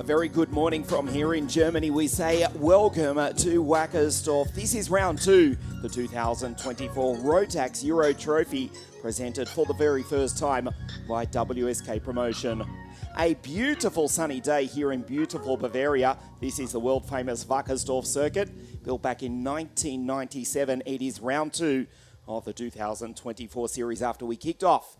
very good morning from here in Germany. We say welcome to WACKERSDORF. This is round two, the 2024 Rotax Euro Trophy, presented for the very first time by WSK Promotion. A beautiful sunny day here in beautiful Bavaria. This is the world famous WACKERSDORF circuit, built back in 1997. It is round two of the 2024 series after we kicked off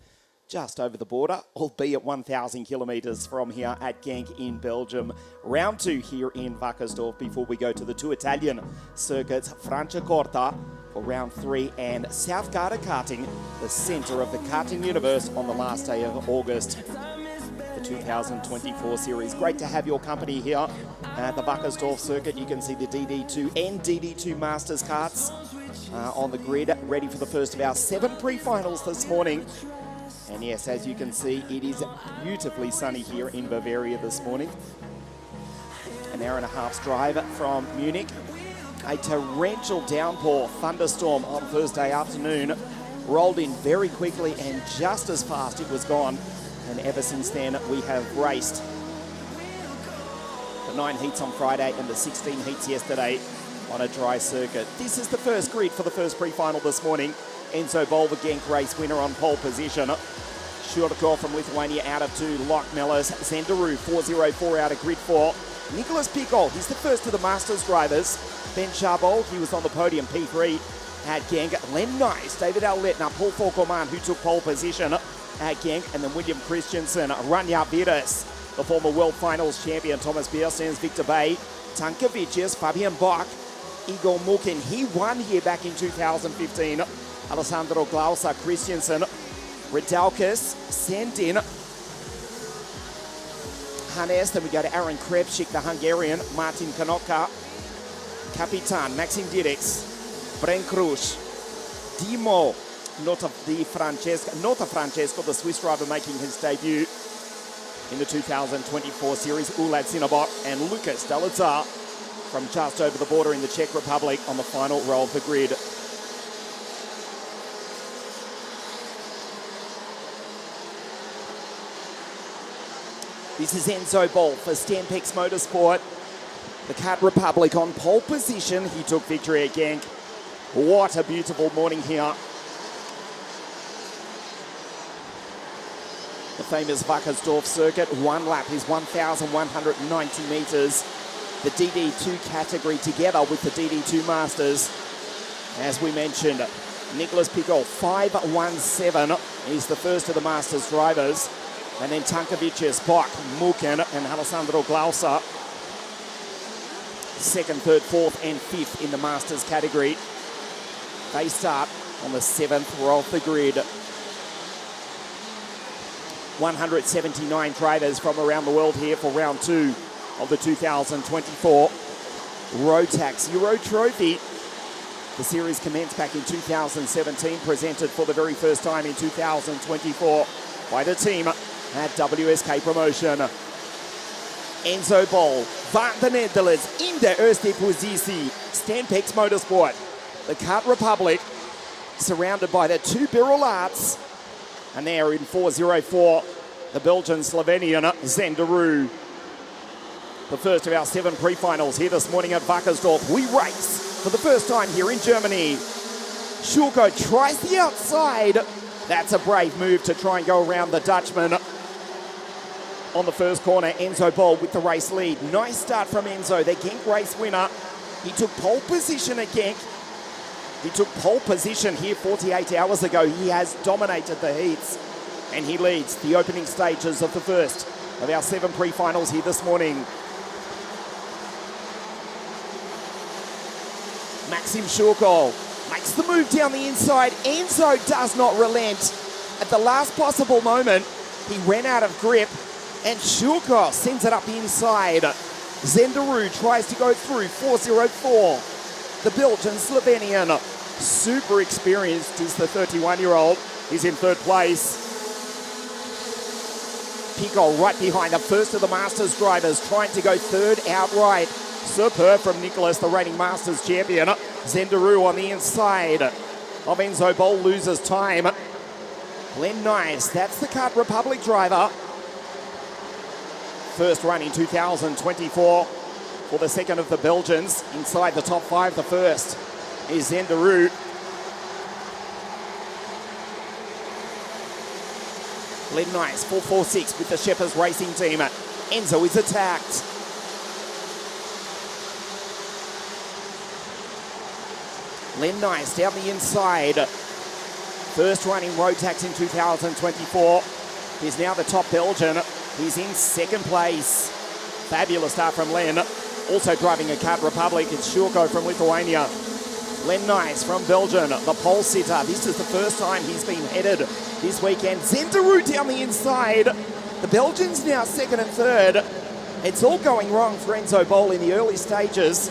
just over the border, albeit 1,000 kilometres from here at Genk in Belgium. Round two here in WACKERSDORF before we go to the two Italian circuits, Franciacorta for round three and South Garda karting, the centre of the karting universe on the last day of August. The 2024 series. Great to have your company here at the WACKERSDORF circuit. You can see the DD2 and DD2 Masters karts on the grid, ready for the first of our 7 pre-finals this morning. And yes, as you can see, it is beautifully sunny here in Bavaria this morning. An hour and a half's drive from Munich. A torrential downpour, thunderstorm on Thursday afternoon, rolled in very quickly and just as fast it was gone. And ever since then, we have raced the 9 heats on Friday and the 16 heats yesterday on a dry circuit. This is the first grid for the first pre-final this morning. Enzo Bol, the Genk race winner, on pole position. Shurko from Lithuania out of 2. Locke Mellis, Zenderu 404 out of grid 4. Nicholas Pico, he's the first of the Masters drivers. Ben Charbol, he was on the podium, P3 at Genk. Len Nice, David Alletner, Paul Falcoman, who took pole position at Genk. And then William Christensen, Ranja Vidas, the former World Finals champion, Thomas Bierstens, Victor Bay, Tankevicius, Fabian Bach, Igor Mukin, he won here back in 2015. Alessandro Glauser, Christensen, Redalkis, Sendin, Hannes. Then we go to Aaron Krebschik, the Hungarian, Martin Kanoka, Capitan, Maxim Direks, Brenkrush, Dimo, Nota Francesco, the Swiss driver making his debut in the 2024 series, Ulad Sinabok, and Lucas Dalazar from just over the border in the Czech Republic on the final row of the grid. This is Enzo Bol for Stampex Motorsport. The Kart Republic on pole position. He took victory at Genk. What a beautiful morning here. The famous WACKERSDORF circuit. One lap is 1,190 metres. The DD2 category together with the DD2 Masters. As we mentioned, Nicholas Pico, 517, is the first of the Masters drivers. And then Tankevicius, Bach, Mukin, and Alessandro Glauser, 2nd, 3rd, 4th, and 5th in the Masters category. They start on the 7th row of the grid. 179 drivers from around the world here for round two of the 2024 Rotax Euro Trophy. The series commenced back in 2017, presented for the very first time in 2024 by the team at WSK Promotion. Enzo Bol van de Nederlands in de eerste positie. Stampex Motorsport. The Kart Republic surrounded by the 2 Birolats. And there in 404, the Belgian Slovenian Zenderu. The first of our 7 pre-finals here this morning at WACKERSDORF. We race for the first time here in Germany. Shurko tries the outside. That's a brave move to try and go around the Dutchman. On the first corner, Enzo Bol with the race lead. Nice start from Enzo, the Genk race winner. He took pole position at Genk. He took pole position here 48 hours ago. He has dominated the heats. And he leads the opening stages of the first of our 7 pre-finals here this morning. Maxim Shurko makes the move down the inside. Enzo does not relent. At the last possible moment, he ran out of grip. And Shurko sends it up inside. Zenderu tries to go through 404. The Belgian Slovenian, super experienced, is the 31-year-old. He's in 3rd place. Pico right behind the first of the Masters drivers, trying to go 3rd outright. Superb from Nicholas, the reigning Masters champion. Zenderu on the inside of Enzo Bol, loses time. Len Nice, that's the Kart Republic driver. first run in 2024 for the second of the Belgians. Inside the top five, the first is Zenderu. Len Nice, 446 with the Shepherds Racing Team. Enzo is attacked. Len Nice down the inside. First run in Rotax in 2024. He's now the top Belgian. He's in second place. Fabulous start from Len. Also driving a Czech Republic, it's Shurko from Lithuania. Len Nice from Belgium, the pole sitter. This is the first time he's been headed this weekend. Zenderu down the inside. The Belgians now second and third. It's all going wrong for Enzo Boll in the early stages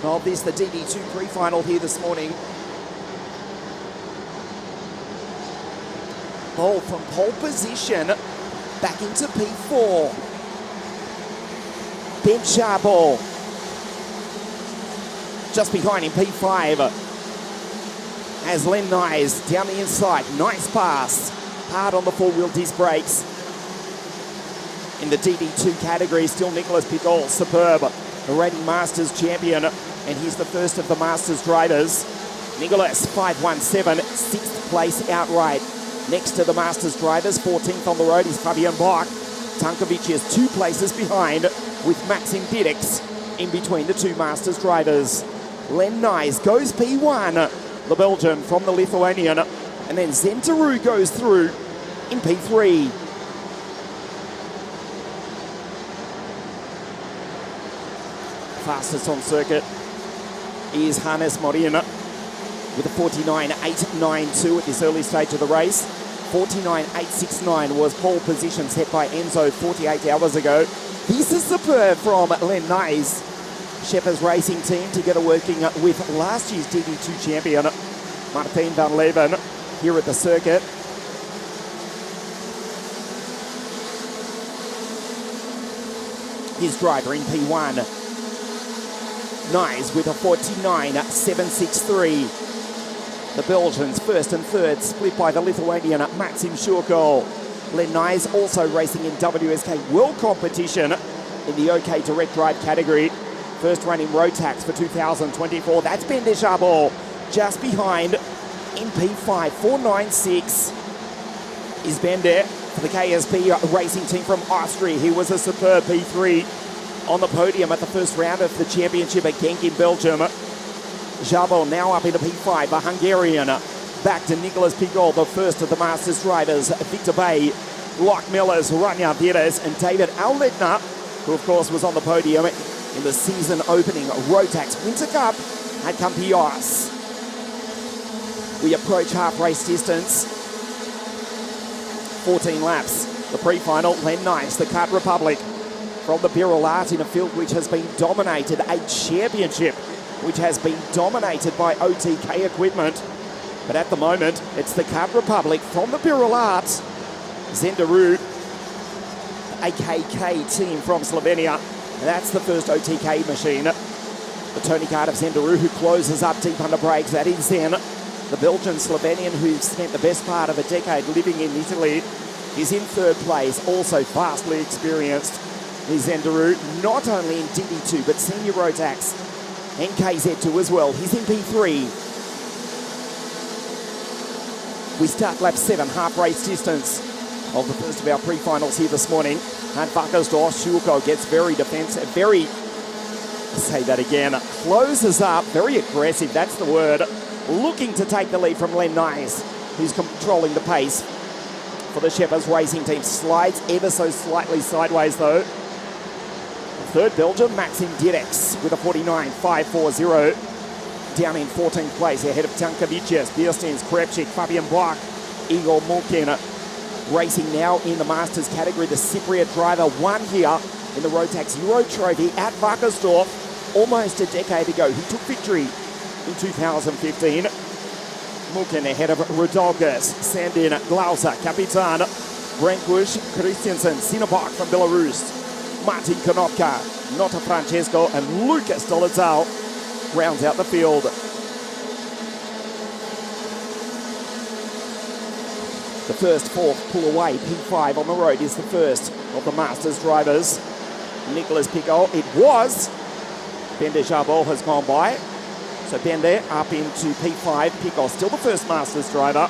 of this, the DD2 pre-final here this morning. Boll from pole position back into P4. Ben Charbel just behind him, P5. As Len Nice down the inside, nice pass. Hard on the four-wheel disc brakes. In the DD2 category, still Nicolas Pigol, superb. The reigning Masters champion, and he's the first of the Masters drivers. Nicolas, 517, sixth place outright. Next to the Masters drivers, 14th on the road is Fabian Bach. Tankovic is 2 places behind with Maxim Didix in between the two Masters drivers. Len Nice goes P1, the Belgian from the Lithuanian, and then Zenderu goes through in P3. Fastest on circuit is Hannes Morin with a 49.892 at this early stage of the race. 49.869 was pole position set by Enzo 48 hours ago. This is superb from Len Nice. Shepherds Racing Team together working with last year's DD2 champion Martin van Leven here at the circuit. His driver in P1. Nice with a 49.763. The Belgians first and third, split by the Lithuanian Maxim Shurko. Len Nice also racing in WSK World Competition in the OK Direct Drive category. First run in Rotax for 2024. That's Ben Charbel just behind in P5. 496 is Bender for the KSP Racing Team from Austria. He was a superb P3 on the podium at the first round of the championship at Genk in Belgium. Charbel now up into P5, the Hungarian. Back to Nicolas Pigol, the first of the Masters drivers. Victor Bay, Locke Millers, Rania Vides, and David Auletner, who of course was on the podium in the season opening Rotax Winter Cup at Campios. We approach half race distance. 14 laps. The pre-final, Len Nice, the Czech Republic from the Birolart in a field which has been dominated, a championship which has been dominated by OTK equipment. But at the moment, it's the Czech Republic from the Birolart. Zenderu, AKK team from Slovenia. That's the first OTK machine. The Tony Card of Zenderu, who closes up deep under brakes. That is Zen, the Belgian Slovenian who spent the best part of a decade living in Italy. He's in third place, also vastly experienced. He's Zenderu, not only in DD2, but senior Rotax and KZ2 as well. He's in P3. We start lap 7, half race distance of the first of our pre-finals here this morning. At WACKERSDORF, Shurko gets very defensive, say that again, closes up, very aggressive, that's the word, looking to take the lead from Len Nice, who's controlling the pace for the Shepherds Racing Team. Slides ever so slightly sideways though. Third Belgium, Maxim Didix with a 49.540. Down in 14th place ahead of Tankovic, Bierstens, Krepchik, Fabian Bach, Igor Mulkin. Racing now in the Masters category. The Cypriot driver won here in the Rotax Euro Trophy at WACKERSDORF almost a decade ago. He took victory in 2015. Mulkin ahead of Rodolgas, Sandin, Glauser, Kapitan, Brankush, Christiansen, Sinabak from Belarus, Martin Konopka, Nota Francesco, and Lucas Dolezal rounds out the field. The first fourth pull away, P5 on the road, is the first of the Masters drivers. Nicholas Pico. It was. Ben Descharbol has gone by. So Ben there up into P5. Pico still the first Masters driver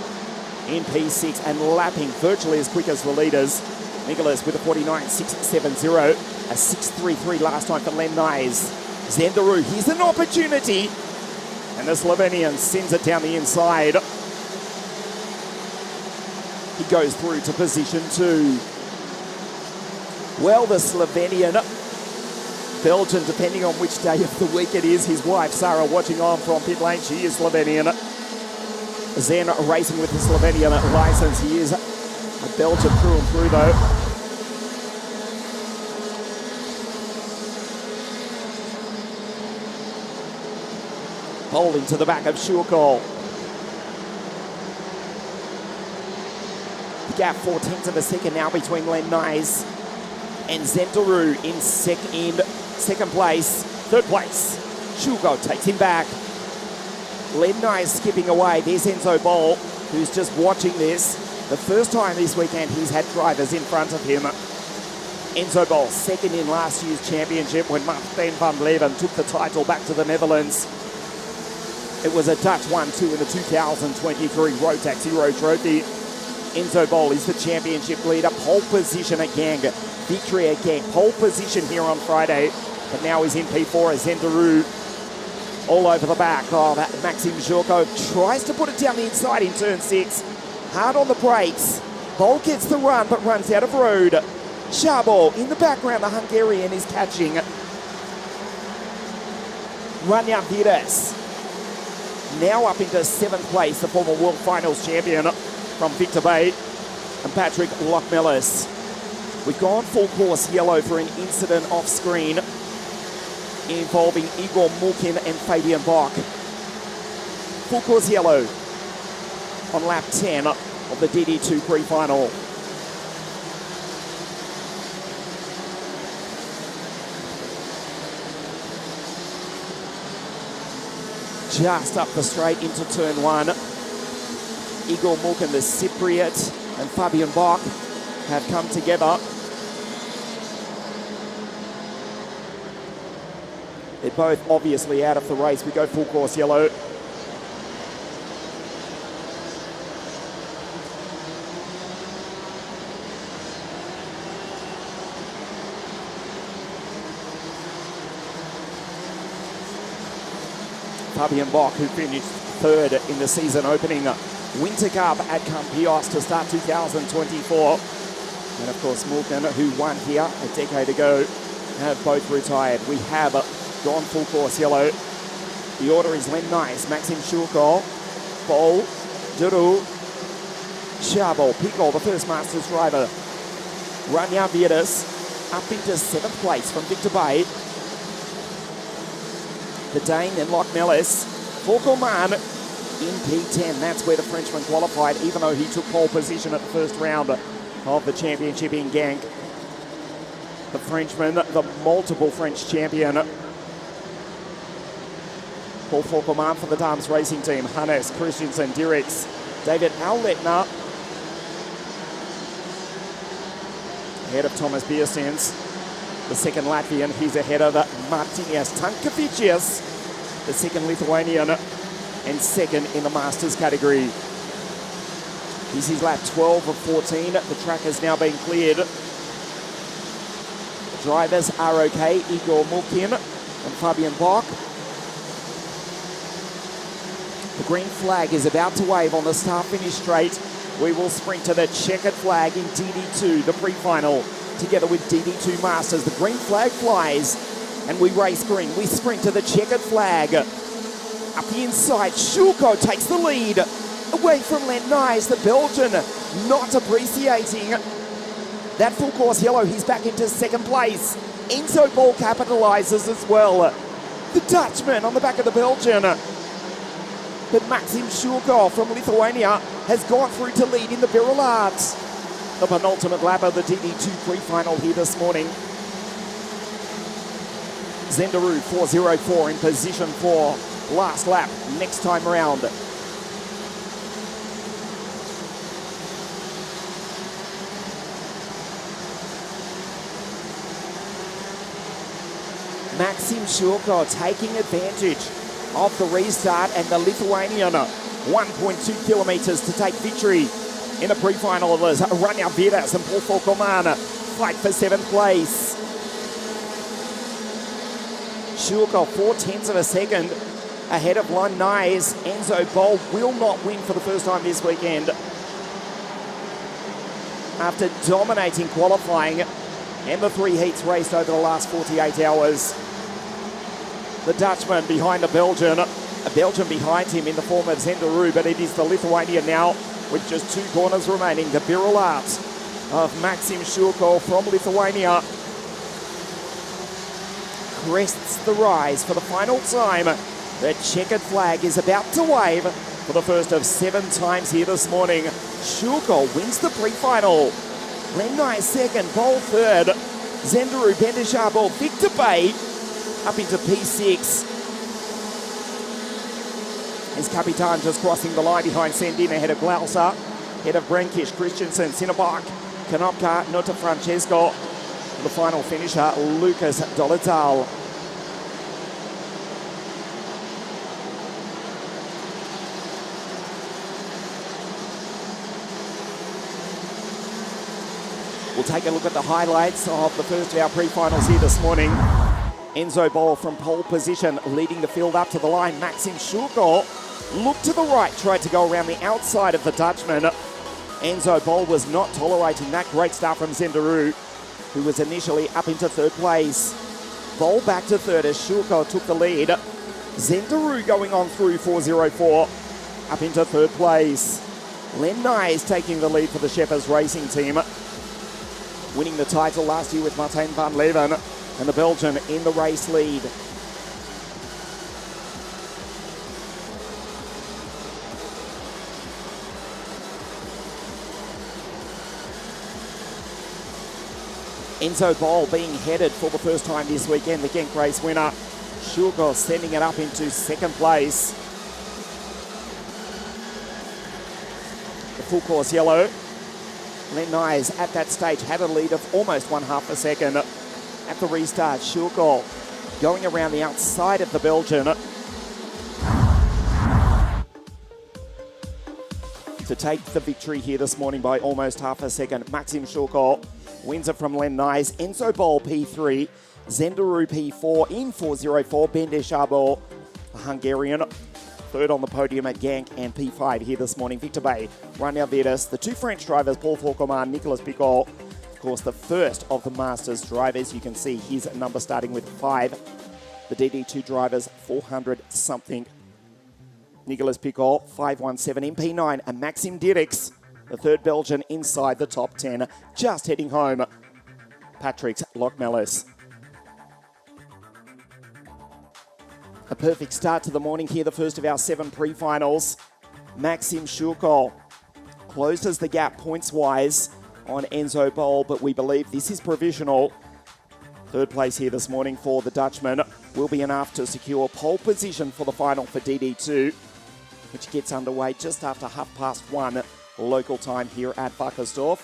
in P6 and lapping virtually as quick as the leaders. Nicholas with a 49.670, a 6.33 last time for Len Nyes. Zendaru, here's an opportunity. And the Slovenian sends it down the inside. He goes through to position 2. Well, the Slovenian, Belgian, depending on which day of the week it is, his wife Sarah watching on from pit lane. She is Slovenian. Zen racing with the Slovenian license. He is a Belgian through and through though. Pole into the back of Shurkol. The gap 4/10 of a second now between Len Nyes and Zendaru in second place. Third place, Shurkol takes him back. Len Nyes skipping away. There's Enzo Bol, who's just watching this. The first time this weekend he's had drivers in front of him. Enzo Bol, second in last year's championship when Martin van Leven took the title back to the Netherlands. It was a Dutch 1-2 in the 2023 Rotax Euro Trophy. Enzo Bol is the championship leader. Pole position at Gang. Victory at Gang. Pole position here on Friday. But now he's in P4 as Zendaru all over the back. Oh, that Maxim Zhurko tries to put it down the inside in turn 6. Hard on the brakes. Bol gets the run, but runs out of road. Charbol in the background. The Hungarian is catching. Rania Vidas now up into 7th place. The former World Finals champion from Victor Bay and Patrick Lockmellis. We've gone full course yellow for an incident off screen involving Igor Mulkin and Fabian Bach. Full course yellow on lap 10 of the DD2 pre-final. Just up the straight into turn 1. Igor Mulkin, the Cypriot, and Fabian Bach have come together. They're both obviously out of the race. We go full course yellow. Fabian Bach, who finished 3rd in the season opening Winter Cup at Campios to start 2024. And of course, Mulkin, who won here a decade ago, have both retired. We have gone full course yellow. The order is Len Nyes, Maxim Shurkol, Bol, Duru, Charbol, Pico, the first Masters driver. Rania Vidas up into 7th place from Victor Bay. The Dane and Lockmellis. Faucon in P10. That's where the Frenchman qualified, even though he took pole position at the first round of the championship in Genk. The Frenchman, the multiple French champion. Paul Faucon for the Dames racing team. Hannes, Christensen, Dirix, David Auletner. Ahead of Thomas Bierstens. The second Latvian, he's ahead of Martinas Tankavicius, the second Lithuanian, and second in the Masters category. This is lap 12 of 14. The track has now been cleared. The drivers are okay. Igor Mulkin and Fabian Bach. The green flag is about to wave on the start-finish straight. We will sprint to the checkered flag in DD2, the pre-final. Together with DD2 Masters, the green flag flies and we race green. We sprint to the checkered flag. Up the inside, Shurko takes the lead. Away from Len Nyes, the Belgian, not appreciating that full course yellow. He's back into 2nd place. Enzo Bol capitalizes as well. The Dutchman on the back of the Belgian. But Maxim Shurko from Lithuania has gone through to lead in the Birolard. The penultimate lap of the DD2 pre-final here this morning. Zendaru 4.04 in position 4. Last lap next time round. Maxim Shurko taking advantage of the restart, and the Lithuanian 1.2 kilometres to take victory in the pre-final. Rania Vidas and Paul Falcoman fight for 7th place. Shurko 0.4 of a second ahead of Lon Nyes. Enzo Bol will not win for the first time this weekend after dominating qualifying and the 3 heats raced over the last 48 hours. The Dutchman behind the Belgian, a Belgian behind him in the form of Zenderu, but it is the Lithuanian now with just 2 corners remaining. The Birul Art of Maxim Shurko from Lithuania crests the rise for the final time. The checkered flag is about to wave for the first of 7 times here this morning. Shurko wins the pre-final. Len Nyes second, Bol third. Zenderu, Bendesharbol, Victor Bay up into P6. Is Capitan just crossing the line behind Sendin ahead of Glauser, ahead of Brenkish, Christensen, Cinnabach, Konopka, Nota Francesco. The final finisher, Lucas Dolital. We'll take a look at the highlights of the first of our pre-finals here this morning. Enzo Bol from pole position, leading the field up to the line. Maxim Shurko looked to the right, tried to go around the outside of the Dutchman. Enzo Bol was not tolerating that great start from Zenderu, who was initially up into 3rd place. Bol back to 3rd as Shurko took the lead. Zenderu going on through 4:04, up into 3rd place. Len Nyes taking the lead for the Shepherds Racing Team, winning the title last year with Martijn van Leeuwen, and the Belgian in the race lead. Enzo Bol being headed for the first time this weekend, the Genk race winner. Shurko sending it up into 2nd place. The full course yellow. Len Nyes at that stage had a lead of almost 1/2 a second. At the restart, Shurko going around the outside of the Belgian to take the victory here this morning by almost 1/2 a second. Maxim Shurko wins it from Len Nyes. Enzo Bol P3, Zenderu P4 in 4:04. Bendesharbol, the Hungarian, 3rd on the podium at Genk, and P5 here this morning. Victor Bay, Rania Vidas, the 2 French drivers, Paul Falcoman, Nicolas Picot. Of course, the first of the Masters drivers. You can see his number starting with 5. The DD2 drivers, 400 something. Nicolas Picot, 517 in P9, and Maxim Dirks, the 3rd Belgian inside the top 10, just heading home. Patrick's Lockmellis. A perfect start to the morning here, the first of our 7 pre-finals. Maxim Shurko closes the gap points-wise on Enzo Bol, but we believe this is provisional. 3rd place here this morning for the Dutchman will be enough to secure pole position for the final for DD2, which gets underway just after 1:30 local time here at WACKERSDORF.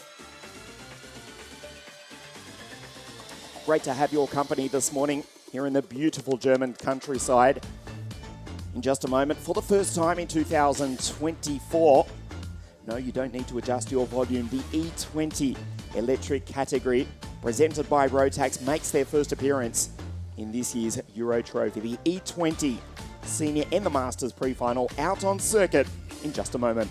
Great to have your company this morning here in the beautiful German countryside. In just a moment, for the first time in 2024, no, you don't need to adjust your volume. The E20 electric category, presented by Rotax, makes their first appearance in this year's Euro Trophy. The E20 Senior and the Masters pre-final out on circuit in just a moment.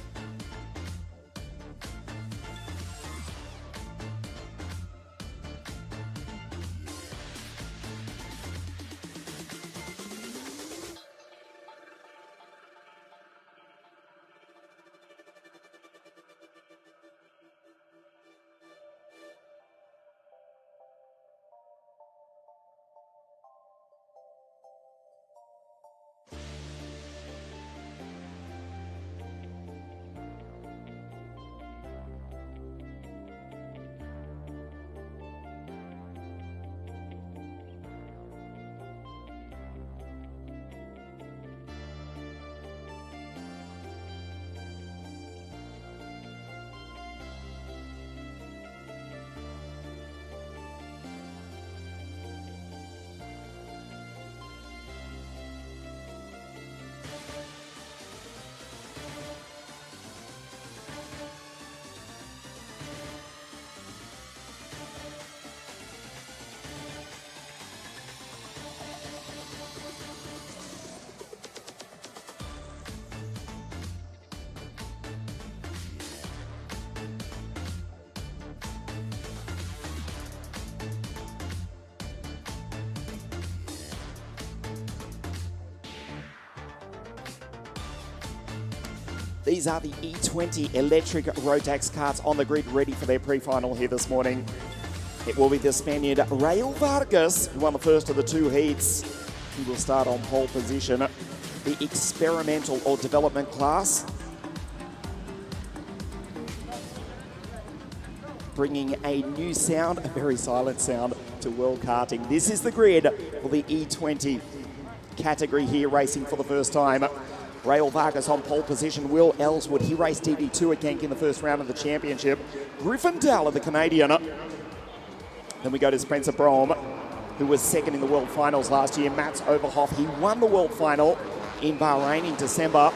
These are the E20 electric Rotax carts on the grid, ready for their pre-final here this morning. It will be the Spaniard Rael Vargas, who won the first of the two heats. He will start on pole position. The experimental or development class, bringing a new sound, a very silent sound, to world karting. This is the grid for the E20 category here, racing for the first time. Rael Vargas on pole position. Will Ellswood, he raced DD2 at Genk in the first round of the championship. Griffin Dowler, the Canadian. Then we go to Spencer Brom, who was second in the World Finals last year. Mats Overhoff, he won the World Final in Bahrain in December.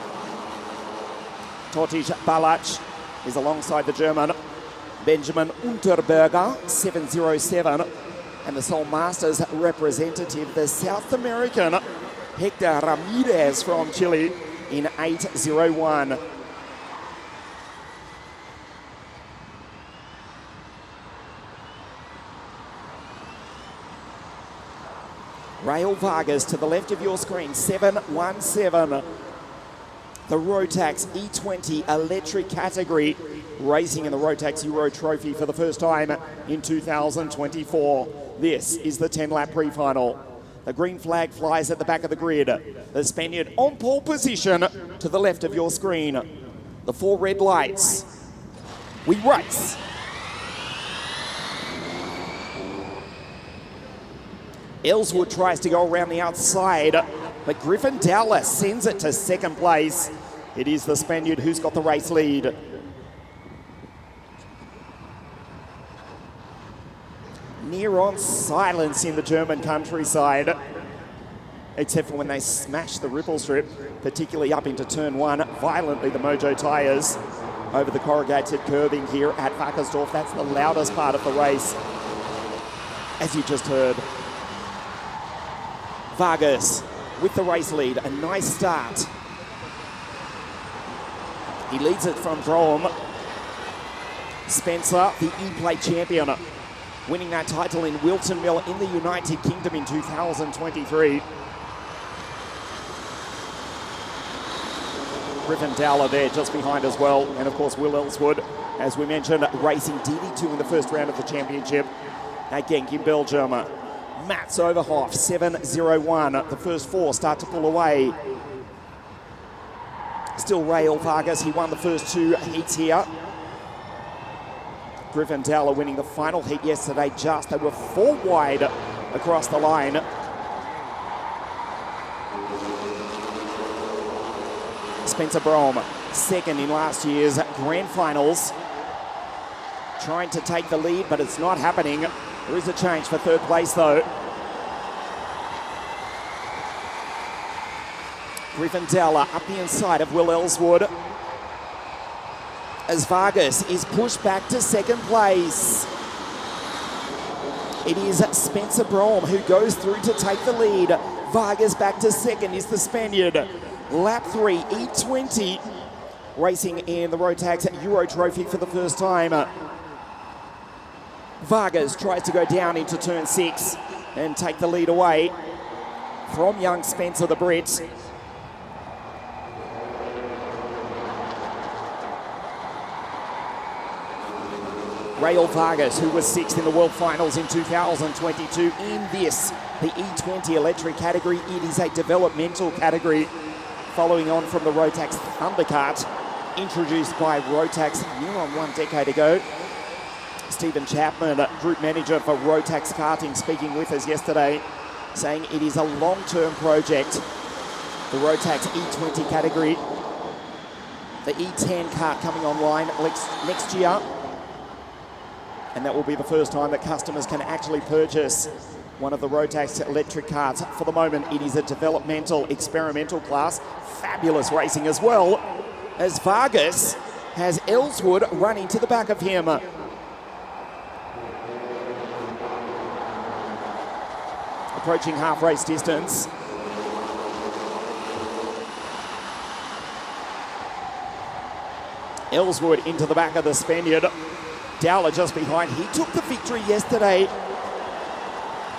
Totiž Balac is alongside the German Benjamin Unterberger, 707. And the Sol Masters representative, the South American Hector Ramirez from Chile, in 801. Rael Vargas to the left of your screen, 717. The Rotax E20 electric category, racing in the Rotax Euro Trophy for the first time in 2024. This is the 10-lap pre-final. The green flag flies at the back of the grid. The Spaniard on pole position to the left of your screen. The four red lights. We race. Ellswood tries to go around the outside, but Griffin Dowler sends it to second place. It is the Spaniard who's got the race lead. Near-on silence in the German countryside, except for when they smash the ripple strip, particularly up into turn one, violently the Mojo tyres over the corrugated curbing here at WACKERSDORF. That's the loudest part of the race, as you just heard. Vargas with the race lead, a nice start. He leads it from Brom. Spencer, the E-Plate champion, winning that title in Wilton Mill in the United Kingdom in 2023. Griffin Dowler there just behind as well. And of course, Will Ellswood, as we mentioned, racing DD2 in the first round of the championship at Genk in Belgium. Mats Overhoff, 701. The first four start to pull away. Still Rael Vargas, he won the first two heats here. Griffin Dowler winning the final heat yesterday just. They were four wide across the line. Spencer Brom, second in last year's grand finals. Trying to take the lead, but it's not happening. There is a change for third place though. Griffin Dowler up the inside of Will Ellswood, as Vargas is pushed back to second place. It is Spencer Brom who goes through to take the lead. Vargas back to second is the Spaniard. Lap 3, E20, racing in the Rotax Euro Trophy for the first time. Vargas tries to go down into turn 6 and take the lead away from young Spencer the Brit. Rael Vargas, who was 6th in the World Finals in 2022 in this, the E20 electric category. It is a developmental category following on from the Rotax Thundercart, introduced by Rotax near on 1 decade ago. Stephen Chapman, Group Manager for Rotax Karting, speaking with us yesterday, saying it is a long-term project, the Rotax E20 category. The E10 kart coming online next year. And that will be the first time that customers can actually purchase one of the Rotax electric carts. For the moment, it is a developmental, experimental class. Fabulous racing as well, as Vargas has Ellswood running to the back of him. Approaching half race distance. Ellswood into the back of the Spaniard. Dowler just behind. He took the victory yesterday.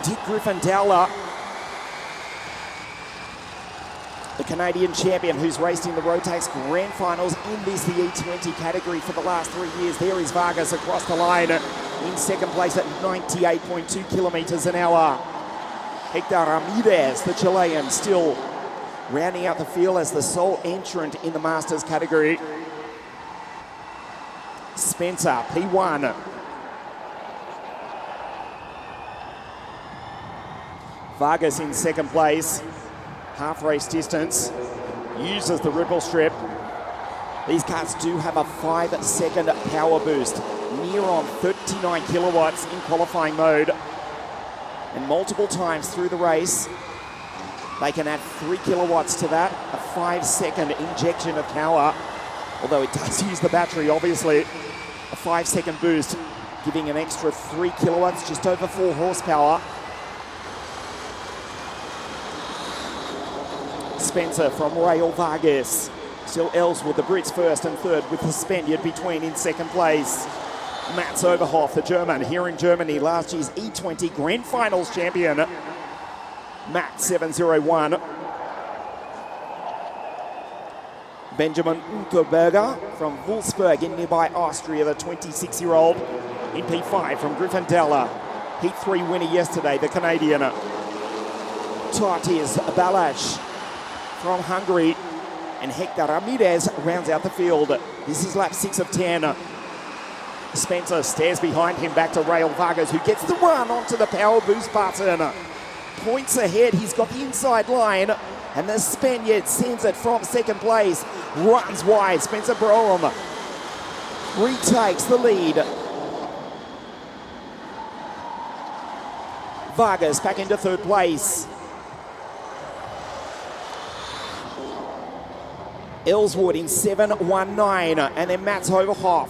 Did Griffin Dowler. The Canadian champion who's raced in the Rotax Grand Finals in this, the E20 category for the last 3 years. There is Vargas across the line in second place at 98.2 kilometres an hour. Hector Ramirez, the Chilean, still rounding out the field as the sole entrant in the Masters category. Spencer, P1. Vargas in second place, half race distance, uses the ripple strip. These cars do have a 5-second power boost, near on 39 kilowatts in qualifying mode. And multiple times through the race, they can add 3 kilowatts to that, a 5-second injection of power. Although it does use the battery, obviously, a 5-second boost, giving an extra 3 kilowatts, just over 4 horsepower. Spencer from Rail Vargas. Still Ellswood, the Brits first and third, with the Spaniard between in second place. Mats Overhoff, the German, here in Germany, last year's E20 Grand Finals champion. Matt 701. Benjamin Unterberger from Wolfsburg in nearby Austria, the 26-year-old in P5 from Griffendella. Heat 3 winner yesterday, the Canadian. Tartis Balázs from Hungary, and Hector Ramirez rounds out the field. This is lap 6 of 10. Spencer stares behind him back to Rail Vargas, who gets the run onto the power boost button. Points ahead, he's got the inside line, and the Spaniard sends it from second place. Runs wide, Spencer Broem retakes the lead. Vargas back into third place. Ellswood in 719, and then Mats Overhoff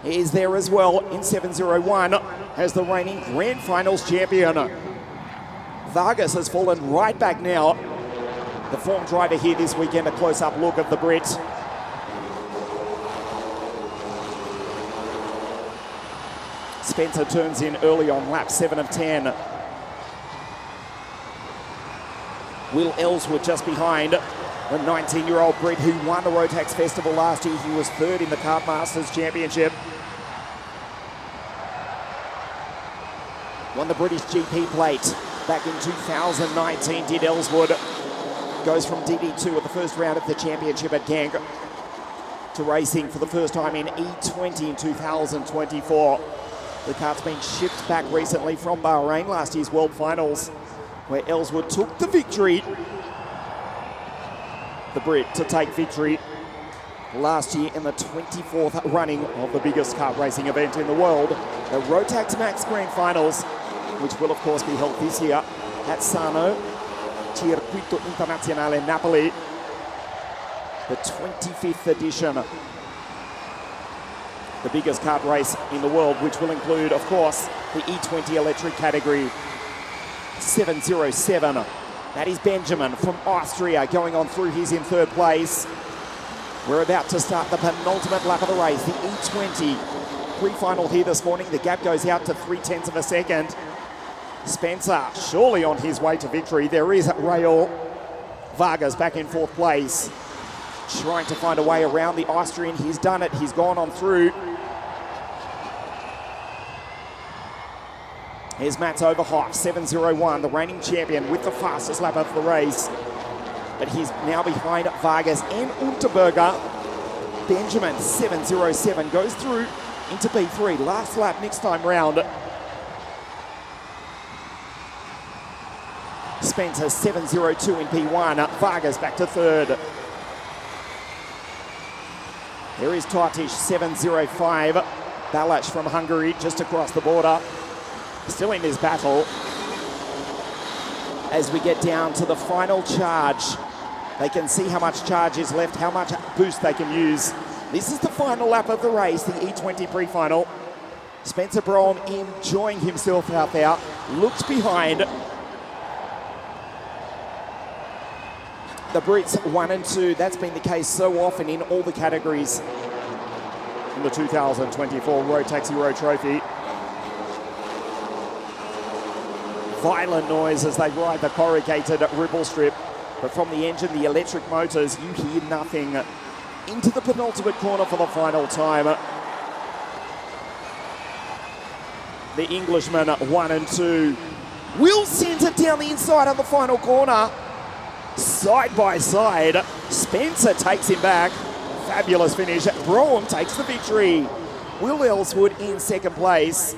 is there as well in 701 as the reigning Grand Finals champion. Vargas has fallen right back now. The form driver here this weekend, a close-up look of the Brit. Spencer turns in early on lap 7 of 10. Will Ellswood just behind. The 19-year-old Brit who won the Rotax Festival last year. He was third in the Kart Masters Championship. Won the British GP plate back in 2019, did Ellswood. Goes from DD2 at the first round of the championship at Genk to racing for the first time in E20 in 2024. The kart's been shipped back recently from Bahrain, last year's World Finals, where Ellswood took the victory. The Brit to take victory last year in the 24th running of the biggest kart racing event in the world, the Rotax Max Grand Finals, which will of course be held this year at Sano Circuito Internazionale Napoli, the 25th edition, the biggest kart race in the world, which will include of course the E20 electric category. 707. That is Benjamin from Austria going on through. He's in third place. We're about to start the penultimate lap of the race, the E20 pre-final here this morning. The gap goes out to 0.3 of a second. Spencer surely on his way to victory. There is Raul Vargas back in fourth place, trying to find a way around the Austrian. He's done it. He's gone on through. Here's Mats Overhoff, 701, the reigning champion with the fastest lap of the race. But he's now behind Vargas and Unterberger. Benjamin, 707, goes through into P3. Last lap next time round. Spencer, 702 in P1. Vargas back to third. There is Tartis, 705. Balázs from Hungary, just across the border. Still in this battle. As we get down to the final charge, they can see how much charge is left, how much boost they can use. This is the final lap of the race, the E20 pre-final. Spencer Broem enjoying himself out there, looks behind. The Brits 1 and 2, that's been the case so often in all the categories in the 2024 Rotax Euro Trophy. Violent noise as they ride the corrugated ripple strip. But from the engine, the electric motors, you hear nothing. Into the penultimate corner for the final time. The Englishman, 1 and 2. Will send it down the inside on the final corner. Side by side. Spencer takes him back. Fabulous finish. Brougham takes the victory. Will Ellswood in second place.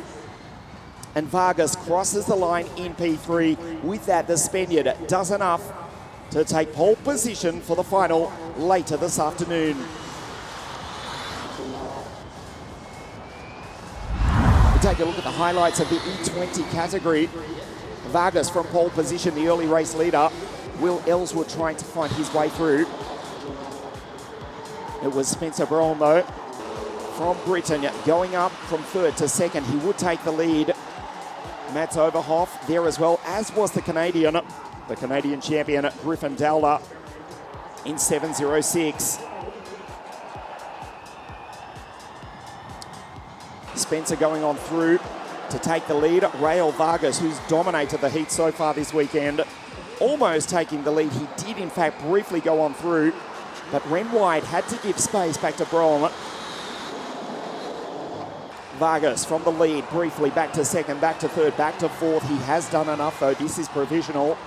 And Vargas crosses the line in P3. With that, the Spaniard does enough to take pole position for the final later this afternoon. We take a look at the highlights of the E20 category. Vargas from pole position, the early race leader. Will Ellswood trying to find his way through. It was Spencer Brougham though, from Britain, going up from third to second. He would take the lead. Mats Overhoff there as well, as was the Canadian champion, Griffin Dowler, in 7:06. Spencer going on through to take the lead. Rael Vargas, who's dominated the heat so far this weekend, almost taking the lead. He did, in fact, briefly go on through, but Ren White had to give space back to Brougham. Vargas from the lead, briefly back to second, back to third, back to fourth. He has done enough, though. This is provisional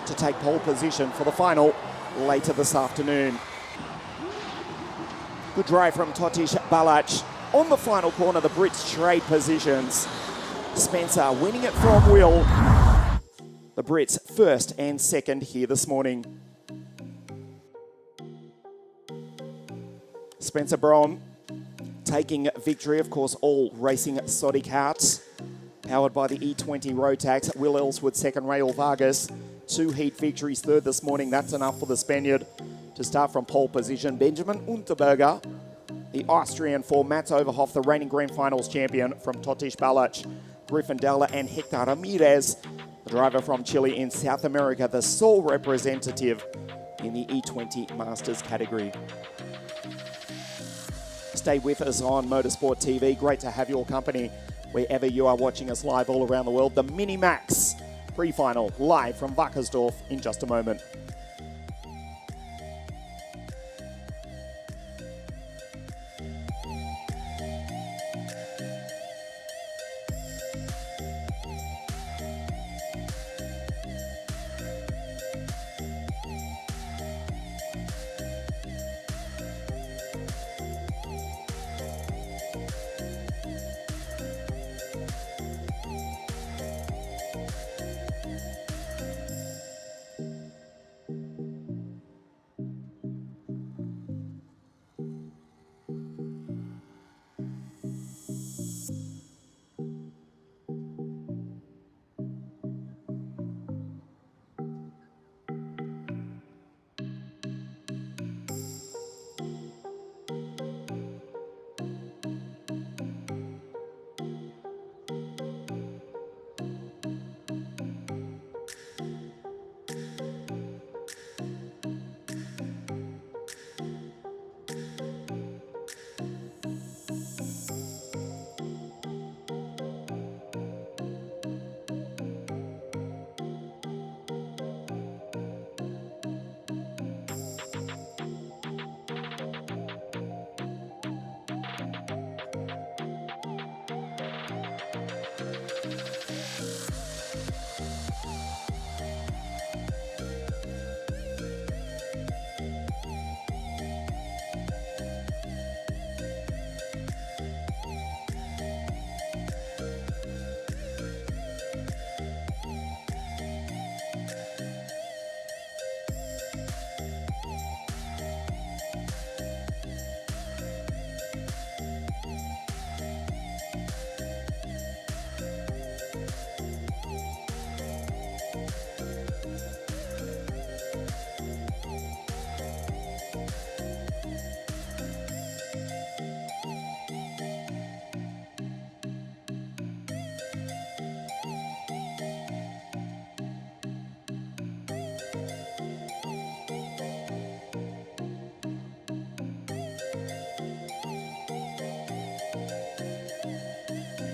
to take pole position for the final later this afternoon. Good drive from Totish Balac. On the final corner, the Brits trade positions. Spencer winning it from Will. The Brits first and second here this morning. Spencer Brougham taking victory, of course, all racing Sodic Hearts, powered by the E20 Rotax. Will Ellswood second, Rael Vargas, 2 heat victories, third this morning. That's enough for the Spaniard to start from pole position. Benjamin Unterberger, the Austrian for Mats Overhoff, the reigning grand finals champion from Totish Balac, Griffin Dowler and Hector Ramirez, the driver from Chile in South America, the sole representative in the E20 Masters category. Stay with us on Motorsport TV. Great to have your company wherever you are watching us live all around the world. The Mini Max pre-final live from WACKERSDORF in just a moment.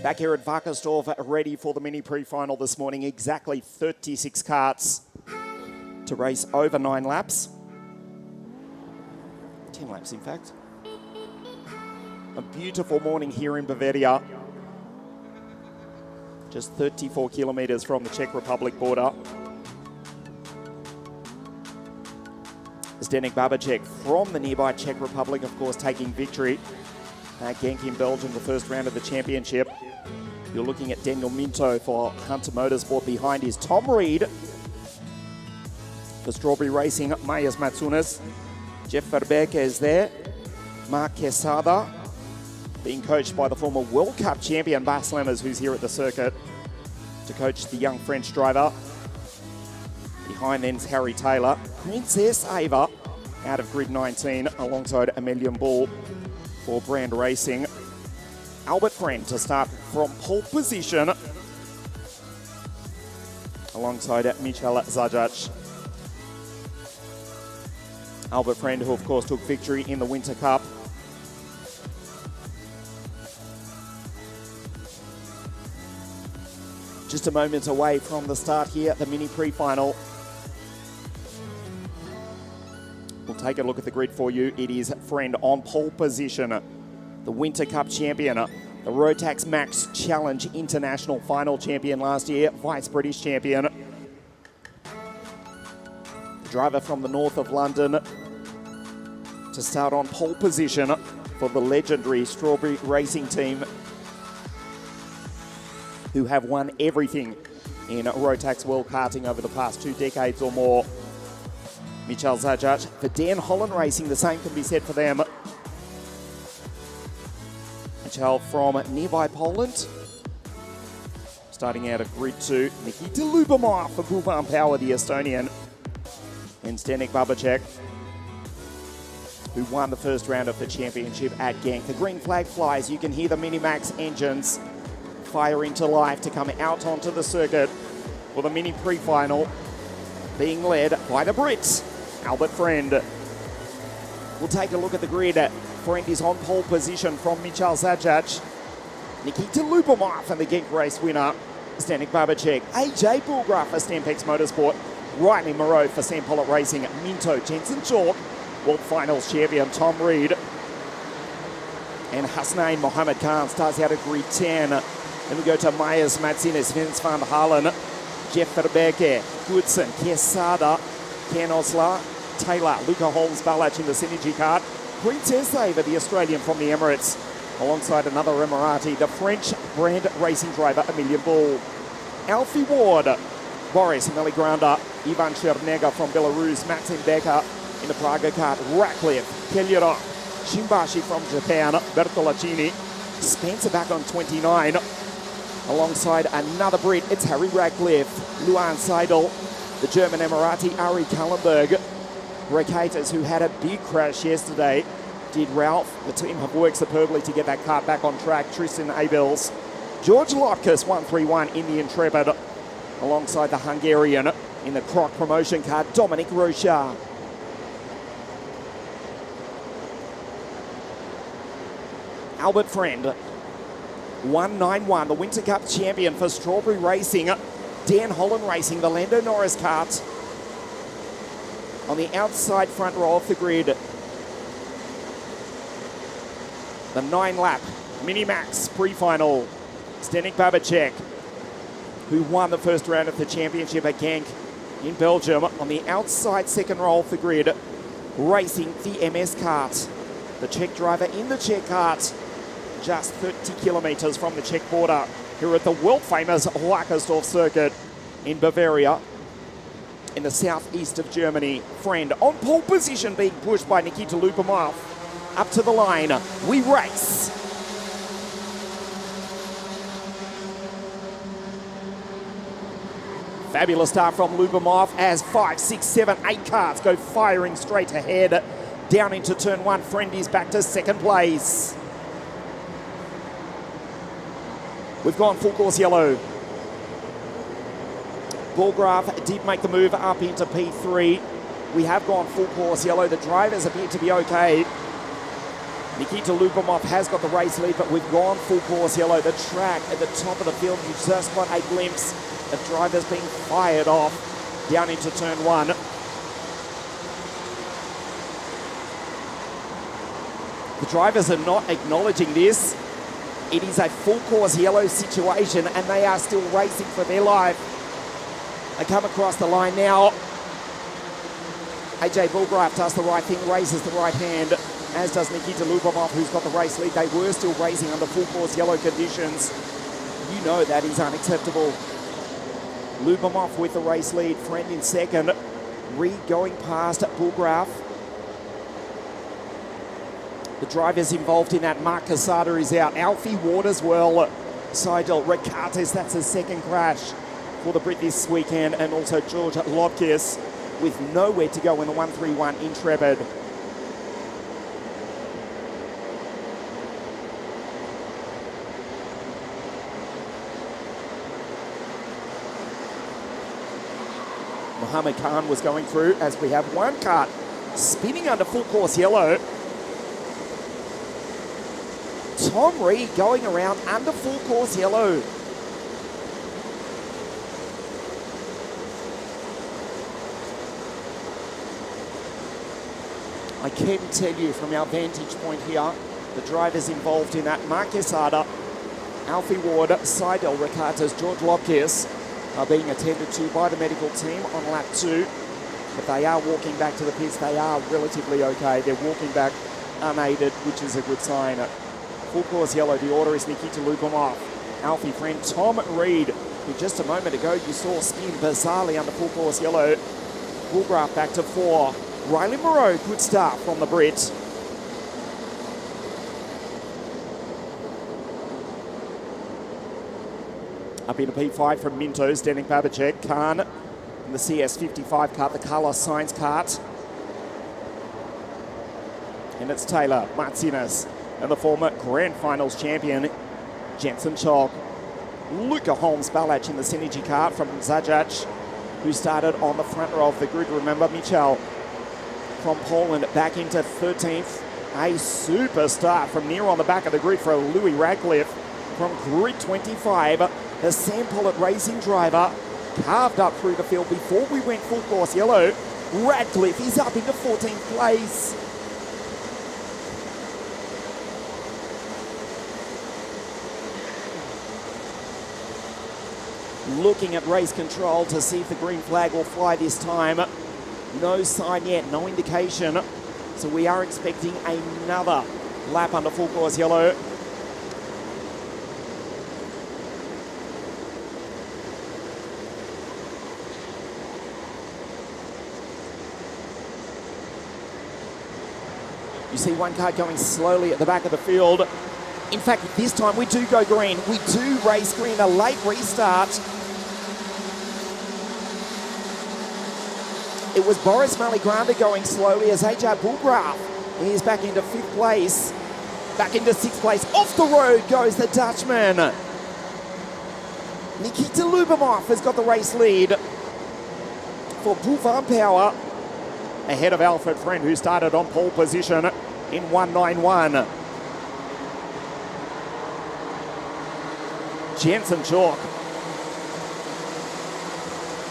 Back here at WACKERSDORF, ready for the mini pre-final this morning. Exactly 36 karts to race over 9 laps. 10 laps, in fact. A beautiful morning here in Bavaria. Just 34 kilometers from the Czech Republic border. Zdeněk Babacek from the nearby Czech Republic, of course, taking victory at Genk in Belgium, the first round of the championship. You're looking at Daniel Minto for Hunter Motorsport. Behind is Tom Reed for Strawberry Racing, Mayas Matsunas. Jeff Verbeek is there. Mark Quesada, being coached by the former World Cup champion Bas Lemmers, who's here at the circuit to coach the young French driver. Behind then's Harry Taylor. Princess Ava out of grid 19 alongside Emelian Bull for Brand Racing. Albert Friend to start from pole position alongside Michal Zajac. Albert Friend, who of course took victory in the Winter Cup. Just a moment away from the start here at the mini pre-final. We'll take a look at the grid for you. It is Friend on pole position. The Winter Cup champion, the Rotax Max Challenge International final champion last year, Vice British champion. The driver from the north of London to start on pole position for the legendary Strawberry Racing team, who have won everything in Rotax World Karting over the past 2 decades or more. Michal Zajac for Dan Holland Racing, the same can be said for them. Michal from nearby Poland. Starting out at grid 2, Nikita Lubomir for Buvan Power, the Estonian. And Zdeněk Babacek, who won the first round of the championship at Genk. The green flag flies. You can hear the Minimax engines fire into life to come out onto the circuit for the mini pre-final, being led by the Brit, Albert Friend. We'll take a look at the grid. Friend is on pole position from Michal Zajac. Nikita Lubomir for the Genk race winner, Zdeněk Babacek. AJ Bulgraf for Stampex Motorsport. Riley Moreau for Sam Pollitt Racing. Minto Jensen Chalk, World Finals champion Tom Reed. And Hasnain Mohammed Khan starts out at grid 10. Then we go to Myers, Matsinis, Vince van Halen, Jeff Verbeek, Goodson, Quesada, Ken Osler, Taylor, Luca Holmes, Balach in the Synergy cart. Princess Ava, the Australian from the Emirates, alongside another Emirati, the French Brand Racing driver, Emelian Bull. Alfie Ward, Boris Meligranda, Ivan Chernega from Belarus, Martin Becker in the Praga cart, Ratcliffe, Kelyura, Shimbashi from Japan, Bertolacini, Spencer back on 29, alongside another Brit, it's Harry Ratcliffe, Luan Seidel, the German Emirati, Ari Kallenberg, Recators, who had a big crash yesterday, did Ralph. The team have worked superbly to get that kart back on track. Tristan Abels, George Lopkis, 131 in the Intrepid, alongside the Hungarian in the Croc promotion car, Dominic Rochard. Albert Friend, 191, the Winter Cup champion for Strawberry Racing. Dan Holland Racing, the Lando Norris kart, on the outside front row of the grid. The 9-lap Minimax pre-final. Zdeněk Babacek, who won the first round of the championship at Genk in Belgium, on the outside second row of the grid, racing the MS kart. The Czech driver in the Czech kart, just 30 kilometers from the Czech border, here at the world-famous WACKERSDORF circuit in Bavaria, in the southeast of Germany. Friend on pole position, being pushed by Nikita Lubomir. Up to the line, we race. Fabulous start from Lubomir as 5, 6, 7, 8 cars go firing straight ahead. Down into turn 1, Friend is back to second place. We've gone full course yellow. Bulgraf did make the move up into P3. We have gone full course yellow. The drivers appear to be okay. Nikita Lubomir has got the race lead, but we've gone full course yellow. The track at the top of the field, you just got a glimpse of drivers being fired off down into turn 1. The drivers are not acknowledging this. It is a full course yellow situation and they are still racing for their life. They come across the line now. AJ Bulgraf does the right thing, raises the right hand, as does Nikita Lubomov, who's got the race lead. They were still racing under full course yellow conditions. You know that is unacceptable. Lubomov with the race lead, Friend in second. Reed going past Bulgraf. The drivers involved in that, Mark Casada is out. Alfie Ward as well. Seidel Rickartis, that's a second crash for the Brit this weekend. And also George Lobkis with nowhere to go in the 131 Intrepid. Mohammed Khan was going through as we have one car spinning under full course yellow. Tom Reed going around under full course yellow. I can tell you from our vantage point here, the drivers involved in that, Mark Quesada, Alfie Ward, Seidel Rickartis, George Lobkis, are being attended to by the medical team on lap 2. But they are walking back to the pits. They are relatively okay. They're walking back unaided, which is a good sign. Full course yellow, the order is Nikita Lubomov, Alfie Friend, Tom Reed, who just a moment ago you saw spin bizarrely under full course yellow. Bulgraf back to 4. Riley Moreau, good start from the Brit. Up into P5 from Minto, Zdenek Babacek, Khan in the CS55 kart, the Carlos Sainz kart. And it's Taylor Martinez and the former Grand Finals champion, Jensen Chalk. Luca Holmes-Balach in the Synergy kart from Zajac, who started on the front row of the grid. Remember, Michel from Poland back into 13th. A superstar from near on the back of the grid for Louis Radcliffe from grid 25. The Sam Pollitt racing driver carved up through the field before we went full course yellow. Radcliffe is up into 14th place. Looking at race control to see if the green flag will fly this time. No sign yet, no indication. So we are expecting another lap under full course yellow. You see one car going slowly at the back of the field. In fact, this time we do go green. We do race green, a late restart. It was Boris Maligranda going slowly as AJ Bulgraf is back into 5th place. Back into 6th place. Off the road goes the Dutchman. Nikita Lubomov has got the race lead for Boulevard Power. Ahead of Alfred Friend, who started on pole position in 191. Jensen Chalk.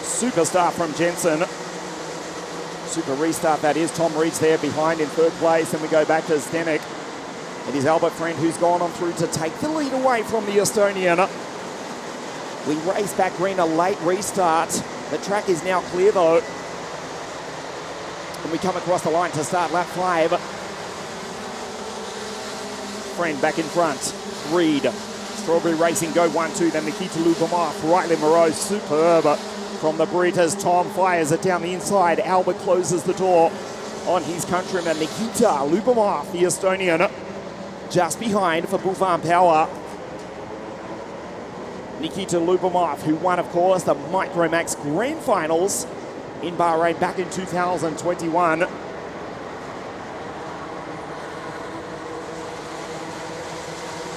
Superstar from Jensen. Super restart that is. Tom Reed's there behind in 3rd place. And we go back to Zdenek. It is Albert Friend who's gone on through to take the lead away from the Estonian. We race back green, a late restart. The track is now clear though. And we come across the line to start lap 5. Friend back in front. Reed. Strawberry Racing go 1-2. Then Nikita Lubomov. Riley Moreau, superb from the Brit as Tom fires it down the inside. Albert closes the door on his countryman. Nikita Lubomov, the Estonian, just behind for Boulevard Power. Nikita Lubomov, who won, of course, the Micromax Grand Finals in Bahrain back in 2021.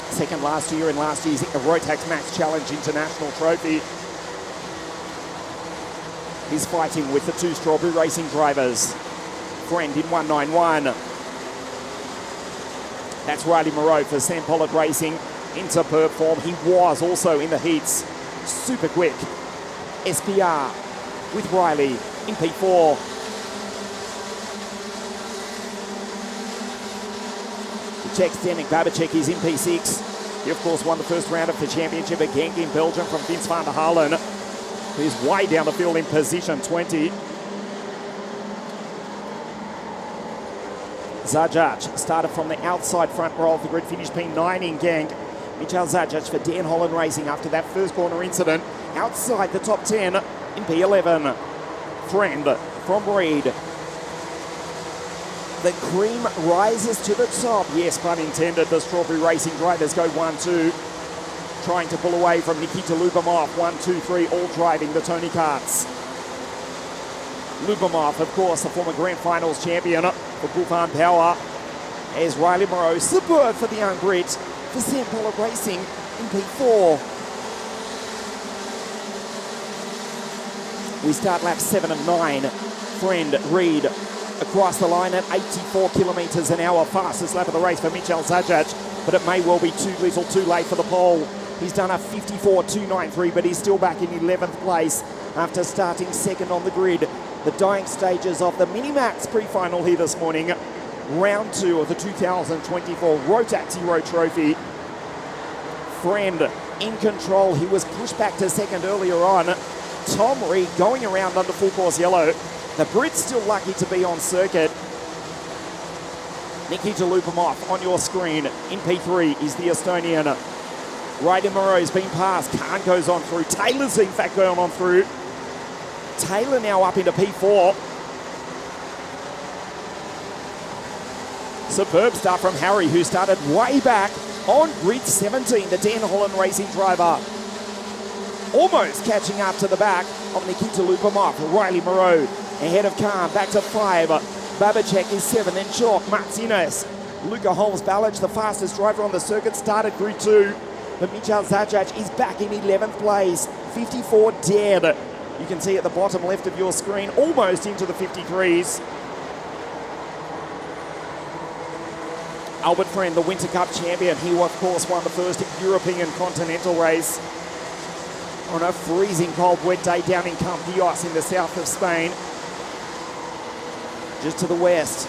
Second last year in last year's Rotax Max Challenge International Trophy. He's fighting with the 2 Strawberry Racing drivers. Friend in 191. That's Riley Moreau for Sam Pollitt Racing in superb form. He was also in the heats. Super quick. SPR with Riley in P4. Czech standing. Babacek is in P6. He, of course, won the first round of the championship at Genk in Belgium from Vince van der Halen, who's way down the field in position 20. Zajac started from the outside front row of the grid, finished P9 in Genk. Michael Zajac for Dan Holland Racing after that first corner incident. Outside the top 10 in P11. Friend from Reed. The cream rises to the top. Yes, pun intended. The Strawberry Racing drivers go 1-2. Trying to pull away from Nikita Lubomov. 1-2-3, all driving the Tony Karts. Lubomov, of course, the former Grand Finals champion for Buffon Power. As Riley Moreau, superb for the young Brit for St. Paul Racing in P4. We start lap 7 of 9. Friend Reed across the line at 84 kilometres an hour. Fastest lap of the race for Michael Zajac, but it may well be too little too late for the pole. He's done a 54.293, but he's still back in 11th place after starting second on the grid. The dying stages of the Minimax pre-final here this morning. Round 2 of the 2024 Rotax Euro Trophy. Friend in control. He was pushed back to second earlier on. Tom Reed going around under full course yellow. The Brit's still lucky to be on circuit. Nikita Lubomov on your screen. In P3 is the Estonian. Ryder Moreau's been passed. Khan goes on through. Taylor's in fact going on through. Taylor now up into P4. Superb start from Harry, who started way back on grid 17, the Dan Holland Racing driver. Almost catching up to the back of Nikita Lubomov. Riley Moreau ahead of Khan, back to 5. Babacek is 7, then Chalk, Martinez. Luca Holmes-Ballage, the fastest driver on the circuit, started grid 2. But Michael Zajac is back in 11th place, 54 dead. You can see at the bottom left of your screen, almost into the 53s. Albert Friend, the Winter Cup champion. He, of course, won the first European Continental race on a freezing cold wet day down in Campillos in the south of Spain. Just to the west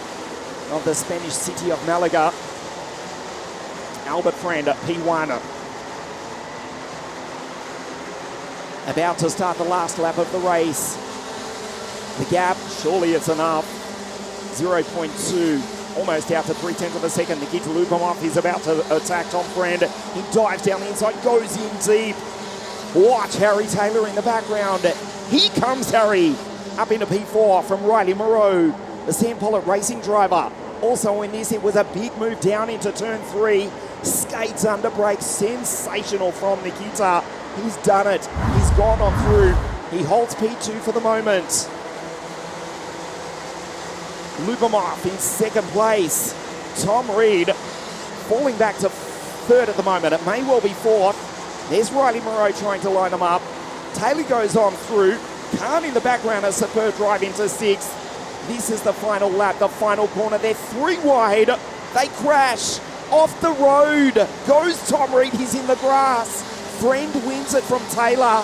of the Spanish city of Malaga. Albert Friend at P1. About to start the last lap of the race. The gap, surely it's enough. 0.2, almost out to 3/10 of a second. Nikita Lubomov is about to attack Tom Friend. He dives down the inside, goes in deep. Watch Harry Taylor in the background. He comes, Harry, up into P4 from Riley Moreau, the Sam Pollitt Racing driver. Also in this, it was a big move down into turn 3. Skates under brakes, sensational from Nikita. He's done it. He's gone on through. He holds P2 for the moment. Lubomov in second place. Tom Reed falling back to third at the moment. It may well be fourth. There's Riley Moreau trying to line them up. Taylor goes on through. Khan in the background, a superb drive into 6th. This is the final lap, the final corner. They're 3 wide. They crash. Off the road goes Tom Reed. He's in the grass. Friend wins it from Taylor.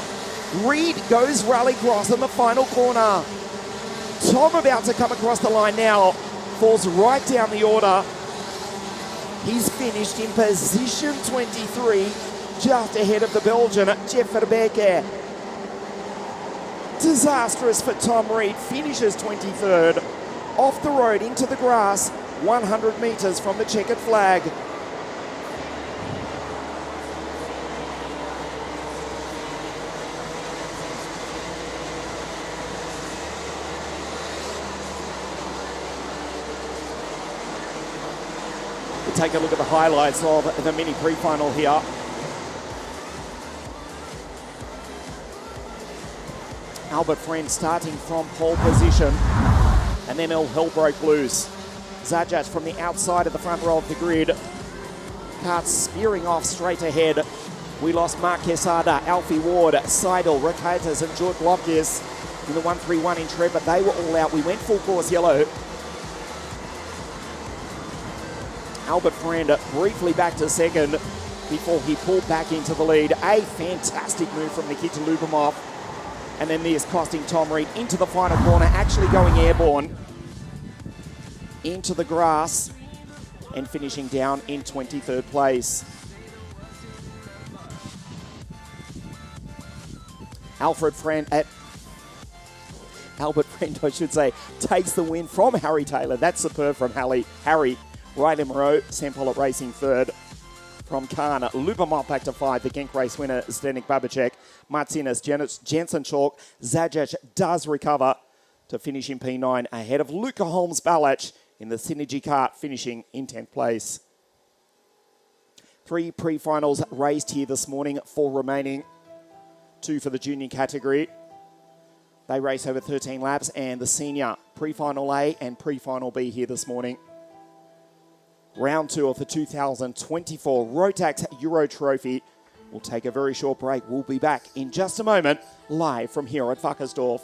Reed goes rallycross in the final corner. Tom about to come across the line now. Falls right down the order. He's finished in position 23, just ahead of the Belgian, Jeff Verbeek. Disastrous for Tom Reed. Finishes 23rd. Off the road into the grass, 100 metres from the checkered flag. Take a look at the highlights of the mini pre-final here. Albert Friend starting from pole position, and then all hell broke loose. Zajac from the outside of the front row of the grid. Karts spearing off straight ahead. We lost Mark Quesada, Alfie Ward, Seidel, Rakitas and George Loftus in the 131 inch red, but they were all out. We went full course yellow. Albert Friend briefly back to second before he pulled back into the lead. A fantastic move from Nikita Lubomov. And then this costing Tom Reed into the final corner, actually going airborne into the grass and finishing down in 23rd place. Albert Friend, I should say, takes the win from Harry Taylor. That's superb from Harry. Riley Moreau, Sam Pollitt racing third. From Khan, Lubomont back to 5. The Genk race winner, Zdenek Babacek. Martinez, Jensen Chalk. Zajac does recover to finish in P9 ahead of Luca Holmes-Balach in the Synergy Kart, finishing in 10th place. 3 pre-finals raced here this morning, 4 remaining. 2 for the junior category. They race over 13 laps, and the senior pre-final A and pre-final B here this morning. Round 2 of the 2024 Rotax Euro Trophy. We'll take a very short break. We'll be back in just a moment, live from here at WACKERSDORF.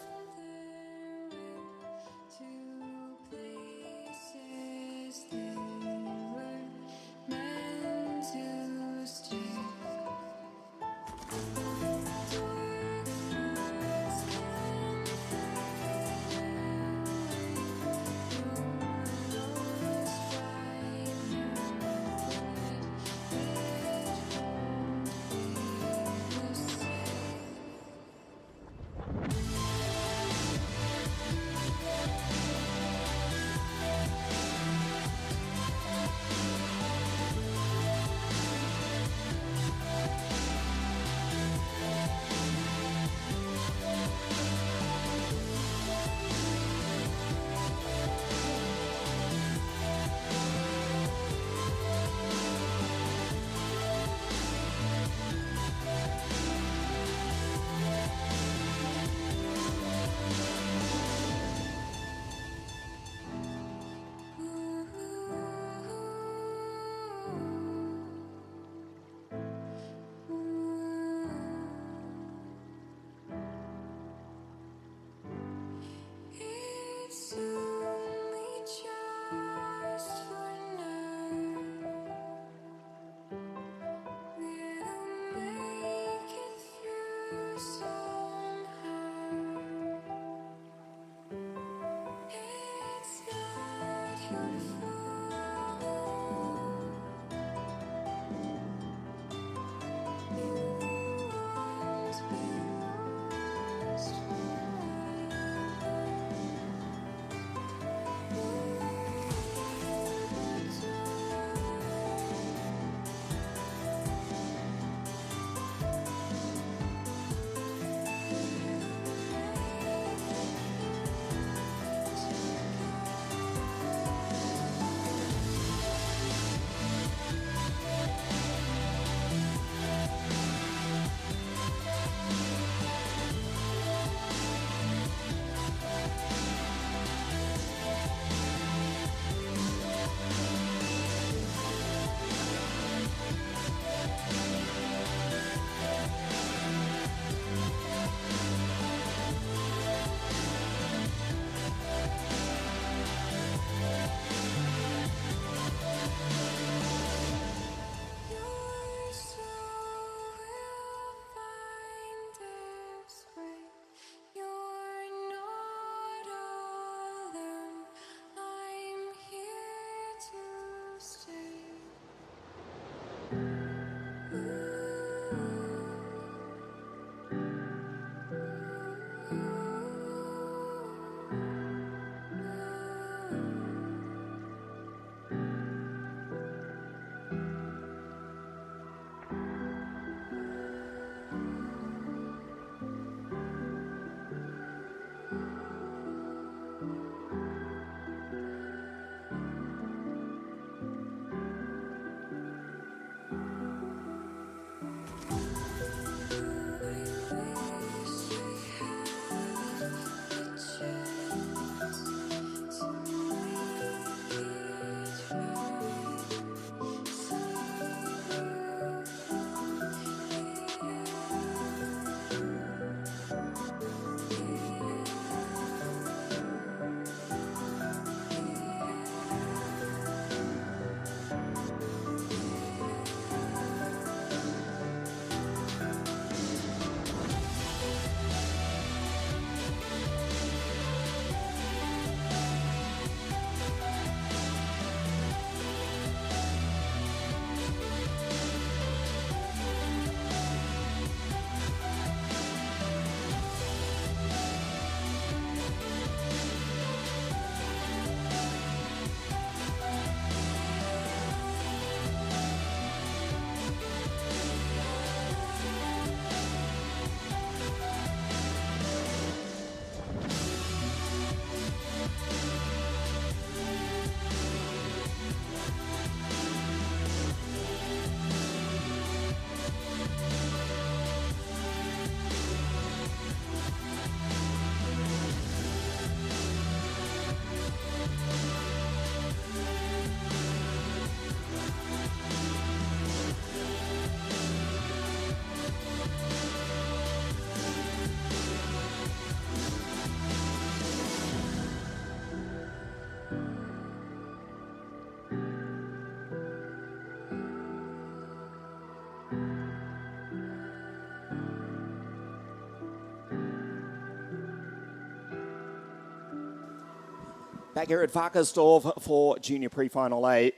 Back here at WACKERSDORF for Junior Pre-Final A.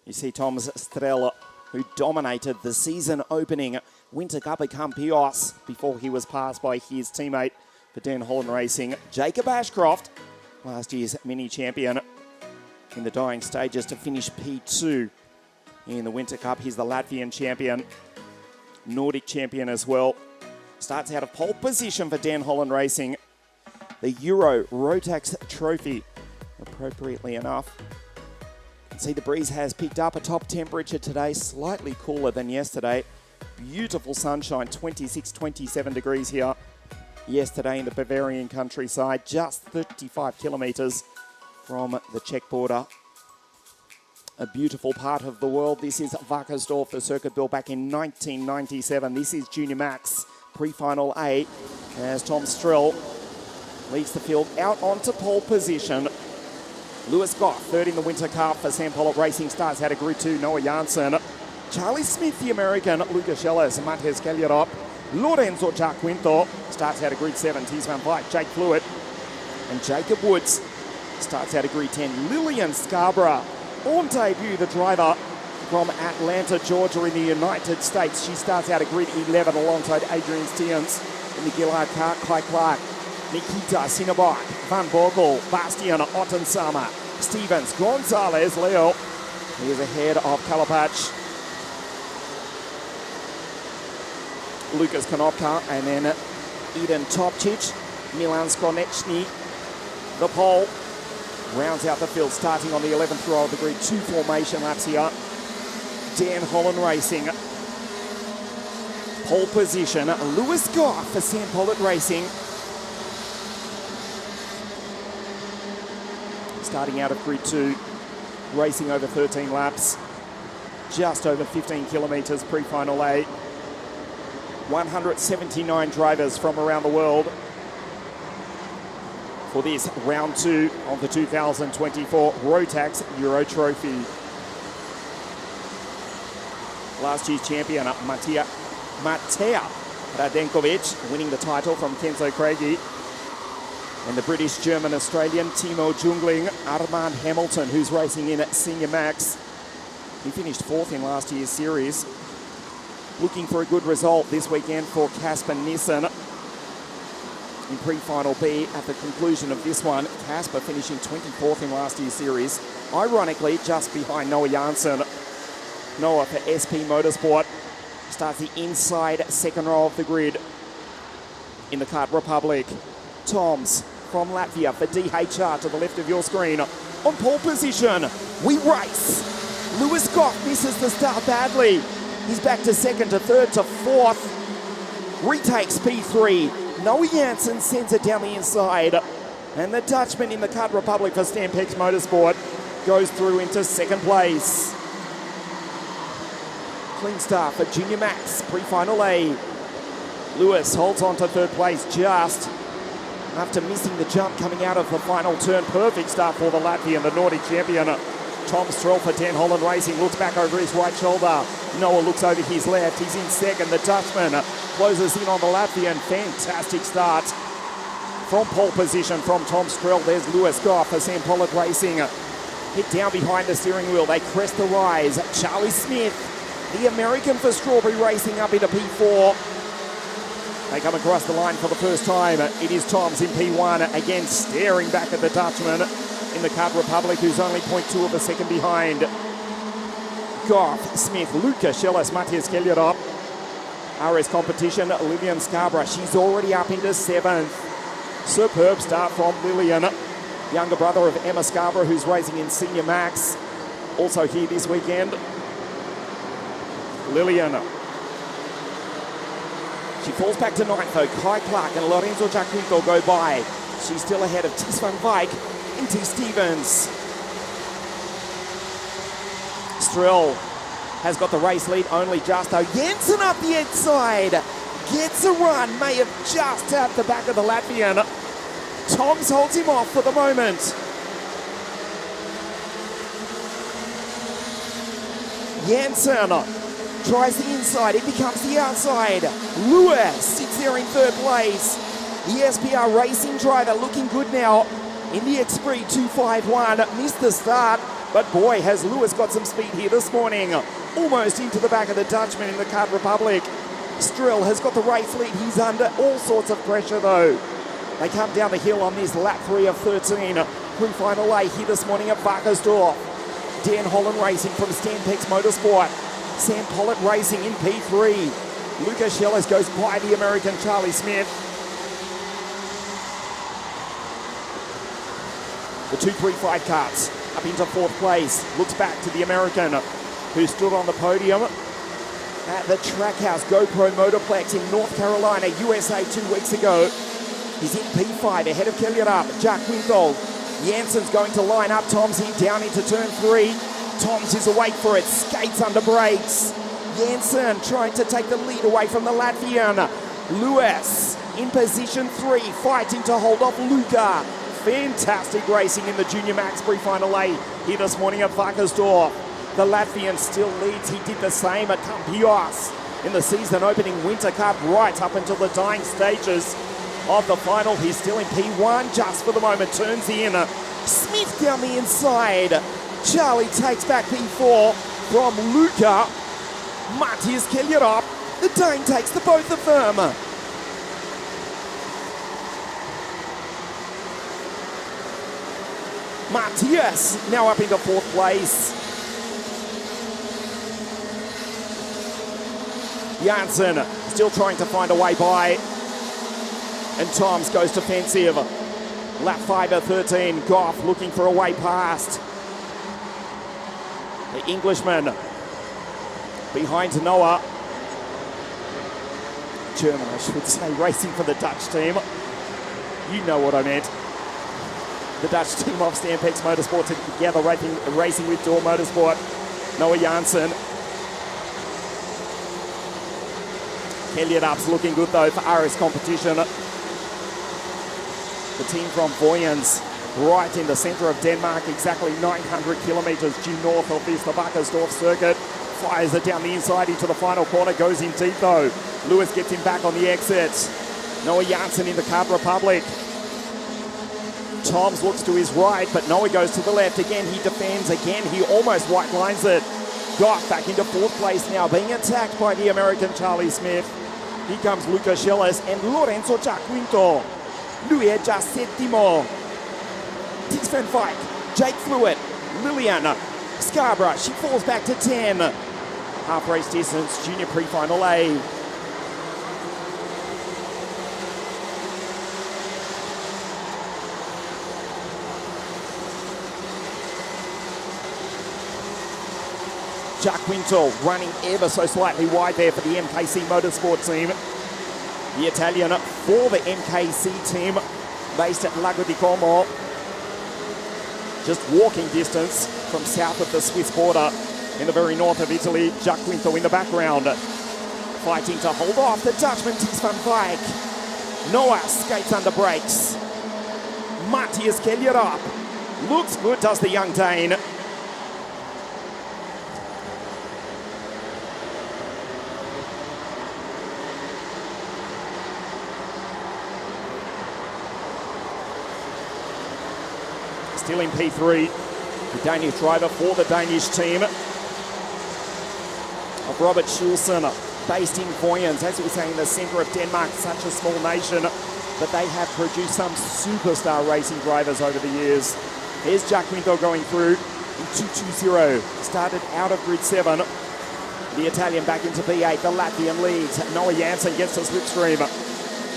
You see Thomas Strel, who dominated the season opening Winter Cup at Campios before he was passed by his teammate for Den Holland Racing, Jacob Ashcroft, last year's mini champion, in the dying stages to finish P2 in the Winter Cup. He's the Latvian champion, Nordic champion as well. Starts out of pole position for Den Holland Racing. The Euro Rotax Trophy, appropriately enough. You can see the breeze has picked up. A top temperature today, slightly cooler than yesterday. Beautiful sunshine, 26, 27 degrees here yesterday in the Bavarian countryside, just 35 kilometres from the Czech border. A beautiful part of the world. This is WACKERSDORF, the circuit built back in 1997. This is Junior Max Pre-Final A, as Tom Strel leads the field out onto pole position. Lewis Goff, third in the Winter Cup for Sam Pollock Racing, starts out of Grid 2, Noah Janssen. Charlie Smith, the American, Lucas Schelles, Matheus Kellerop. Lorenzo Giaquinto starts out of Grid 7, Ties van Wyk, Jake Fluid. And Jacob Woods starts out of Grid 10, Lillian Scarborough. On debut, the driver from Atlanta, Georgia in the United States. She starts out of Grid 11 alongside Adrian Steens in the Gillard car, Kai Clark. Nikita Sinabak, Van Bogle, Bastian Ottensama, Stevens, Gonzalez, Leo. He is ahead of Kalapach, Lucas Konopka, and then Eden Topčić, Milan Skonečny. The pole rounds out the field, starting on the 11th row of the grid. 2 formation laps here. Den Holland Racing. Pole position, Lewis Goff for Sam Pollock Racing. Starting out of Grid 2, racing over 13 laps, just over 15 kilometres pre-final A. 179 drivers from around the world for this round 2 of the 2024 Rotax Euro Trophy. Last year's champion, Matej Radenkovic, winning the title from Kenzo Craigie. And the British, German, Australian, Timo Jungling, Armand Hamilton, who's racing in at Senior Max. He finished 4th in last year's series. Looking for a good result this weekend for Casper Nissen in pre-final B. At the conclusion of this one, Casper finishing 24th in last year's series. Ironically, just behind Noah Janssen. Noah for SP Motorsport starts the inside second row of the grid in the Kart Republic. Toms from Latvia for DHR to the left of your screen. On pole position, we race. Lewis Goff misses the start badly. He's back to second, to third, to fourth. Retakes P3. Noah Janssen sends it down the inside. And the Dutchman in the Kart Republic for Stampex Motorsport goes through into second place. Clean start for Junior Max, pre-final A. Lewis holds on to third place just after missing the jump coming out of the final turn. Perfect start for the Latvian, the Nordic champion. Tom Strel for Den Holland Racing looks back over his right shoulder. Noah looks over his left. He's in second. The Dutchman closes in on the Latvian. Fantastic start from pole position from Tom Strel. There's Lewis Goff for Sam Pollock Racing. Hit down behind the steering wheel. They crest the rise. Charlie Smith, the American for Strawberry Racing, up into P4. They come across the line for the first time. It is Toms in P1, again staring back at the Dutchman in the Kart Republic, who's only 0.2 of a second behind. Goff, Smith, Lucas Schelles, Matheus Kellerop. RS competition, Lillian Scarborough. She's already up into 7th. Superb start from Lillian, younger brother of Emma Scarborough, who's racing in Senior Max. Also here this weekend, Lillian. She falls back to 9th though. Kai Clark and Lorenzo Giaquinto go by. She's still ahead of Ties van Wyk and T. Stevens. Strel has got the race lead only just though. Janssen up the inside. Gets a run. May have just tapped the back of the Latvian. Toms holds him off for the moment. Janssen tries the inside, it becomes the outside. Lewis sits there in third place. The SPR Racing driver looking good now. in the X3 251. Missed the start, but boy, has Lewis got some speed here this morning. Almost into the back of the Dutchman in the Czech Republic. Strill has got the race lead. He's under all sorts of pressure though. They come down the hill on this lap 3 of 13. Pre-final A here this morning at WACKERSDORF. Dan Holland racing from Stampex Motorsport. Sam Pollitt racing in P3. Lucas Schellers goes by the American Charlie Smith. The 235 cuts up into 4th place. Looks back to the American who stood on the podium at the Trackhouse GoPro Motorplex in North Carolina, USA 2 weeks ago. He's in P5 ahead of Kellyup. Jack Winthal. Jansen's going to line up. Tom's in down into turn 3. Toms is awake for it. Skates under brakes. Jansen trying to take the lead away from the Latvian. Lewis in position 3, fighting to hold off Luca. Fantastic racing in the Junior Max Pre-Final A here this morning at WACKERSDORF. The Latvian still leads. He did the same at Campios in the season opening Winter Cup right up until the dying stages of the final. He's still in P1 just for the moment. Turns in. Smith down the inside. Charlie takes back P4 from Luca. Matthias Kellyup. The Dane takes the both of them. Matthias now up into 4th place. Jansen still trying to find a way by. And Toms goes defensive. Lap 5 of 13. Goff looking for a way past. The Englishman behind Noah. German, I should say, racing for the Dutch team. You know what I meant. The Dutch team of Stampex Motorsport together racing with Door Motorsport. Noah Jansen. Kellyup's looking good though for RS competition. The team from Voyens, right in the centre of Denmark, exactly 900 kilometres due north of this, the WACKERSDORF circuit. Fires it down the inside into the final corner, goes in deep though. Lewis gets him back on the exit. Noah Jansen in the Czech Republic. Toms looks to his right, but Noah goes to the left. Again, he defends. Again, he almost white lines it. Goff back into 4th place now, being attacked by the American Charlie Smith. Here comes Lucas Schellers and Lorenzo Giaquinto. Lui è già settimo. Tix Van Vyk, Jake Fluid, Liliana Scarborough, she falls back to 10. Half race distance, Junior Pre-Final A. Jack Wintle running ever so slightly wide there for the MKC Motorsport team. The Italian for the MKC team based at Lago di Como. Just walking distance from south of the Swiss border in the very north of Italy. Jack Wintle in the background. Fighting to hold off the Dutchman Tix Van Vyk. Noah skates under brakes. Matthias Kellyup. Looks good, does the young Dane. Still in P3, the Danish driver for the Danish team of Robert Schulsen, based in Voyens, as we say, in the centre of Denmark, such a small nation, but they have produced some superstar racing drivers over the years. Here's Jack Winthal going through in 2.20, started out of grid 7. The Italian back into P8, the Latvian leads. Noah Jansen gets the slipstream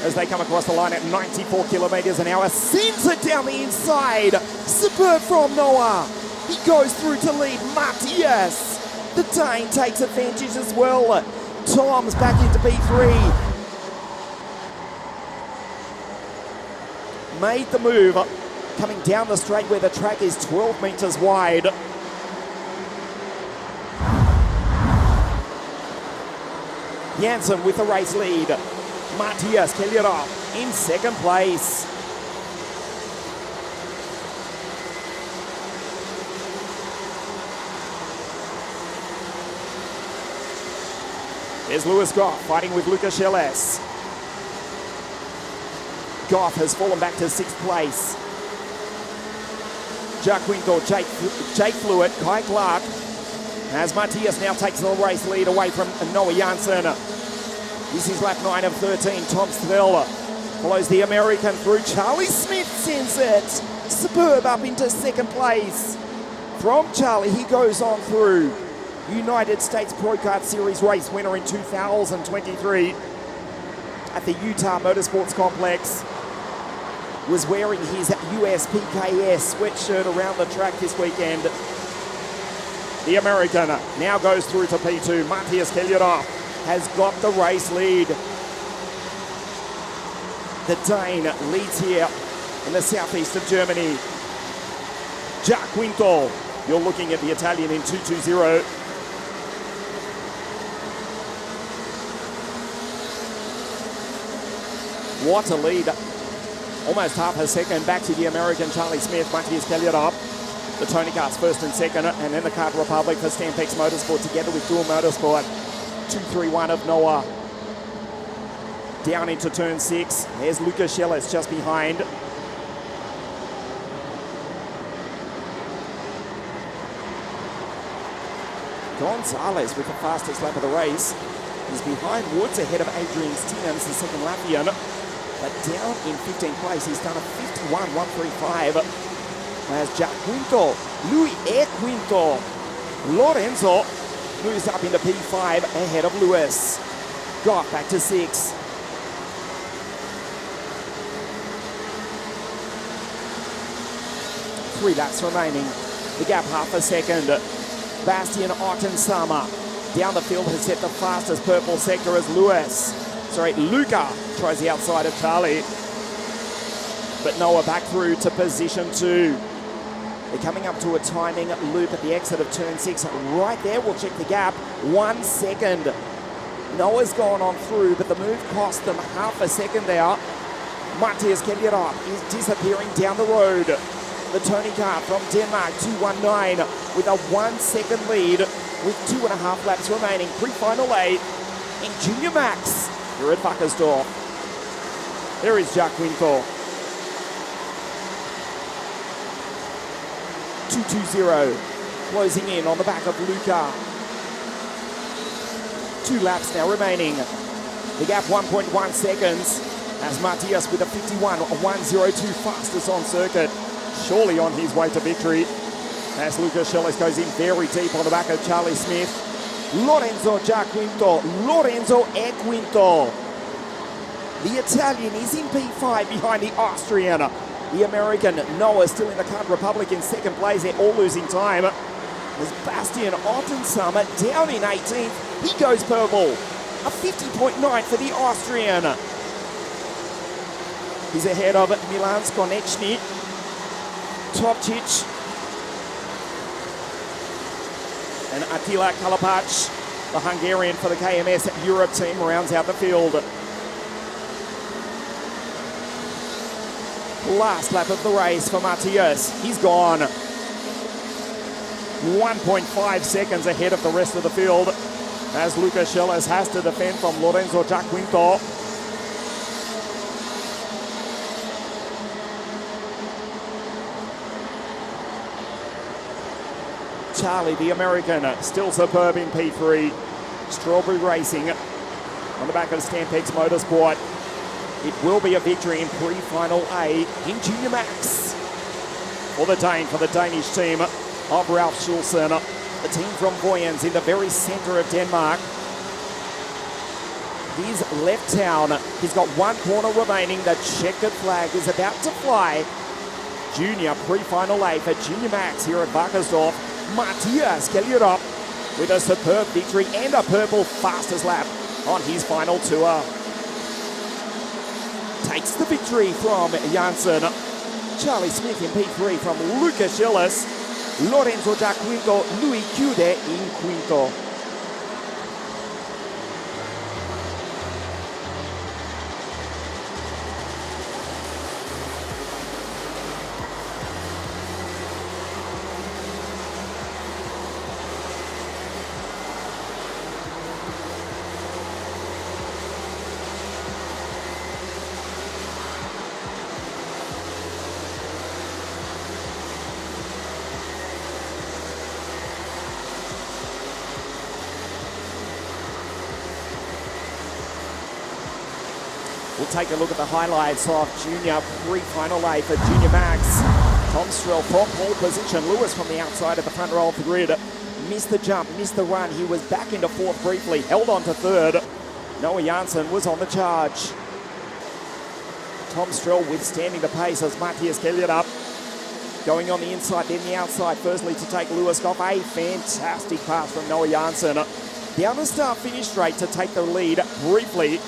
as they come across the line at 94 kilometres an hour. Sends it down the inside. Superb from Noah. He goes through to lead Matthias. The Dane takes advantage as well. Tom's back into P3. Made the move coming down the straight where the track is 12 metres wide. Jansen with the race lead. Matthias Kellyup in 2nd place. There's Lewis Goff fighting with Lucas Schellers. Goff has fallen back to 6th place. Jack Quinto, Jake Fluid, Kai Clark, as Matthias now takes the race lead away from Noah Janssen. This is lap 9 of 13. Tom Strel follows the American through. Charlie Smith sends it superb up into second place. From Charlie, he goes on through. United States Pro Kart Series race winner in 2023 at the Utah Motorsports Complex. Was wearing his USPKS sweatshirt around the track this weekend. The American now goes through to P2. Matthias Kellerhoff has got the race lead. The Dane leads here in the southeast of Germany. Jack Quinto, you're looking at the Italian in 2:20. What a lead. Almost half a second back to the American Charlie Smith. Matthias Kellerhoff. The Tony Karts first and second, and then the Kart Republic for Stampex Motorsport together with Dual Motorsport. 2-3-1 of Noah. Down into turn 6. There's Lucas Schellers just behind. Gonzalez with the fastest lap of the race. He's behind Woods ahead of Adrian Stevens, the second Latvian. But down in 15th place, he's done a 51.135. As Jack Quinto, Luis Quinto, Lorenzo moves up into P5 ahead of Lewis. Goff back to 6. Three laps remaining. The gap half a second. Bastian Ottensama down the field has set the fastest purple sector as Luca tries the outside of Charlie. But Noah back through to position 2. They're coming up to a timing loop at the exit of turn 6. Right there, we'll check the gap. 1 second. Noah's gone on through, but the move cost them half a second there. Matthias Kellerhoff is disappearing down the road. The Tony Kart from Denmark, 219, with a 1 second lead with 2.5 laps remaining. Pre-final 8 in Junior Max here at WACKERSDORF. There is Jack Quinto. 2:20, closing in on the back of Luca. 2 laps now remaining. The gap 1.1 seconds as Matthias with a 51.102 fastest on circuit. Surely on his way to victory as Lucas Schellers goes in very deep on the back of Charlie Smith. Lorenzo Giaquinto, Lorenzo E. Quinto. The Italian is in P5 behind the Austrian. The American Noah still in the Kart Republic in second place. They're all losing time. As Bastian Ottensama down in 18th. He goes purple. A 50.9 for the Austrian. He's ahead of Milan Skonechny, Topcic, and Attila Kalapac. The Hungarian for the KMS Europe team rounds out the field. Last lap of the race for Matthias. He's gone. 1.5 seconds ahead of the rest of the field as Lucas Schellers has to defend from Lorenzo Giaquinto. Charlie, the American, still superb in P3. Strawberry Racing on the back of Stampex Motorsport. It will be a victory in pre-final A in Junior Max. For the Danish team of Ralf Schulzen. The team from Voyens in the very centre of Denmark. He's left town. He's got 1 corner remaining. The checkered flag is about to fly. Junior pre-final A for Junior Max here at WACKERSDORF. Matthias Kellerhoff with a superb victory and a purple fastest lap on his final tour. Takes the victory from Janssen. Charlie Smith in P3 from Lucas Schellers. Lorenzo Giaquinto, Luis chiude in quinto. We'll take a look at the highlights of Junior pre-final A for Junior Max. Tom Strill from pole position. Lewis from the outside of the front row of the grid. Missed the jump, missed the run. He was back into fourth briefly, held on to third. Noah Janssen was on the charge. Tom Strill withstanding the pace as Matthias Kellyard up. Going on the inside, then the outside. Firstly to take Lewis off. A fantastic pass from Noah Janssen. Down the start finish straight to take the lead briefly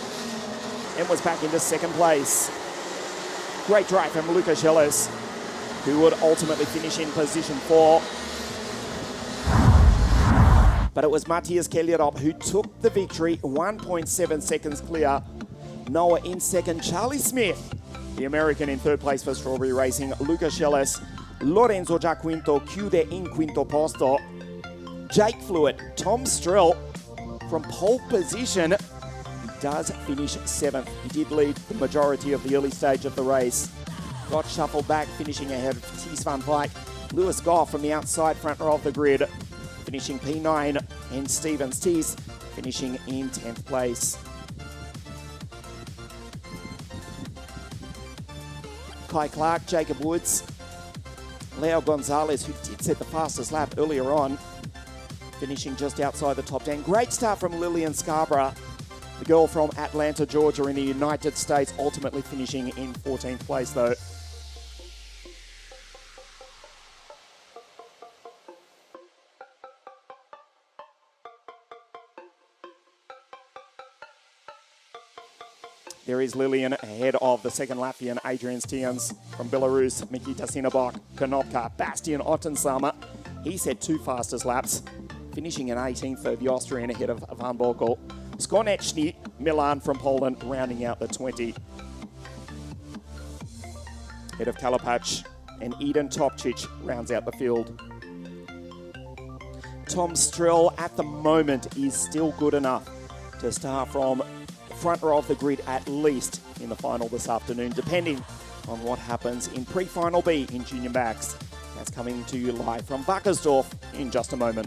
and was back into second place. Great drive from Lucas Ellis, who would ultimately finish in position 4. But it was Matthias Kellyard who took the victory, 1.7 seconds clear. Noah in second, Charlie Smith, the American in third place for Strawberry Racing. Lucas Ellis, Lorenzo Giaquinto chiude in quinto posto. Jake Fluid, Tom Strill from pole position. He does finish 7th. He did lead the majority of the early stage of the race. Got shuffled back, finishing ahead of Ties van Wyk. Lewis Goff from the outside front row of the grid, finishing P9, and Stevens Ties finishing in 10th place. Kai Clark, Jacob Woods, Leo Gonzalez, who did set the fastest lap earlier on, finishing just outside the top 10. Great start from Lillian Scarborough, the girl from Atlanta, Georgia in the United States, ultimately finishing in 14th place though. There is Lillian ahead of the second Latvian Adrian Stians from Belarus, Mikita Sinabok, Konopka, Bastian Ottensama. He set 2 fastest laps, finishing in 18th though, the Austrian ahead of Van Bokel. Skonechny, Milan from Poland, rounding out the 20. Ahead of Kalapach, and Eden Topčić rounds out the field. Tom Strill at the moment is still good enough to start from front row of the grid at least in the final this afternoon, depending on what happens in pre-final B in Junior Max. That's coming to you live from WACKERSDORF in just a moment.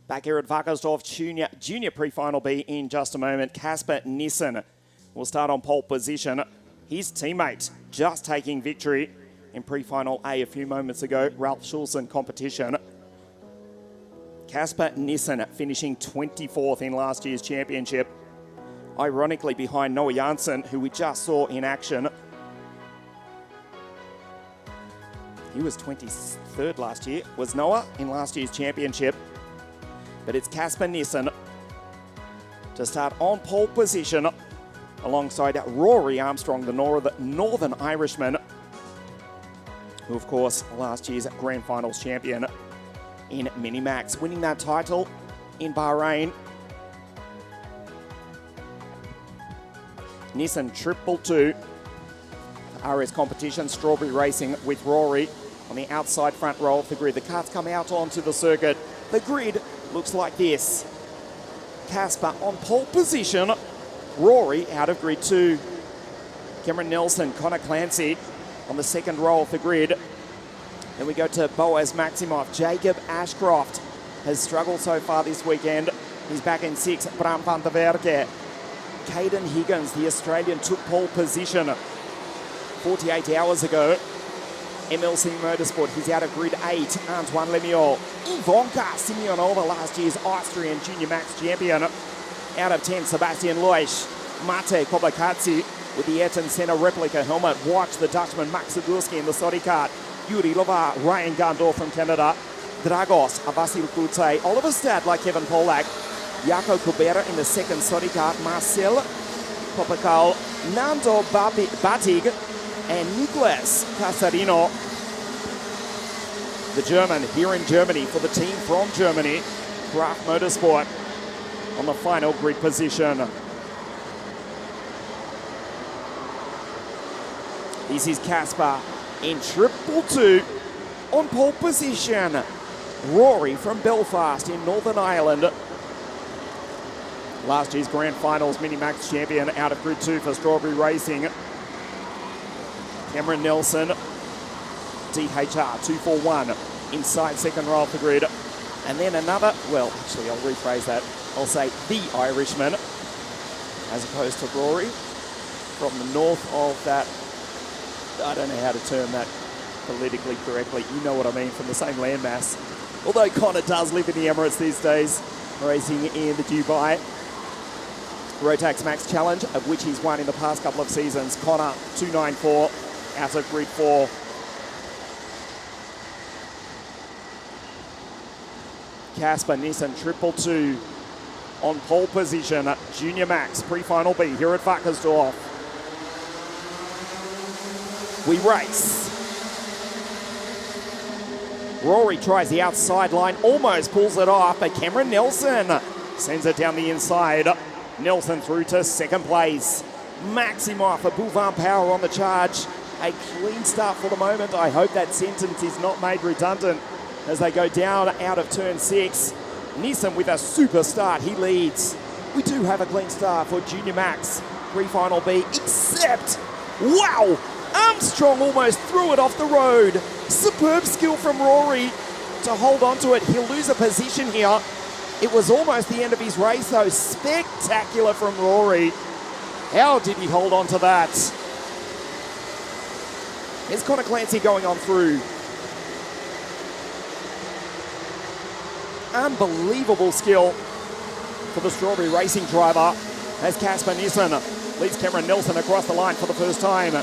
Back here at WACKERSDORF Junior pre-final B in just a moment. Casper Nissen will start on pole position. his teammate just taking victory in pre-final A a few moments ago, Ralph Schulzen competition. Kasper Nissen finishing 24th in last year's championship. Ironically behind Noah Janssen, who we just saw in action. He was 23rd last year, was Noah in last year's championship. But it's Kasper Nissen to start on pole position alongside Rory Armstrong, the Northern Irishman, who of course last year's Grand Finals champion in Minimax, winning that title in Bahrain. Nissen triple two. RS competition, strawberry racing with Rory on the outside front row of the grid. The carts come out onto the circuit. The grid looks like this. Kasper on pole position. Rory out of grid 2. Cameron Nelson, Connor Clancy on the second row of the grid. Then we go to Boaz Maximoff. Jacob Ashcroft has struggled so far this weekend. He's back in 6. Bram van der Werke. Caden Higgins, the Australian, took pole position 48 hours ago. MLC Motorsport, he's out of grid 8. Antoine Lemieux. Ivonka Simeonova, last year's Austrian Junior Max champion. Out of 10, Sebastian Loisch. Mate Kobakatsi with the Ayrton Senna replica helmet. Watch the Dutchman Max Zagurski in the Sodi kart. Yuri Lovar, Ryan Gandor from Canada. Dragos, Avasil Kutse. Oliver Stadler, Kevin Polak. Jaco Kubera in the second Sodi kart. Marcel Popakal, Nando Batig, and Nicolas Casarino. The German here in Germany for the team from Germany, Craft Motorsport, on the final grid position. This is Kasper in triple two on pole position. Rory from Belfast in Northern Ireland. Last year's Grand Finals Minimax champion out of grid 2 for Strawberry Racing. Cameron Nelson, DHR 241 inside second row of the grid. And then another, well, actually I'll rephrase that. I'll say the Irishman, as opposed to Rory, from the north of that, I don't know how to term that politically correctly. You know what I mean, from the same landmass. Although Connor does live in the Emirates these days, racing in the Dubai Rotax Max Challenge, of which he's won in the past couple of seasons. Connor 294 out of grid 4. Kasper Nissen triple two on pole position. Junior Max pre-final B here at WACKERSDORF. We race. Rory tries the outside line, almost pulls it off, but Cameron Nelson sends it down the inside. Nelson through to second place. Maximoff, a Bouvin Power on the charge. A clean start for the moment. I hope that sentence is not made redundant as they go down out of turn 6. Nissen with a super start, he leads. We do have a clean start for Junior Max pre-final B, except, wow, Armstrong almost threw it off the road. Superb skill from Rory to hold on to it. He'll lose a position here. It was almost the end of his race though. Spectacular from Rory. How did he hold on to that? Here's Connor Clancy going on through. Unbelievable skill for the Strawberry Racing driver as Kasper Nissen leads Cameron Nelson across the line for the first time.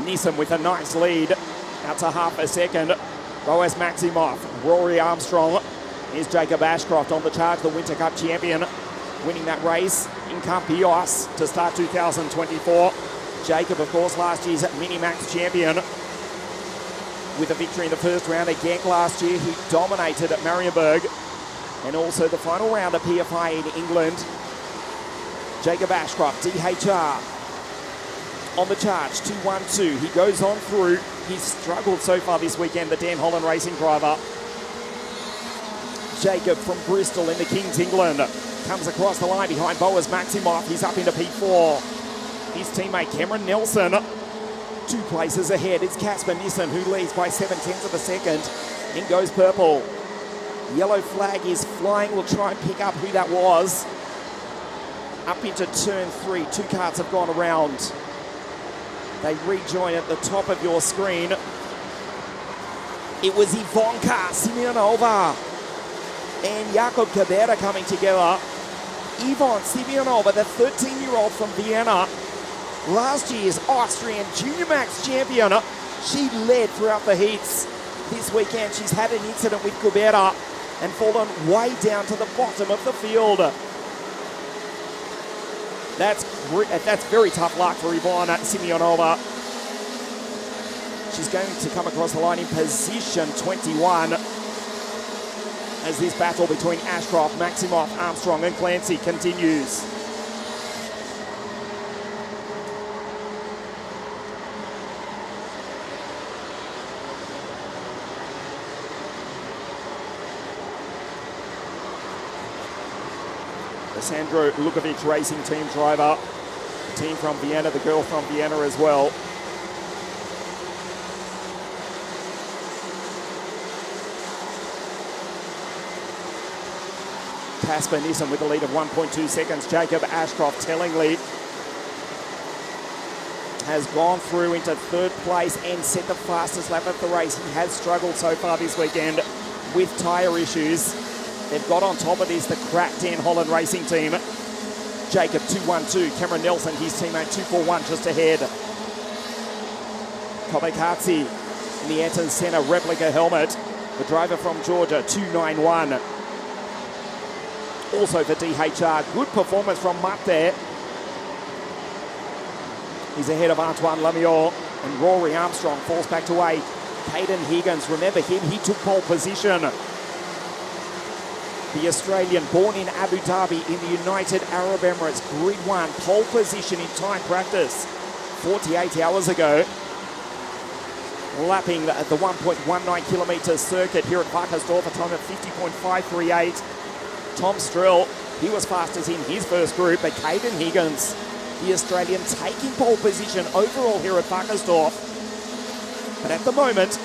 Nissen with a nice lead, out to half a second. Boaz Maximoff, Rory Armstrong. Here's Jacob Ashcroft on the charge, the Winter Cup champion, winning that race in Campillos to start 2024. Jacob, of course, last year's Minimax champion with a victory in the first round at Genk last year. He dominated at Marienburg and also the final round at PFI in England. Jacob Ashcroft, DHR, on the charge, 2-1-2. He goes on through. He's struggled so far this weekend, the Dan Holland Racing driver. Jacob from Bristol in the Kings, England, comes across the line behind Boaz Maximoff. He's up into P4. His teammate Cameron Nelson 2 places ahead. It's Casper Nissen who leads by 7/10 of a second. In goes purple. Yellow flag is flying. We'll try and pick up who that was. Up into turn 3. 2 carts have gone around. They rejoin at the top of your screen. It was Ivanka Simeonova and Jakub Kabera coming together. Ivan Simeonova, the 13-year-old from Vienna, last year's Austrian Junior Max champion. She led throughout the heats. This weekend she's had an incident with Kubera and fallen way down to the bottom of the field. That's very tough luck for Ivana Simeonova. She's going to come across the line in position 21 as this battle between Ashcroft, Maximoff, Armstrong and Clancy continues. Sandro Lukovic Racing Team driver, the team from Vienna, the girl from Vienna as well. Casper Nissen with a lead of 1.2 seconds. Jacob Ashcroft tellingly has gone through into 3rd place and set the fastest lap of the race. He has struggled so far this weekend with tyre issues. They've got on top of this the crack Dan Holland Racing Team. Jacob 212, Cameron Nelson, his teammate 241 just ahead. Kobekatsi in the Ayrton Senna replica helmet. The driver from Georgia 291. Also for DHR, good performance from Mutt there. He's ahead of Antoine Lemieux and Rory Armstrong falls back to 8. Caden Higgins, remember him, he took pole position. The Australian, born in Abu Dhabi in the United Arab Emirates, Grid 1, pole position in time practice 48 hours ago. Lapping the 1.19 kilometre circuit here at WACKERSDORF, a time of 50.538. Tom Strill, he was fastest in his first group, but Caden Higgins, the Australian, taking pole position overall here at WACKERSDORF. But at the moment,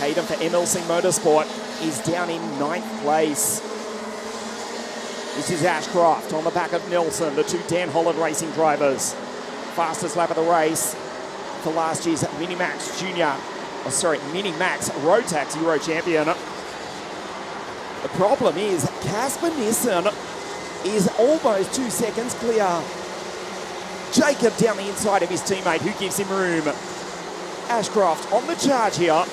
Caden for MLC Motorsport is down in 9th place. This is Ashcroft on the back of Nelson, the 2 Dan Holland Racing drivers. Fastest lap of the race for last year's Minimax Rotax Euro champion. The problem is Casper Nissen is almost 2 seconds clear. Jacob down the inside of his teammate who gives him room. Ashcroft on the charge here.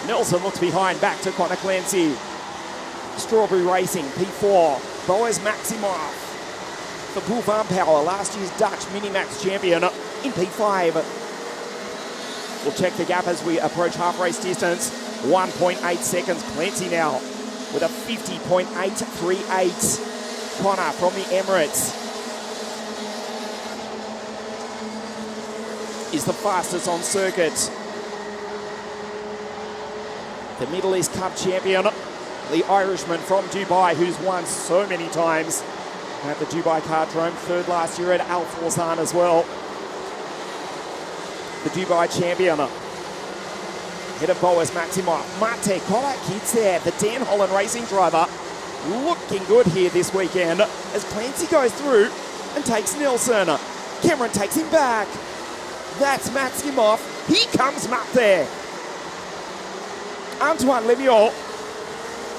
Nelson looks behind, back to Connor Clancy. Strawberry Racing, P4. Boaz Maximoff for Pool Farm Power, last year's Dutch Minimax champion in P5. We'll check the gap as we approach half race distance. 1.8 seconds. Clancy now with a 50.838. Connor from the Emirates is the fastest on circuit. The Middle East Cup champion, the Irishman from Dubai, who's won so many times at the Dubai Kartdrome, 3rd last year at Al Fawzan as well. The Dubai champion, head of Boaz Maximoff. Mate Kolak there, the Dan Holland Racing driver, looking good here this weekend as Clancy goes through and takes Nelson. Cameron takes him back. That's Maximoff. He comes Mate. Antoine Lemieux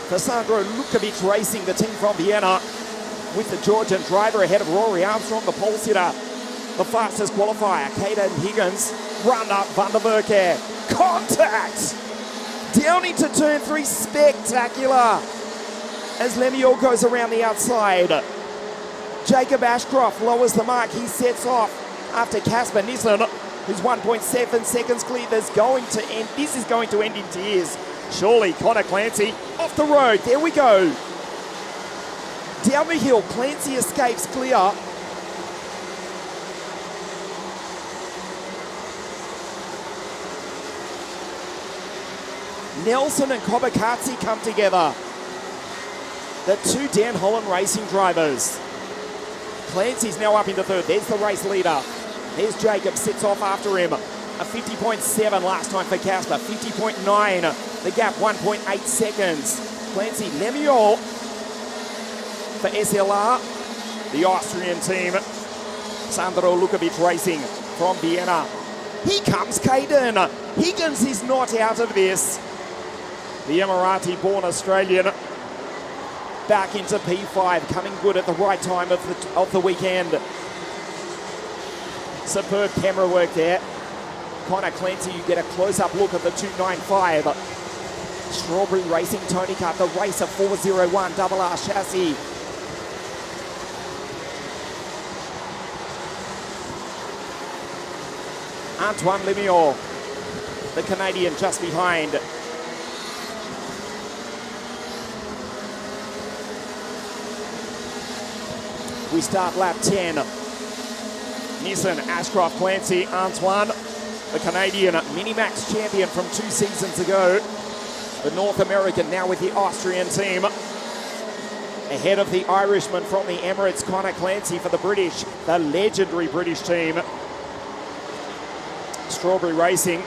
for Sandro Lukovic Racing, the team from Vienna, with the Georgian driver ahead of Rory Armstrong, the pole sitter. The fastest qualifier, Caden Higgins, run-up Van der Verke. Contact! Down into turn 3, spectacular! As Lemieux goes around the outside. Jacob Ashcroft lowers the mark, he sets off after Casper Nissen, who's 1.7 seconds clear. This is going to end in tears. Surely, Connor Clancy off the road. There we go. Down the hill, Clancy escapes clear. Nelson and Kobekatsi come together. The 2 Dan Holland Racing drivers. Clancy's now up into 3rd. There's the race leader. Here's Jacob, sits off after him. A 50.7 last time for Casper, 50.9. The gap, 1.8 seconds. Clancy Lemieux for SLR. The Austrian team. Sandro Lukovic racing from Vienna. Here comes Caden. Higgins is not out of this. The Emirati-born Australian back into P5, coming good at the right time of the weekend. Superb camera work there. Connor Clancy, you get a close-up look at the 295. Strawberry Racing, Tony Cut, the Racer 401 double R chassis. Antoine Lemieux, the Canadian, just behind. We start lap 10. Nissan, Ashcroft, Clancy, Antoine, the Canadian Minimax champion from 2 seasons ago. The North American now with the Austrian team. Ahead of the Irishman from the Emirates, Connor Clancy for the British, the legendary British team. Strawberry Racing.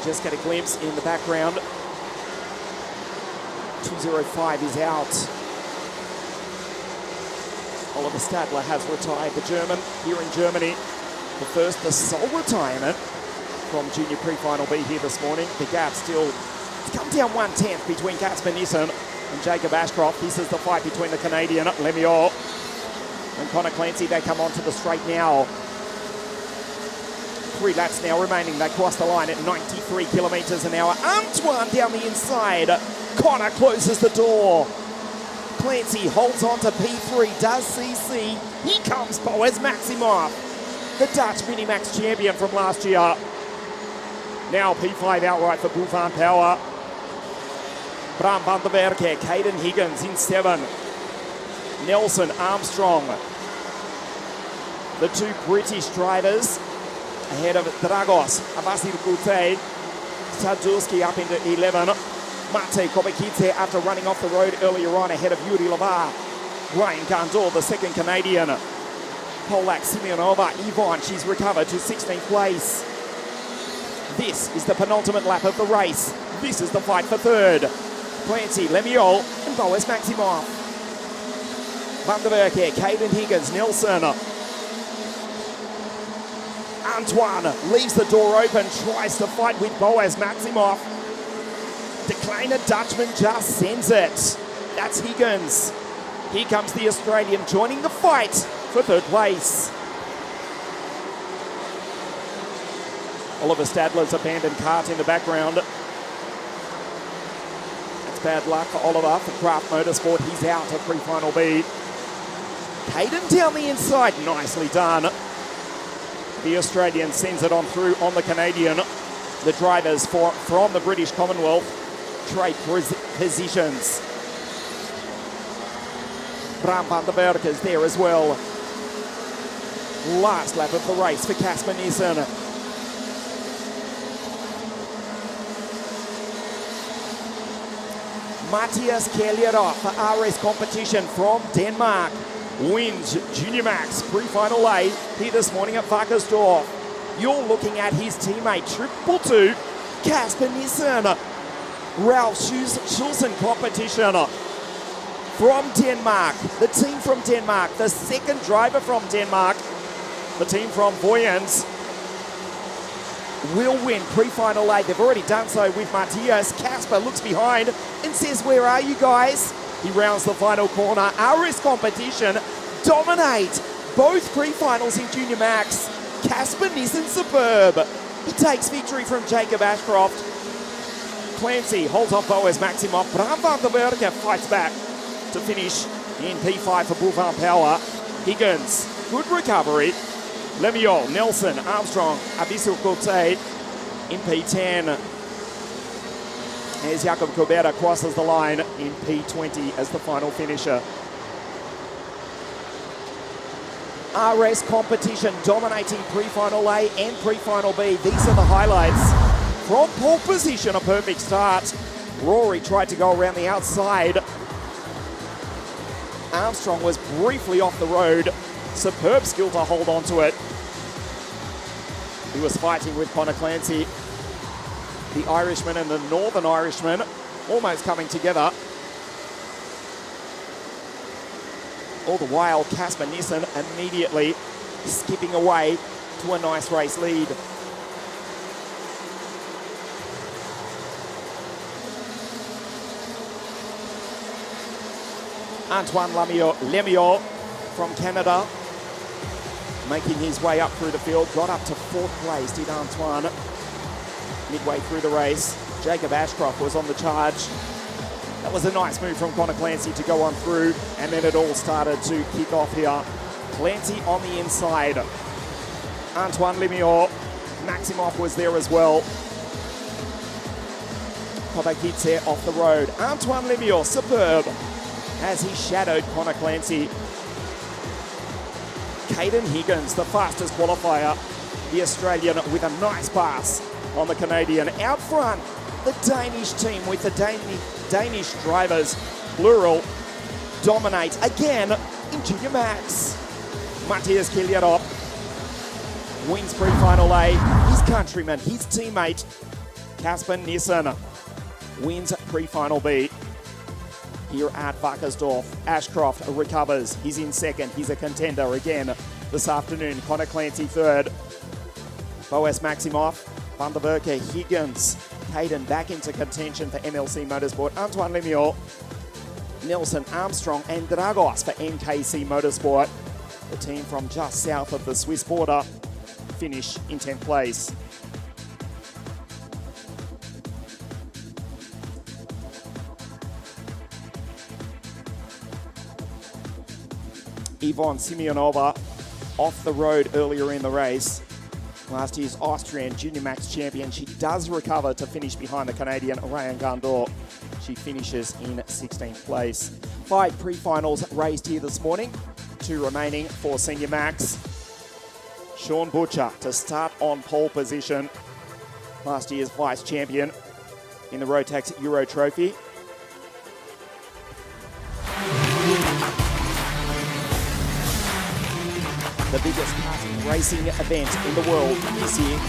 Just get a glimpse in the background. 205 is out. Oliver Stadler has retired, the German, here in Germany. The sole retirement from Junior Pre-Final B here this morning. The gap still, it's come down 1/10 between Casper Nissen and Jacob Ashcroft. This is the fight between the Canadian Lemieux and Connor Clancy. They come onto the straight now. 3 laps now remaining. They cross the line at 93 kilometres an hour. Antoine down the inside. Connor closes the door. Clancy holds on to P3, does CC. Here comes Boaz Maximoff, the Dutch Minimax champion from last year. Now P5 outright for Buffon Power. Bram van der Werke, Caden Higgins in 7. Nelson Armstrong. The 2 British drivers ahead of Dragos, Avasil Gute, Tadurski up into 11. Mate Kobakidze after running off the road earlier on ahead of Yuri Lavar. Ryan Gandor, the second Canadian. Polak Simeonova, Yvonne, she's recovered to 16th place. This is the penultimate lap of the race. This is the fight for 3rd. Clancy, Lemieux, and Boaz Maximoff. Van der Werke, Caden Higgins, Nelson. Antoine leaves the door open, tries to fight with Boaz Maximoff. De Kleine Dutchman just sends it. That's Higgins. Here comes the Australian joining the fight for 3rd place. Oliver Stadler's abandoned cart in the background. That's bad luck for Oliver for Craft Motorsport. He's out of Pre-Final B. Caden down the inside, nicely done. The Australian sends it on through on the Canadian. The drivers from the British Commonwealth trade positions. Bram van der Werke is there as well. Last lap of the race for Casper Nissen. Matthias Kellerov for RS Competition from Denmark wins Junior Max Pre-Final A here this morning at WACKERSDORF. You're looking at his teammate, 222, Casper Nissen. Ralph Schulzen Competition from Denmark. The team from Denmark, the second driver from Denmark, the team from Voyens, will win Pre-Final A. They've already done so with Matthias. Casper looks behind and says, where are you guys? He rounds the final corner. RS Competition dominate both pre-finals in Junior Max. Casper Nissen superb. He takes victory from Jacob Ashcroft. Clancy holds off Boaz Maximoff. Bram van der Werke fights back to finish in P5 for Buffon Power. Higgins, good recovery. Lemieux, Nelson, Armstrong, Abisil Cote in P10. As Jakob Coberta crosses the line in P20 as the final finisher. RS Competition dominating Pre-Final A and Pre-Final B. These are the highlights. From pole position, a perfect start. Rory tried to go around the outside. Armstrong was briefly off the road. superb skill to hold on to it. He was fighting with Connor Clancy, the Irishman and the Northern Irishman, almost coming together. All the while, Casper Nissen immediately skipping away to a nice race lead. Antoine Lemieux from Canada, making his way up through the field, got up to 4th place, did Antoine, midway through the race. Jacob Ashcroft was on the charge. That was a nice move from Connor Clancy to go on through, and then it all started to kick off here. Clancy on the inside. Antoine Lemieux, Maximoff was there as well. Kobakitse off the road. Antoine Lemieux, superb, as he shadowed Connor Clancy. Caden Higgins, the fastest qualifier, the Australian with a nice pass on the Canadian. Out front, the Danish team with the Danish drivers, plural, dominate again in Junior Max. Matthias Kiljarop wins pre-final A. His countryman, his teammate, Casper Nissen, wins pre-final B. Here at WACKERSDORF, Ashcroft recovers. He's in second. He's a contender again this afternoon. Connor Clancy third. Boas Maximoff, Van der Berke, Higgins, Caden back into contention for MLC Motorsport. Antoine Lemieux, Nelson Armstrong and Dragos for MKC Motorsport. The team from just south of the Swiss border finish in 10th place. Yvonne Simeonova off the road earlier in the race. Last year's Austrian Junior Max champion. She does recover to finish behind the Canadian Ryan Gandor. She finishes in 16th place. 5 pre-finals raced here this morning. 2 remaining for Senior Max. Sean Butcher to start on pole position. Last year's vice champion in the Rotax Euro Trophy. The biggest karting racing event in the world this year.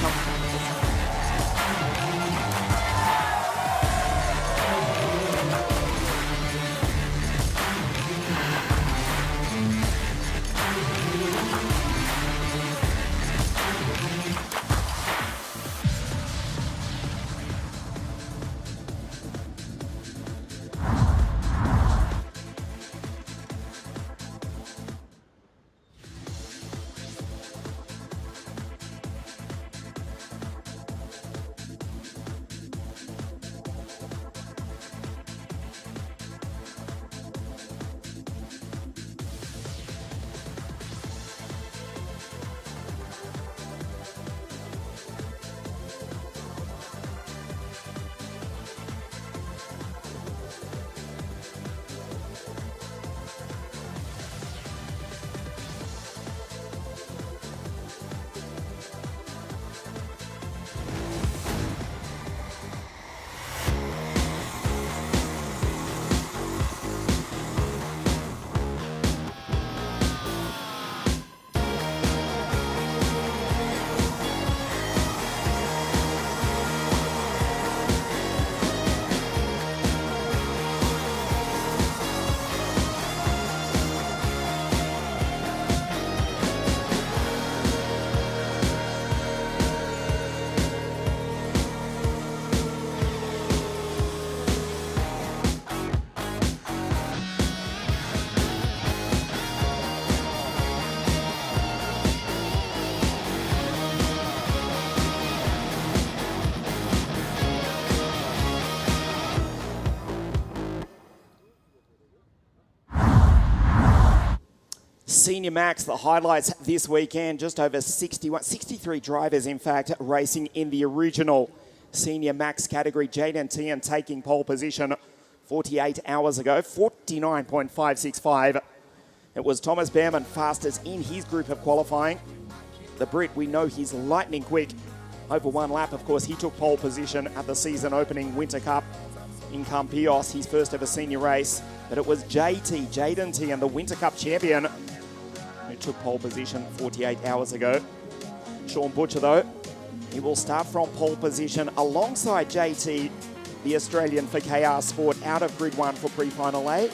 Senior Max, the highlights this weekend, just over 63 drivers, in fact, racing in the original Senior Max category. Jaden Tian taking pole position 48 hours ago, 49.565. It was Thomas Behrman fastest in his group of qualifying. The Brit, we know he's lightning quick. Over 1 lap, of course, he took pole position at the season opening Winter Cup in Campios, his first ever senior race. But it was Jaden Tian, the Winter Cup champion, who took pole position 48 hours ago. Sean Butcher, though, he will start from pole position alongside JT, the Australian for KR Sport, out of grid 1 for pre-final A.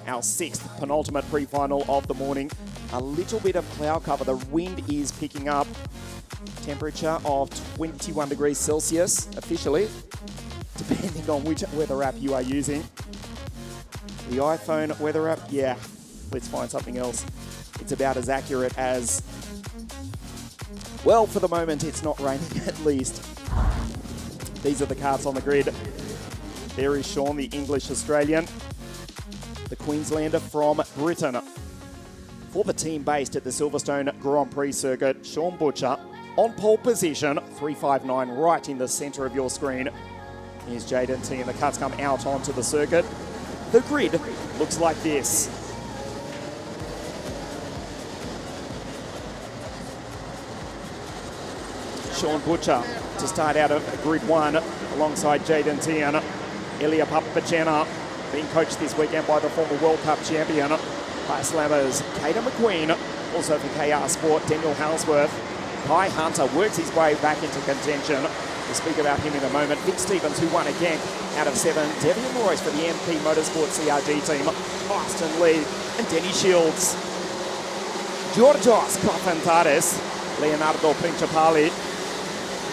Our 6th penultimate pre-final of the morning. A little bit of cloud cover. The wind is picking up. Temperature of 21 degrees Celsius officially, depending on which weather app you are using. The iPhone weather app, yeah, let's find something else. It's about as accurate as, well, for the moment it's not raining at least. These are the carts on the grid. There is Sean, the English Australian, the Queenslander from Britain. For the team based at the Silverstone Grand Prix circuit, Sean Butcher on pole position, 359 right in the centre of your screen. Here's Jaden T, and the cuts come out onto the circuit. The grid looks like this. Sean Butcher to start out of grid 1 alongside Jaden T and Elia Papachena, being coached this weekend by the former World Cup champion. High slammers Caden McQueen, also for KR Sport, Daniel Halsworth. Kai Hunter works his way back into contention. We'll speak about him in a moment. Vic Stevens, who won again out of 7. Devian Royce for the MP Motorsport CRG team. Austin Lee and Denny Shields. Georgios Kofantadis, Leonardo Principali.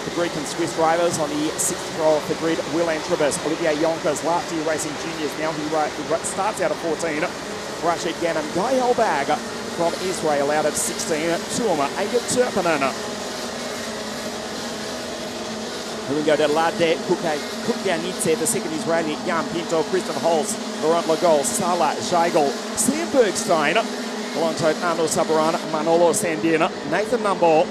The Greek and Swiss drivers on the 6th row of the grid. Will Antrobus, Olivier Yonkers, last year racing juniors. Now he starts out of 14. Rashid Gannon, Guy Elbag from Israel out of 16. Tuoma Ayat Turpanen. Here we go to Lade Kukyanidze, the second Israeli, Jan Pinto, Kristen Holz, Laurent Legol, Salah Jaigel, Sam Bergstein, alongside Arno Sabaran, Manolo Sandin, Nathan Numble,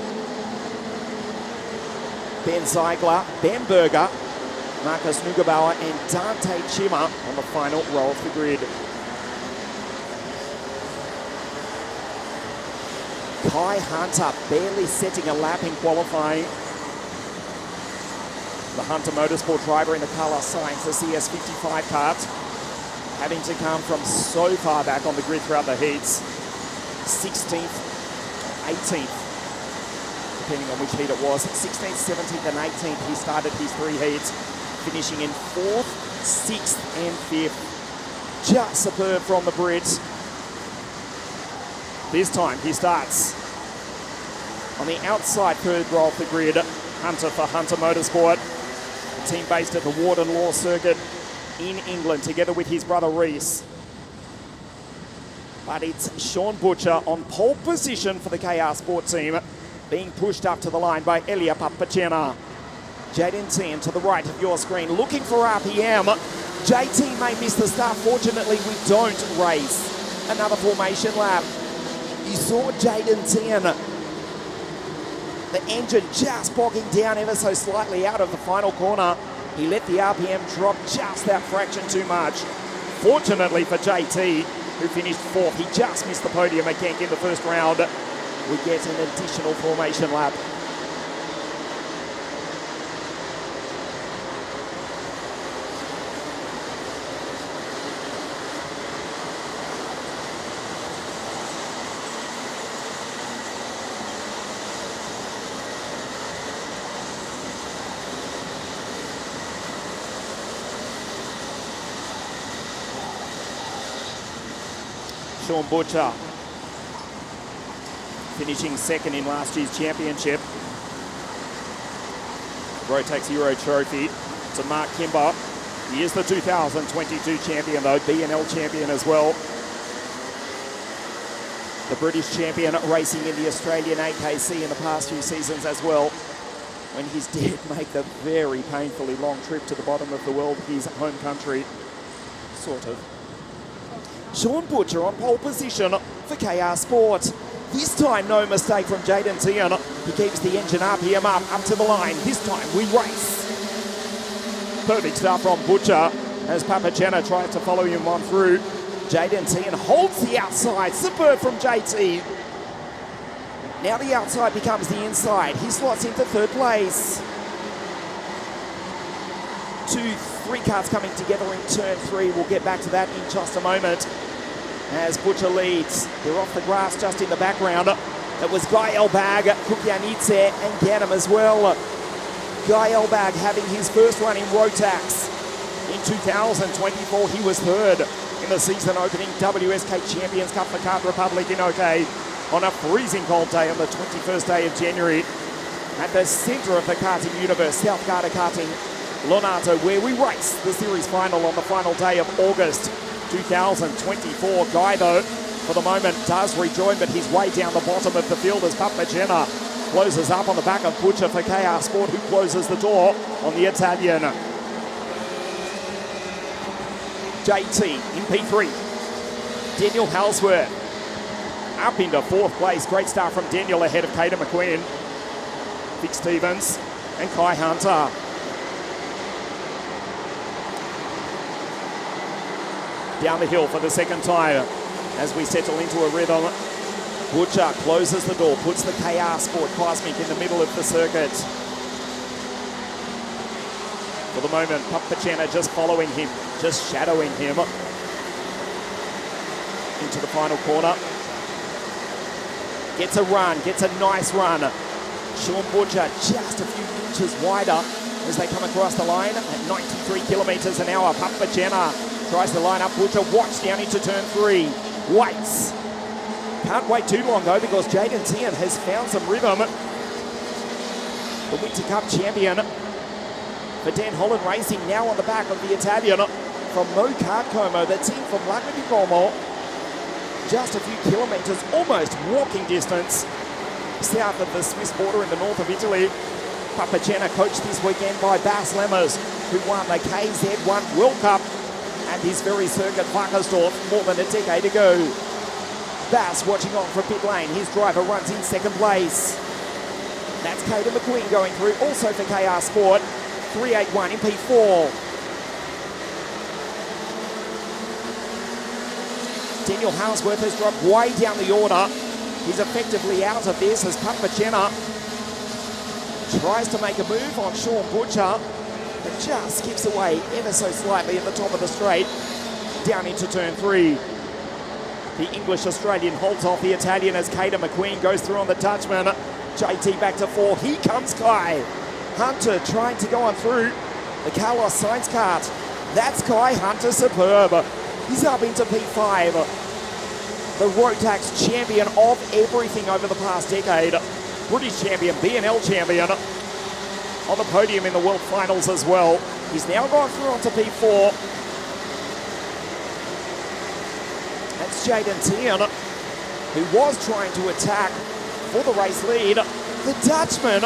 Ben Ziegler, Ben Berger, Marcus Nugebauer, and Dante Chima on the final row of the grid. Kai Hunter barely setting a lap in qualifying. The Hunter Motorsport driver in the Carlos Sainz, the CS55 kart, having to come from so far back on the grid throughout the heats. 16th, 18th, depending on which heat it was. 16th, 17th and 18th, he started his 3 heats, finishing in 4th, 6th and 5th. Just superb from the Brits. This time he starts on the outside 3rd row of the grid. Hunter for Hunter Motorsport. The team based at the Warden Law Circuit in England, together with his brother Reese. But it's Sean Butcher on pole position for the KR Sport team, being pushed up to the line by Elia Papachena. Jaden T to the right of your screen, looking for RPM. JT may miss the start. Fortunately, we don't race another formation lap. You saw Jaden T, the engine just bogging down ever so slightly out of the final corner. He let the RPM drop just that fraction too much. Fortunately for JT, who finished 4th, he just missed the podium again in the first round. We get an additional formation lap. Sean Butcher finishing 2nd in last year's championship. Rotax Euro Trophy to Mark Kimber. He is the 2022 champion though, BNL champion as well. The British champion racing in the Australian AKC in the past few seasons as well, when he did make the very painfully long trip to the bottom of the world, his home country, sort of. Sean Butcher on pole position for KR Sport. This time, no mistake from Jaden Tian. He keeps the engine RPM up to the line. This time, we race. Perfect start from Butcher as Papachena tries to follow him on through. Jaden Tian holds the outside. Superb from JT. Now the outside becomes the inside. He slots into 3rd place. 2, 3 cars coming together in turn 3. We'll get back to that in just a moment. as Butcher leads. They're off the grass just in the background. It was Guy Elbag, Kukianidze and Ganem as well. Guy Elbag having his first run in Rotax. In 2024, he was third in the season opening WSK Champions Cup for Kart Republic in OK on a freezing cold day on the 21st day of January at the centre of the karting universe, South Garda Karting, Lonato, where we race the series final on the final day of August 2024. Guy, though, for the moment does rejoin, but he's way down the bottom of the field as Papagena closes up on the back of Butcher for KR Sport, who closes the door on the Italian. JT in P3. Daniel Halsworth up into fourth place. Great start from Daniel ahead of Caden McQueen, Vic Stevens and Kai Hunter. Down the hill for the second time as we settle into a rhythm. Butcher closes the door, puts the KR Sport Cosmic in the middle of the circuit. For the moment, Papagena just following him, just shadowing him into the final corner. Gets a run, gets a nice run. Sean Butcher just a few inches wider as they come across the line at 93 kilometres an hour. Papagena tries to line up Butcher, watch down into turn 3. Waits. Can't wait too long though, because Jaden Tian has found some rhythm. The Winter Cup champion for Dan Holland Racing now on the back of the Italian from Mo Kart Como, the team from Lagna di Como. Just a few kilometres, almost walking distance, south of the Swiss border in the north of Italy. Papagena coached this weekend by Bas Lemmers, who won the KZ1 World Cup and his very circuit WACKERSDORF more than a decade ago. Bass watching on from pit lane. His driver runs in second place. That's Caden McQueen going through, also for KR Sport. 381 in P4. Daniel Halsworth has dropped way down the order. He's effectively out of this as Papagena tries to make a move on Sean Butcher, but just skips away ever so slightly at the top of the straight, down into turn 3. The English-Australian holds off the Italian as Caden McQueen goes through on the Dutchman. JT back to 4. Here comes Kai Hunter trying to go on through the Carlos Sainz kart. That's Kai Hunter, superb. He's up into P5. The Rotax champion of everything over the past decade. British champion, BNL champion. On the podium in the World Finals as well. He's now gone through onto P4. That's Jaden Tian, who was trying to attack for the race lead. The Dutchman,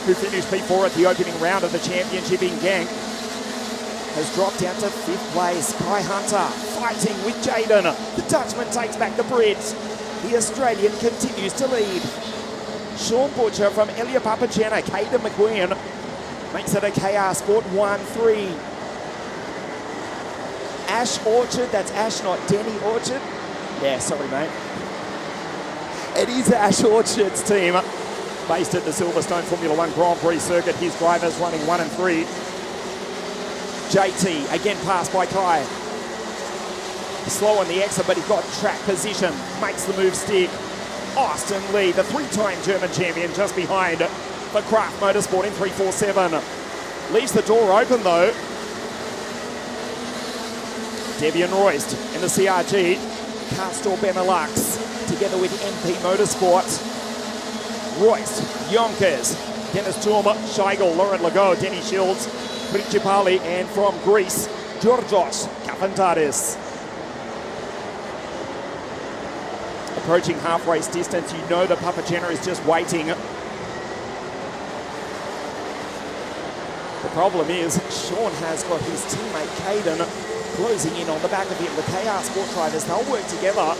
who finished P4 at the opening round of the championship in Genk, has dropped down to 5th place. Kai Hunter fighting with Jaden. The Dutchman takes back the Brit. The Australian continues to lead. Sean Butcher from Elia Papagena, Caden McQueen makes it a KR Sport 1-3. Ash Orchard, that's Ash, not Denny Orchard. Yeah, sorry, mate. It is Ash Orchard's team, based at the Silverstone Formula 1 Grand Prix circuit. His drivers running 1 and 3. JT, again passed by Kai. Slow on the exit, but he got track position. Makes the move stick. Austin Lee, the 3-time German champion, just behind for Kraft Motorsport in 347. Leaves the door open though. Debian Royst in the CRG. Carstor Benelux together with MP Motorsport. Royst, Yonkers, Dennis Turma, Scheigel, Laurent Legault, Denny Shields, Principali, and from Greece, Georgios Kafantaris. Approaching half race distance, you know that Papagena is just waiting. The problem is, Sean has got his teammate Caden closing in on the back of him. The KR Sport drivers, they'll work together.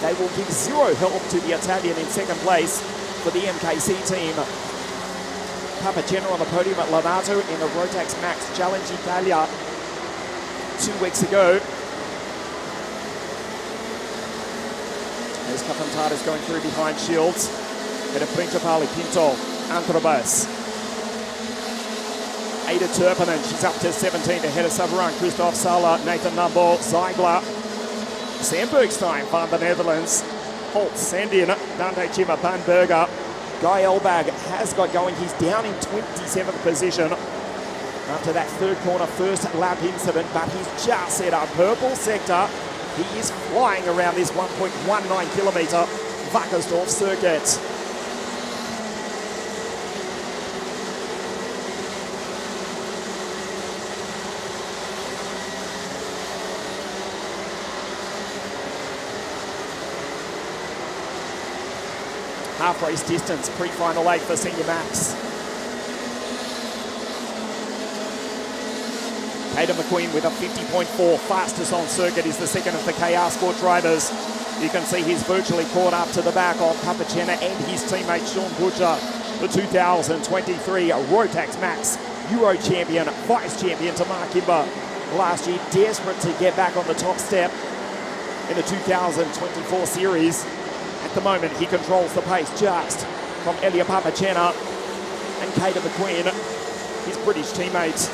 They will give zero help to the Italian in second place for the MKC team. Papagena on the podium at Lonato in the Rotax Max Challenge Italia 2 weeks ago. There's Kafantaris going through behind Shields. Head of Principali, Pinto, Antrobus. Ada Turpinen, she's up to 17 ahead of Savaran, Christoph Sala, Nathan Numble, Zeigler. Sandberg's time for the Netherlands. Holt send in Dante Chima Panberger. Guy Elbag has got going. He's down in 27th position after that third corner first lap incident, but he's just set up purple sector. He is flying around this 1.19 kilometre WACKERSDORF circuit. Half race distance, pre-final 8 for Senior Max. Hayden McQueen with a 50.4, fastest on circuit, is the second of the KR Sport drivers. You can see he's virtually caught up to the back of Papachena and his teammate Sean Butcher, the 2023 Rotax Max Euro champion, vice champion to Mark Kimber last year, desperate to get back on the top step in the 2024 series. At the moment, he controls the pace just from Elia Papachena and Hayden McQueen, his British teammate.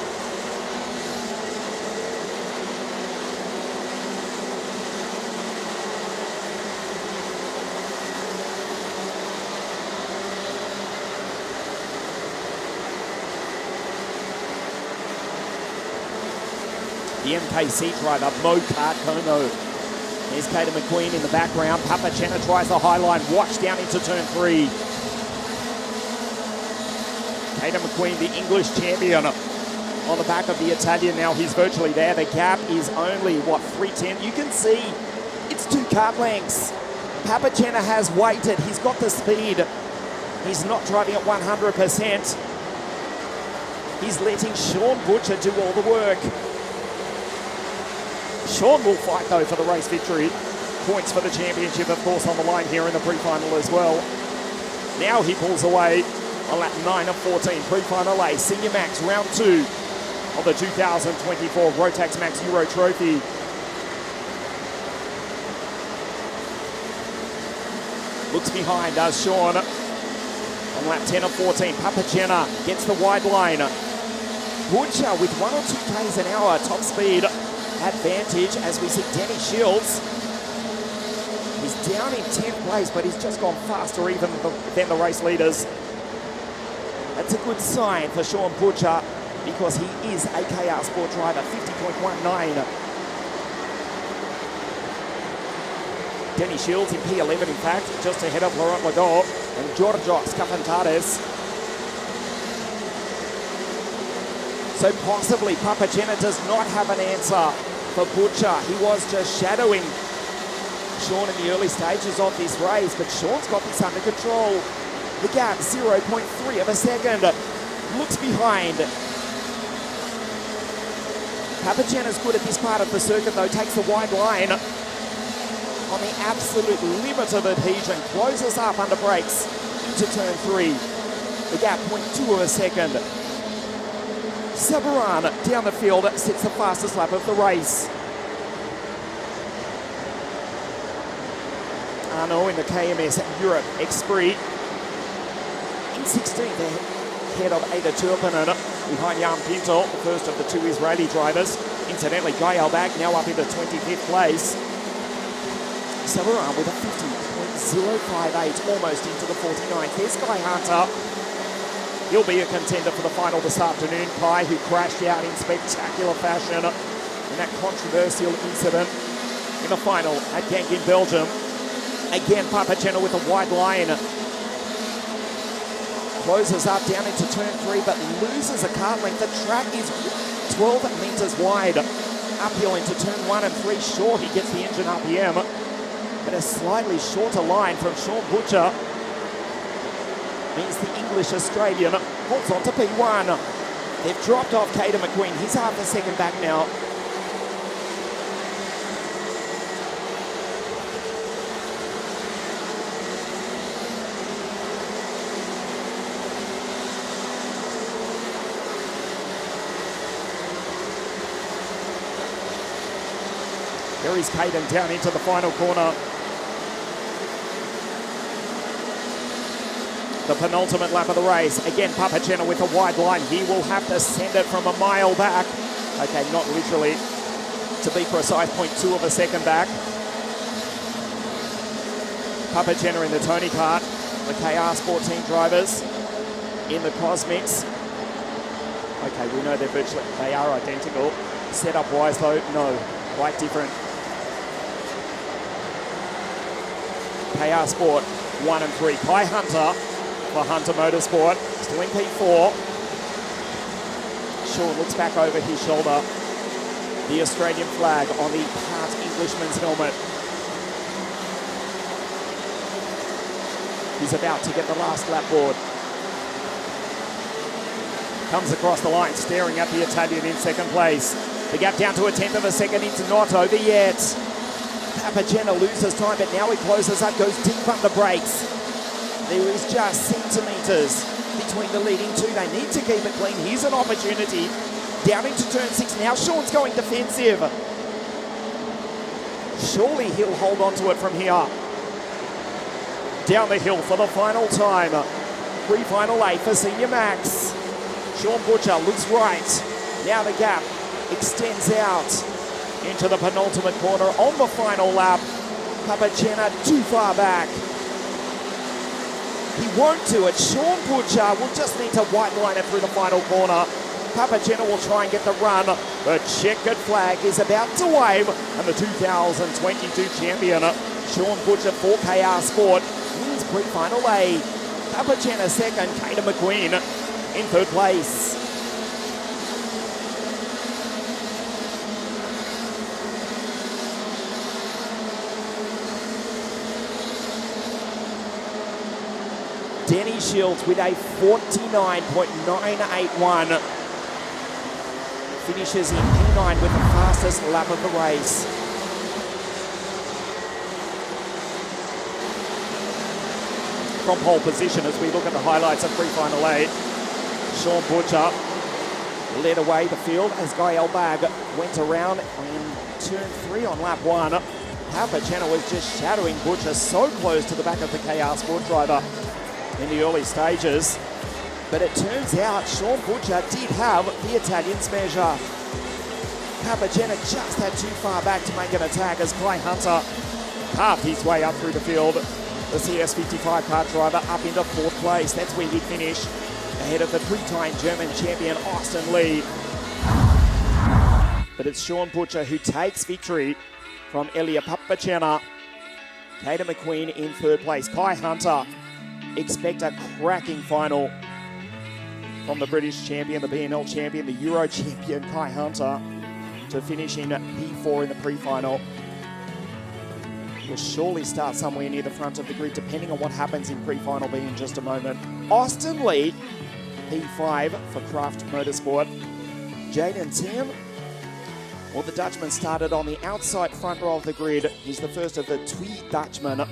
The MKC driver, Mo Carcono. There's Hayden McQueen in the background. Papachena tries the high line. Watch down into turn 3. Hayden McQueen, the English champion, on the back of the Italian now. He's virtually there. The gap is only, 3:10. You can see it's 2 kart lengths. Papachena has waited. He's got the speed. He's not driving at 100%. He's letting Sean Butcher do all the work. Sean will fight, though, for the race victory. Points for the championship, of course, on the line here in the pre-final as well. Now he pulls away on lap 9 of 14. Pre-final A, Senior Max, round 2 of the 2024 Rotax Max Euro Trophy. Looks behind, does Sean. On lap 10 of 14, Papachena gets the wide line. Butcher with 1 or 2 k's an hour, top speed advantage as we see Denny Shields. He's down in 10th place, but he's just gone faster even than the race leaders. That's a good sign for Sean Butcher because he is a KR Sport driver, 50.19. Denny Shields in P11, in fact, just ahead of Laurent Legault and Georgios Kafantaris. So possibly Papachena does not have an answer for Butcher. He was just shadowing Sean in the early stages of this race, but Sean's got this under control. The gap, 0.3 of a second. Looks behind. Papachena's good at this part of the circuit, though. Takes the wide line on the absolute limit of adhesion. Closes up under brakes into turn 3. The gap, 0.2 of a second. Sabaran down the field sets the fastest lap of the race. Arnaud in the KMS Europe Express in 16th ahead of Ada Turpinen behind Jan Pinto, the first of the 2 Israeli drivers. Incidentally, Guy Elbag now up into 25th place. Sabaran with a 50.058, almost into the 49th. There's Guy Hunter. He'll be a contender for the final this afternoon. Kai, who crashed out in spectacular fashion in that controversial incident in the final at Genk in Belgium. Again, Papachena with a wide line. Closes up down into turn 3, but loses a kart length. The track is 12 metres wide. Uphill into turn 1 and 3. Sure, he gets the engine RPM, but a slightly shorter line from Sean Butcher means the English-Australian holds on to P1. They've dropped off Hayden McQueen. He's half a second back now. There is Hayden down into the final corner. The penultimate lap of the race. Again, Papachena with a wide line. He will have to send it from a mile back. Okay, not literally. To be precise, 0.2 of a second back. Papagena in the Tony Kart. The KR Sport team drivers in the Cosmics. Okay, we know they are identical. Setup-wise though, no, quite different. KR Sport 1 and 3. Kai Hunter for Hunter Motorsport, still in P4. Sean looks back over his shoulder. The Australian flag on the part Englishman's helmet. He's about to get the last lap board. Comes across the line, staring at the Italian in second place. The gap down to a tenth of a second. It's not over yet. Papagena loses time, but now he closes up, goes deep under brakes. There is just centimetres between the leading two. They need to keep it clean. Here's an opportunity. Down into turn 6 now. Sean's going defensive. Surely he'll hold on to it from here. Down the hill for the final time. Pre-final A for Senior Max. Sean Butcher looks right. Now the gap extends out into the penultimate corner on the final lap. Papagena too far back. He won't do it. Sean Butcher will just need to white line it through the final corner. Papagena will try and get the run. The checkered flag is about to wave, and the 2022 champion, Sean Butcher for KR Sport, wins pre-final A. Papagena second, Kaden McQueen in third place. Denny Shields with a 49.981. Finishes in P9 with the fastest lap of the race. From pole position, as we look at the highlights of pre-final A, Sean Butcher led away the field as Guy Elbag went around in turn 3 on lap 1. Papagena was just shadowing Butcher so close to the back of the KR Sport driver in the early stages. But it turns out Sean Butcher did have the Italian's measure. Papagena just had too far back to make an attack as Kai Hunter carved his way up through the field. The CS55 car driver up into 4th place. That's where he'd finish, ahead of the three-time German champion Austin Lee. But it's Sean Butcher who takes victory from Elia Papagena. Kaden McQueen in 3rd place. Kai Hunter, expect a cracking final from the British champion, the BNL champion, the Euro champion, Kai Hunter, to finish in P4 in the pre-final. Will surely start somewhere near the front of the grid, depending on what happens in pre-final B in just a moment. Austin Lee, P5 for Craft Motorsport. Jaden Tim, well, the Dutchman started on the outside front row of the grid. He's the first of the twee Dutchmen.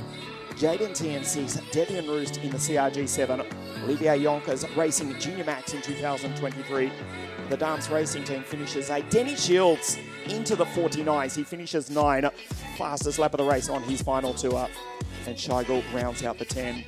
Jaden TN6, Devian Roost in the CRG7, Olivier Yonkers racing Junior Max in 2023. The Dance Racing team finishes 8. Denny Shields into the 49s. He finishes 9. Fastest lap of the race on his final tour. And Scheigel rounds out the 10.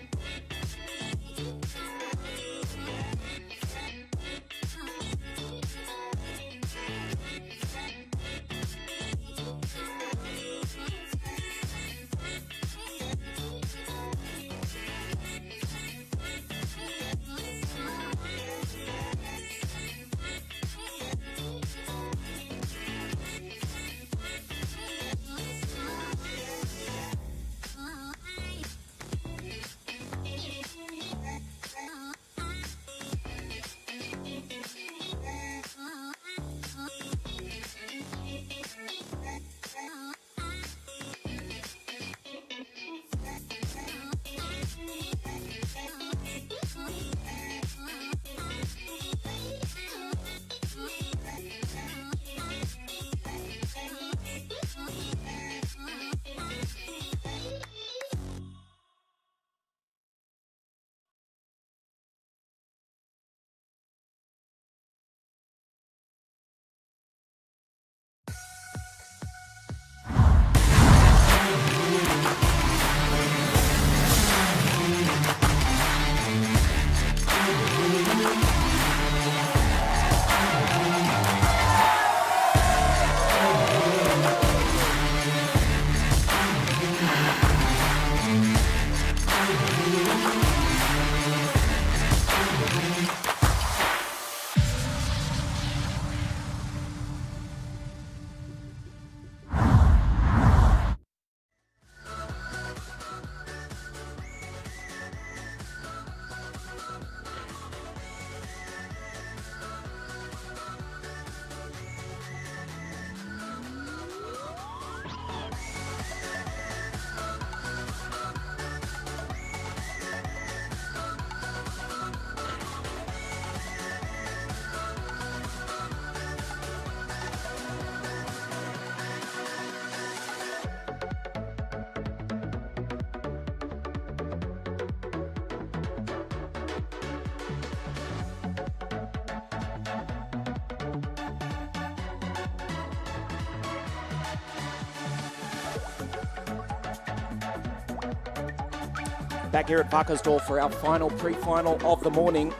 Back here at WACKERSDORF for our final pre-final of the morning.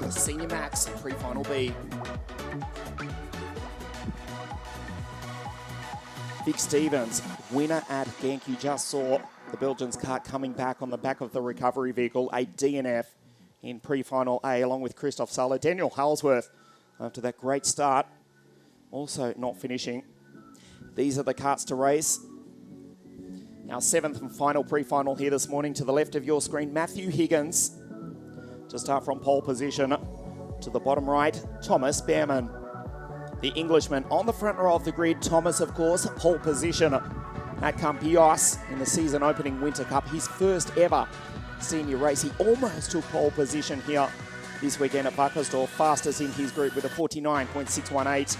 The Senior Max pre-final B. Vic Stevens, winner at Genk. You just saw the Belgians' car coming back on the back of the recovery vehicle, a DNF in pre-final A, along with Christoph Sala. Daniel Halsworth, after that great start, also not finishing. These are the karts to race. Our seventh and final pre-final here this morning. To the left of your screen, Matthew Higgins to start from pole position. To the bottom right, Thomas Behrman. The Englishman on the front row of the grid. Thomas, of course, pole position at Campillos in the season opening Winter Cup. His first ever senior race. He almost took pole position here this weekend at WACKERSDORF. Fastest in his group with a 49.618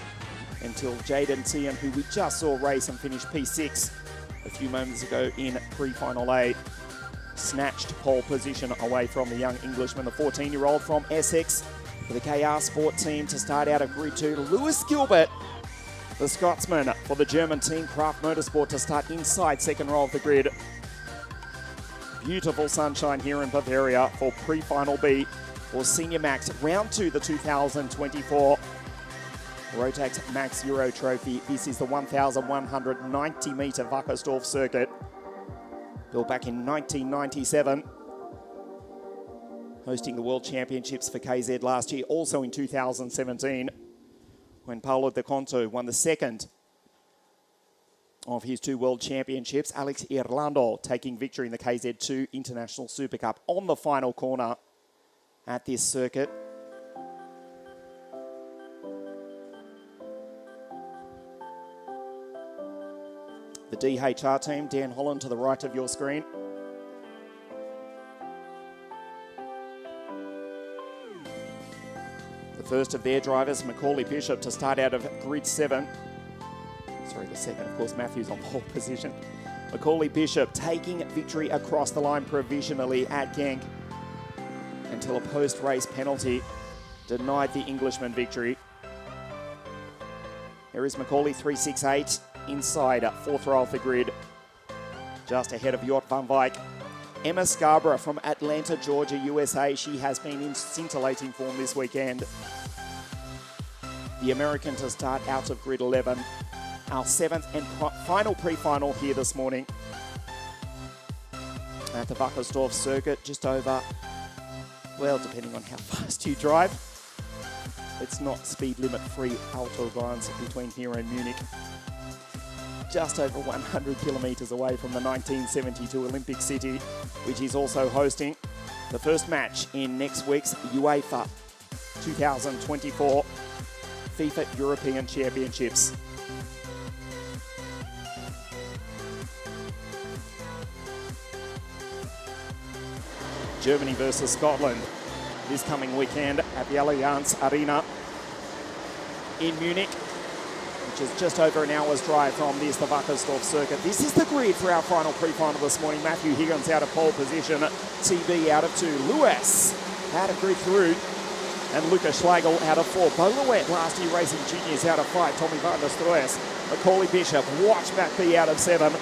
until Jaden Tian, who we just saw race and finish P6 a few moments ago in pre-final A, snatched pole position away from the young Englishman, the 14-year-old from Essex. For the KR Sport team to start out of Grid 2, Lewis Gilbert, the Scotsman for the German team, Kraft Motorsport, to start inside second row of the grid. Beautiful sunshine here in Bavaria for pre-final B for Senior Max, round 2, the 2024 Rotax Max Euro Trophy. This is the 1,190-metre WACKERSDORF circuit, built back in 1997. Hosting the World Championships for KZ last year, also in 2017, when Paulo de Conto won the second of his 2 World Championships. Alex Irlando taking victory in the KZ2 International Super Cup on the final corner at this circuit. The DHR team, Dan Holland to the right of your screen. The first of their drivers, Macaulay Bishop, to start out of Grid 7. Sorry, the second, of course, Matthews on pole position. Macaulay Bishop taking victory across the line provisionally at Genk until a post-race penalty denied the Englishman victory. Here is Macaulay 368 inside fourth row of the grid, just ahead of Jort van Wijk. Emma Scarborough from Atlanta, Georgia, USA. She has been in scintillating form this weekend. The American to start out of Grid 11. Our seventh and final pre-final here this morning at the WACKERSDORF circuit. Just over, well, depending on how fast you drive. It's not speed limit free autobahns between here and Munich. Just over 100 kilometres away from the 1972 Olympic City, which is also hosting the first match in next week's UEFA 2024 FIFA European Championships. Germany versus Scotland this coming weekend at the Allianz Arena in Munich, which is just over an hour's drive from the WACKERSDORF circuit. This is the grid for our final pre-final this morning. Matthew Higgins out of pole position, TB out of 2, Lewis out of Grid 3, and Lucas Schlegel out of 4. Boluet last year racing juniors out of 5, Tommy van der Stroes. Macaulay Bishop, watch back B out of 7.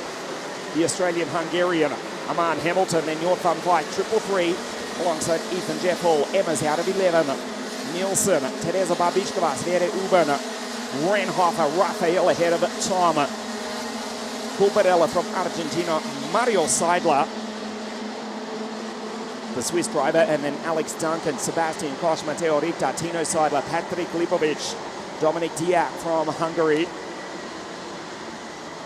The Australian-Hungarian, Aman Hamilton, then Jort van Wijk, 333, alongside Ethan Jeffel. Emma's out of 11. Nielsen, Teresa Babišková, Sverre Uben, Renhofer, Rafael ahead of Tom Pulparella from Argentina, Mario Seidler, the Swiss driver, and then Alex Duncan, Sebastian Koch, Matteo Rita, Tino Seidler, Patrick Lipovic, Dominic Diak from Hungary,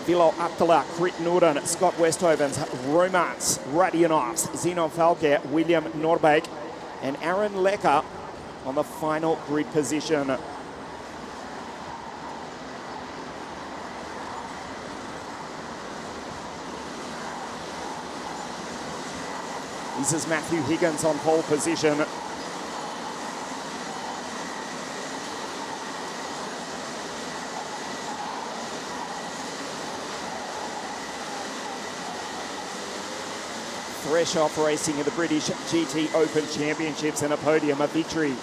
Vilo Attila, Krit Norden, Scott Westhovens, Romans, Radionovs, Zenon Falke, William Norbeek, and Aaron Lecker on the final grid position. This is Matthew Higgins on pole position. Fresh off racing in the British GT Open Championships and a podium, a victory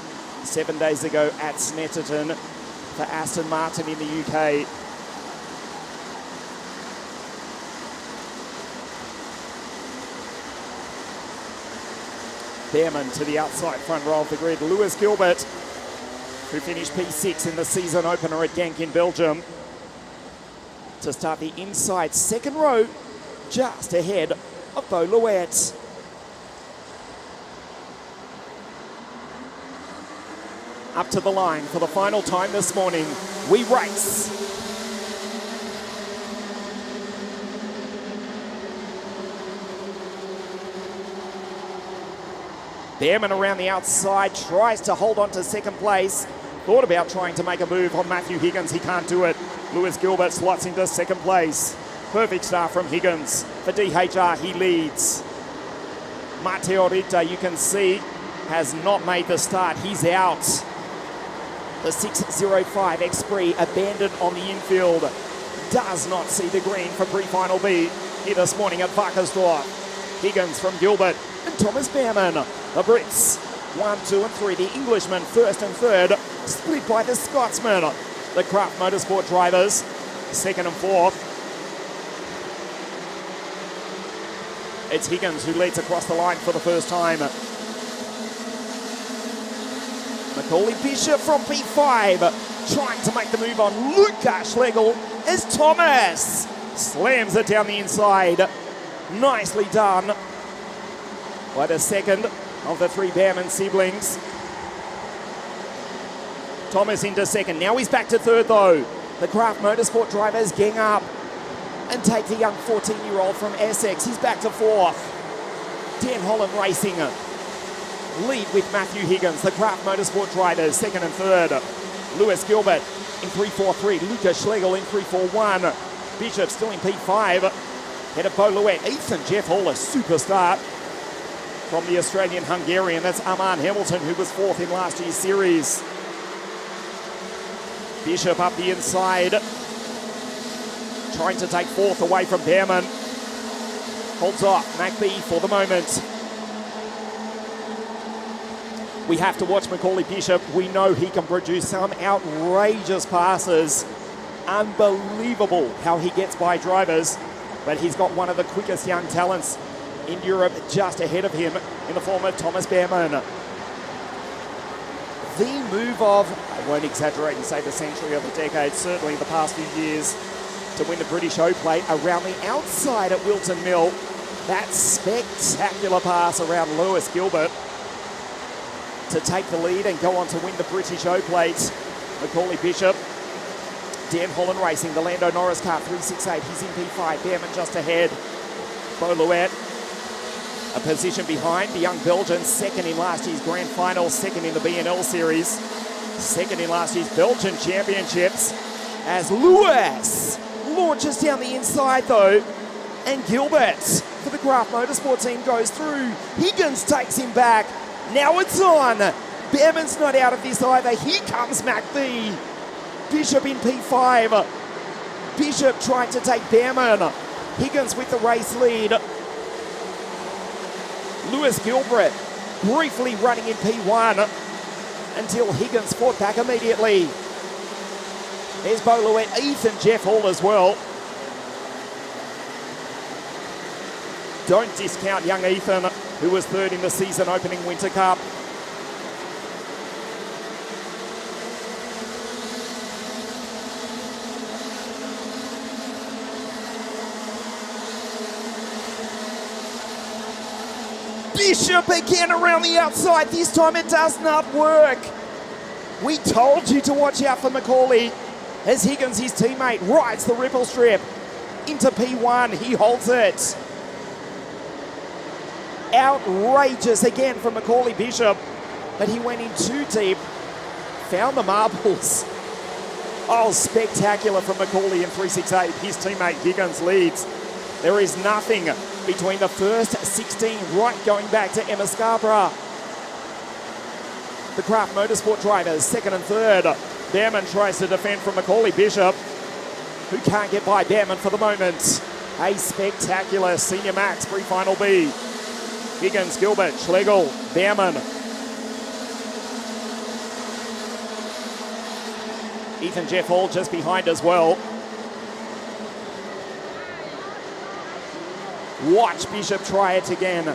7 days ago at Snetterton for Aston Martin in the UK. Behrman to the outside front row of the grid. Lewis Gilbert, who finished P6 in the season opener at Genk in Belgium, to start the inside second row, just ahead of Beau Louet. Up to the line for the final time this morning. We race. Behrman around the outside, tries to hold on to second place. Thought about trying to make a move on Matthew Higgins. He can't do it. Lewis Gilbert slots into second place. Perfect start from Higgins. For DHR, he leads. Mateo Rita, you can see, has not made the start. He's out. The 6.05 Esprit abandoned on the infield. Does not see the green for pre-final B here this morning at WACKERSDORF. Higgins from Gilbert and Thomas Behrman. The Brits, 1, 2 and 3. The Englishmen, first and third, split by the Scotsman. The Craft Motorsport drivers, second and fourth. It's Higgins who leads across the line for the first time. Macaulay Bishop from P5, trying to make the move on Luca Schlegel as Thomas slams it down the inside. Nicely done by the second of the three Behrman siblings. Thomas into second. Now he's back to third though. The Craft Motorsport drivers gang up and take the young 14-year-old from Essex. He's back to fourth. Dan Holland Racing lead with Matthew Higgins. The Craft Motorsport drivers, second and third. Lewis Gilbert in 3.43. Luca Schlegel in 3.41. Bishop still in P5. Head of Beau Louet. Ethan Jeff Hall, a superstar from the Australian-Hungarian. That's Armand Hamilton, who was fourth in last year's series. Bishop up the inside, trying to take fourth away from Behrman. Holds off McBee for the moment. We have to watch Macaulay Bishop. We know he can produce some outrageous passes. Unbelievable how he gets by drivers. But he's got one of the quickest young talents in Europe just ahead of him in the form of Thomas Behrman. The move of, I won't exaggerate and say the century of the decade, certainly the past few years, to win the British O-Plate around the outside at Wilton Mill. That spectacular pass around Lewis Gilbert to take the lead and go on to win the British O-Plate. Macaulay Bishop, Dan Holland Racing, the Lando Norris car, 368. He's in P5. Behrman just ahead. Beau Louet, a position behind the young Belgian, second in last year's grand final, second in the B&L series, second in last year's Belgian championships, as Lewis launches down the inside though, and Gilbert for the Craft Motorsport team goes through. Higgins takes him back. Now it's on. Behrman's not out of this either. Here comes McBee. Bishop in P5. Bishop trying to take Behrman. Higgins with the race lead. Lewis Gilbert briefly running in P1 until Higgins fought back immediately. There's Beau Louet, Ethan Jeff Hall as well. Don't discount young Ethan, who was third in the season opening Winter Cup. Bishop again around the outside. This time it does not work. We told you to watch out for Macaulay as Higgins, his teammate, rides the ripple strip into P1. He holds it. Outrageous again from Macaulay Bishop, but he went in too deep, found the marbles. Oh, spectacular from Macaulay in 368. His teammate Higgins leads. There is nothing between the first 16 right going back to Emma Scarborough. The Craft Motorsport drivers, second and third. Behrman tries to defend from Macaulay Bishop, who can't get by Behrman for the moment. A spectacular Senior Max pre-final B. Higgins, Gilbert, Schlegel, Behrman. Ethan Jeff Hall just behind as well. Watch Bishop try it again.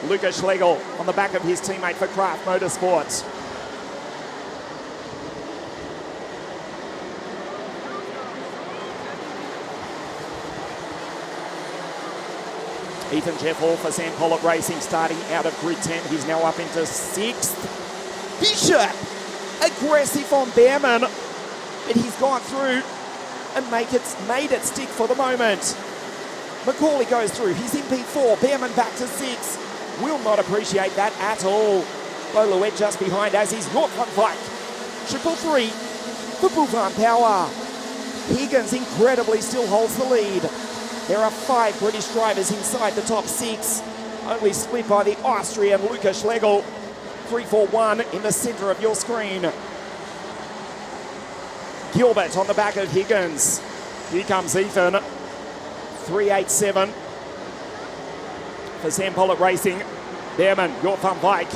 Lukas Schlegel on the back of his teammate for Kraft Motorsports. Ethan Jeff Hall for Sam Pollock Racing starting out of grid 10. He's now up into 6th. Bishop, aggressive on Behrman, but he's gone through and made it stick for the moment. Macaulay goes through. He's in P4. Behrman back to 6. Will not appreciate that at all. Boluet just behind as he's North on Bike. 333 for Bouvin Power. Higgins incredibly still holds the lead. There are 5 British drivers inside the top 6, only split by the Austrian Lukas Schlegel. 341 in the centre of your screen. Gilbert on the back of Higgins. Here comes Ethan. 387 for Sam Pollock Racing. Behrman, your thumb bike.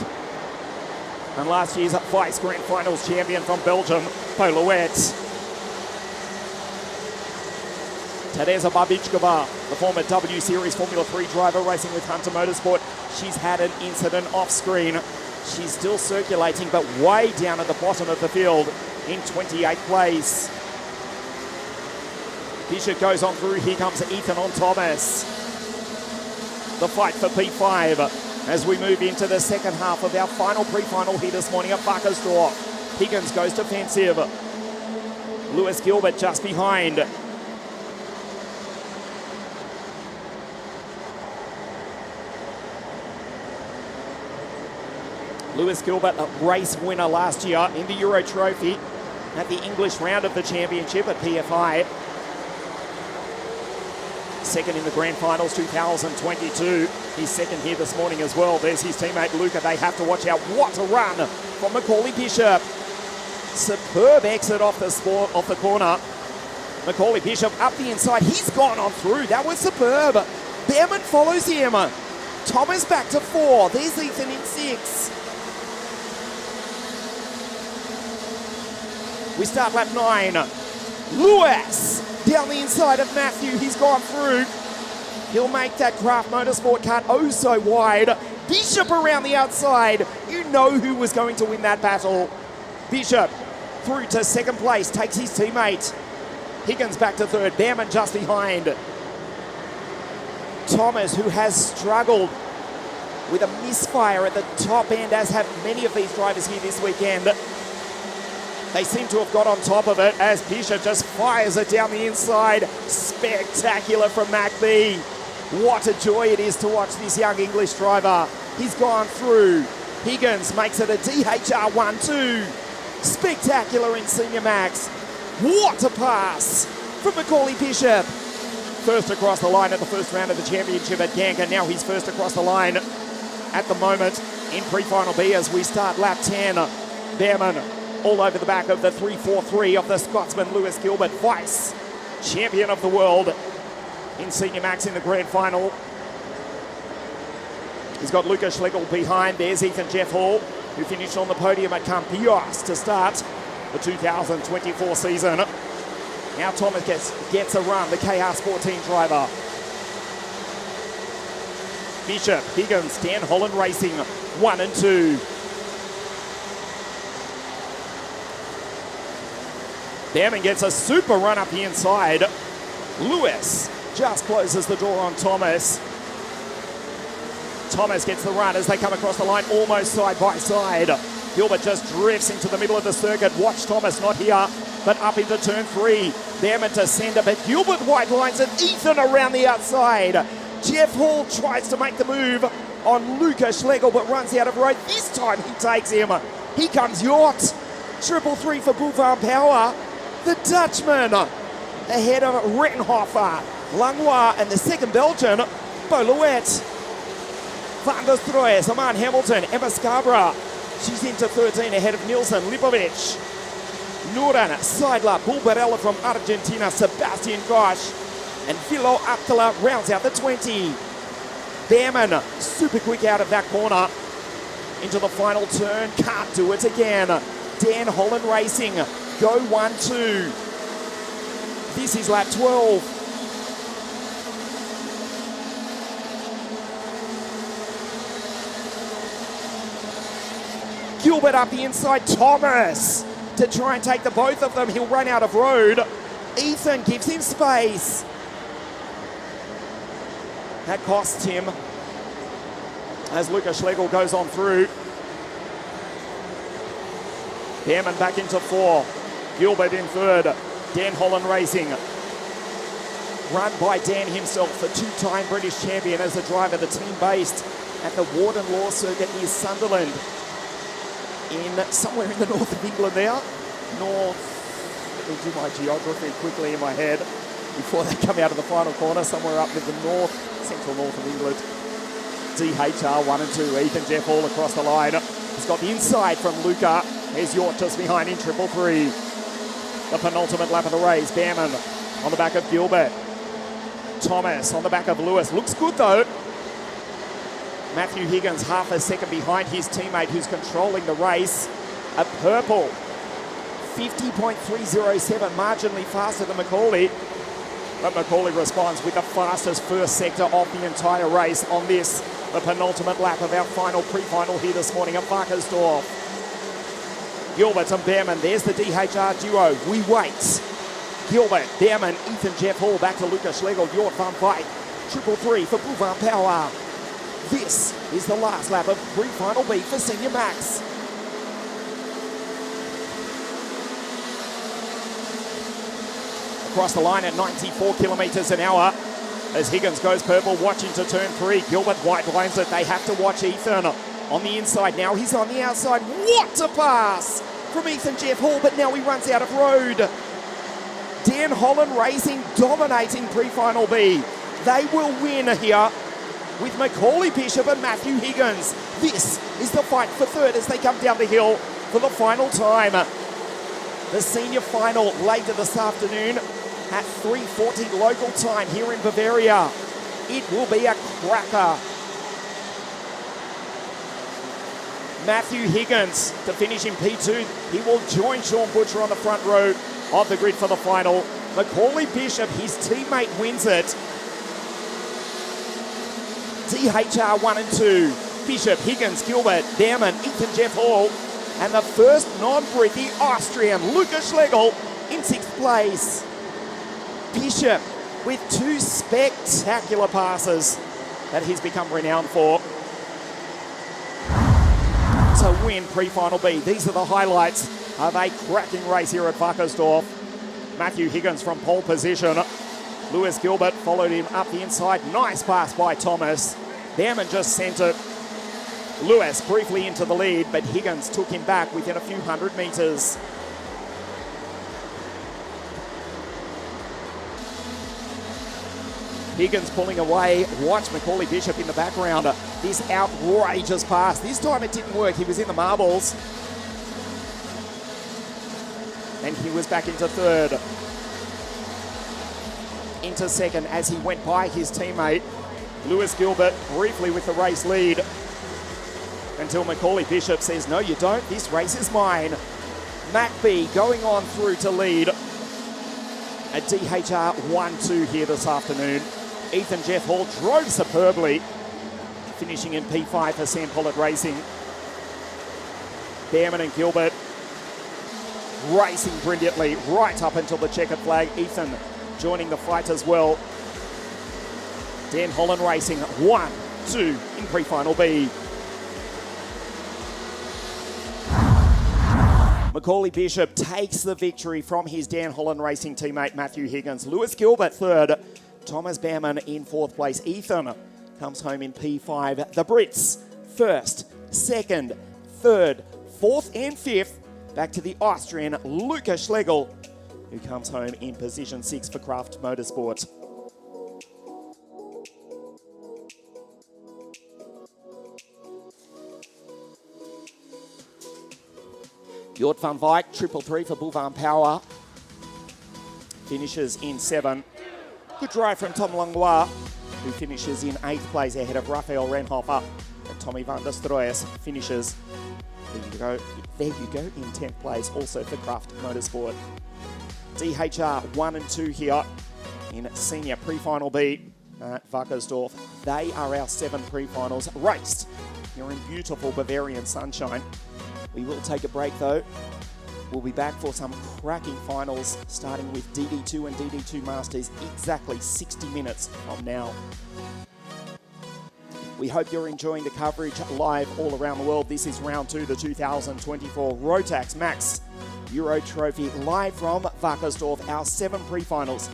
And last year's Vice Grand Finals champion from Belgium, Boluet. Teresa Babichkova, the former W Series Formula 3 driver racing with Hunter Motorsport. She's had an incident off screen. She's still circulating, but way down at the bottom of the field in 28th place. Bishop goes on through. Here comes Ethan on Thomas. The fight for P5 as we move into the second half of our final pre-final here this morning at WACKERSDORF. Higgins goes defensive. Lewis Gilbert just behind. Lewis Gilbert, a race winner last year in the Euro Trophy at the English round of the championship at PFI. Second in the Grand Finals 2022. He's second here this morning as well. There's his teammate Luca. They have to watch out. What a run from Macaulay Bishop. Superb exit off the corner. Macaulay Bishop up the inside. He's gone on through. That was superb. Behrman follows him. Thomas back to 4. There's Ethan in 6. We start lap 9. Lewis down the inside of Matthew. He's gone through. He'll make that Kraft Motorsport cut oh so wide. Bishop around the outside. You know who was going to win that battle. Bishop through to second place. Takes his teammate. Higgins back to third. Behrman just behind. Thomas, who has struggled with a misfire at the top end, as have many of these drivers here this weekend. They seem to have got on top of it as Bishop just fires it down the inside. Spectacular from MacB. What a joy it is to watch this young English driver. He's gone through. Higgins makes it a DHR 1-2. Spectacular in Senior Max. What a pass from Macaulay Bishop. First across the line at the first round of the championship at Ganga. Now he's first across the line at the moment in pre-final B as we start lap 10. Behrman all over the back of the 343 of the Scotsman Lewis Gilbert, vice champion of the world in Senior Max in the Grand Final. He's got Lukas Schlegel behind. There's Ethan Jeff Hall, who finished on the podium at Campillos to start the 2024 season. Now Thomas gets a run, the KR14 driver. Bishop, Higgins, Dan Holland Racing, 1 and 2. Behrman gets a super run up the inside. Lewis just closes the door on Thomas. Thomas gets the run as they come across the line almost side by side. Gilbert just drifts into the middle of the circuit. Watch Thomas, not here, but up into turn 3. Behrman to centre, but Gilbert white lines it. Ethan around the outside. Jeff Hall tries to make the move on Lukas Schlegel, but runs out of road. This time he takes him. Here comes Yacht. 333 for Bouvin Power. The Dutchman ahead of Rettenhofer, Langlois, and the second Belgian, Boluet. Van der Stroy, Saman Hamilton, Emma Scarborough. She's into 13 ahead of Nielsen, Lipovic. Nuran, Seidler, Bulbarella from Argentina, Sebastian Gosch, and Philo Attila rounds out the 20. Behrman, super quick out of that corner into the final turn. Can't do it again. Dan Holland Racing, go 1-2. This is lap 12. Gilbert up the inside. Thomas to try and take the both of them. He'll run out of road. Ethan gives him space. That costs him as Lucas Schlegel goes on through. Behrman back into 4. Gilbert in 3rd. Dan Holland Racing. Run by Dan himself, the 2-time British champion as a driver, the team based at the Warden Law Circuit near Sunderland. Somewhere in the north of England there. Let me do my geography quickly in my head before they come out of the final corner. Somewhere up in the central north of England. DHR 1 and 2. Ethan Jeff Hall across the line. He's got the inside from Luca. There's York just behind in 333. The penultimate lap of the race. Behrman on the back of Gilbert. Thomas on the back of Lewis. Looks good though. Matthew Higgins half a second behind his teammate who's controlling the race. A purple 50.307, marginally faster than Macaulay. But Macaulay responds with the fastest first sector of the entire race on this, the penultimate lap of our final pre-final here this morning at WACKERSDORF. Gilbert and Behrman, there's the DHR duo. We wait. Gilbert, Behrman, Ethan Jeff Hall, back to Lucas Schlegel, Jort van Vyk, 333 for Boulevard Power. This is the last lap of pre-final B for Senior Max. Across the line at 94 kilometres an hour as Higgins goes purple, watching to turn 3. Gilbert white lines it. They have to watch Ethan on the inside now. He's on the outside. What a pass from Ethan Jeff Hall, but now he runs out of road. Dan Holland Racing dominating pre-final B. They will win here with Macaulay Bishop and Matthew Higgins. This is the fight for 3rd as they come down the hill for the final time. The senior final later this afternoon at 3:40 local time here in Bavaria. It will be a cracker. Matthew Higgins to finish in P2. He will join Sean Butcher on the front row of the grid for the final. Macaulay Bishop, his teammate, wins it. DHR 1 and 2. Bishop, Higgins, Gilbert, Behrman, Ethan Jeff Hall. And the first non-Brit, the Austrian, Lucas Schlegel, in 6th place. Bishop with 2 spectacular passes that he's become renowned for. To win pre-final B. These are the highlights of a cracking race here at WACKERSDorf. Matthew Higgins from pole position. Lewis Gilbert followed him up the inside. Nice pass by Thomas. Behrman just sent it. Lewis briefly into the lead, but Higgins took him back within a few hundred metres. Higgins pulling away. Watch Macaulay Bishop in the background. This outrageous pass. This time it didn't work. He was in the marbles. And he was back into 3rd. Into 2nd as he went by his teammate. Lewis Gilbert briefly with the race lead. Until Macaulay Bishop says, no, you don't. This race is mine. Mac B going on through to lead. A DHR 1-2 here this afternoon. Ethan Jeff Hall drove superbly, finishing in P5 for Sam Pollitt Racing. Behrman and Gilbert racing brilliantly right up until the checkered flag. Ethan joining the fight as well. Dan Holland Racing 1-2 in pre-final B. Macaulay Bishop takes the victory from his Dan Holland Racing teammate Matthew Higgins. Lewis Gilbert 3rd. Thomas Behrman in 4th place. Ethan comes home in P5. The Brits 1st, 2nd, 3rd, 4th and 5th. Back to the Austrian Lucas Schlegel, who comes home in position 6 for Craft Motorsport. Jort van Vyk, 333 for Boulevard Power. Finishes in 7. Good drive from Tom Langlois, who finishes in 8th place ahead of Raphael Renhofer. And Tommy van der Stroes finishes, there you go, in 10th place, also for Craft Motorsport. DHR 1 and 2 here in senior pre-final B at WACKERSDorf. They are our 7 pre-finals raced here in beautiful Bavarian sunshine. We will take a break though. We'll be back for some cracking finals, starting with DD2 and DD2 Masters exactly 60 minutes from now. We hope you're enjoying the coverage live all around the world. This is round 2, the 2024 Rotax Max Euro Trophy, live from WACKERSDORF. Our 7 pre-finals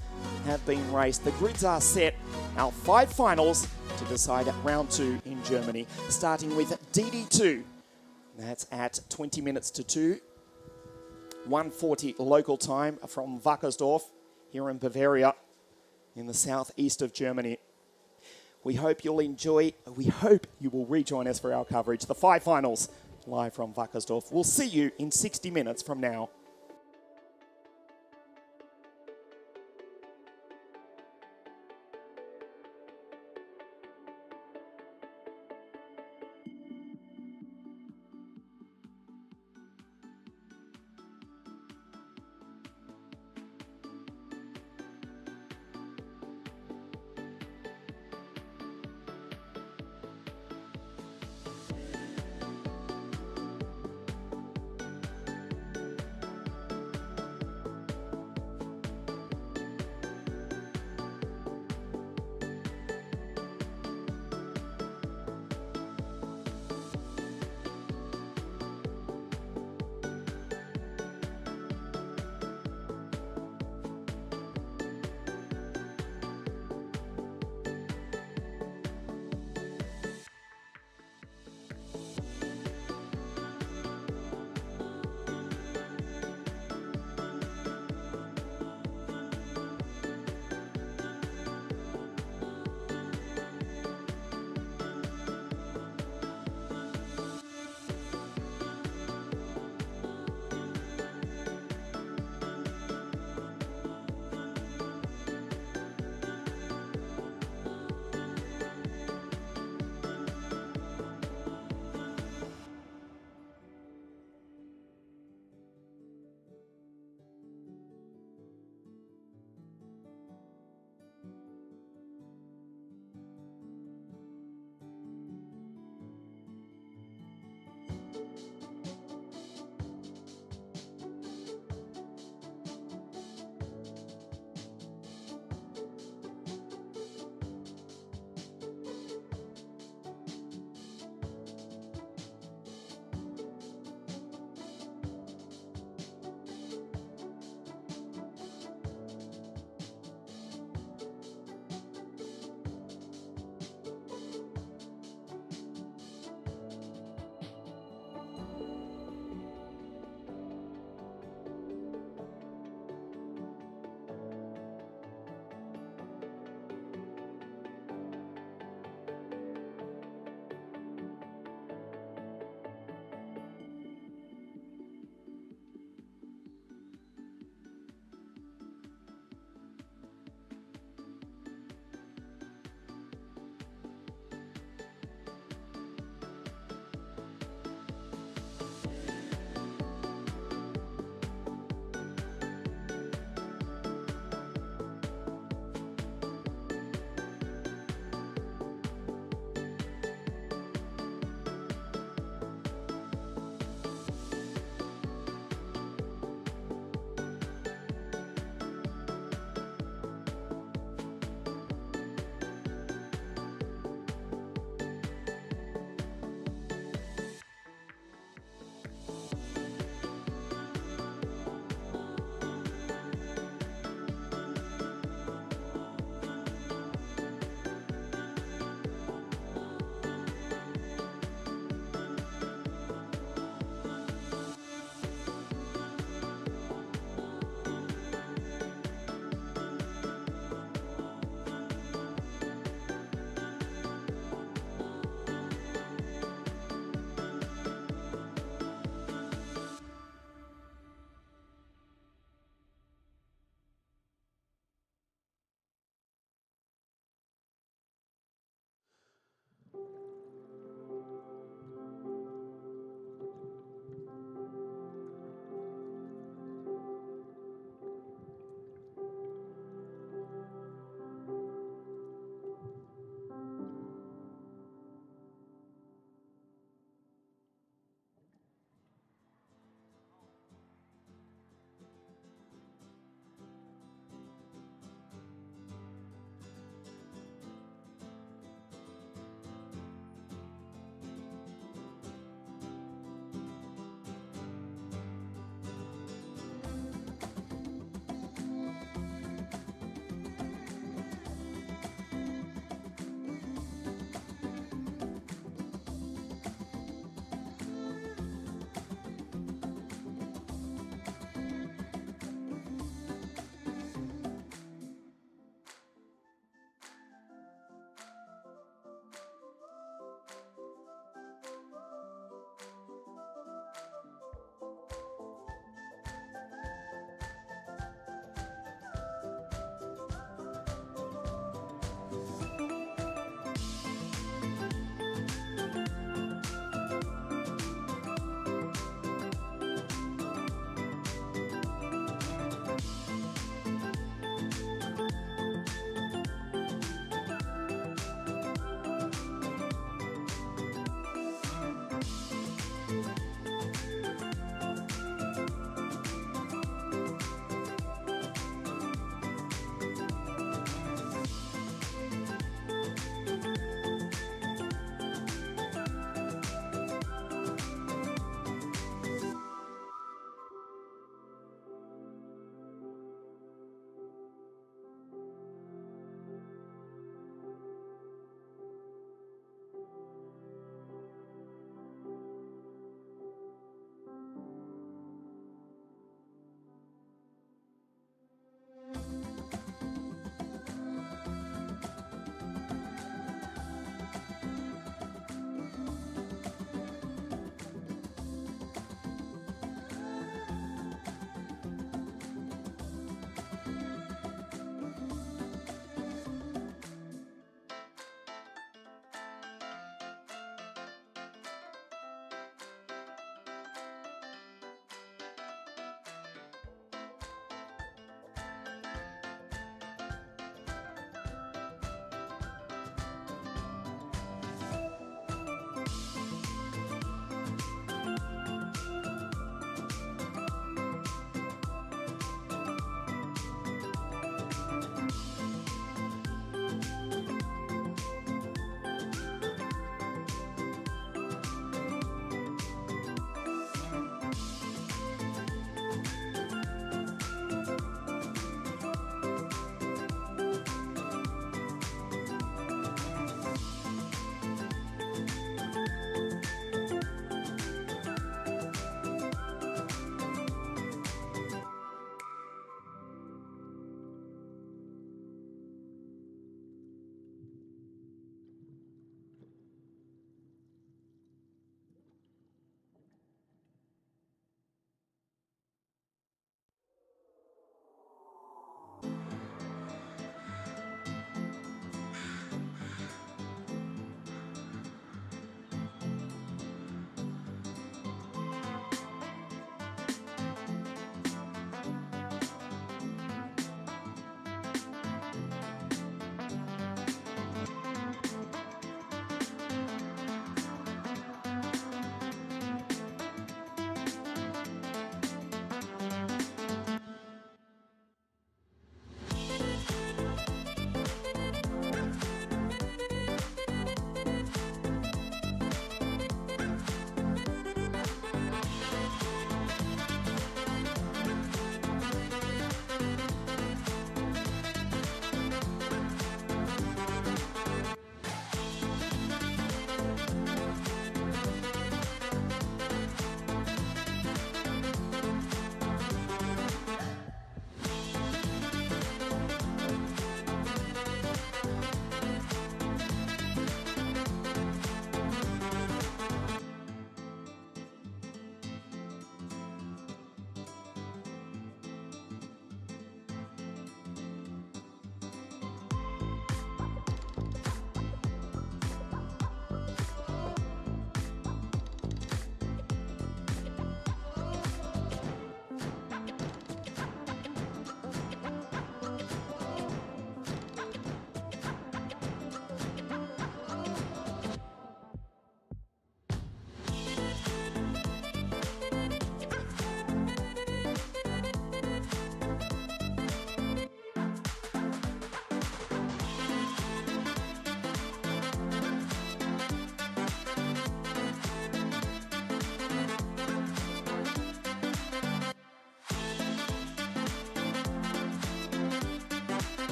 have been raced. The grids are set. Our 5 finals to decide at round 2 in Germany, starting with DD2. That's at 20 minutes to 2. 1:40 local time from WACKERSDORF here in Bavaria in the southeast of Germany. We hope you'll enjoy, we hope you will rejoin us for our coverage. The 5 finals live from WACKERSDORF. We'll see you in 60 minutes from now.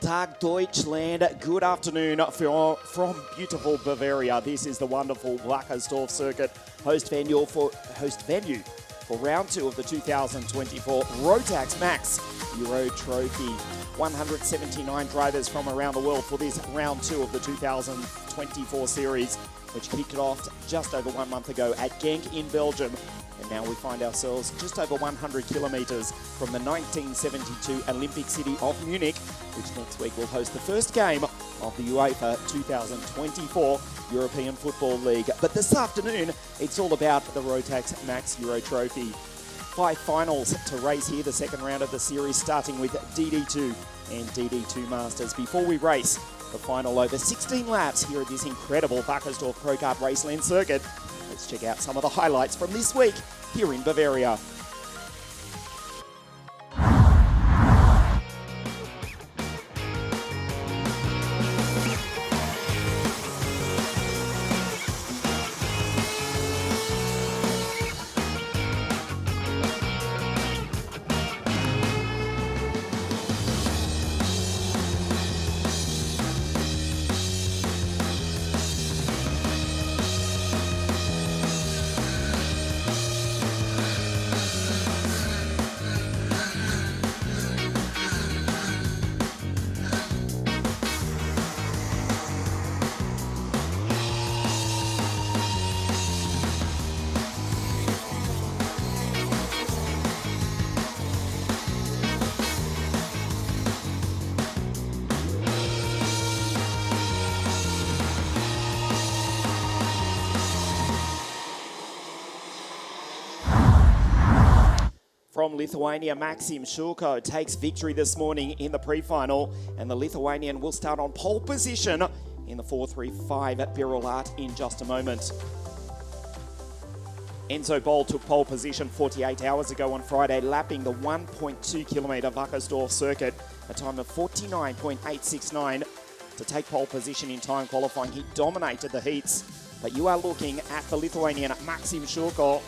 Tag Deutschland. Good afternoon from beautiful Bavaria. This is the wonderful WACKERSDORF circuit, host venue for round 2 of the 2024 Rotax Max Euro Trophy. 179 drivers from around the world for this round 2 of the 2024 series, which kicked off just over 1 month ago at Genk in Belgium. And now we find ourselves just over 100 kilometres from the 1972 Olympic city of Munich, which next week will host the first game of the UEFA 2024 European Football League. But this afternoon, it's all about the Rotax Max Euro Trophy. 5 finals to race here, the second round of the series, starting with DD2 and DD2 Masters. Before we race the final over 16 laps here at this incredible WACKERSDORF Pro Kart Raceland circuit, let's check out some of the highlights from this week here in Bavaria. From Lithuania, Maxim Shulko takes victory this morning in the pre-final, and the Lithuanian will start on pole position in the 435 at Birolat in just a moment. Enzo Bol took pole position 48 hours ago on Friday, lapping the 1.2 kilometre WACKERSDORF circuit, a time of 49.869. To take pole position in time qualifying, he dominated the heats. But you are looking at the Lithuanian Maxim Shulko,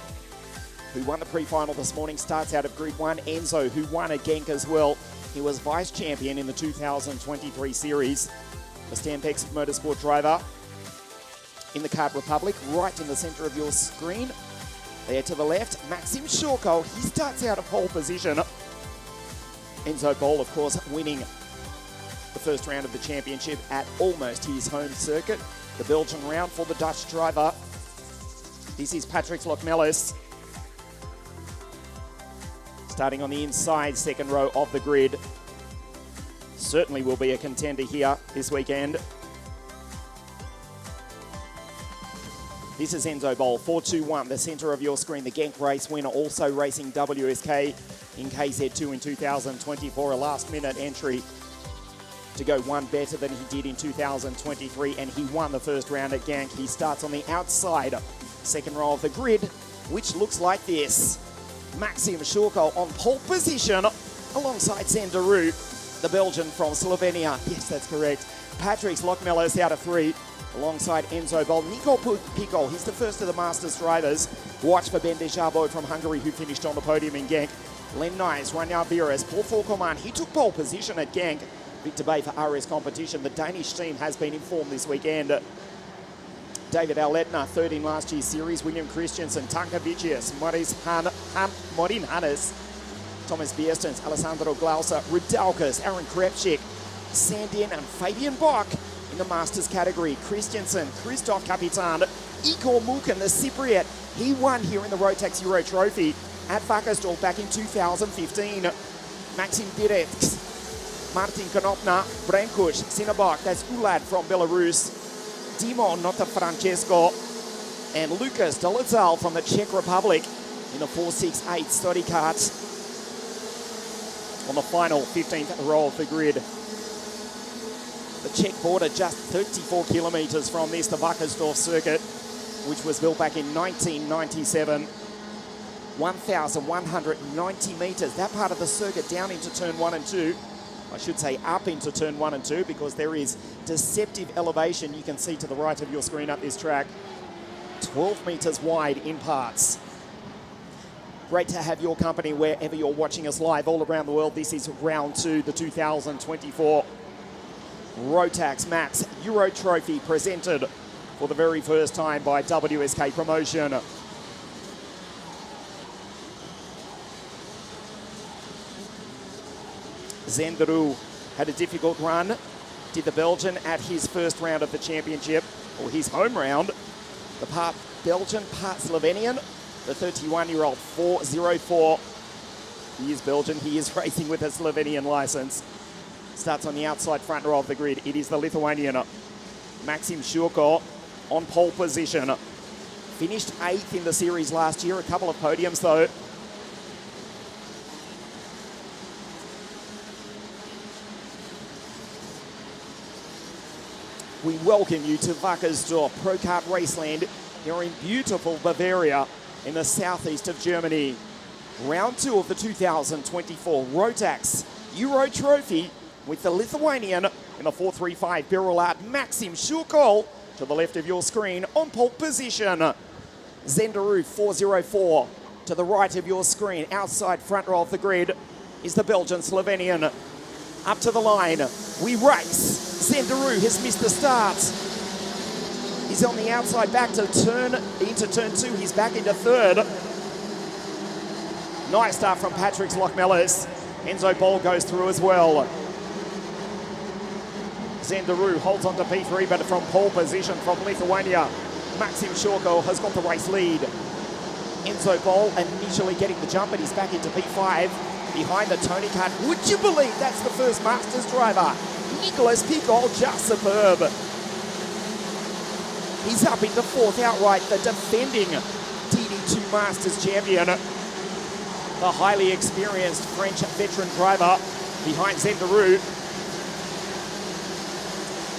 who won the pre-final this morning, starts out of Group 1. Enzo, who won at Genk as well. He was vice champion in the 2023 series. The Stampex Motorsport driver in the Kart Republic, right in the centre of your screen. There to the left, Maxim Shulko. He starts out of pole position. Enzo Bol, of course, winning the first round of the championship at almost his home circuit. The Belgian round for the Dutch driver. This is Patrick Lokmelis, starting on the inside second row of the grid. Certainly will be a contender here this weekend. This is Enzo Bol, 4-2-1, the centre of your screen. The Genk race winner, also racing WSK in KZ2 in 2024, a last-minute entry to go one better than he did in 2023, and he won the first round at Genk. He starts on the outside second row of the grid, which looks like this. Maxim Shulko on pole position alongside Sandarou, the Belgian from Slovenia. Yes, that's correct. Patrick Lokmelis out of 3 alongside Enzo Bol. Nico Pico, he's the first of the Masters drivers. Watch for Ben Dejabo from Hungary, who finished on the podium in Genk. Len Nyes, Ragnar Bires, Paul Falkoman, he took pole position at Genk. Victor Bay for RS Competition. The Danish team has been informed this weekend. David Alletner, third in last year's series. William Christensen, Tankavicius, Morin Hannes, Thomas Bierstens, Alessandro Glauser, Rudalkas, Aaron Krepschik, Sandin and Fabian Bock in the Masters category. Christensen, Christoph Kapitan, Igor Mukin, the Cypriot. He won here in the Rotax Euro Trophy at WACKERSDORF back in 2015. Maxim Bireks, Martin Konopna, Brankush, Sinabok, that's Ulad from Belarus. Dimo Nota Francesco and Lucas Dolezal from the Czech Republic in the 468 study kart on the final 15th row of the grid. The Czech border just 34 kilometres from this, the WACKERSDORF circuit, which was built back in 1997. 1,190 metres, that part of the circuit down into turn 1 and 2. I should say up into turn 1 and 2, because there is deceptive elevation you can see to the right of your screen up this track. 12 metres wide in parts. Great to have your company wherever you're watching us live all around the world. This is round 2, the 2024 Rotax Max Euro Trophy presented for the very first time by WSK Promotion. Zenderu had a difficult run. Did the Belgian at his first round of the championship, or his home round. The part Belgian, part Slovenian. The 31-year-old 4.04. He is Belgian. He is racing with a Slovenian license. Starts on the outside front row of the grid. It is the Lithuanian Maxim Shurko on pole position. Finished 8th in the series last year. A couple of podiums though. We welcome you to WACKERSDORF Pro Kart Raceland here in beautiful Bavaria in the southeast of Germany. Round 2 of the 2024 Rotax Euro Trophy with the Lithuanian in the 435 Birolard Maxim Shurko to the left of your screen on pole position. Zenderu 404 to the right of your screen outside front row of the grid is the Belgian Slovenian. Up to the line, we race. Zenderu has missed the start. He's on the outside back to into turn 2. He's back into third. Nice start from Patrick Lochmellis. Enzo Ball goes through as well. Zenderu holds on to P3, but from pole position from Lithuania, Maxim Shurko has got the race lead. Enzo Ball initially getting the jump, but he's back into P5 behind the Tony Kart. Would you believe that's the first Masters driver? Nicholas Picol, just superb. He's up into 4th outright, the defending DD2 Masters champion. The highly experienced French veteran driver behind Zenderu.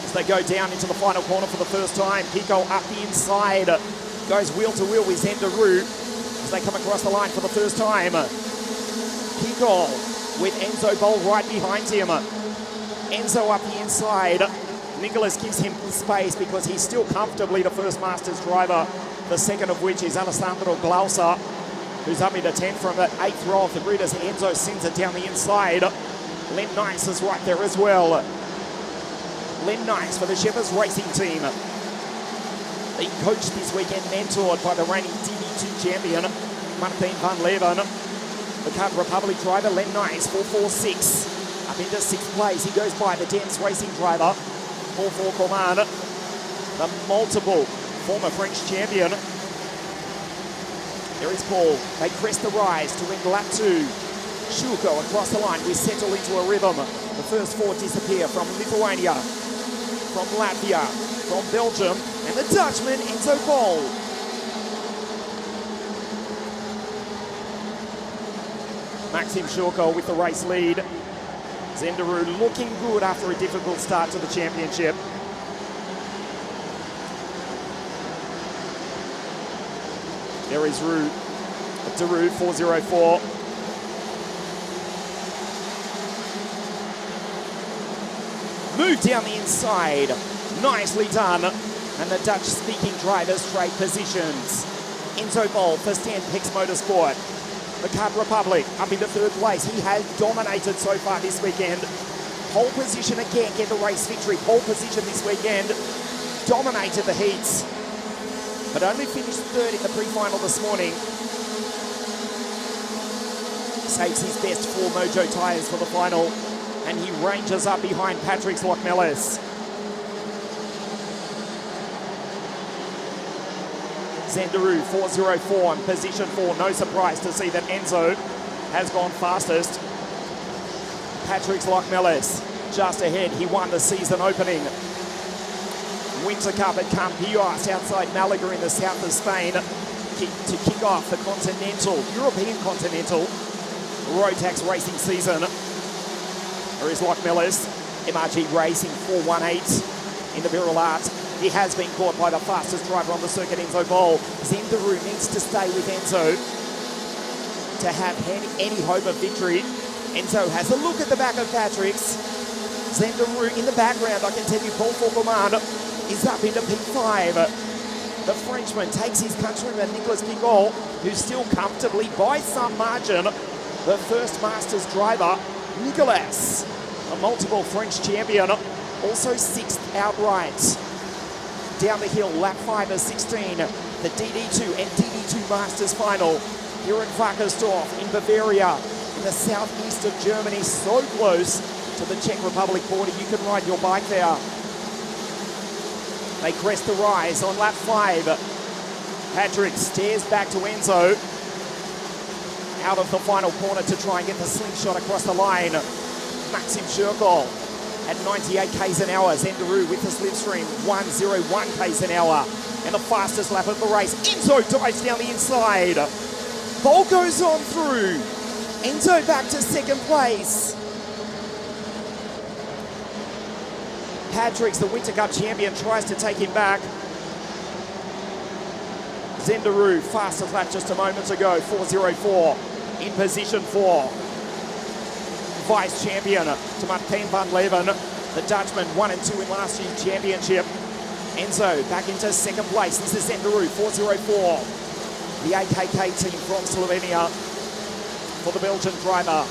As they go down into the final corner for the first time, Picol up the inside. Goes wheel to wheel with Zenderu as they come across the line for the first time. Picol with Enzo Bol right behind him. Enzo up the inside. Nicholas gives him space because he's still comfortably the first Masters driver. The second of which is Alessandro Glauser, who's up into 10th from the 8th row of the grid as Enzo sends it down the inside. Len Nice is right there as well. Len Nice for the Shepherds Racing Team. Being coached this weekend, mentored by the reigning DD2 champion, Martin van Leven. The Kart Republic driver, Len Nice, 4.46. Up into 6th place, he goes by the Dance Racing driver, Paul Faucon, the multiple former French champion. There is Paul. They crest the rise to win lap 2. Shurko across the line. We settle into a rhythm. The first 4 disappear from Lithuania, from Latvia, from Belgium, and the Dutchman Enzo Bol. Maxim Shurko with the race lead. Zenderu looking good after a difficult start to the championship. There is Daru 404. Move down the inside. Nicely done. And the Dutch-speaking drivers trade positions. Enzo Bol for Standpex Motorsport. The Kart Republic up into 3rd place. He has dominated so far this weekend. Pole position again, get the race victory. Pole position this weekend. Dominated the heats, but only finished 3rd in the pre-final this morning. Saves his best 4 Mojo tyres for the final, and he ranges up behind Patrick Lochmellis. Zenderu 404 in position 4. No surprise to see that Enzo has gone fastest. Patrick Lochmellis just ahead. He won the season opening Winter Cup at Campillos outside Malaga in the south of Spain to kick off the European Continental Rotax racing season. There is Lochmellis, MRG Racing 418 in the Birolard. He has been caught by the fastest driver on the circuit, Enzo Bol. Zenderu needs to stay with Enzo to have any hope of victory. Enzo has a look at the back of Patrick's. Zenderu in the background, I can tell you, Paul Faucon is up into P5. The Frenchman takes his countryman, Nicholas Picol, who's still comfortably, by some margin, the first Masters driver, Nicolas, a multiple French champion, also 6th outright. Down the hill, lap 5 of 16, the DD2 and DD2 Masters final here in WACKERSDORf in Bavaria, in the southeast of Germany, so close to the Czech Republic border. You can ride your bike there. They crest the rise on lap 5. Patrick stares back to Enzo. Out of the final corner to try and get the slingshot across the line. Maxim Shirkol at 98 k's an hour. Zenderu with the slipstream, 101 k's an hour. And the fastest lap of the race. Enzo dives down the inside. Bol goes on through. Enzo back to 2nd place. Patrick's the Winter Cup champion, tries to take him back. Zenderu, fastest lap just a moment ago, 4:04. In position 4. Vice champion to Martijn van Leeuwen, the Dutchman, 1 and 2 in last year's championship. Enzo back into 2nd place. This is Zenderu, 4:04. The AKK team from Slovenia for the Belgian driver.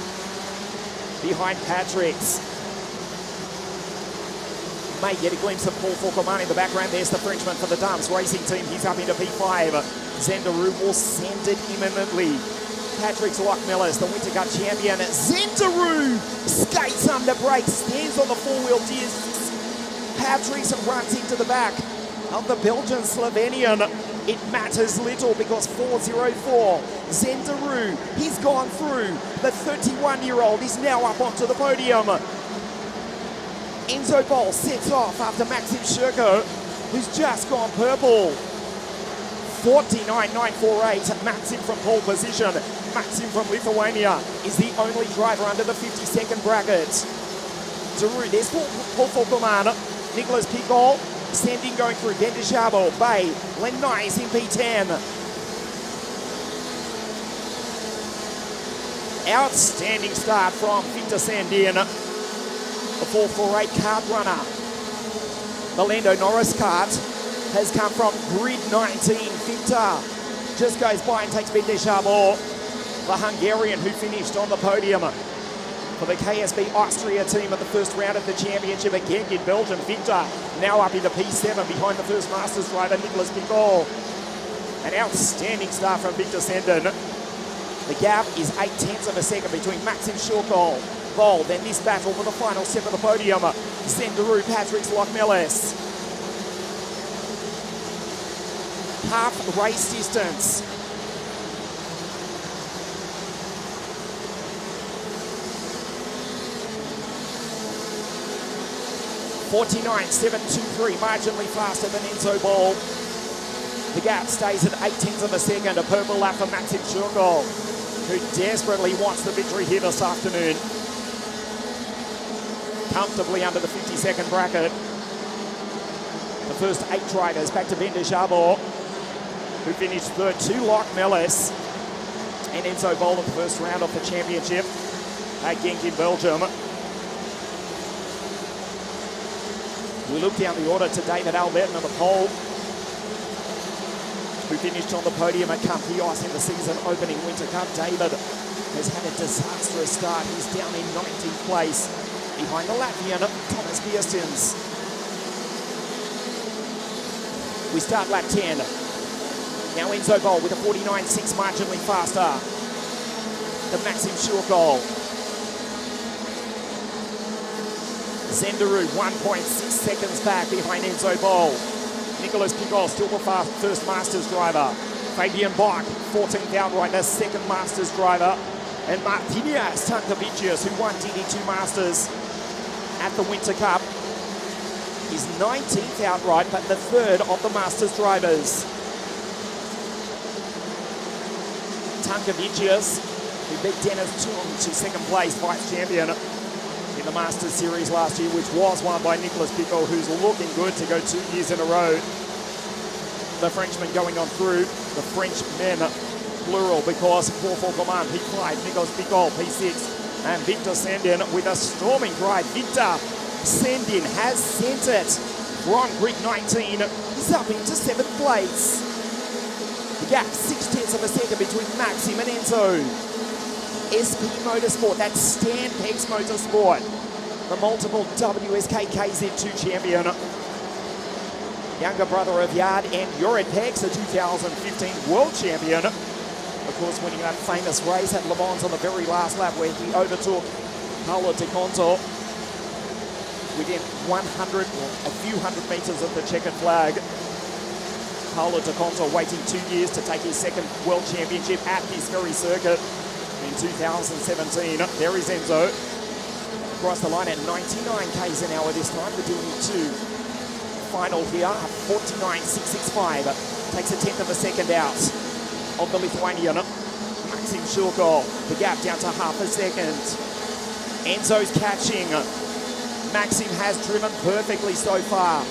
Behind Patrick's. May get a glimpse of Paul Foucault in the background. There's the Frenchman for the Dams Racing Team. He's up into P5. Zenderu will send it imminently. Patrick's Lock Miller's the Winter Cup champion. Zenderu skates under brakes, stands on the 4-wheel discs. Patrick's runs into the back of the Belgian Slovenian. It matters little because 4:04. Zenderu, he's gone through. The 31-year-old is now up onto the podium. Enzo Bol sets off after Maxim Shirko, who's just gone purple. 49.948, Maxim from pole position. Maxim from Lithuania is the only driver under the 50-second bracket. Deru, there's Paul Foucault, Nicholas Picol, Sandin going through, Vendishabo, Bay, Lenai is in P10. Outstanding start from Victor Sandin. The 448 kart runner. The Lando Norris kart has come from grid 19. Victor just goes by and takes Vendishabo, the Hungarian who finished on the podium for the KSB Austria team at the first round of the championship again in Belgium. Victor now up into P7 behind the first Masters driver, Nicholas Picol. An outstanding start from Victor Sandin. The gap is 0.8 of a second between Maxim Shirkol, Bol, then this battle for the final step of the podium. Zenderu, Patrick's Lock Miller's. Half race distance. .49.723, marginally faster than Enzo Bol. The gap stays at 0.8 of a second. A purple lap for Maxim Shirkol, who desperately wants the victory here this afternoon. Comfortably under the 50-second bracket. The first 8 drivers back to Vendishabo, who finished third to Lock Miller's and Enzo Bol at the first round of the championship at Genk in Belgium. We look down the order to David Albertin on the pole, who finished on the podium at Campios in the season opening Winter Cup. David has had a disastrous start. He's down in 19th place behind the Latvian Thomas Bierstens. We start lap 10. Now Enzo Bol with a 49.6, marginally faster than Maxim Shirkol. Zenderu 1.6 seconds back behind Enzo Bol. Nicholas Picol still the first Masters driver. Fabian Bach, 14th outright, the second Masters driver. And Martinias Tankavicius, who won DD2 Masters at the Winter Cup, is 19th outright, but the third of the Masters drivers. Tankavicius, who beat Dennis Thun to 2nd place, vice champion in the Masters Series last year, which was won by Nicholas Picol, who's looking good to go 2 years in a row. The Frenchman going on through, the Frenchmen, plural, because Paul Foucault, P5, Nicholas Picol, P6, and Victor Sandin with a storming drive. Victor Sandin has sent it from grid 19. He's up into 7th place. The gap 0.6 of a second between Maxim and Enzo. SP Motorsport, that's Stan Peck's Motorsport. the multiple WSK KZ2 champion. Younger brother of Yard and Jorid Pex, the 2015 world champion. Of course, winning that famous race at Le Mans on the very last lap where he overtook Paulo de Conto within a few hundred meters of the checkered flag. Paulo de Conto waiting 2 years to take his second world championship at this very circuit in 2017. There is Enzo. Across the line at 99 k's an hour this time. The DE2 final here at 49.665. Takes a tenth of a second out of the Lithuanian Maxim Shurko. The gap down to half a second. Enzo's catching. Maxim has driven perfectly so far.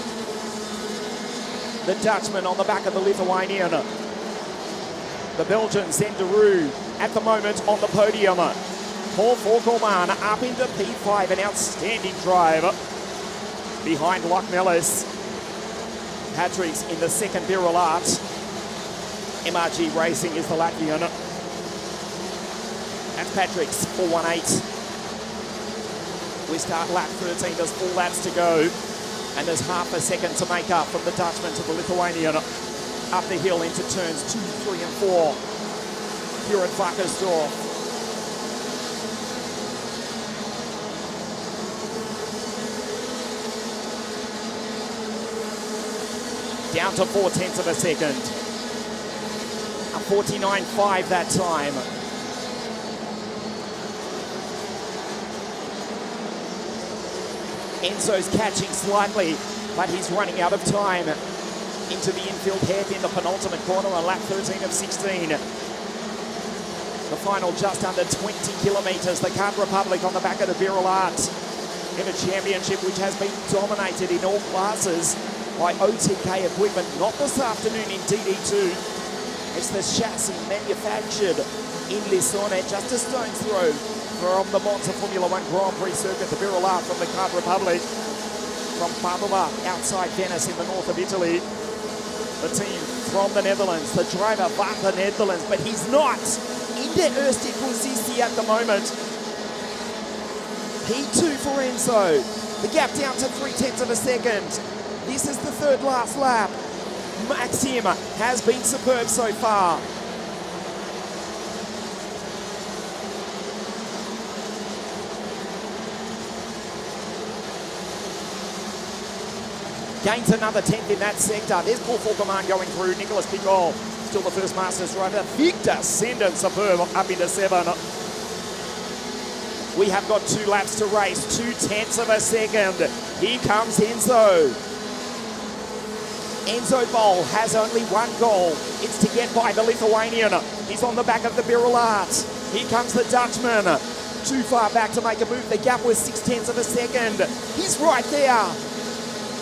The Dutchman on the back of the Lithuanian. The Belgian Zenderu at the moment on the podium. Paul Forkelman up into P5, an outstanding drive. Behind Loch Nellis. Patrick's in the second Birol Art. MRG Racing is the Latvian. That's Patrick's 418. We start lap 13, there's 4 laps to go. And there's half a second to make up from the Dutchman to the Lithuanian. Up the hill into turns 2, 3 and 4. Here at WACKERSDORf. Down to 4/10 of a second. A 49.5 that time. Enzo's catching slightly, but he's running out of time. Into the infield hairpin, the penultimate corner on lap 13 of 16. The final just under 20 kilometres. The Czech Republic on the back of the Birol Art in a championship which has been dominated in all classes by OTK equipment. Not this afternoon in DD2. It's the chassis manufactured in Lissone, just a stone's throw from the Monza Formula 1 Grand Prix circuit, the Birol Art from the Czech Republic, from Padova, outside Venice in the north of Italy. The team from the Netherlands, the driver van the Netherlands, but he's not in the eerste positie at the moment. P2 for Enzo. The gap down to 3/10 of a second. This is the third last lap. Maxim has been superb so far. Gains another 10th in that sector. There's Paul Forkelman going through. Nicholas Picol, still the first Masters driver. Victor Senden, superb, up into 7. We have got 2 laps to race. 2/10 of a second. Here comes Enzo. Enzo Bol has only one goal. It's to get by the Lithuanian. He's on the back of the Birol Art. Here comes the Dutchman. Too far back to make a move. The gap was 6/10 of a second. He's right there.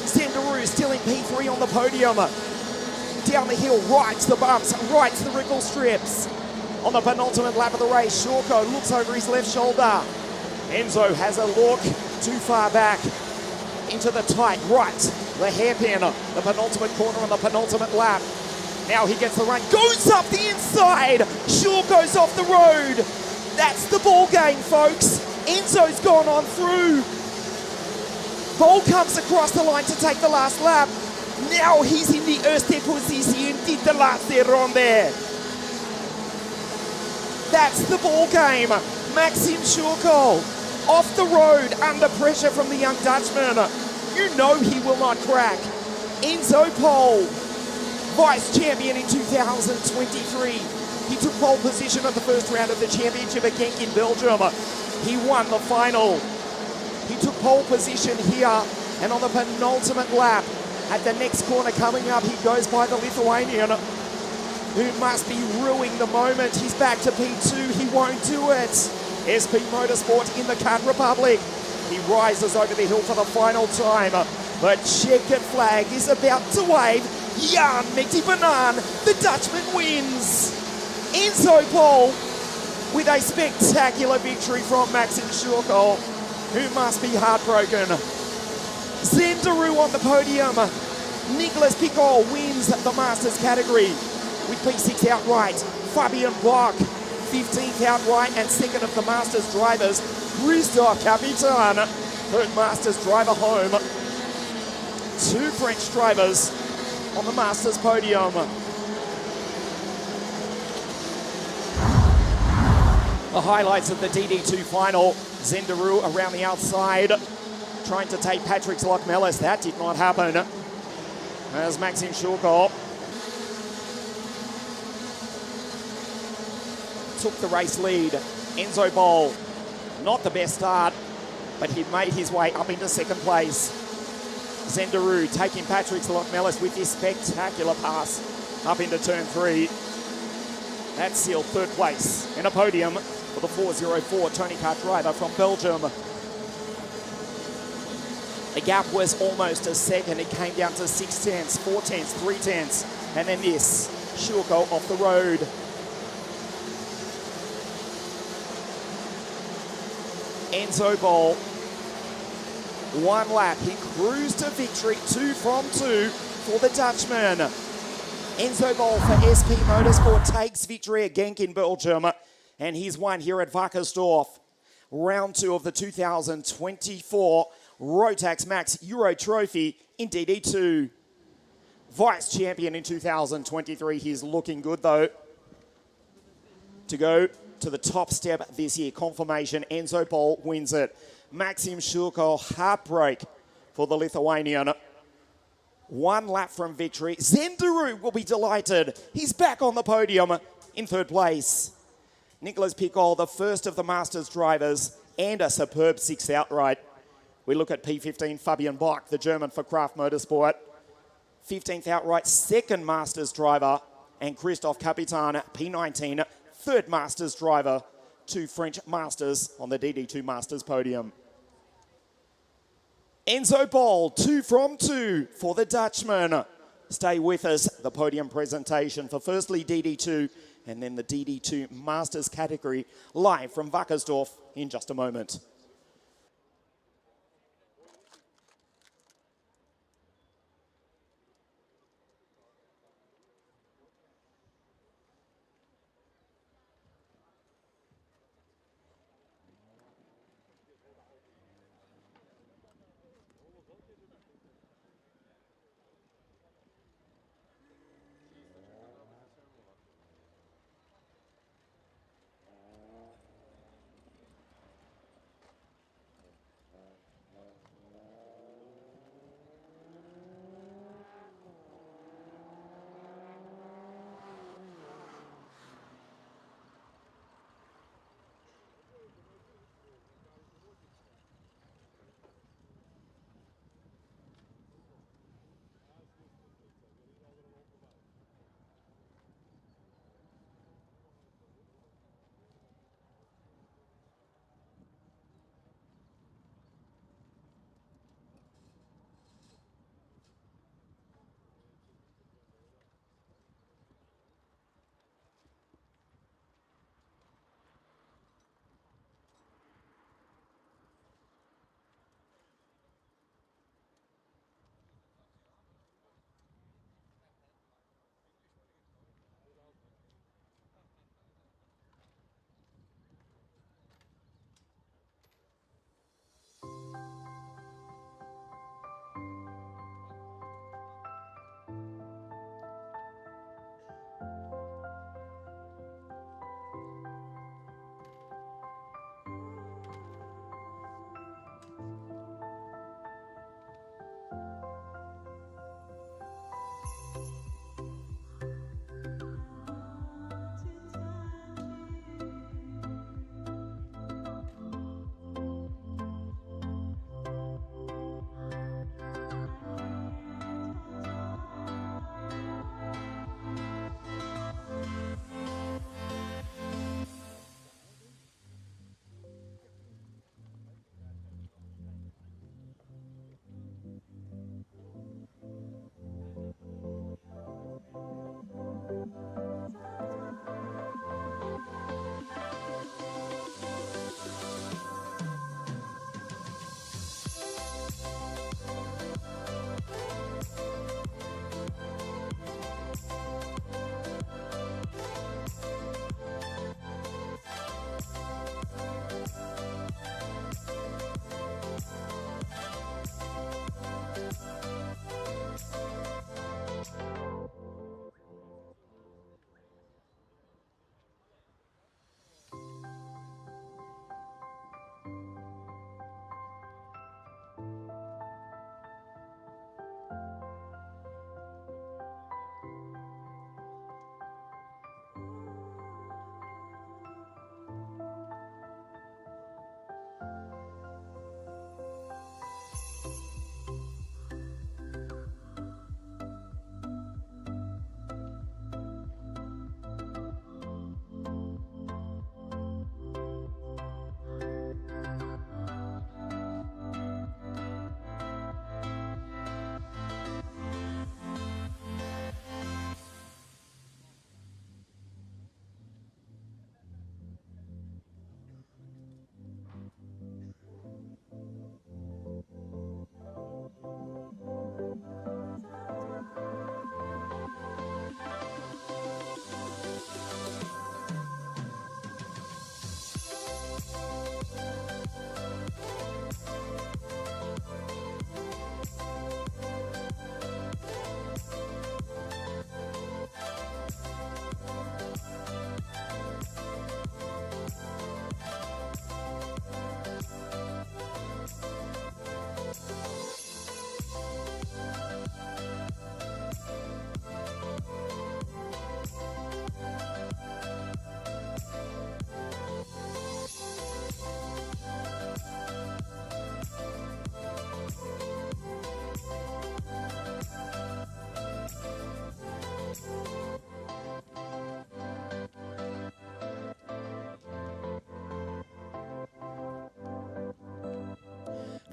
Zenderu still in P3 on the podium. Down the hill, right to the bumps, right to the wrinkle strips. On the penultimate lap of the race, Shurko looks over his left shoulder. Enzo has a look, too far back into the tight right, the hairpin, the penultimate corner on the penultimate lap. Now he gets the run, goes up the inside. Shurko's off the road. That's the ball game, folks. Enzo's gone on through. Bol comes across the line to take the last lap. Now he's in the eerste positie and did the laatste ronde. That's the ball game. Maxim Shurko off the road under pressure from the young Dutchman. You know he will not crack. Enzo Pol, vice champion in 2023. He took pole position at the first round of the championship at Genk in Belgium. He won the final. He took pole position here, and on the penultimate lap, at the next corner coming up, he goes by the Lithuanian, who must be ruining the moment. He's back to P2, he won't do it. SP Motorsport in the Czech Republic. He rises over the hill for the final time. The checkered flag is about to wave. Jan Metibanan, the Dutchman wins. Enzo Pol with a spectacular victory from Maxim Shurko, who must be heartbroken. Zenderu on the podium. Nicholas Picol wins the Masters category with P6 outright. Fabian Bloch, 15th outright, and second of the Masters drivers, Christoph Capitan. Third Masters driver home. Two French drivers on the Masters podium. The highlights of the DD2 final. Zendaroo around the outside, trying to take Patrick's Lochmellis. That did not happen. As Maxim Shurko took the race lead. Enzo Boll, not the best start, but he made his way up into second place. Zendaroo taking Patrick's Lochmellis with this spectacular pass up into turn 3. That sealed third place in a podium for the 404 Tony Kart driver from Belgium. The gap was almost a second. It came down to 6 tenths, 4 tenths, 3 tenths, and then this, Shurko off the road. Enzo Boll, one lap. He cruised to victory, 2 from 2 for the Dutchman. Enzo Boll for SP Motorsport takes victory at Genk in Belgium, and he's won here at WACKERSDORF. Round 2 of the 2024 Rotax Max Euro Trophy in DD2. Vice champion in 2023. He's looking good though to go to the top step this year. Confirmation, Enzo Boll wins it. Maxim Shurko, heartbreak for the Lithuanian. One lap from victory. Zendaroo will be delighted. He's back on the podium in third place. Nicolas Picol, the first of the Masters drivers, and a superb 6th outright. We look at P15, Fabian Bock, the German for Craft Motorsport. 15th outright, second Masters driver, and Christophe Capitan, P19, third Masters driver, 2 French Masters on the DD2 Masters podium. Enzo Boll, 2 from 2 for the Dutchman. Stay with us, the podium presentation for firstly DD2 and then the DD2 Masters category live from WACKERSDORF in just a moment.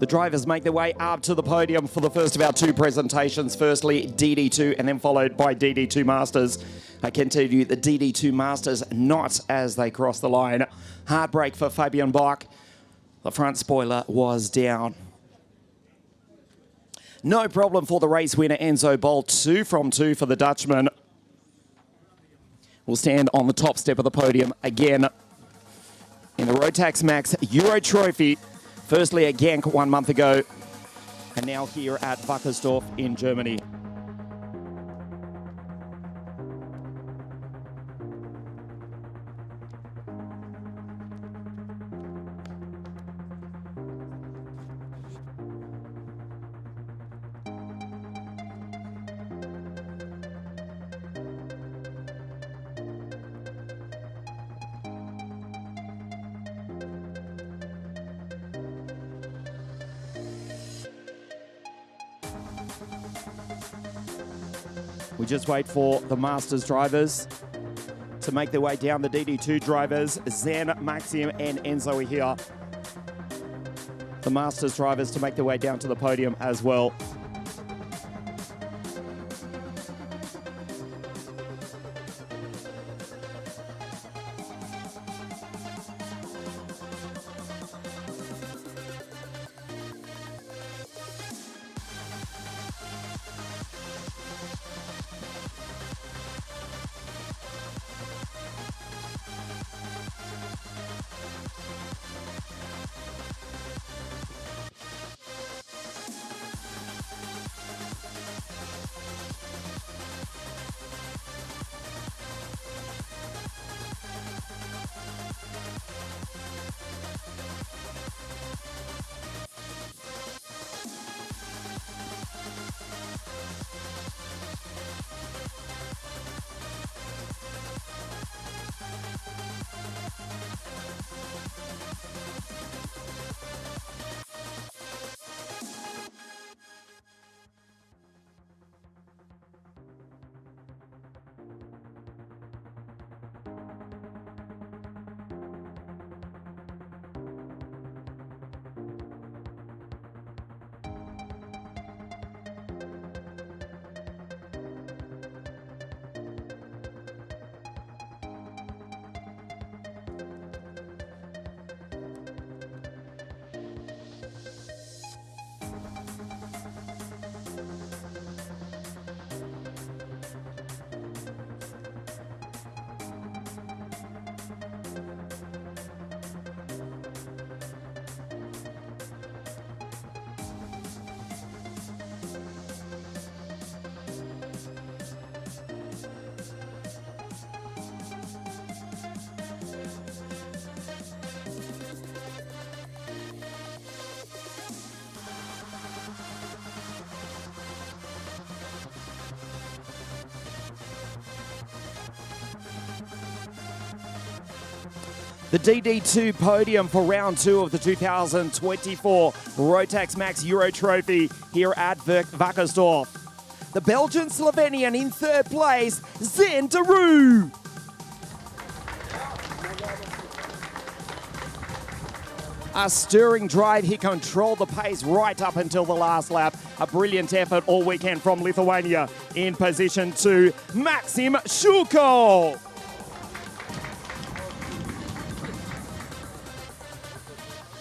The drivers make their way up to the podium for the first of our two presentations. Firstly, DD2 and then followed by DD2 Masters. I can tell you the DD2 Masters not as they cross the line. Heartbreak for Fabian Bach. The front spoiler was down. No problem for the race winner, Enzo Bolt. 2 from 2 for the Dutchman. Will stand on the top step of the podium again in the Rotax Max Euro Trophy. Firstly at Genk 1 month ago, and now here at WACKERSDORF in Germany. We just wait for the Masters drivers to make their way down. The DD2 drivers, Zen, Maxim and Enzo are here. The Masters drivers to make their way down to the podium as well. The DD2 podium for round 2 of the 2024 Rotax Max Euro Trophy here at WACKERSDORF. The Belgian Slovenian in 3rd place, Zen Daru. A stirring drive, he controlled the pace right up until the last lap. A brilliant effort all weekend from Lithuania. In position 2, Maxim Shulko.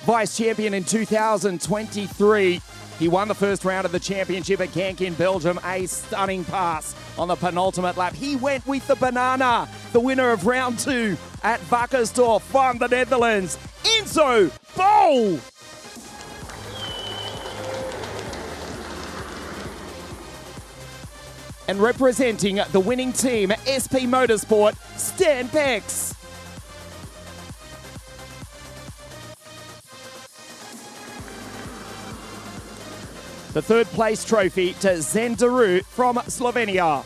Vice champion in 2023. He won the first round of the championship at Genk in Belgium. A stunning pass on the penultimate lap. He went with the banana. The winner of round 2 at WACKERSDORF from the Netherlands, Enzo Bolt. And representing the winning team, SP Motorsport, Stan Pex. The 3rd place trophy to Zen Daru from Slovenia.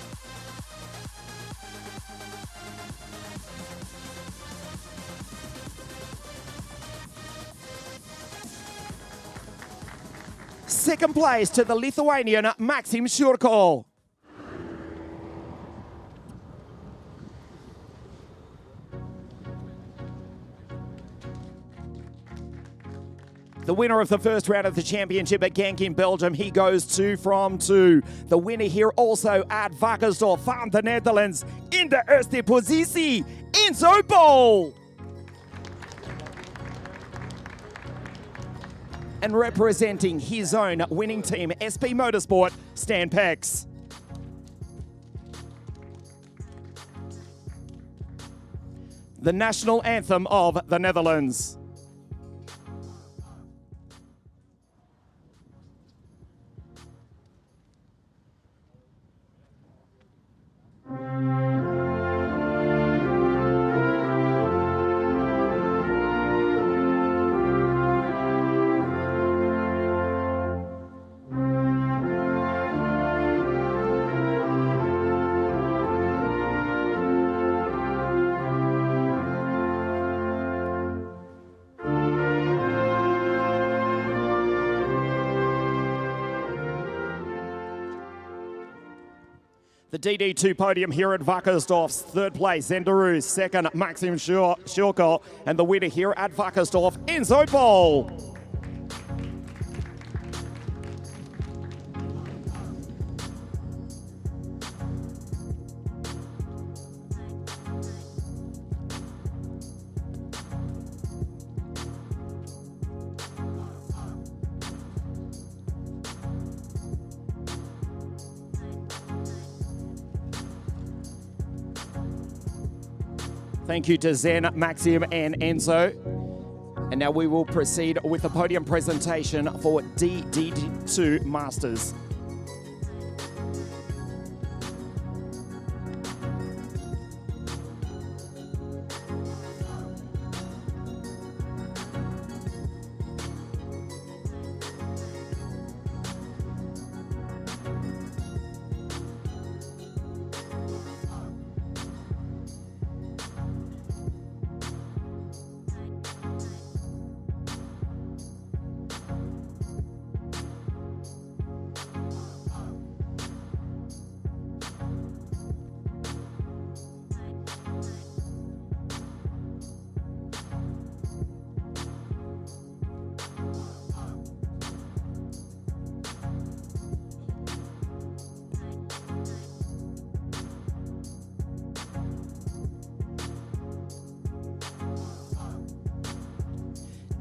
Second place to the Lithuanian Maxim Shulko. The winner of the first round of the championship at Genk in Belgium, he goes 2 from 2. The winner here also at WACKERSDORF van the Netherlands in de eerste positie in Zuidpool. And representing his own winning team, SP Motorsport, Stan Pex. The national anthem of the Netherlands. The DD2 podium here at WACKERSDORF's third place, Zenderoos, second, Maxim Schurkel, and the winner here at WACKERSDORF in Zuidpool. Thank you to Zen, Maxim, and Enzo. And now we will proceed with the podium presentation for DD2 Masters.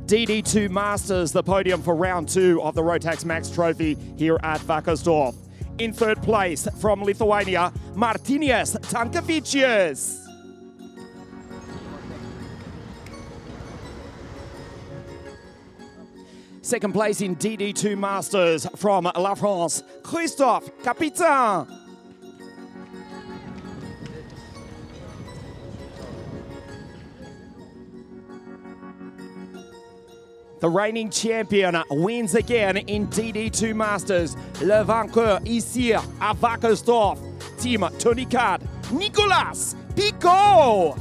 DD2 Masters, the podium for round 2 of the Rotax Max Trophy here at WACKERSDORF. In third place from Lithuania, Martynas Tankavicius. Second place in DD2 Masters from La France, Christophe Capitan. The reigning champion wins again in DD2 Masters. Le vainqueur ici à WACKERSDORF, Team Tony Card, Nicolas Picot.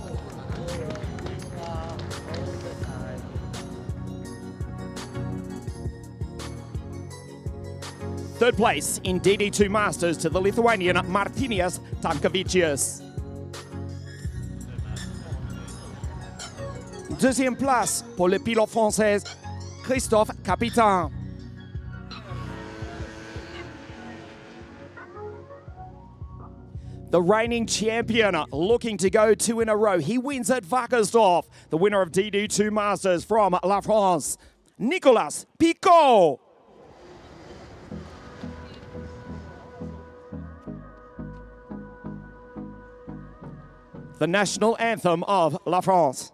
Third place in DD2 Masters to the Lithuanian Martynas Tankavicius. Deuxième place pour le pilote français, Christophe Capitan. The reigning champion looking to go 2 in a row. He wins at WACKERSDORF. The winner of DD2 Masters from La France, Nicolas Picot. The national anthem of La France.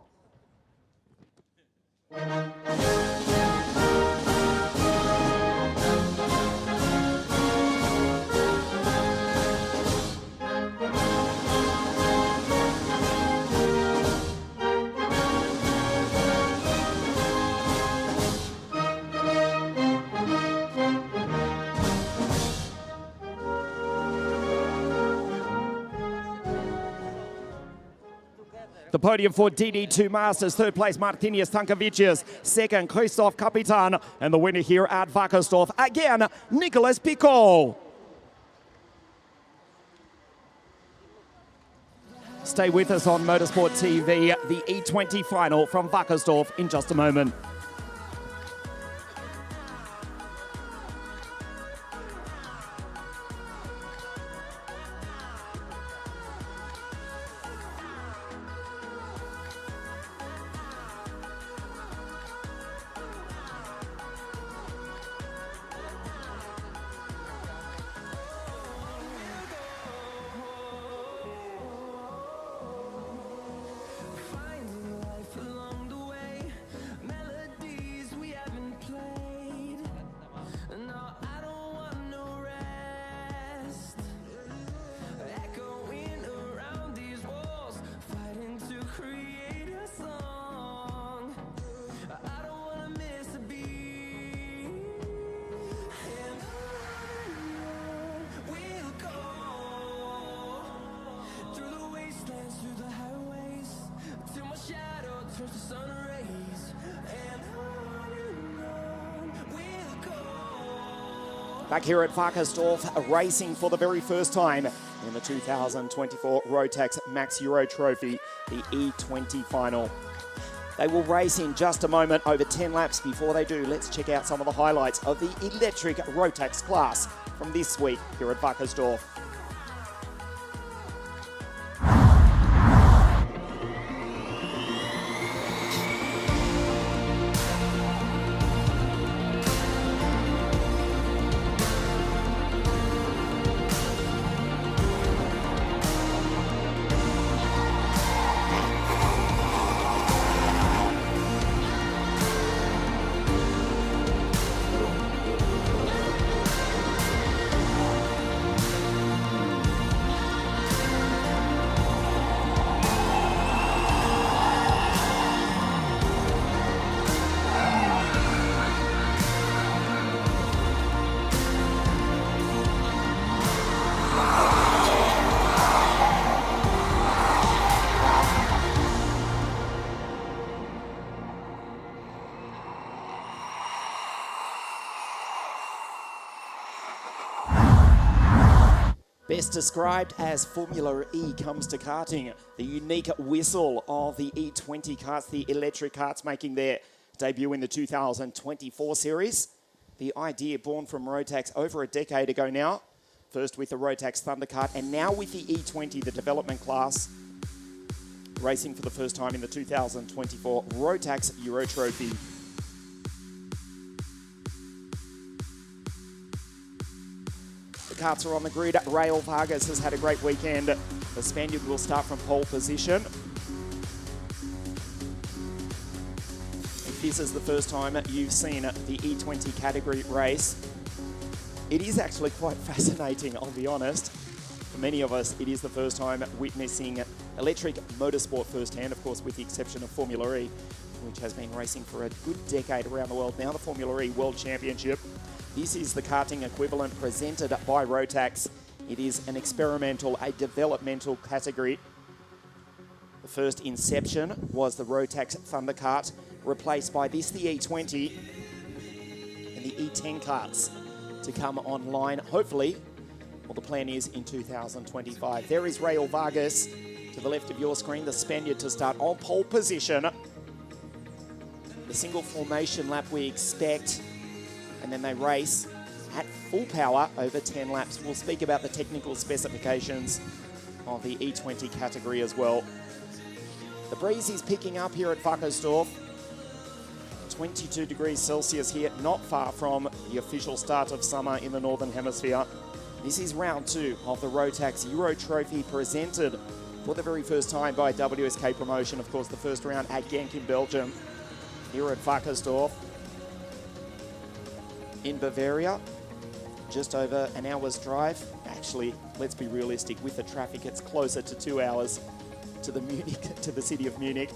The podium for DD2 Masters, third place Martynas Tankavicius, second Christophe Capitan, and the winner here at WACKERSDORF, again, Nicolas Picot. Stay with us on Motorsport TV, the E20 final from WACKERSDORF in just a moment. Back here at WACKERSDORF, racing for the very first time in the 2024 Rotax Max Euro Trophy, the E20 final. They will race in just a moment, over 10 laps. Before they do, let's check out some of the highlights of the electric Rotax class from this week here at WACKERSDORF. Best described as Formula E comes to karting. The unique whistle of the E20 karts, the electric karts making their debut in the 2024 series. The idea born from Rotax over a decade ago now. First with the Rotax Thunder kart and now with the E20, the development class. Racing for the first time in the 2024 Rotax Euro Trophy. The karts are on the grid. Rael Vargas has had a great weekend. The Spaniard will start from pole position. If this is the first time you've seen the E20 category race, it is actually quite fascinating, I'll be honest. For many of us, it is the first time witnessing electric motorsport firsthand, of course, with the exception of Formula E, which has been racing for a good decade around the world. Now the Formula E World Championship. This is the karting equivalent presented by Rotax. It is an experimental, a developmental category. The first inception was the Rotax Thunder kart, replaced by this, the E20, and the E10 karts to come online, hopefully, well, the plan is in 2025. There is Rael Vargas to the left of your screen, the Spaniard to start on pole position. The single formation lap we expect, and then they race at full power over 10 laps. We'll speak about the technical specifications of the E20 category as well. The breeze is picking up here at WACKERSDORF. 22 degrees Celsius here, not far from the official start of summer in the Northern Hemisphere. This is round 2 of the Rotax Euro Trophy, presented for the very first time by WSK Promotion. Of course, the first round at Genk in Belgium, here at WACKERSDORF. In Bavaria, just over an hour's drive. Actually, let's be realistic, with the traffic, it's closer to 2 hours to the city of Munich,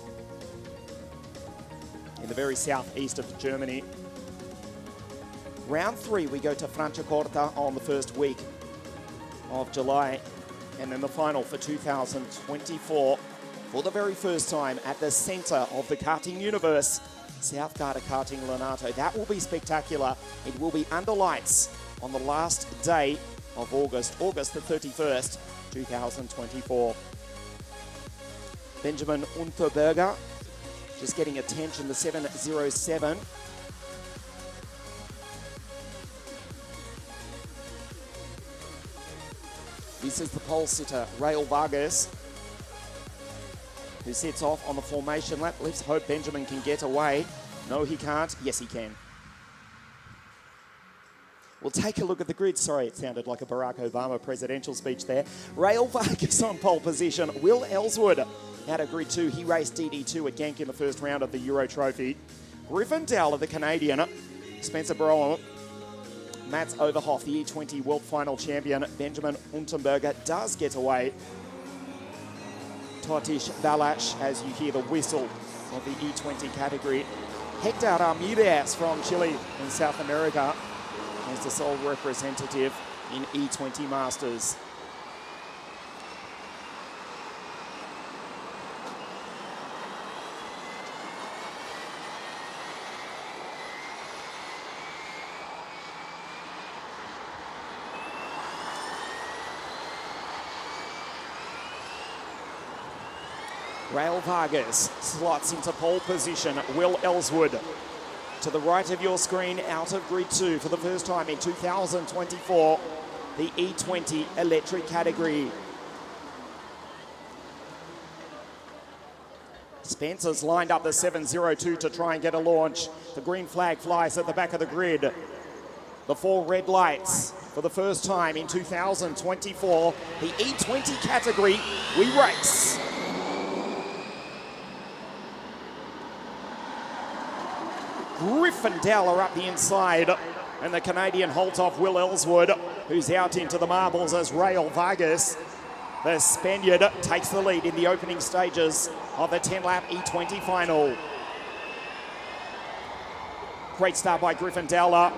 in the very southeast of Germany. Round 3, we go to Franciacorta on the first week of July, and then the final for 2024, for the very first time at the center of the karting universe, South Garda Karting Lonato. That will be spectacular. It will be under lights on the last day of August the 31st, 2024. Benjamin Unterberger just getting attention, the 707. This is the pole sitter, Rael Vargas, who sets off on the formation lap. Let's hope Benjamin can get away. No, he can't. Yes, he can. We'll take a look at the grid. Sorry, it sounded like a Barack Obama presidential speech there. Rael Vargas on pole position. Will Ellswood out of grid 2. He raced DD2 at Genk in the first round of the Euro Trophy. Rivendell, the Canadian. Spencer Brown. Mats Overhoff, the E20 World Final Champion. Benjamin Unterberger does get away. Totish Balash, as you hear the whistle of the E20 category. Hector Ramirez from Chile in South America is the sole representative in E20 Masters. Rail Vargas slots into pole position. Will Ellswood to the right of your screen, out of grid 2 for the first time in 2024, the E20 electric category. Spencer's lined up the 702 to try and get a launch. The green flag flies at the back of the grid. The 4 red lights for the first time in 2024, the E20 category, we race. Gryffindor up the inside, and the Canadian holds off Will Ellswood, who's out into the marbles as Rail Vargas, the Spaniard, takes the lead in the opening stages of the 10-lap E20 final. Great start by Gryffindor,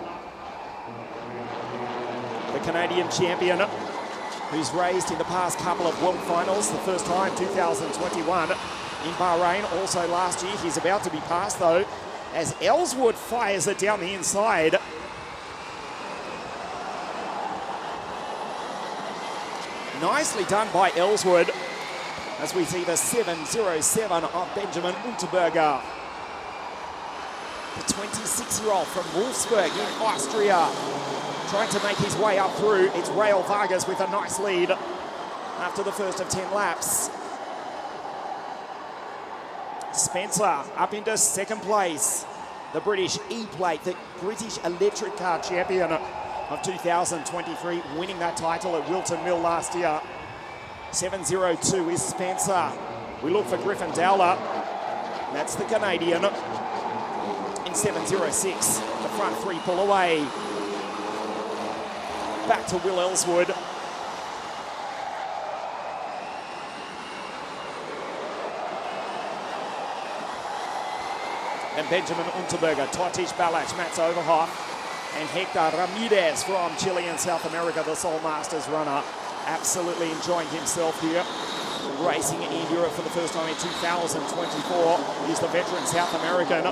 the Canadian champion, who's raced in the past couple of World Finals, the first time 2021 in Bahrain, also last year. He's about to be passed though, as Ellswood fires it down the inside. Nicely done by Ellswood, as we see the 707 of Benjamin Unterberger. The 26-year-old from Wolfsburg in Austria, trying to make his way up through. It's Rail Vargas with a nice lead after the first of 10 laps. Spencer up into second place. The British E-Plate, the British electric car champion of 2023, winning that title at Wilton Mill last year. 702 is Spencer. We look for Gryffindor. That's the Canadian. In 706, the front 3 pull away. Back to Will Ellswood. And Benjamin Unterberger, Totish Balach, Mats Overhoff, and Hector Ramirez from Chile and South America, the Seoul Masters runner. Absolutely enjoying himself here. Racing in Europe for the first time in 2024. He's the veteran South American.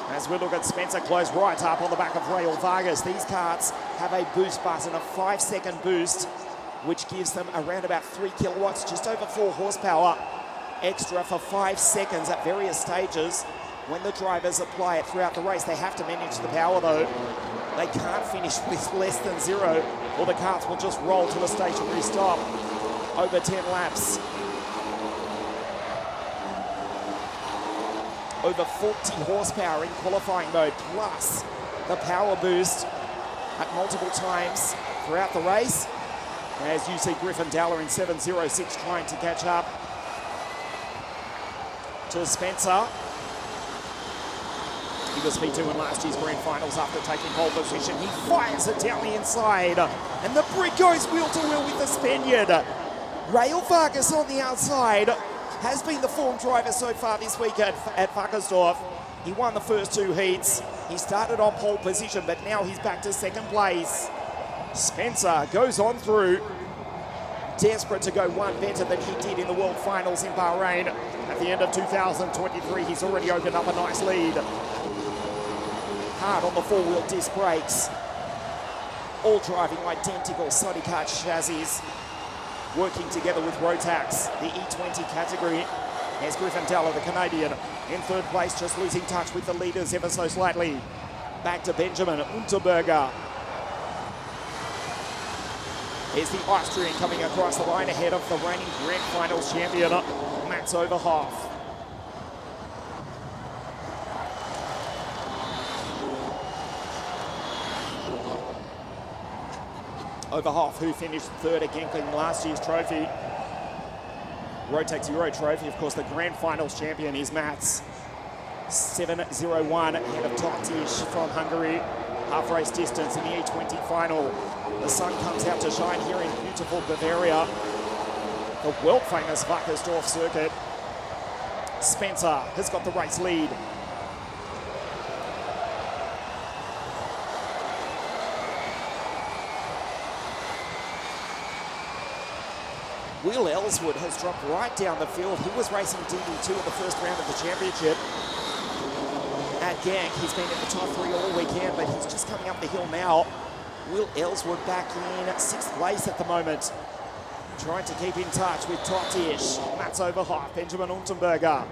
As we look at Spencer close right up on the back of Rail Vargas. These karts have a boost button, a 5-second boost, which gives them around about 3 kilowatts, just over 4 horsepower extra for 5 seconds at various stages. When the drivers apply it throughout the race, they have to manage the power though. They can't finish with less than 0, or the karts will just roll to a stationary stop. Over 10 laps. Over 40 horsepower in qualifying mode, plus the power boost at multiple times throughout the race. As you see Gryffindor in 706 trying to catch up to Spencer. He was P2 in last year's grand finals after taking pole position. He fires it down the inside, and the Brit goes wheel to wheel with the Spaniard. Rail Vargas on the outside has been the form driver so far this week at WACKERSDORF. He won the first 2 heats. He started on pole position, but now he's back to second place. Spencer goes on through, desperate to go one better than he did in the World Finals in Bahrain. At the end of 2023, he's already opened up a nice lead. Hard on the 4-wheel disc brakes. All driving identical Sony kart chassis. Working together with Rotax, the E20 category. There's Gryffindor, the Canadian, in third place, just losing touch with the leaders ever so slightly. Back to Benjamin Unterberger. Here's the Austrian coming across the line ahead of the reigning Grand Finals champion, Mats Overhoff. Overhoff, who finished third again in last year's trophy. Rotax Euro Trophy, of course, the Grand Finals champion is Mats. 7:01 ahead of Totish from Hungary. Half-race distance in the E20 final. The sun comes out to shine here in beautiful Bavaria. The world-famous WACKERSDORF circuit. Spencer has got the race lead. Will Ellswood has dropped right down the field. He was racing DB2 in the first round of the championship. At Gank, he's been in the top 3 all weekend, but he's just coming up the hill now. Will Ellswood back in at 6th place at the moment. Trying to keep in touch with Totish. Mats over half, Benjamin Unterberger.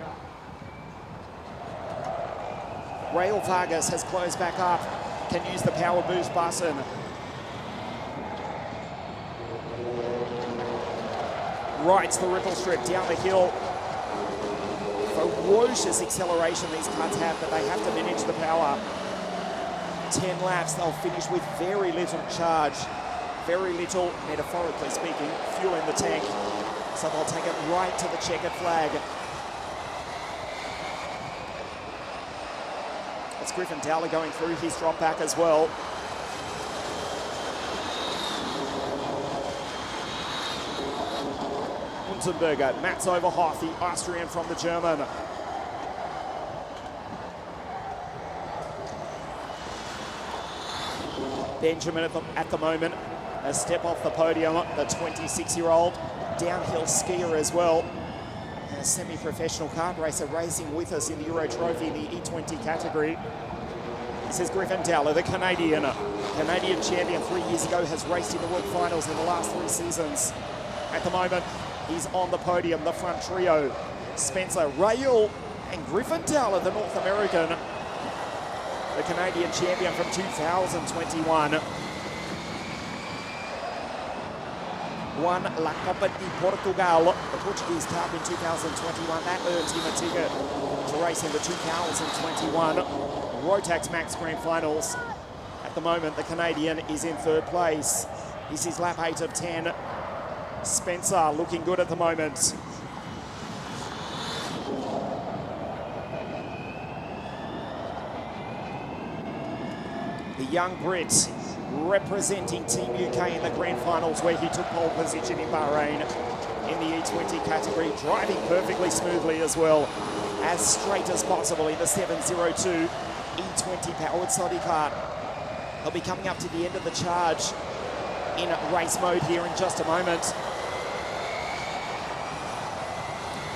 Rail Vargas has closed back up, can use the power boost button. Rides the ripple strip down the hill. Ferocious acceleration these cuts have, but they have to manage the power. 10 laps, they'll finish with very little charge. Very little, metaphorically speaking, fuel in the tank. So they'll take it right to the checkered flag. It's Griffin Dowler going through his drop back as well. Unterberger, Mats Overhoff, the Austrian from the German. Benjamin at the moment, a step off the podium, the 26-year-old downhill skier as well. A semi-professional kart racer racing with us in the Euro Trophy in the E20 category. This is Griffin Dowler, the Canadian champion 3 years ago, has raced in the World Finals in the last 3 seasons. At the moment, he's on the podium, the front trio. Spencer Rail and Griffin Dowler, the North American, the Canadian champion from 2021. Won La Copa de Portugal, the Portuguese Cup in 2021. That earned him a ticket to race in the 2021 Rotax Max Grand Finals. At the moment, the Canadian is in 3rd place. This is lap 8 of 10. Spencer looking good at the moment. The young Brit representing Team UK in the Grand Finals, where he took pole position in Bahrain in the E20 category, driving perfectly smoothly as well, as straight as possible in the 702 E20 powered Soddy kart. He'll be coming up to the end of the charge in race mode here in just a moment.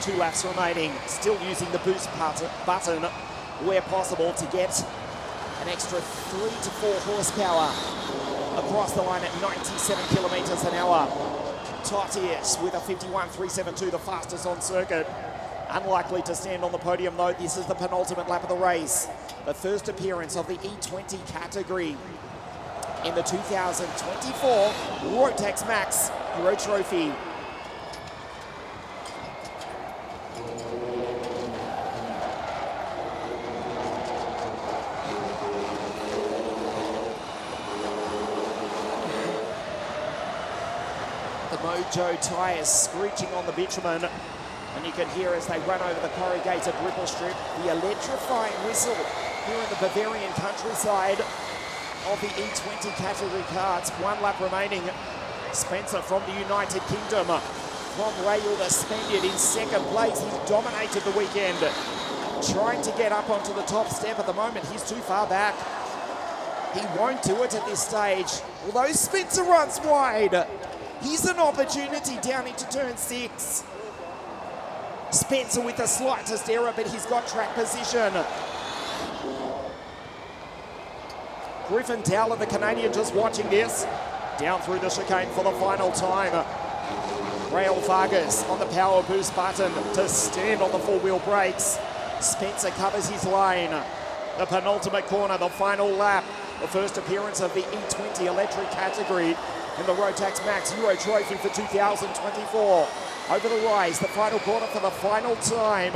2 laps remaining, still using the boost button where possible to get an extra 3 to 4 horsepower across the line at 97 kilometers an hour. Totius with a 51.372, the fastest on circuit. Unlikely to stand on the podium though. This is the penultimate lap of the race. The first appearance of the E20 category in the 2024 Rotax Max Euro Trophy. The Mojo tyres screeching on the bitumen, and you can hear as they run over the corrugated ripple strip the electrifying whistle here in the Bavarian countryside of the E20 category karts. 1 lap remaining. Spencer from the United Kingdom, from Rail the Spaniard, in 2nd place. He's dominated the weekend, trying to get up onto the top step. At the moment, he's too far back. He won't do it at this stage, although Spencer runs wide. Here's an opportunity down into turn 6. Spencer with the slightest error, but he's got track position. Griffin Dowler, the Canadian, just watching this. Down through the chicane for the final time. Rail Vargas on the power boost button to stand on the 4-wheel brakes. Spencer covers his lane. The penultimate corner, the final lap. The first appearance of the E20 electric category in the Rotax Max Euro Trophy for 2024. Over the rise, the final corner for the final time.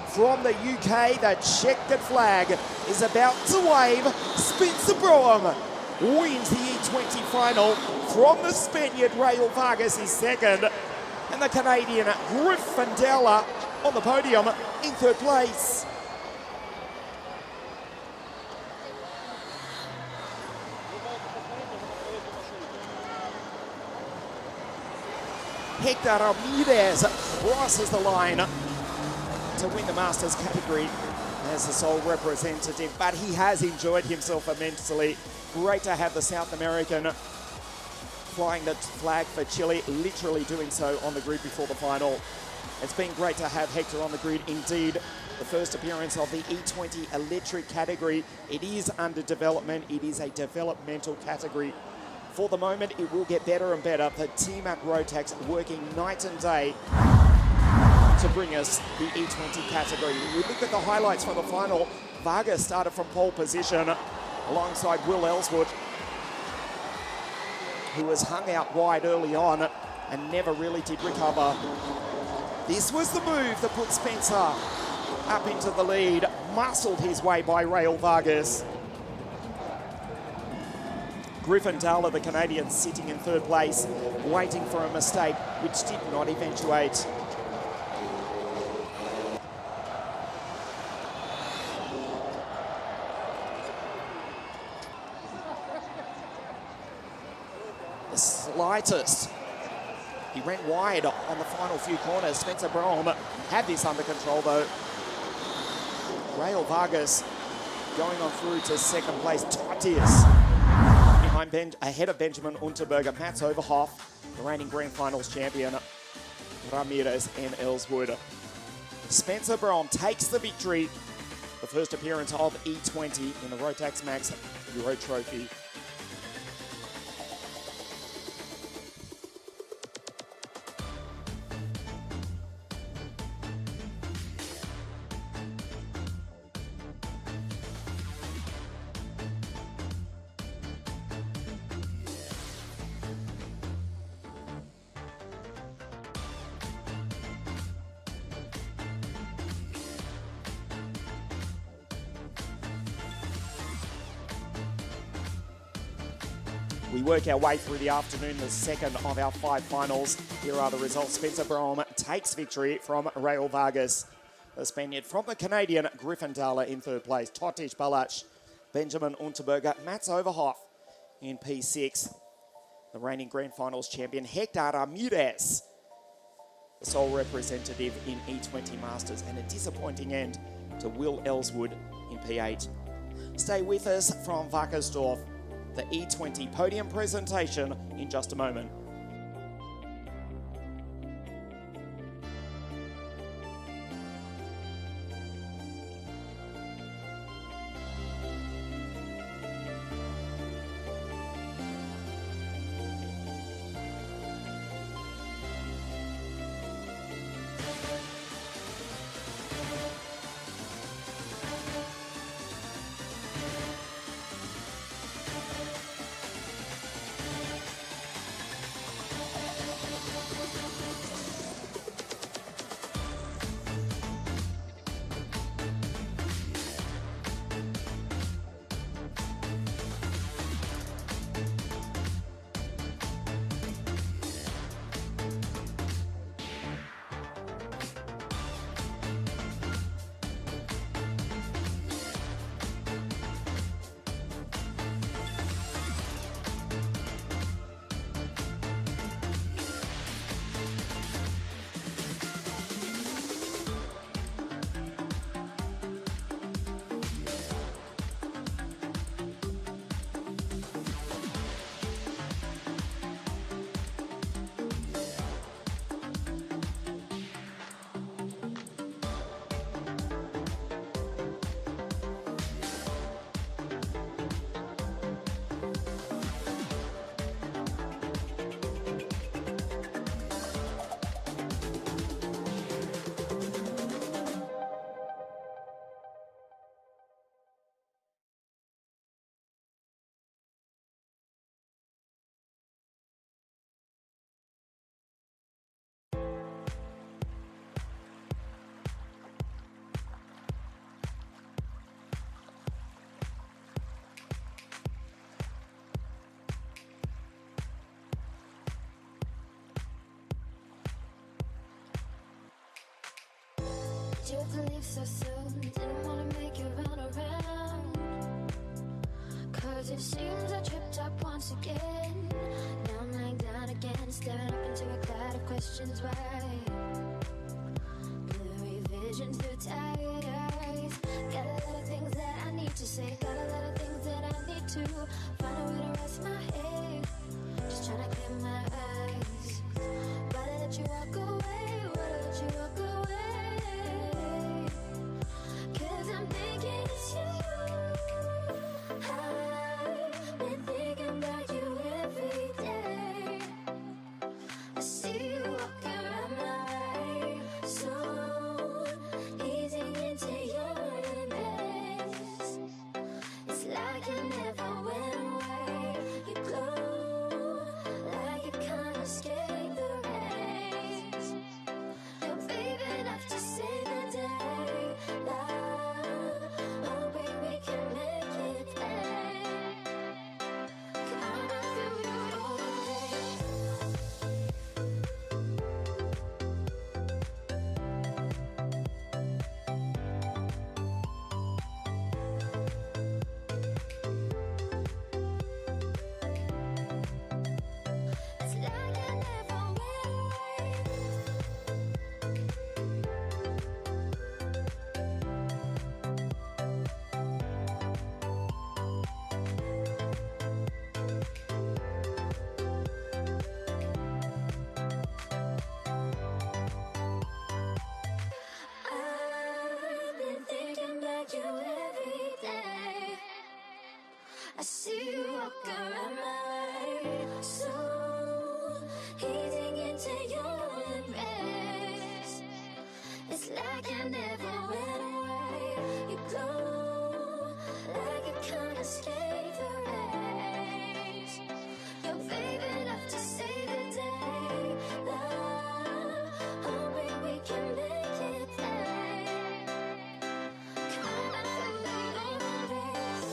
From the UK, the checkered flag is about to wave. Spencer Brougham wins the E20 final from the Spaniard. Rail Vargas is 2nd, and the Canadian Griffin Dowler on the podium in 3rd place. Hector Ramirez crosses the line to win the Masters category as the sole representative, but he has enjoyed himself immensely. Great to have the South American flying the flag for Chile, literally doing so on the grid before the final. It's been great to have Hector on the grid indeed. The first appearance of the E20 electric category. It is under development. It is a developmental category For the moment, it will get better and better. The team at Rotax working night and day to bring us the E20 category. We look at the highlights from the final. Vargas started from pole position alongside Will Ellswood, who was hung out wide early on and never really did recover. This was the move that put Spencer up into the lead, muscled his way by Rail Vargas. Griffin Dahler, the Canadian, sitting in third place, waiting for a mistake, which did not eventuate. The slightest. He ran wide on the final few corners. Spencer Brom had this under control though. Rail Vargas going on through to second place. Titus behind ahead of Benjamin Unterberger. Mats Overhoff, the reigning grand finals champion. Ramirez and Ellswood. Spencer Brom takes the victory. The first appearance of E20 in the Rotax Max Euro Trophy. We work our way through the afternoon, the second of our 5 finals. Here are the results. Spencer Brom takes victory from Rail Vargas. The Spaniard from the Canadian, Griffin Dahler in third place. Totish Balach, Benjamin Unterberger, Mats Overhoff in P6. The reigning grand finals champion, Hector Ramirez, the sole representative in E20 Masters, and a disappointing end to Will Ellswood in P8. Stay with us from WACKERSDORF. The E20 podium presentation in just a moment. You believe so soon, didn't wanna make you run around. Cause it seems I tripped up once again. Now I'm lying down again, staring up into a cloud of questions. Why? Blurry vision through tired eyes. Got a lot of things that I need to say, got a lot of things that I need to find a way to rest my head. Just trying to clear my eyes. Why did I let you walk away? Why did I let you walk away? I'm thinking it's you. I've been thinking about you every escape the race. You're brave enough to save the day. Love, hoping we can make it there. Coming through your golden days. It's like I never went away. I've been thinking about you every day. I see you walk around my way, so easing into your embrace. It's like I never went away. You glow like you can't escape the rays. You're brave enough to save the day. Love, hoping we can make it there. Coming through the golden days.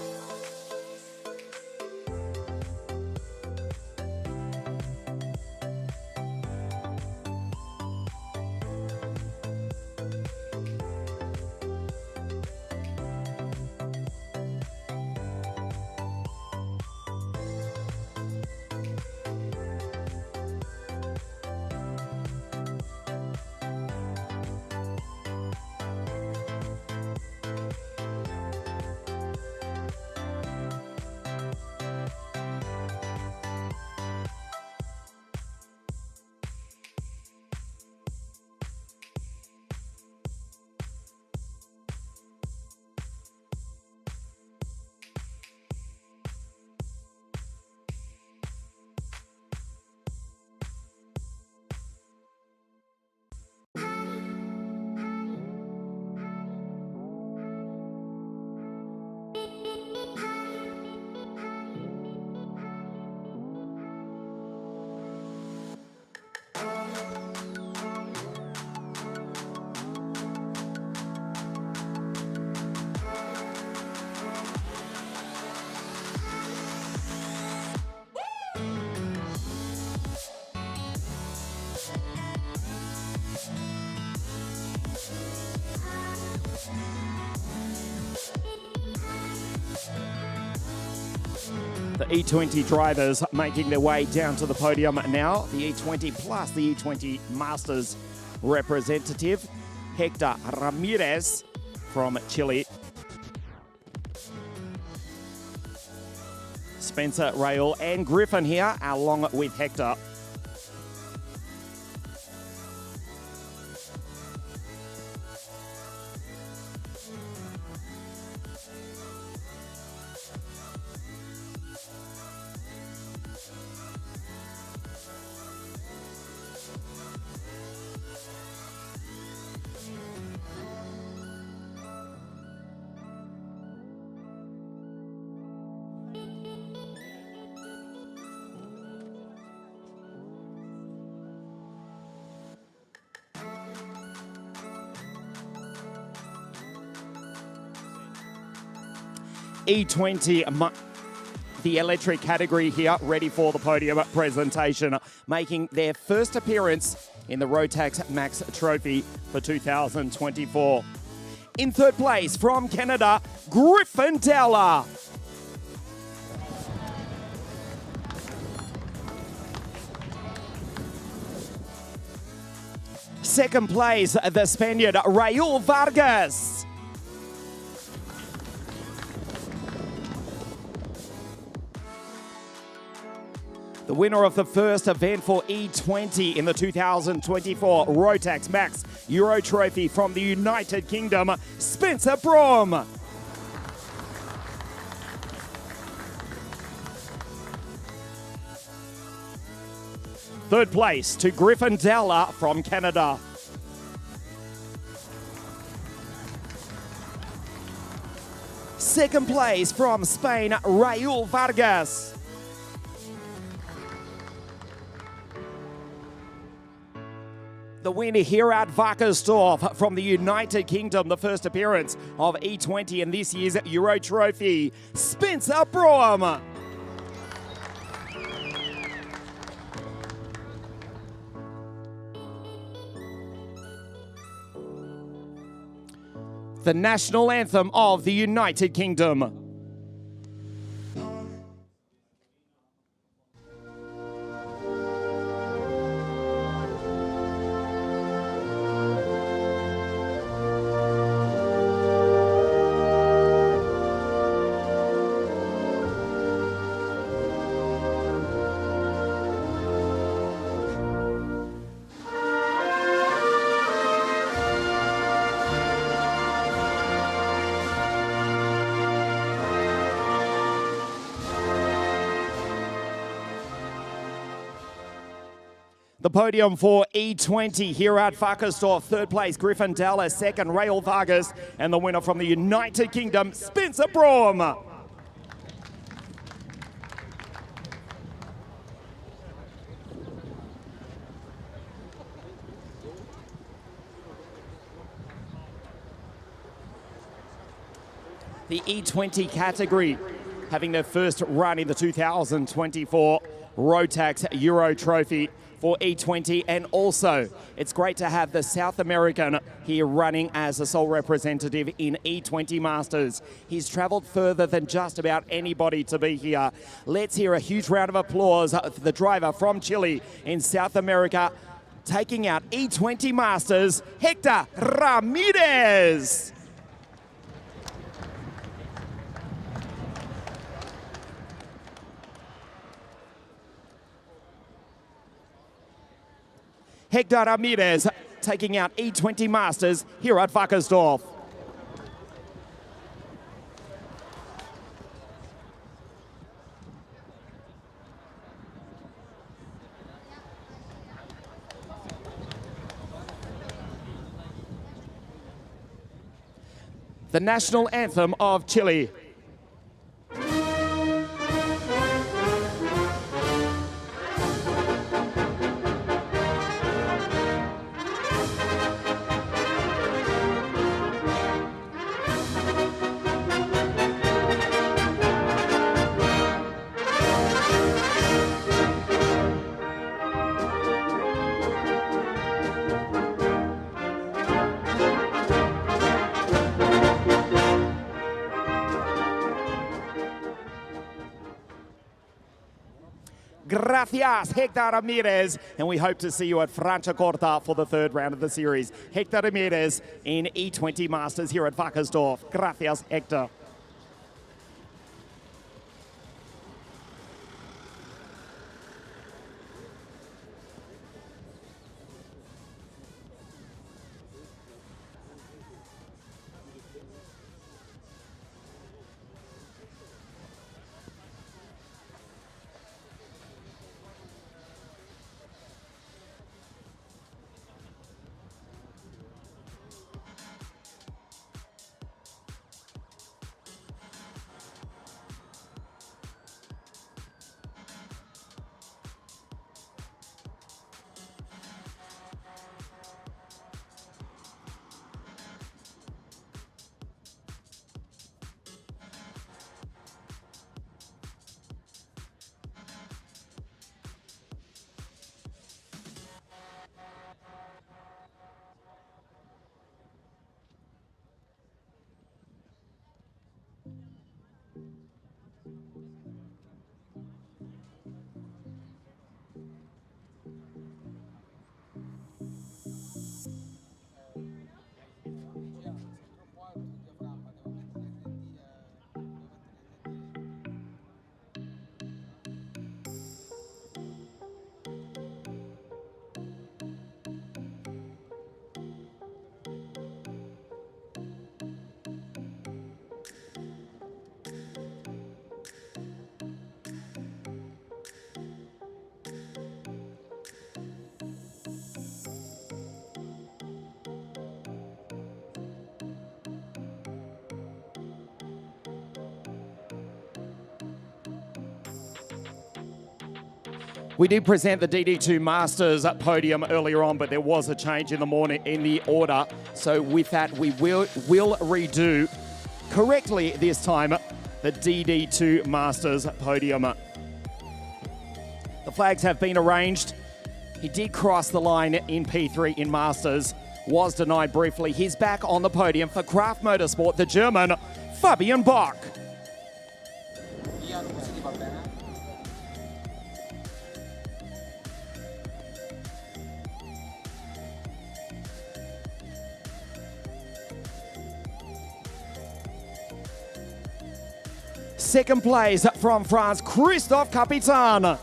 The E20 drivers making their way down to the podium now. The E20 plus the E20 Masters representative, Hector Ramirez from Chile. Spencer, Raul and Griffin here along with Hector. E20, the electric category here, ready for the podium presentation, making their first appearance in the Rotax Max Trophy for 2024. In third place from Canada, Griffin Della. Second place, the Spaniard, Raul Vargas. The winner of the first event for E20 in the 2024 Rotax Max Euro Trophy from the United Kingdom, Spencer Brom. Third place to Griffin Della from Canada. Second place from Spain, Raul Vargas. the winner here at WACKERSDORF from the United Kingdom, the first appearance of E20 in this year's Euro Trophy, Spencer Brougham. The national anthem of the United Kingdom. The podium for E20 here at WACKERSDORF. Third place, Griffin Dallas. Second, Rael Vargas. And the winner from the United Kingdom, Spencer Brougham. The E20 category having their first run in the 2024 Rotax Euro Trophy for E20, and also it's great to have the South American here running as a sole representative in E20 Masters. He's travelled further than just about anybody to be here. Let's hear a huge round of applause for the driver from Chile in South America, taking out E20 Masters, Hector Ramirez. Hector Ramirez taking out E20 Masters here at WACKERSDORF. The national anthem of Chile. Gracias, Hector Ramirez. And we hope to see you at Franciacorta for the third round of the series. Hector Ramirez in E20 Masters here at WACKERSDORF. Gracias, Hector. We did present the DD2 Masters podium earlier on, but there was a change in the morning in the order. So with that, we will redo correctly this time the DD2 Masters podium. The flags have been arranged. He did cross the line in P3 in Masters, was denied briefly. He's back on the podium for Craft Motorsport, the German Fabian Bock. Second place from France, Christophe Capitan.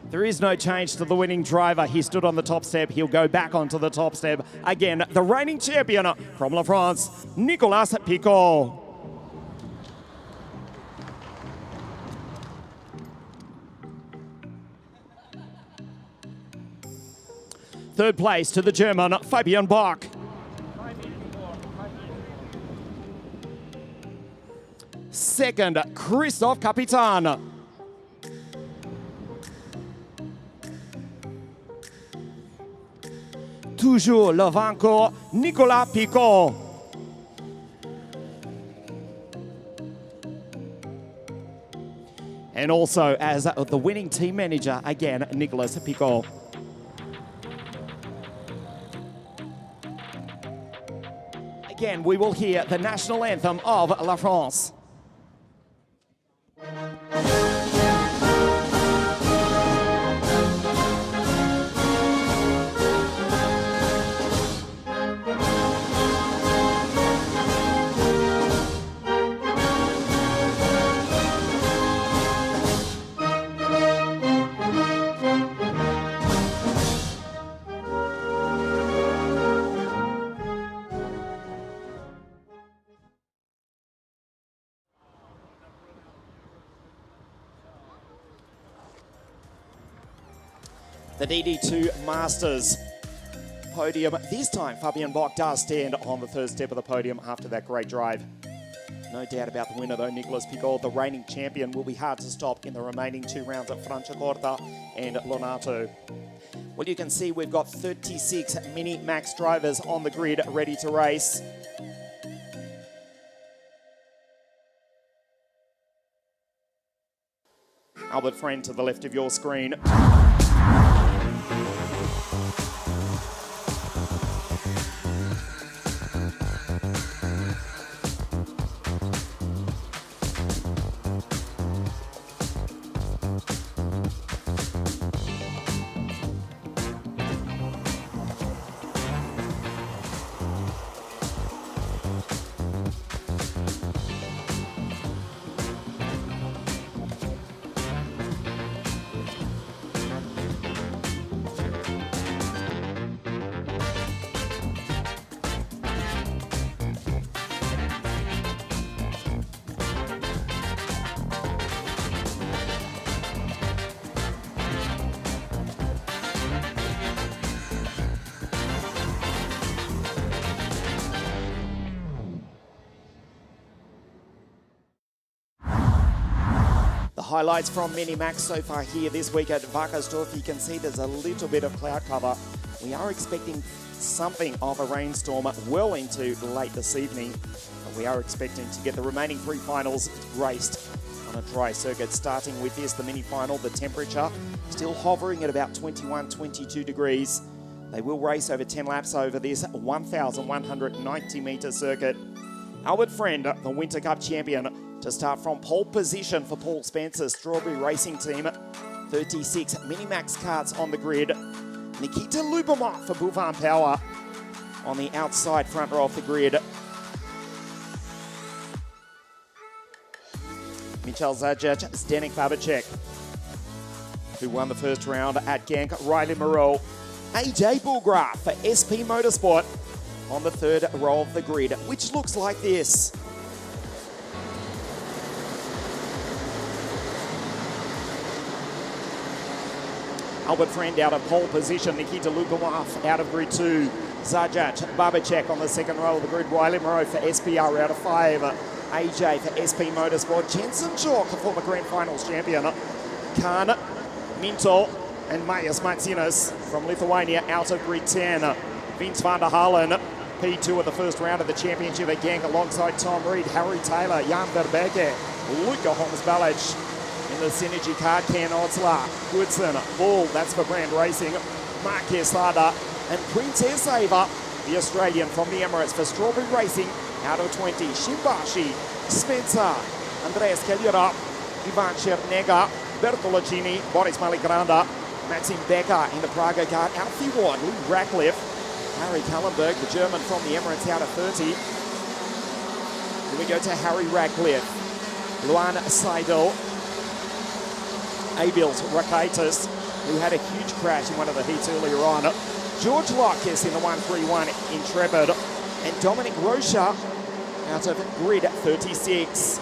There is no change to the winning driver. He stood on the top step. He'll go back onto the top step. Again, the reigning champion from La France, Nicolas Picot. Third place to the German, Fabian Bock. Second, Christophe Capitan. Toujours le vainqueur, Nicolas Picot. And also as the winning team manager, again, Nicolas Picot. Again, we will hear the national anthem of La France. The DD2 Masters podium. This time, Fabian Bock does stand on the third step of the podium after that great drive. No doubt about the winner, though, Nicolas Picot, the reigning champion, will be hard to stop in the remaining two rounds at Franciacorta and Lonato. Well, you can see we've got 36 Mini Max drivers on the grid ready to race. Albert Friend to the left of your screen. Highlights from Minimax so far here this week at WACKERSDORF. You can see there's a little bit of cloud cover. We are expecting something of a rainstorm well into late this evening. But we are expecting to get the remaining three finals raced on a dry circuit. Starting with this, the mini final, the temperature still hovering at about 21, 22 degrees. They will race over 10 laps over this 1,190 metre circuit. Albert Friend, the Winter Cup champion, to start from pole position for Paul Spencer's Strawberry Racing Team. 36 Minimax karts on the grid. Nikita Lubomov for Bouvin Power on the outside front row of the grid. Michal Zajac, Zdenek Babacek, who won the first round at Genk. Riley Moreau, AJ Bulgraf for SP Motorsport on the third row of the grid, which looks like this. Albert Friend out of pole position. Nikita Lubomov out of grid 2. Zajac, Babacek on the second row of the grid. Riley Moreau for SPR out of 5. AJ for SP Motorsport. Jensen Chalk, the former Grand Finals champion. Khan, Minto, and Majas Matsinas from Lithuania out of grid 10. Vince van der Halen, P2 of the first round of the championship at Genk alongside Tom Reed, Harry Taylor, Jan Verbeke, Luca Holmes-Ballage in the Synergy car, Ken Otzler, Goodson, Bull, that's for Brand Racing, Marquez Sada, and Princess Ava, the Australian from the Emirates for Strawberry Racing out of 20. Shimbashi, Spencer, Andreas Kellyera, Ivan Chernega, Bertolacini, Boris Maligranda, Maxim Becker in the Praga car, Alfie Ward, Lou Ratcliffe, Harry Kallenberg, the German from the Emirates out of 30. Here we go to Harry Ratcliffe, Luan Seidel, Abels Rakaitis, who had a huge crash in one of the heats earlier on. George Larkis in the 131 Intrepid, and Dominic Rocha out of grid 36.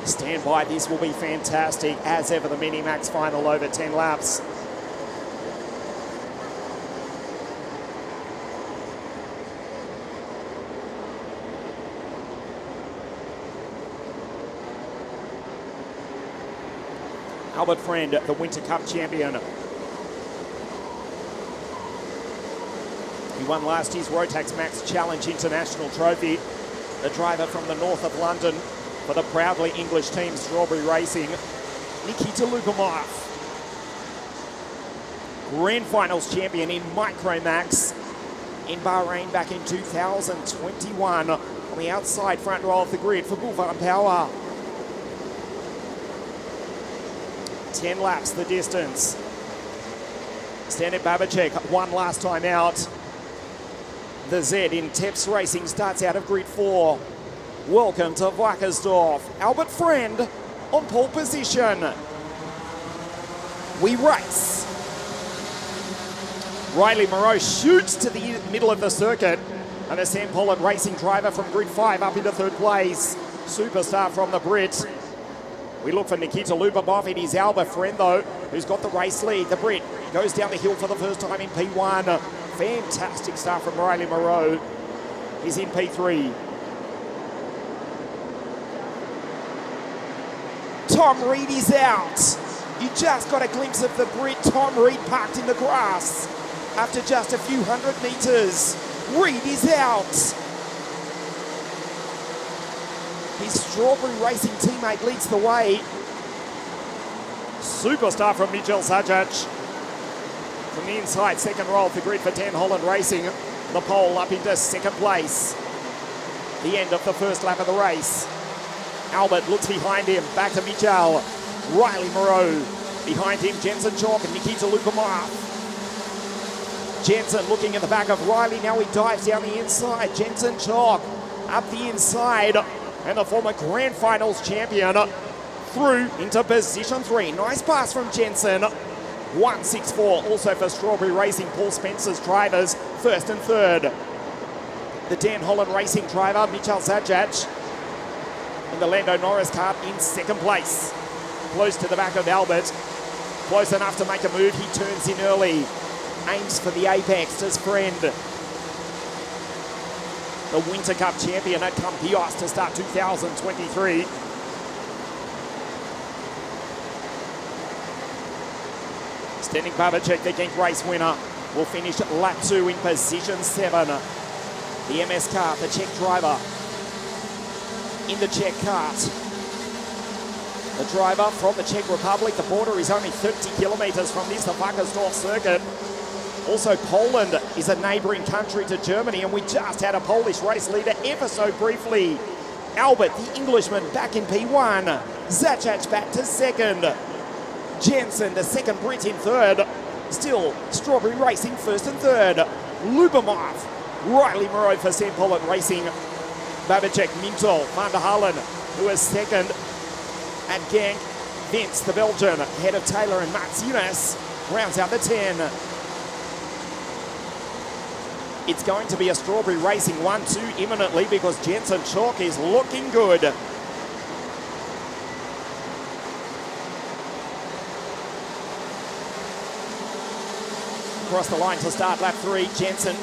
Stand by, this will be fantastic. As ever, the Mini-Max final over 10 laps. Albert Friend, the Winter Cup champion. He won last year's Rotax Max Challenge International Trophy. The driver from the north of London for the proudly English team Strawberry Racing, Nikita Lubomov. Grand Finals champion in Micromax in Bahrain back in 2021. On the outside front row of the grid for Bullfarm Power. 10 laps the distance. Standard Babacek won last time out. The Z in Teps Racing starts out of grid 4. Welcome to WACKERSDORF. Albert Friend on pole position. We race. Riley Moreau shoots to the middle of the circuit. And the Sam Pollitt Racing driver from grid 5 up into third place. Superstar from the Brit. We look for Nikita Lubomov. It is Albert Friend, though, who's got the race lead. The Brit goes down the hill for the first time in P1. Fantastic start from Riley Moreau. He's in P3. Tom Reed is out. You just got a glimpse of the Brit. Tom Reed parked in the grass after just a few hundred metres. Reed is out. His Strawberry Racing teammate leads the way. Superstar from Michel Sajac. From the inside, second roll for grid for 10 Holland Racing. The pole up into second place. The end of the first lap of the race. Albert looks behind him, back to Michel. Riley Moreau. Behind him, Jensen Chalk and Nikita Lubomov. Jensen looking at the back of Riley. Now he dives down the inside. Jensen Chalk up the inside. And the former Grand Finals champion through into position 3. Nice pass from Jensen. 164 also for Strawberry Racing. Paul Spencer's drivers first and third. The Dan Holland Racing driver, Michal Zajac, in the Lando Norris car in second place. Close to the back of Albert. Close enough to make a move. He turns in early. Aims for the apex as Friend. The Winter Cup champion at Campios to start 2023. Standing Babacek, the Genk race winner, will finish lap 2 in position 7. The MS car, the Czech driver, in the Czech kart. The driver from the Czech Republic. The border is only 30 kilometres from this, the WACKERSDORF circuit. Also, Poland is a neighbouring country to Germany, and we just had a Polish race leader ever so briefly. Albert, the Englishman, back in P1. Zajac back to second. Jensen, the second Brit, in third. Still, Strawberry Racing first and third. Lubomov, Riley Moreau for Sam Pollitt Racing. Babacek, Minto, Van der Halen, who is second at Genk. Vince, the Belgian, ahead of Taylor and Martinez, rounds out the 10. It's going to be a Strawberry Racing 1-2 imminently because Jensen Chalk is looking good. Across the line to start lap 3, Jensen,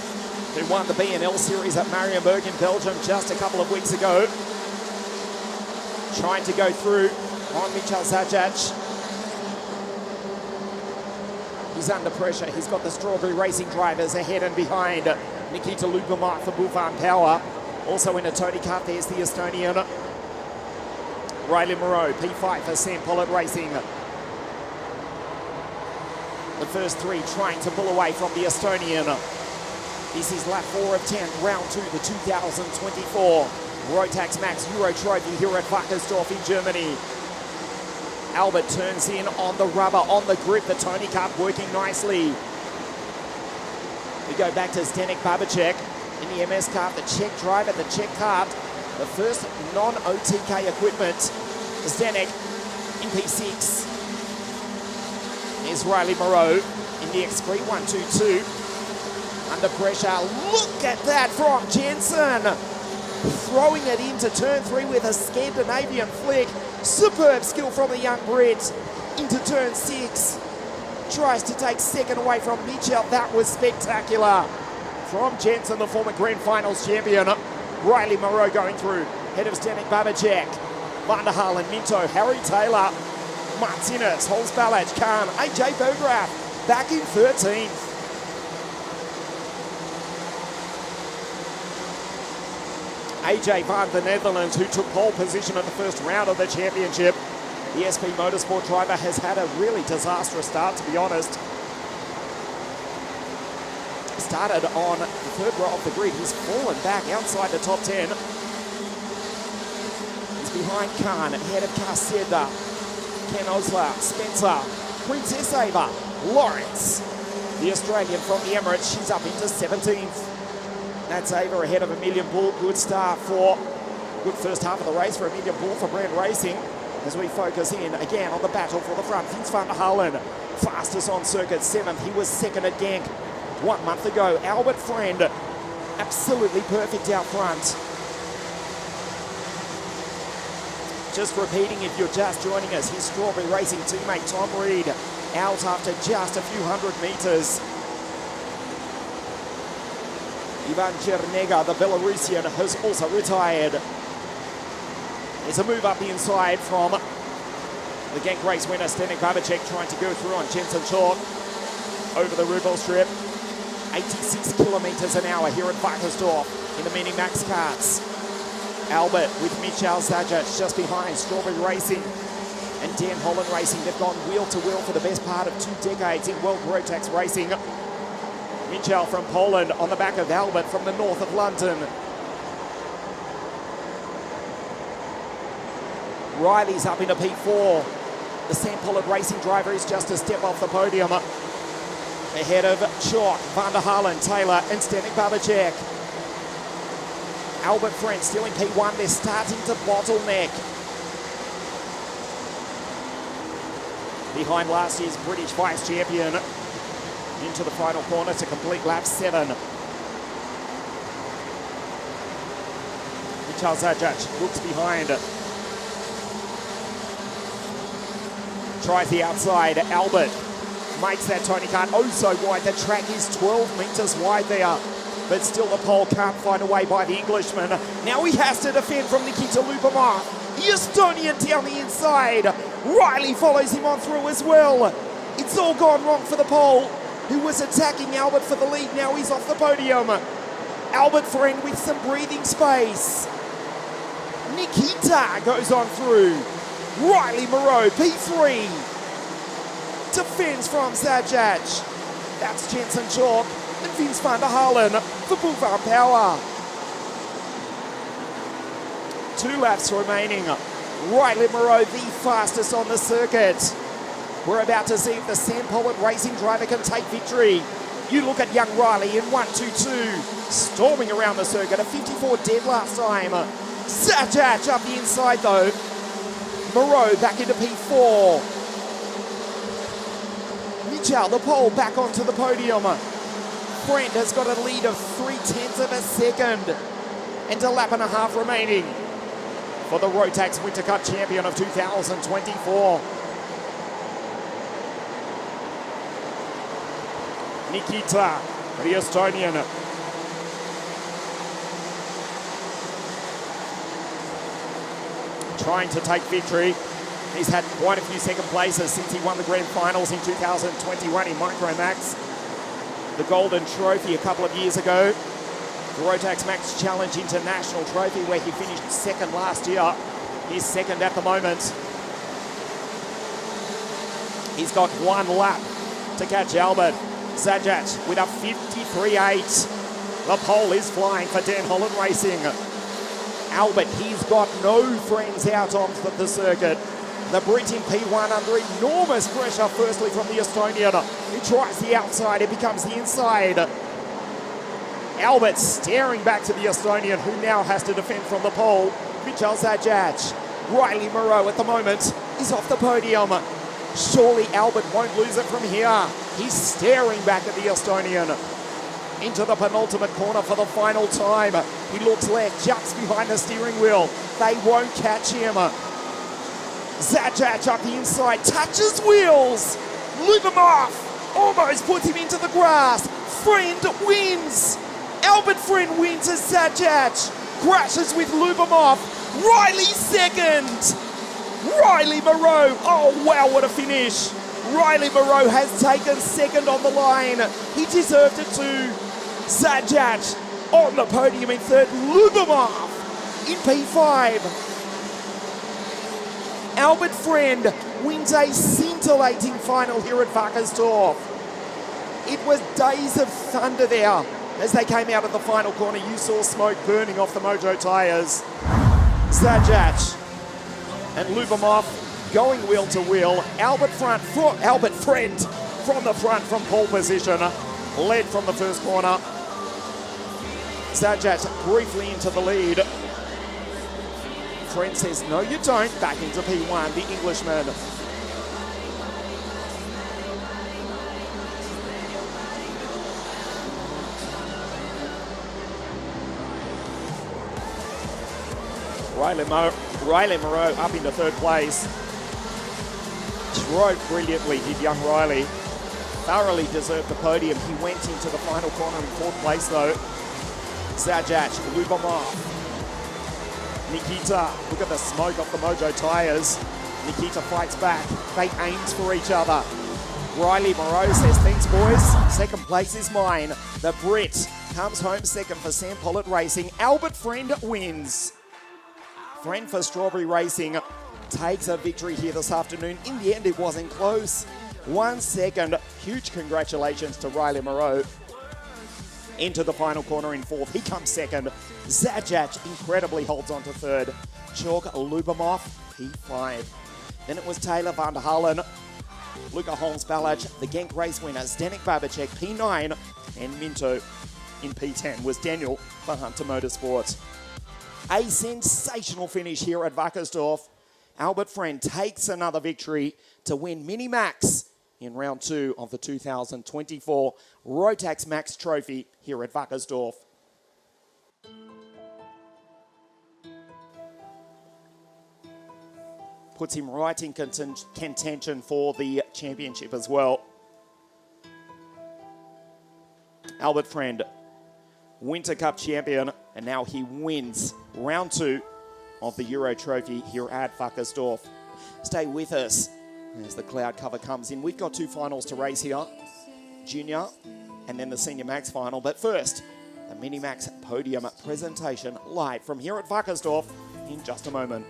who won the B&L Series at Marienburg in Belgium just a couple of weeks ago. trying to go through on Michal Zajac. He's under pressure. He's got the Strawberry Racing drivers ahead and behind. Nikita Lupamar for Bufan Power. Also in a Tony Kart, there's the Estonian. Riley Moreau, P5 for Sam Pollitt Racing. The first three trying to pull away from the Estonian. This is lap 4 of 10, round 2, the 2024 Rotax Max Euro Trophy here at WACKERSDORF in Germany. Albert turns in on the rubber, on the grip, the Tony Kart working nicely. We go back to Zdenek Babacek in the MS kart, the Czech driver, the Czech kart, the first non-OTK equipment. Zdenek in P6. There's Riley Moreau in the X3 122. Under pressure, look at that from Jensen. Throwing it into turn 3 with a Scandinavian flick. Superb skill from the young Brit. Into turn 6. Tries to take second away from Mitchell. That was spectacular. From Jensen, the former Grand Finals champion. Riley Moreau going through. Head of Zdenek Babacek. Van der Halen, Minto, Harry Taylor. Martinez, Holzbalach, Khan, AJ Bergraf. Back in 13th. AJ van the Netherlands, who took pole position at the first round of the championship. The SP Motorsport driver has had a really disastrous start, to be honest. Started on the third row of the grid. He's fallen back outside the top 10. He's behind Khan, ahead of Carceda, Ken Osler, Spencer, Princess Ava, Lawrence. The Australian from the Emirates, she's up into 17th. That's Ava ahead of Emilian Bull. Good start for, good first half of the race for Emilian Bull for Brand Racing. As we focus in again on the battle for the front. Vince van der Halen, fastest on circuit, 7th. He was second at Genk 1 month ago. Albert Friend, absolutely perfect out front. Just repeating, if you're just joining us, his Strawberry Racing teammate Tom Reed out after just a few hundred metres. Ivan Chernega, the Belarusian, has also retired. There's a move up the inside from the Genk race winner, Zdenek Babacek, trying to go through on Jensen Chalk over the Rubel strip. 86 kilometres an hour here at WACKERSDORF in the Mini Max karts. Albert with Michal Zajac just behind. Strawberry Racing and Dan Holland Racing. They've gone wheel to wheel for the best part of 2 decades in World Rotax Racing. Michal from Poland on the back of Albert from the north of London. Riley's up into P4. The Sam Pollitt Racing driver is just a step off the podium. Ahead of Chalk, Van der Halen, Taylor and Zdenek Babacek. Albert Friend still in P1. They're starting to bottleneck. Behind last year's British vice champion. Into the final corner to complete lap 7. Michal Zajac looks behind. Tries the outside. Albert makes that Tony Kart oh so wide. The track is 12 metres wide there. But still the pole can't find a way by the Englishman. Now he has to defend from Nikita Lupamar. The Estonian down the inside. Riley follows him on through as well. It's all gone wrong for the pole, who was attacking Albert for the lead. Now he's off the podium. Albert Friend with some breathing space. Nikita goes on through. Riley Moreau, P3. Defends from Zajac. That's Jensen Chalk and Vince van der Halen for Bufan Power. 2 laps remaining. Riley Moreau, the fastest on the circuit. We're about to see if the Sam Pollitt Racing driver can take victory. You look at young Riley in 1-2-2, storming around the circuit. A 54 dead last time. Zajac up the inside though. Moreau back into P4. Mitchell, the pole, back onto the podium. Friend has got a lead of 0.3 of a second. And a lap and a half remaining for the Rotax Winter Cup champion of 2024. Nikita, the Estonian. trying to take victory. He's had quite a few second places since he won the grand finals in 2021 in Micromax. The Golden Trophy a couple of years ago. The Rotax Max Challenge International Trophy where he finished second last year. He's second at the moment. He's got one lap to catch Albert. Zajac with a 53.8. The pole is flying for Dan Holland Racing. Albert, he's got no friends out on the circuit. The Brit in P1 under enormous pressure, firstly from the Estonian. He tries the outside, it becomes the inside. Albert staring back to the Estonian, who now has to defend from the pole. Mitchell Zajac. Riley Moreau at the moment is off the podium. Surely Albert won't lose it from here. He's staring back at the Estonian. Into the penultimate corner for the final time. He looks left, jumps behind the steering wheel. They won't catch him. Zajac up the inside, touches wheels. Lubomov almost puts him into the grass. Friend wins. Albert Friend wins as Zajac crashes with Lubomov. Riley second. Riley Moreau. Oh, wow, what a finish. Riley Moreau has taken second on the line. He deserved it too. Zajac on the podium in third. Lubomov in P5. Albert Friend wins a scintillating final here at WACKERSDorf. It was days of thunder there. As they came out of the final corner, you saw smoke burning off the Mojo tyres. Zajac and Lubomov going wheel to wheel. Albert Friend from the front from pole position, led from the first corner. Zajac briefly into the lead. Friend says, no you don't, back into P1, the Englishman. Riley Moreau up into third place. Drove brilliantly, did young Riley. Thoroughly deserved the podium. He went into the final corner in fourth place though. Zajac, Lubomov. Nikita, look at the smoke off the Mojo tyres. Nikita fights back. They aims for each other. Riley Moreau says, thanks boys, second place is mine. The Brit comes home second for Sam Pollitt Racing. Albert Friend wins. Friend for Strawberry Racing takes a victory here this afternoon. In the end, it wasn't close. 1 second. Huge congratulations to Riley Moreau. Into the final corner in fourth. He comes second. Zajac incredibly holds on to third. Chalk Lubomov, P5. Then it was Taylor van der Halen, Luca Holmes-Balaj, the Genk race winner, Zdenek Babacek, P9, and Minto in P10 was Daniel for Hunter Motorsports. A sensational finish here at WACKERSDorf. Albert Friend takes another victory to win Mini Max in round 2 of the 2024 Rotax Max Trophy here at WACKERSDorf. Puts him right in contention for the championship as well. Albert Friend, Winter Cup champion, and now he wins round 2 of the Euro Trophy here at WACKERSDorf. Stay with us as the cloud cover comes in. We've got 2 finals to race here, Junior and then the Senior Max final. But first, the Mini Max podium presentation live from here at WACKERSDorf in just a moment.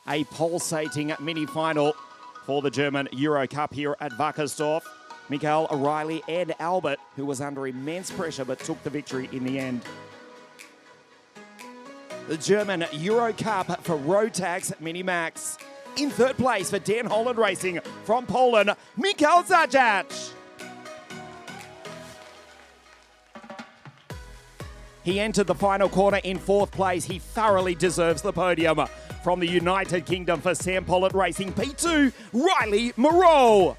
A pulsating mini-final for the German Euro Cup here at WACKERSDORF. Michael, O'Reilly and Albert, who was under immense pressure but took the victory in the end. The German Euro Cup for Rotax Mini Max. In third place for Dan Holland Racing from Poland, Michael Zajac. He entered the final corner in fourth place. He thoroughly deserves the podium. From the United Kingdom for Sam Pollitt Racing, P2, Riley Moreau.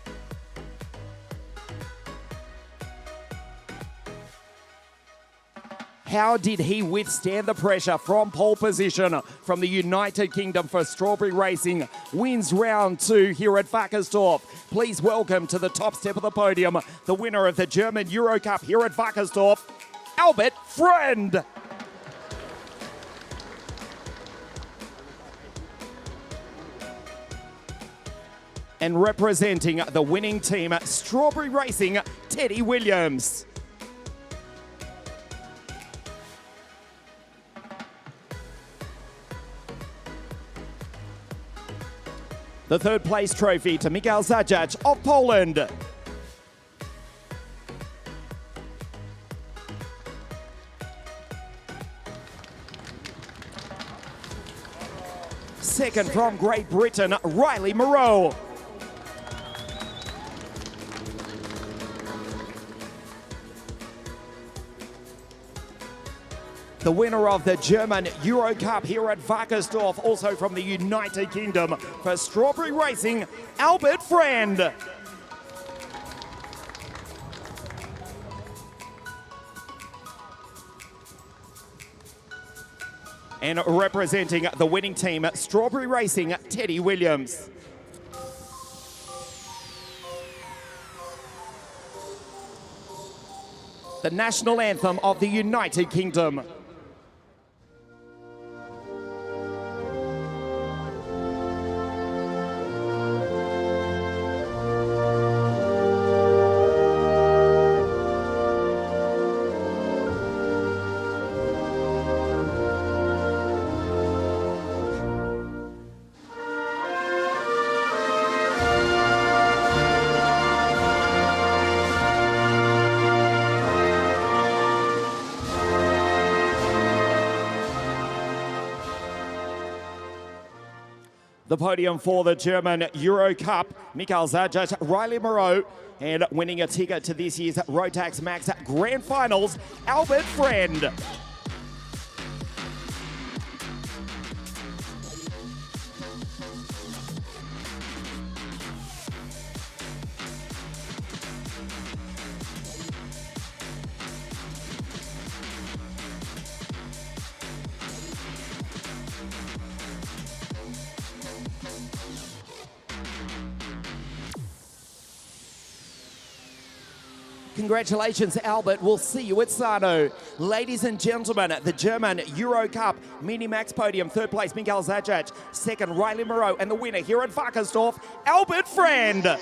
How did he withstand the pressure from pole position from the United Kingdom for Strawberry Racing? Wins round 2 here at WACKERSDORF. Please welcome to the top step of the podium, the winner of the German Euro Cup here at WACKERSDORF, Albert Friend. And representing the winning team, Strawberry Racing, Teddy Williams. The third place trophy to Michael Zajac of Poland. Second from Great Britain, Riley Moreau. The winner of the German Euro Cup here at WACKERSDORF, also from the United Kingdom for Strawberry Racing, Albert Friend. And representing the winning team, Strawberry Racing, Teddy Williams. The national anthem of the United Kingdom. The podium for the German Euro Cup, Michael Zajac, Riley Moreau, and winning a ticket to this year's Rotax Max Grand Finals, Albert Friend. Congratulations, Albert. We'll see you at Sano. Ladies and gentlemen, the German Euro Cup Mini Max podium. Third place, Michael Zajac. Second, Riley Moreau. And the winner here at WACKERSDORF, Albert Friend.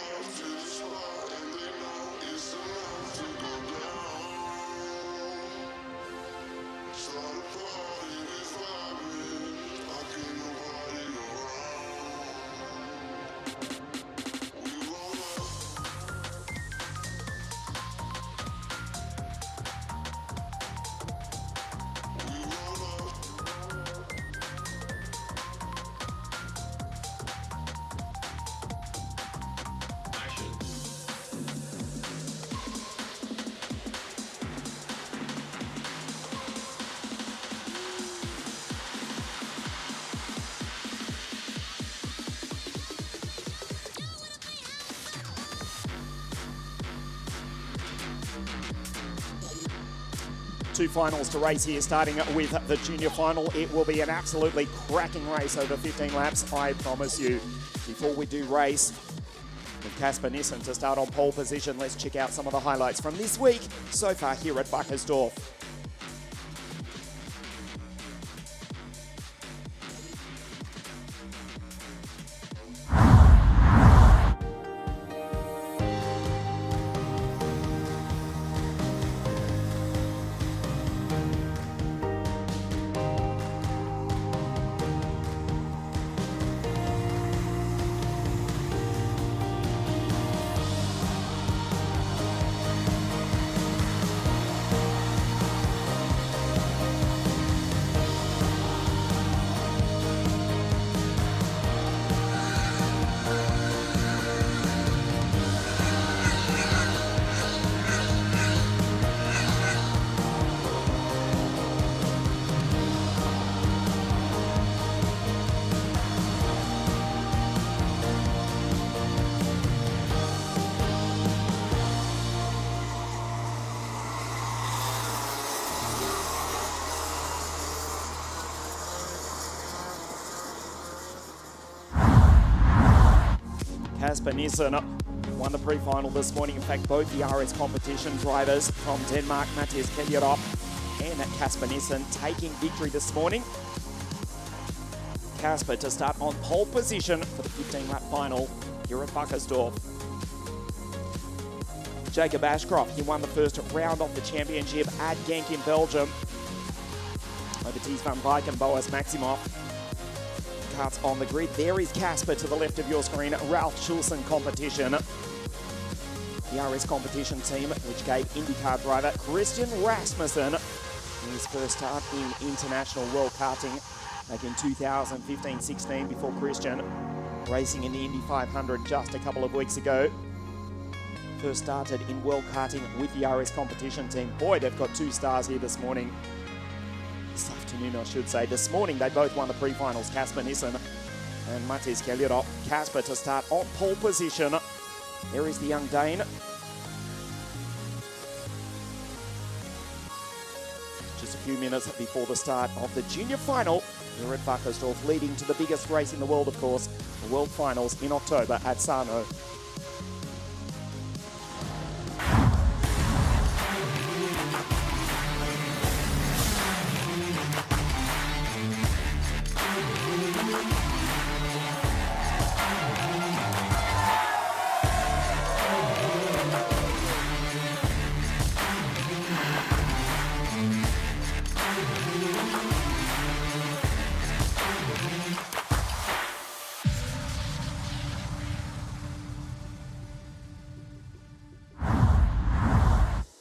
Two finals to race here, starting with the junior final. It will be an absolutely cracking race over 15 laps, I promise you. Before we do race, with Casper Nissen to start on pole position, let's check out some of the highlights from this week so far here at WACKERSDORF. Casper Nissen won the pre-final this morning. In fact, both the RS competition drivers from Denmark, Mathias Kjellerup and Casper Nissen, taking victory this morning. Casper to start on pole position for the 15-lap final here at WACKERSDORF. Jacob Ashcroft, he won the first round of the championship at Genk in Belgium over Ties van Beek and Boas Maximoff. Carts on the grid. There is Casper to the left of your screen, Ralph Schulzen competition. The RS competition team, which gave IndyCar driver Christian Rasmussen his first start in international world karting back in 2015-16 before Christian racing in the Indy 500 just a couple of weeks ago. First started in world karting with the RS competition team. Boy, they've got two stars here this morning. This afternoon, I should say. This morning, they both won the pre-finals, Casper Nissen and Mathias Kjellerup. Casper to start on pole position. There is the young Dane. Just a few minutes before the start of the junior final here at WACKERSDORF, leading to the biggest race in the world, of course, the World Finals in October at Sano.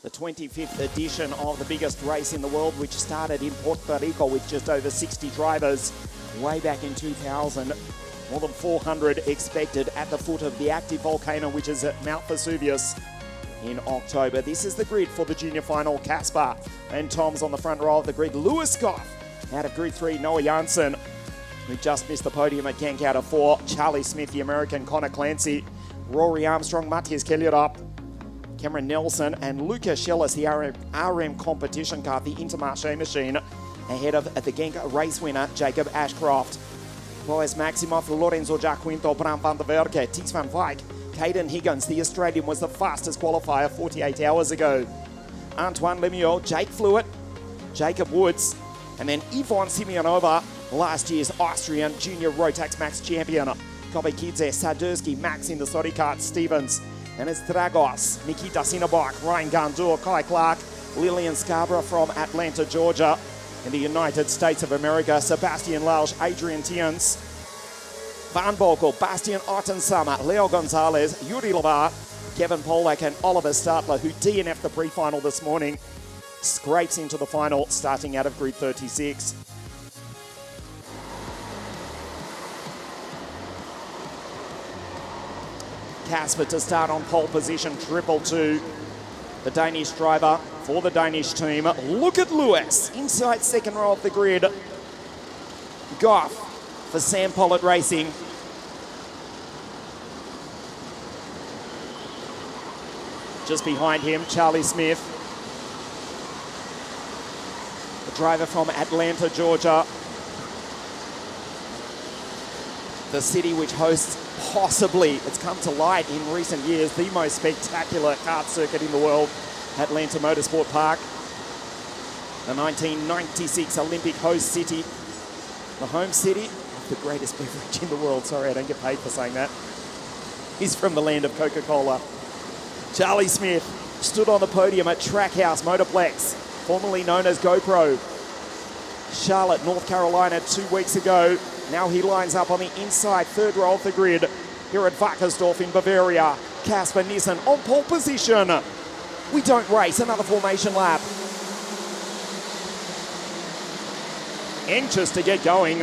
The 25th edition of the biggest race in the world, which started in Puerto Rico with just over 60 drivers way back in 2000. More than 400 expected at the foot of the active volcano, which is at Mount Vesuvius in October. This is the grid for the junior final. Casper and Tom's on the front row of the grid. Lewis Goff out of grid 3. Noah Janssen, who just missed the podium at Genk, out of 4. Charlie Smith, the American. Connor Clancy, Rory Armstrong, Matthias Kellerup, Cameron Nelson, and Luca Schellis, the RM competition car, the Intermarché machine, ahead of the Genk race winner, Jacob Ashcroft. Boas Maximoff, Lorenzo Giaquinto, Bram van der Werke, Ties van Wyk, Caden Higgins, the Australian, was the fastest qualifier 48 hours ago. Antoine Lemieux, Jake Fluitt, Jacob Woods, and then Yvonne Simeonova, last year's Austrian junior Rotax Max champion. Kobekidze, Sadursky, Max in the Sodi Kart, Stevens, and it's Dragos, Nikita Sinabak, Ryan Gandur, Kai Clark, Lillian Scarborough from Atlanta, Georgia. In the United States of America, Sebastian Lausch, Adrian Tiens, Van Bokel, Bastian Ottensummer, Leo Gonzalez, Yuri Lavar, Kevin Polak, and Oliver Startler, who DNF'd the pre-final this morning, scrapes into the final, starting out of grid 36. Casper to start on pole position, 222. The Danish driver for the Danish team. Look at Lewis, inside second row of the grid. Goff for Sam Pollitt Racing. Just behind him, Charlie Smith, the driver from Atlanta, Georgia. The city which hosts possibly, it's come to light in recent years, the most spectacular kart circuit in the world, Atlanta Motorsport Park. The 1996 Olympic host city, the home city of the greatest beverage in the world. Sorry, I don't get paid for saying that. He's from the land of Coca-Cola. Charlie Smith stood on the podium at Trackhouse Motorplex, formerly known as GoPro, Charlotte, North Carolina, 2 weeks ago. Now he lines up on the inside third row of the grid here at WACKERSDORF in Bavaria. Casper Nissen on pole position. We don't race, another formation lap. Anxious to get going.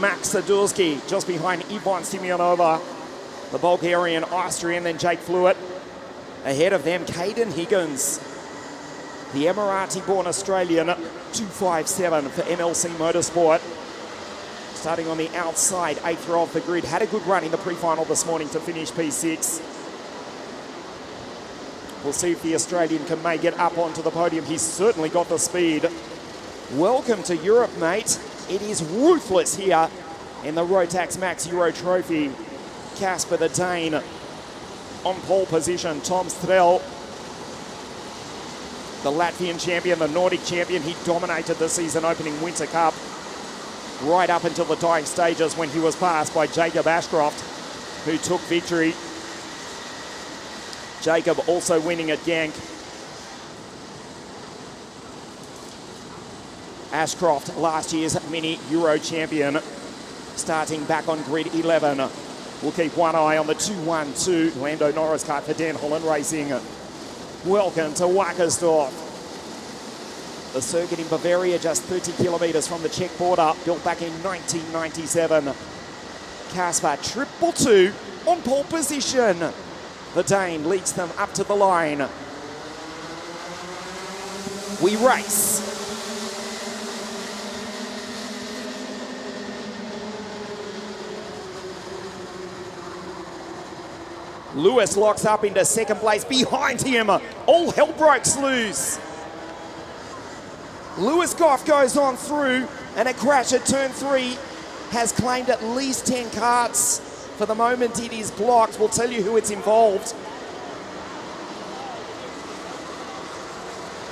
Max Sadursky just behind Yvonne Simeonova, the Bulgarian, Austrian, then Jake Fluitt. Ahead of them, Caden Higgins, the Emirati-born Australian, 257 for MLC Motorsport. Starting on the outside, 8th row of the grid. Had a good run in the pre-final this morning to finish P6. We'll see if the Australian can make it up onto the podium. He's certainly got the speed. Welcome to Europe, mate. It is ruthless here in the Rotax Max Euro Trophy. Casper the Dane on pole position. Tom Strel, the Latvian champion, the Nordic champion. He dominated the season opening Winter Cup right up until the dying stages when he was passed by Jacob Ashcroft, who took victory. Jacob also winning at Genk. Ashcroft, last year's mini Euro champion, starting back on grid 11. We'll keep one eye on the 212 Lando Norris kart for Dan Holland Racing. Welcome to WACKERSDORF. The circuit in Bavaria, just 30 kilometres from the Czech border, built back in 1997. Casper, 222 on pole position. The Dane leads them up to the line. We race. Lewis locks up into second place. Behind him, all hell breaks loose. Lewis Goff goes on through, and a crash at turn 3 has claimed at least 10 karts. For the moment, it is blocked. We'll tell you who it's involved.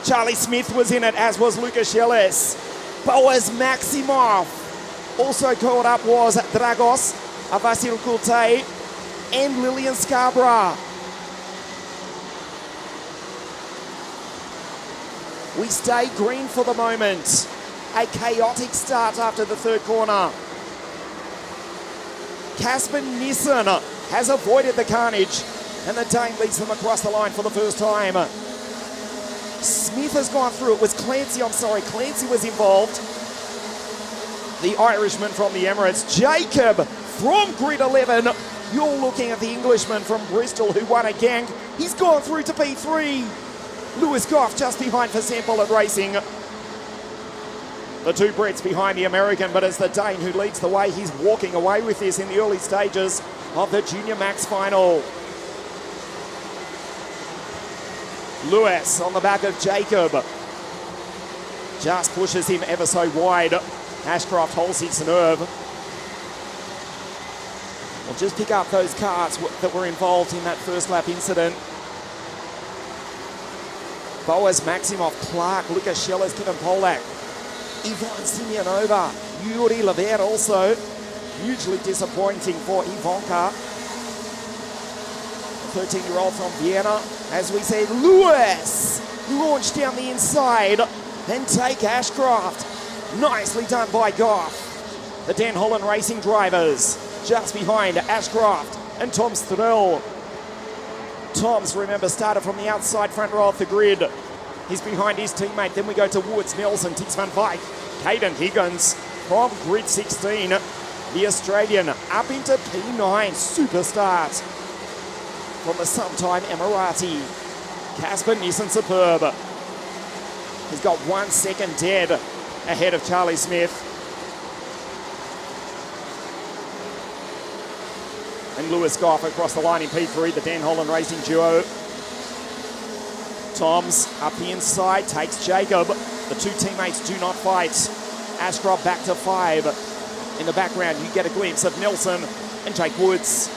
Charlie Smith was in it, as was Luca Schellis. Boas Maximoff. Also caught up was Dragos, Vasil Kulte, and Lillian Scarborough. We stay green for the moment. A chaotic start after the third corner. Casper Nissen has avoided the carnage, and the Dane leads them across the line for the first time. Smith has gone through. It was Clancy, Clancy was involved. the Irishman from the Emirates, Jacob from grid 11. You're looking at the Englishman from Bristol who won a gank. He's gone through to P3. Lewis Goff just behind for Sam Pollard Racing. The two Brits behind the American, but it's the Dane who leads the way. He's walking away with this in the early stages of the Junior Max final. Lewis on the back of Jacob. Just pushes him ever so wide. Ashcroft holds his nerve. We'll just pick up those cars that were involved in that first lap incident. Boas, Maximov, Clark, Lucas Schellers, Kevin Polak, Ivan Simeonova, Yuri Levert also. Hugely disappointing for Ivanka. 13-year-old from Vienna. As we said, Lewis launched down the inside and take Ashcroft. Nicely done by Goff. The Den Holland Racing drivers just behind Ashcroft and Tom Strel. Tom's, remember, started from the outside front row of the grid. He's behind his teammate. Then we go to Woods, Nelson, Tix van Wyk, Caden Higgins from grid 16. The Australian up into P9. Superstart from the sometime Emirati. Casper Nissen superb. He's got 1 second dead ahead of Charlie Smith. And Lewis Goff across the line in P3, the Dan Holland Racing duo. Toms up the inside, takes Jacob. The two teammates do not fight. Ashcroft back to 5. In the background, you get a glimpse of Nelson and Jake Woods.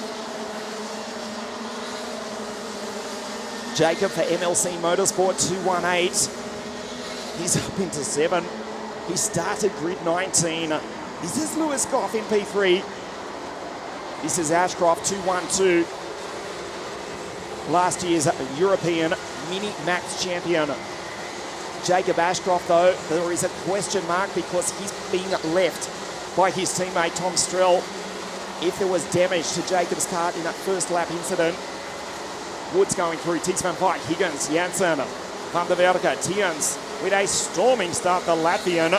Jacob for MLC Motorsport 218. He's up into 7. He started grid 19. This is Lewis Goff in P3. This is Ashcroft 212. Last year's European Mini Max champion. Jacob Ashcroft, though, there is a question mark because he's been left by his teammate Tom Strel. If there was damage to Jacob's car in that first lap incident. Woods going through, Tix van Wyk, Higgins, Janssen, Van der Werke, Tiens with a storming start, the Latvian.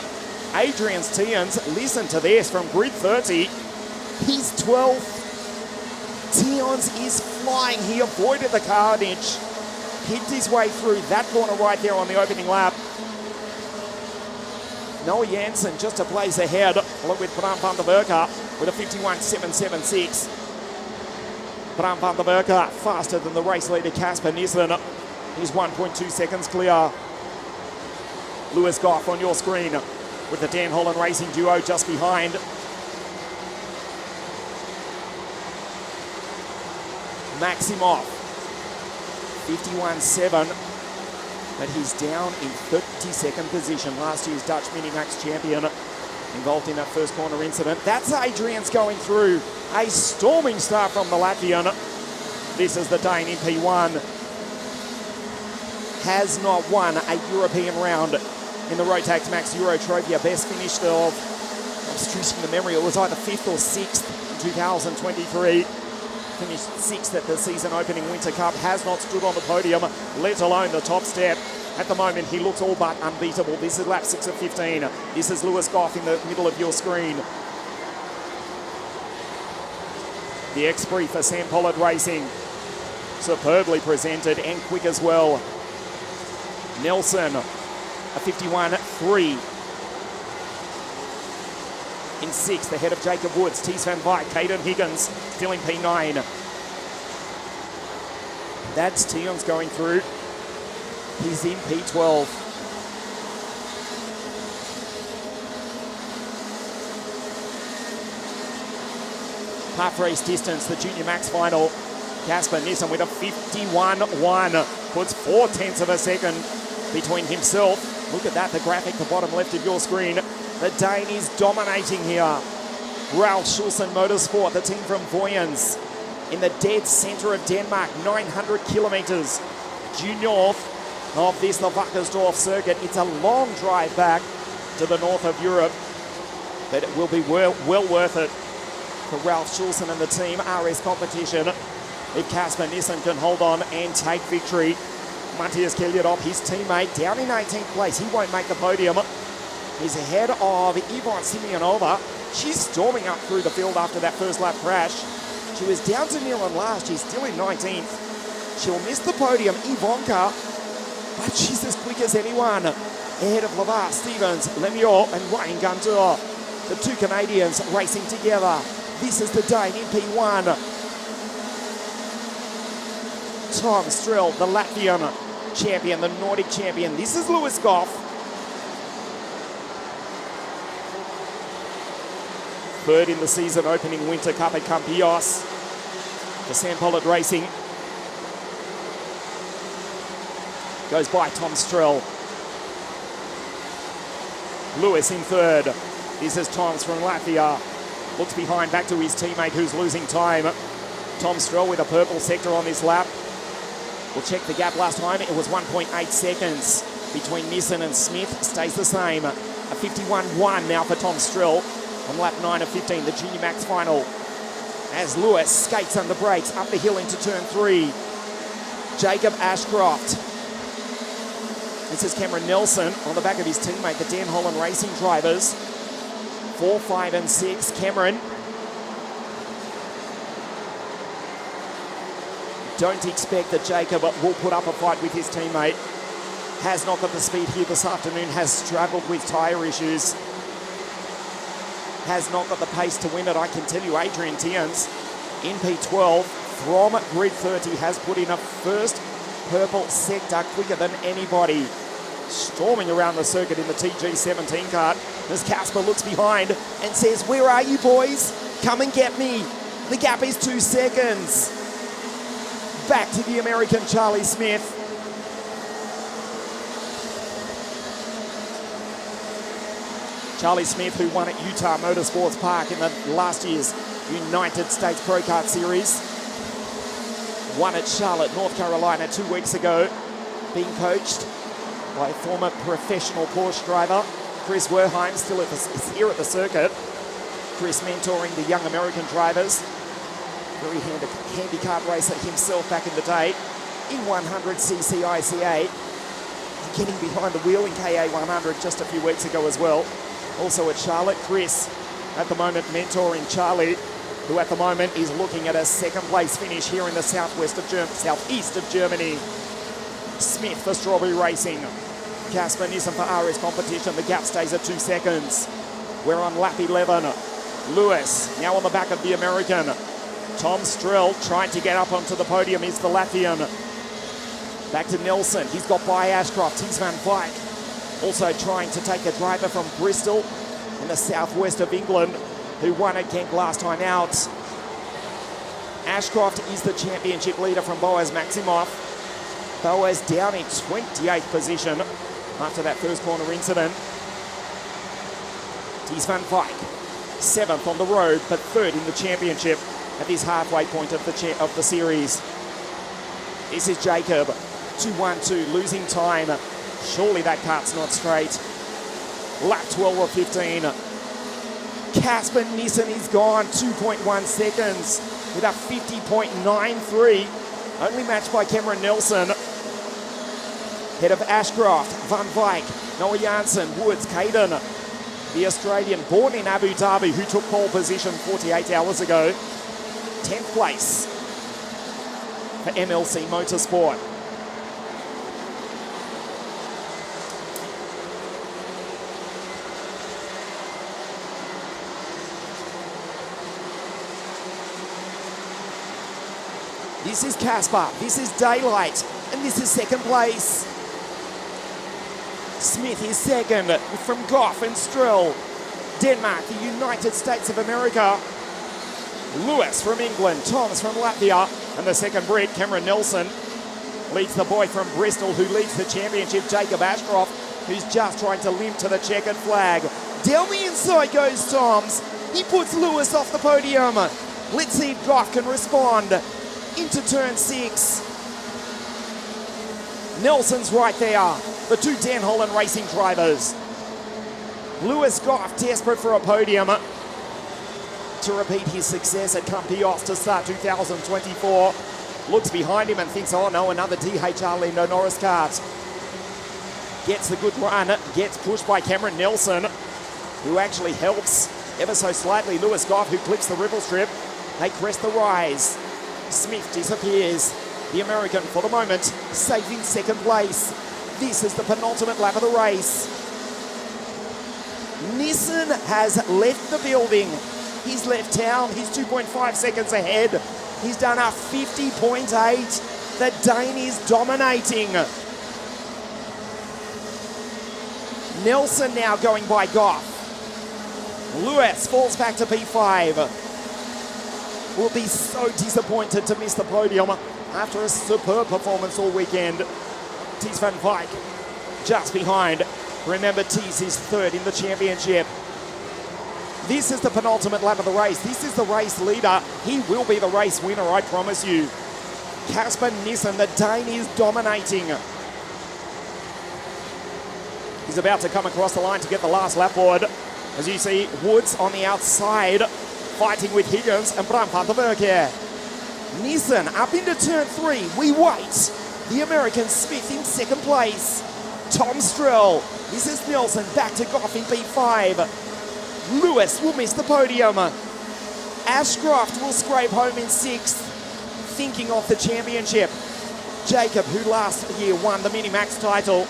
Adrian's Tiens, listen to this, from grid 30. He's 12th. Tiens is flying. He avoided the carnage. Hit his way through that corner right there on the opening lap. Noah Janssen just a place ahead, along with Bram van der Werke with a 51.776. Bram van der Werke faster than the race leader Casper Nissen. He's 1.2 seconds clear. Lewis Goff on your screen with the Dan Holland Racing duo just behind. Maximov, 51.7, but he's down in 32nd position. Last year's Dutch Mini-Max champion involved in that first corner incident. That's Adrian's going through. A storming start from the Latvian. This is the Dane in P1. Has not won a European round in the Rotax Max Euro Trophy. A best finish of, I'm stretching the memory, it was either 5th or 6th in 2023. Finished 6th at the season opening Winter Cup. Has not stood on the podium, let alone the top step. At the moment, he looks all but unbeatable. This is lap 6 of 15. This is Lewis Goff in the middle of your screen. The X-Prix for Sam Pollard Racing. Superbly presented and quick as well. Nelson, a 51.3. In 6th, ahead of Jacob Woods, Tix van Wyk, Caden Higgins, still in P9. That's Tiens going through. He's in P12. Half race distance, the Junior Max final. Casper Nissen with a 51.1, puts 0.4 of a second between himself. Look at that, the graphic, the bottom left of your screen. The Dane is dominating here. Ralf Schulsen Motorsport, the team from Vojens, in the dead centre of Denmark, 900 kilometres due north of this, the WACKERSDORF circuit. It's a long drive back to the north of Europe, but it will be well worth it for Ralf Schulsen and the team. RS competition, if Casper Nissen can hold on and take victory. Matthias Kelyadov, his teammate, down in 18th place. He won't make the podium. is ahead of Yvonne Simeonova. She's storming up through the field after that first lap crash. She was down to nil on last. She's still in 19th. She'll miss the podium, Ivanka, but she's as quick as anyone. Ahead of Lavar, Stevens, Lemieux, and Wayne Gunter. The two Canadians racing together. This is the day in MP1. Tom Strill, the Latvian champion, the Nordic champion. This is Lewis Goff. Third in the season opening Winter Cup at Campillos for Sam Pollard Racing. Goes by Tom Strill. Lewis in third. This is Toms from Latvia. Looks behind, back to his teammate who's losing time. Tom Strill with a purple sector on this lap. We'll check the gap last time. It was 1.8 seconds between Nissen and Smith. Stays the same. A 51.1 now for Tom Strill on lap 9 of 15, the Junior Max final. As Lewis skates under brakes up the hill into turn 3. Jacob Ashcroft. This is Cameron Nelson on the back of his teammate, the Dan Holland Racing drivers. 4, 5, and 6. Cameron. Don't expect that Jacob will put up a fight with his teammate. Has not got the speed here this afternoon, has struggled with tyre issues. Has not got the pace to win it, I can tell you. Adrian Tiens in P12 from grid 30 has put in a first purple sector quicker than anybody. Storming around the circuit in the TG17 kart as Casper looks behind and says, "Where are you boys? Come and get me." The gap is 2 seconds. Back to the American Charlie Smith. Charlie Smith, who won at Utah Motorsports Park in the last year's United States Pro Kart Series. Won at Charlotte, North Carolina 2 weeks ago, being coached by a former professional Porsche driver, Chris Werheim, still here at the circuit. Chris mentoring the young American drivers. Very handy kart racer himself back in the day in 100cc ICA. Getting behind the wheel in KA 100 just a few weeks ago as well. Also at Charlotte, Chris at the moment mentoring Charlie, who at the moment is looking at a second place finish here in the southeast of Germany. Smith for Strawberry Racing. Casper Nissen for RS Competition. The gap stays at 2 seconds. We're on lap 11. Lewis now on the back of the American. Tom Strill trying to get up onto the podium is the Latvian. Back to Nelson. He's got by Ashcroft. He's Van Wyk. Also trying to take a driver from Bristol in the southwest of England who won at Genk last time out. Ashcroft is the championship leader from Boaz Maximoff. Boaz down in 28th position after that first corner incident. He's Van Wyk, 7th on the road, but 3rd in the championship at this halfway point of the series. This is Jacob, 2-1-2, losing time. Surely that kart's not straight. Lap 12 of 15. Casper Nissen is gone, 2.1 seconds with a 50.93. Only matched by Cameron Nelson. Head of Ashcroft, Van Wyk, Noah Janssen, Woods, Caden, the Australian born in Abu Dhabi who took pole position 48 hours ago. 10th place for MLC Motorsport. This is Casper, this is Daylight, and this is second place. Smith is second from Goff and Strill. Denmark, the United States of America. Lewis from England, Toms from Latvia, and the second Brit, Cameron Nelson, leads the boy from Bristol who leads the championship, Jacob Ashcroft, who's just trying to limp to the checkered flag. Down the inside goes Toms. He puts Lewis off the podium. Let's see if Goff can respond. Into turn 6. Nelson's right there. The two Dan Holland Racing drivers. Lewis Goff desperate for a podium to repeat his success at Campillos to start 2024. Looks behind him and thinks, oh no, another DHR Lando Norris kart. gets the good run, gets pushed by Cameron Nelson, who actually helps ever so slightly Lewis Goff, who clips the ripple strip. They crest the rise. Smith disappears. The American, for the moment, safe in second place. This is the penultimate lap of the race. Nissen has left the building. He's left town. He's 2.5 seconds ahead. He's done a 50.8. The Dane is dominating. Nelson now going by Goff. Lewis falls back to P5. Will be so disappointed to miss the podium after a superb performance all weekend. Ties van Wyk just behind. Remember, Ties is third in the championship. This is the penultimate lap of the race. This is the race leader. He will be the race winner, I promise you. Casper Nissen, the Dane, is dominating. He's about to come across the line to get the last lap board. As you see, Woods on the outside, fighting with Higgins and Bram van der Berg. Nissen up into turn 3. We wait. The American Smith in second place. Tom Strell. This is Nelson back to Goff in P5. Lewis will miss the podium. Ashcroft will scrape home in 6th, thinking of the championship. Jacob, who last year won the Minimax title,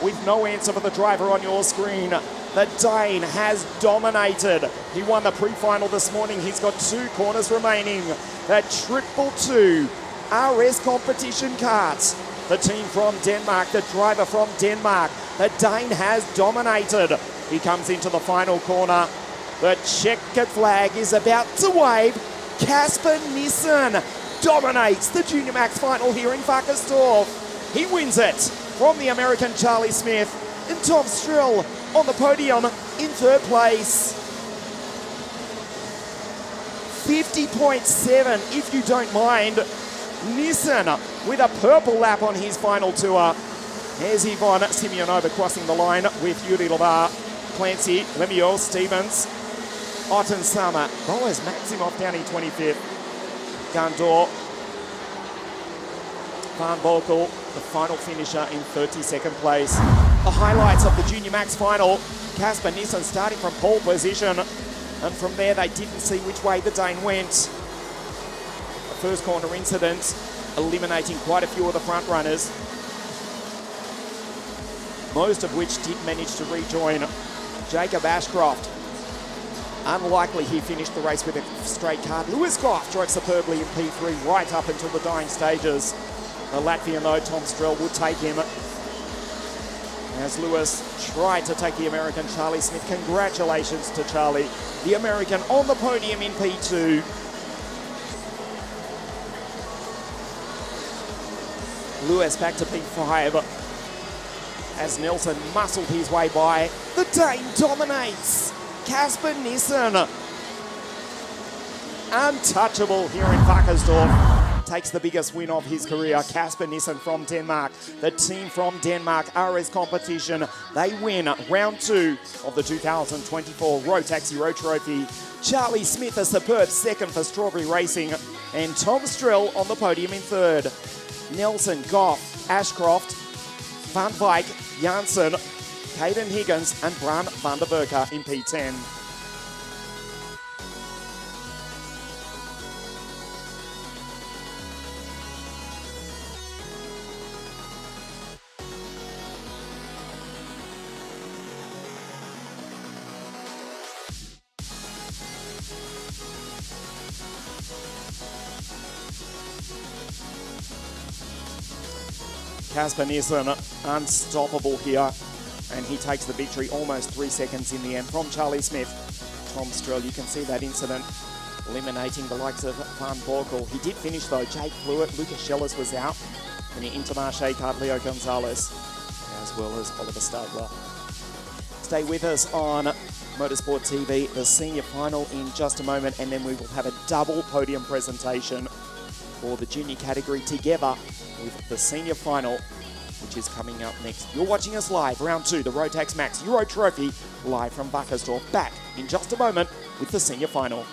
with no answer for the driver on your screen. The Dane has dominated. He won the pre-final this morning. He's got 2 corners remaining. The 222 RS competition karts. The team from Denmark, the driver from Denmark. The Dane has dominated. He comes into the final corner. The checkered flag is about to wave. Casper Nissen dominates the Junior Max final here in WACKERSDORF. He wins it from the American Charlie Smith, and Tom Strell on the podium in 3rd place. 50.7, if you don't mind. Nissen with a purple lap on his final tour. There's Yvonne Simeonova crossing the line with Yuri Lavar, Clancy, Lemieux, Stevens, Otten Summer, Boaz Maximoff down in 25th, Gandor, Van Bokel, the final finisher in 32nd place. The highlights of the Junior Max final, Casper Nissen starting from pole position, and from there they didn't see which way the Dane went. The first corner incident, eliminating quite a few of the front runners, most of which did manage to rejoin. Jacob Ashcroft, unlikely he finished the race with a straight card. Lewis Goff drove superbly in P3 right up until the dying stages. The Latvian, though, Tom Strell would take him as Lewis tried to take the American Charlie Smith. Congratulations to Charlie, the American on the podium in P2. Lewis back to P5 as Nelson muscled his way by. The Dane dominates. Casper Nissen, untouchable here in WACKERSDORF, takes the biggest win of his career. Casper Nissen from Denmark, the team from Denmark, RS competition. They win round 2 of the 2024 Rotax Euro Trophy. Charlie Smith a superb 2nd for Strawberry Racing, and Tom Strell on the podium in 3rd. Nelson, Goff, Ashcroft, Van Wyk, Janssen, Caden Higgins and Bram van der Berg in P10. Casper Nissen, unstoppable here, and he takes the victory almost 3 seconds in the end from Charlie Smith. Tom Strell, you can see that incident, eliminating the likes of Van Borkel. He did finish though. Jake Fluitt, Lucas Schellis was out, and the Intermarché card Leo Gonzalez, as well as Oliver Stadler. Stay with us on Motorsport TV, the senior final in just a moment, and then we will have a double podium presentation for the junior category together with the senior final, which is coming up next. You're watching us live, round 2, the Rotax Max Euro Trophy, live from WACKERSDORF. Back in just a moment with the senior final.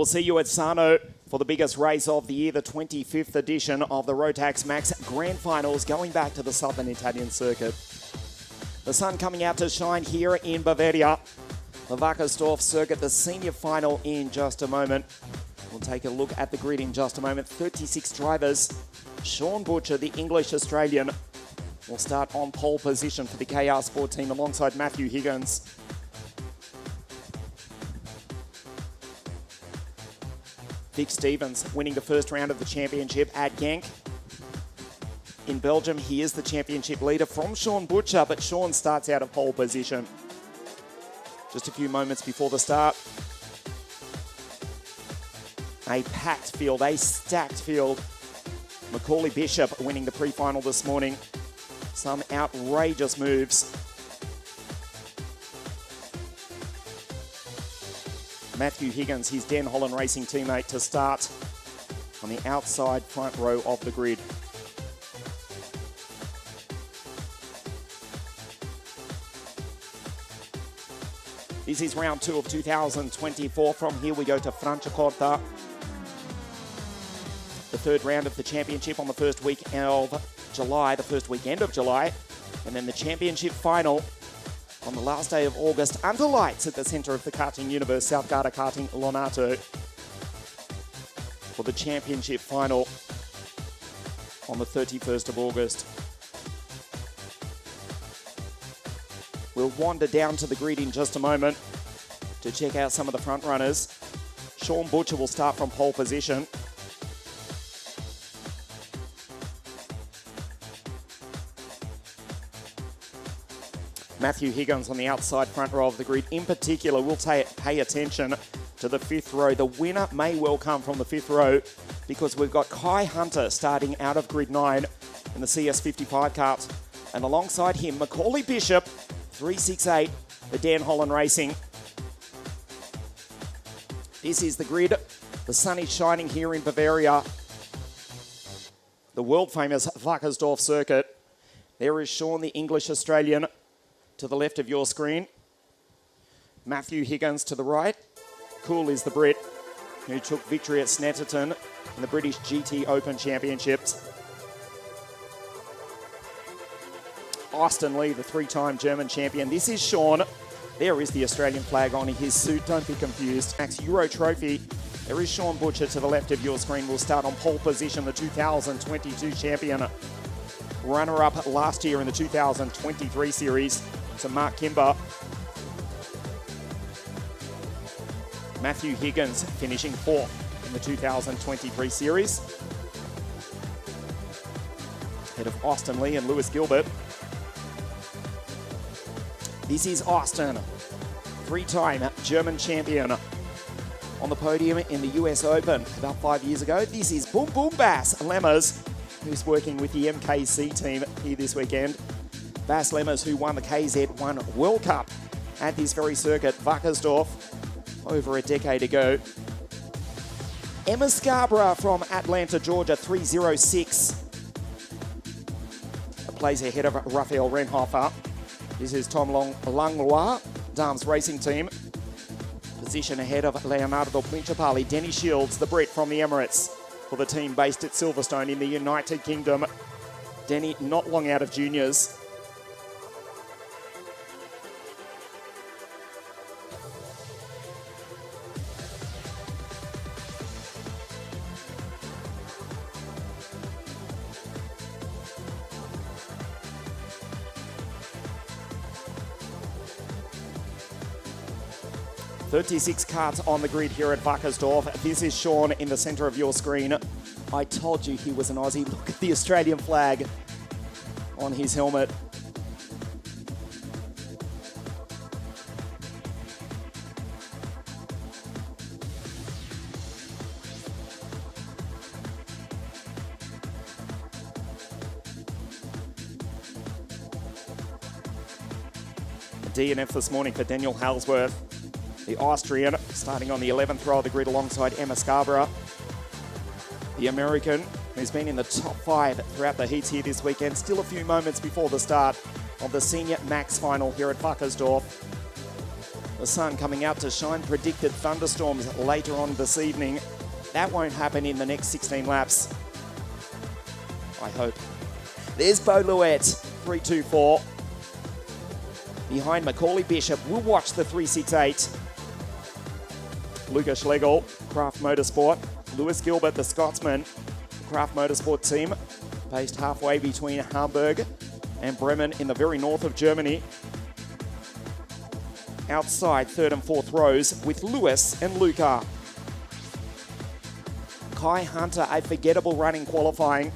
We'll see you at Sano for the biggest race of the year, the 25th edition of the Rotax Max Grand Finals, going back to the Southern Italian circuit. The sun coming out to shine here in Bavaria. The WACKERSDORF circuit, the senior final in just a moment. We'll take a look at the grid in just a moment. 36 drivers. Sean Butcher, the English-Australian, will start on pole position for the KR Sport team alongside Matthew Higgins. Vic Stevens winning the first round of the championship at Genk. In Belgium, he is the championship leader from Sean Butcher, but Sean starts out of pole position. Just a few moments before the start. A packed field, a stacked field. Macaulay Bishop winning the pre-final this morning. Some outrageous moves. Matthew Higgins, his Den Holland Racing teammate, to start on the outside front row of the grid. This is round 2 of 2024. From here we go to Franciacorta. The third round of the championship on the first week of July, the first weekend of July. And then the championship final on the last day of August under lights at the centre of the karting universe, South Garda Karting Lonato, for the championship final on the 31st of August. We'll wander down to the grid in just a moment to check out some of the front runners. Sean Butcher will start from pole position. Matthew Higgins on the outside front row of the grid. In particular, we'll pay attention to the fifth row. The winner may well come from the fifth row because we've got Kai Hunter starting out of grid 9 in the CS55 kart. And alongside him, Macaulay Bishop, 368, the Dan Holland Racing. This is the grid. The sun is shining here in Bavaria. The world-famous WACKERSDORF circuit. There is Sean, the English-Australian, to the left of your screen. Matthew Higgins to the right. Cool is the Brit, who took victory at Snetterton in the British GT Open Championships. Austin Lee, the three-time German champion. This is Sean. There is the Australian flag on his suit. Don't be confused. Max Euro Trophy. There is Sean Butcher to the left of your screen. We'll start on pole position, the 2022 champion. Runner-up last year in the 2023 series to Mark Kimber. Matthew Higgins finishing 4th in the 2023 series. Ahead of Austin Lee and Lewis Gilbert. This is Austin, three-time German champion, on the podium in the US Open about 5 years ago. This is Boom Boom Bass Lemmers, who's working with the MKC team here this weekend. Bass Lemmers, who won the KZ1 World Cup at this very circuit, WACKERSDORF, over a decade ago. Emma Scarborough from Atlanta, Georgia, 306. Plays ahead of Raphael Renhofer. This is Tom Langlois, Dams Racing Team. Position ahead of Leonardo Principali. Denny Shields, the Brit from the Emirates, for the team based at Silverstone in the United Kingdom. Denny not long out of juniors. .36 karts on the grid here at WACKERSDORF. This is Sean in the centre of your screen. I told you he was an Aussie. Look at the Australian flag on his helmet. DNF this morning for Daniel Halsworth, the Austrian, starting on the 11th row of the grid alongside Emma Scarborough. The American, who's been in the top 5 throughout the heats here this weekend. Still a few moments before the start of the Senior Max Final here at WACKERSDORF. The sun coming out to shine. Predicted thunderstorms later on this evening. That won't happen in the next 16 laps, I hope. There's Beau Louette, 3.24. Behind Macaulay Bishop, we'll watch the 3.68. Luca Schlegel, Craft Motorsport. Lewis Gilbert, the Scotsman, Craft Motorsport team, based halfway between Hamburg and Bremen in the very north of Germany. Outside, third and fourth rows with Lewis and Luca. Kai Hunter, a forgettable run in qualifying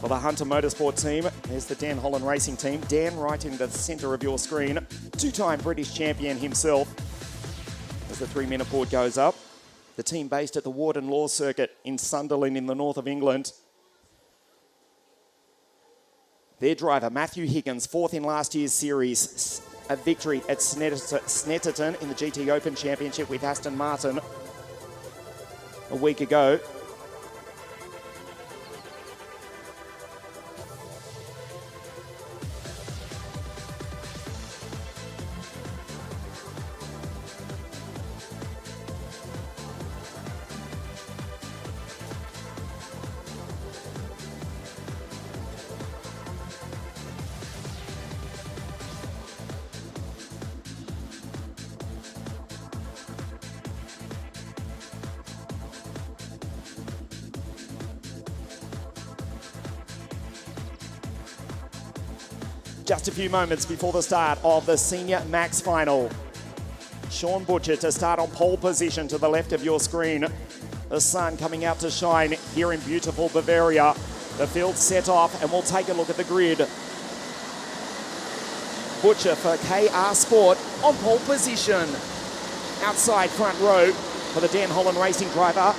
for the Hunter Motorsport team. There's the Dan Holland Racing team. Dan right in the centre of your screen. Two-time British champion himself. As the 3-minute board goes up. The team based at the Warden Law Circuit in Sunderland in the north of England. Their driver, Matthew Higgins, fourth in last year's series. A victory at Snetterton in the GT Open Championship with Aston Martin a week ago. Just a few moments before the start of the Senior Max Final. Sean Butcher to start on pole position to the left of your screen. The sun coming out to shine here in beautiful Bavaria. The field set off and we'll take a look at the grid. Butcher for KR Sport on pole position. Outside front row for the Dan Holland Racing driver,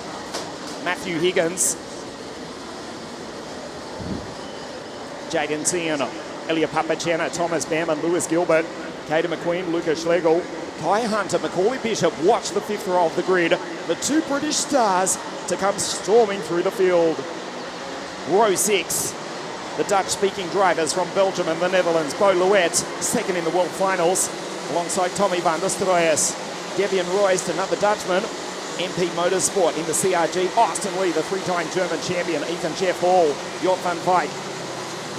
Matthew Higgins. Jaden Tian, Elia Papachena, Thomas Bamman, Lewis Gilbert, Caden McQueen, Luca Schlegel, Kai Hunter, Macaulay Bishop. Watch the fifth row of the grid. The two British stars to come storming through the field. Row 6, the Dutch-speaking drivers from Belgium and the Netherlands. Beau Louette, second in the World Finals, alongside Tommy van der Stroyes. Devian Royst, another Dutchman. MP Motorsport in the CRG. Austin Lee, the three-time German champion. Ethan Jeff Hall, Jort van Wyk.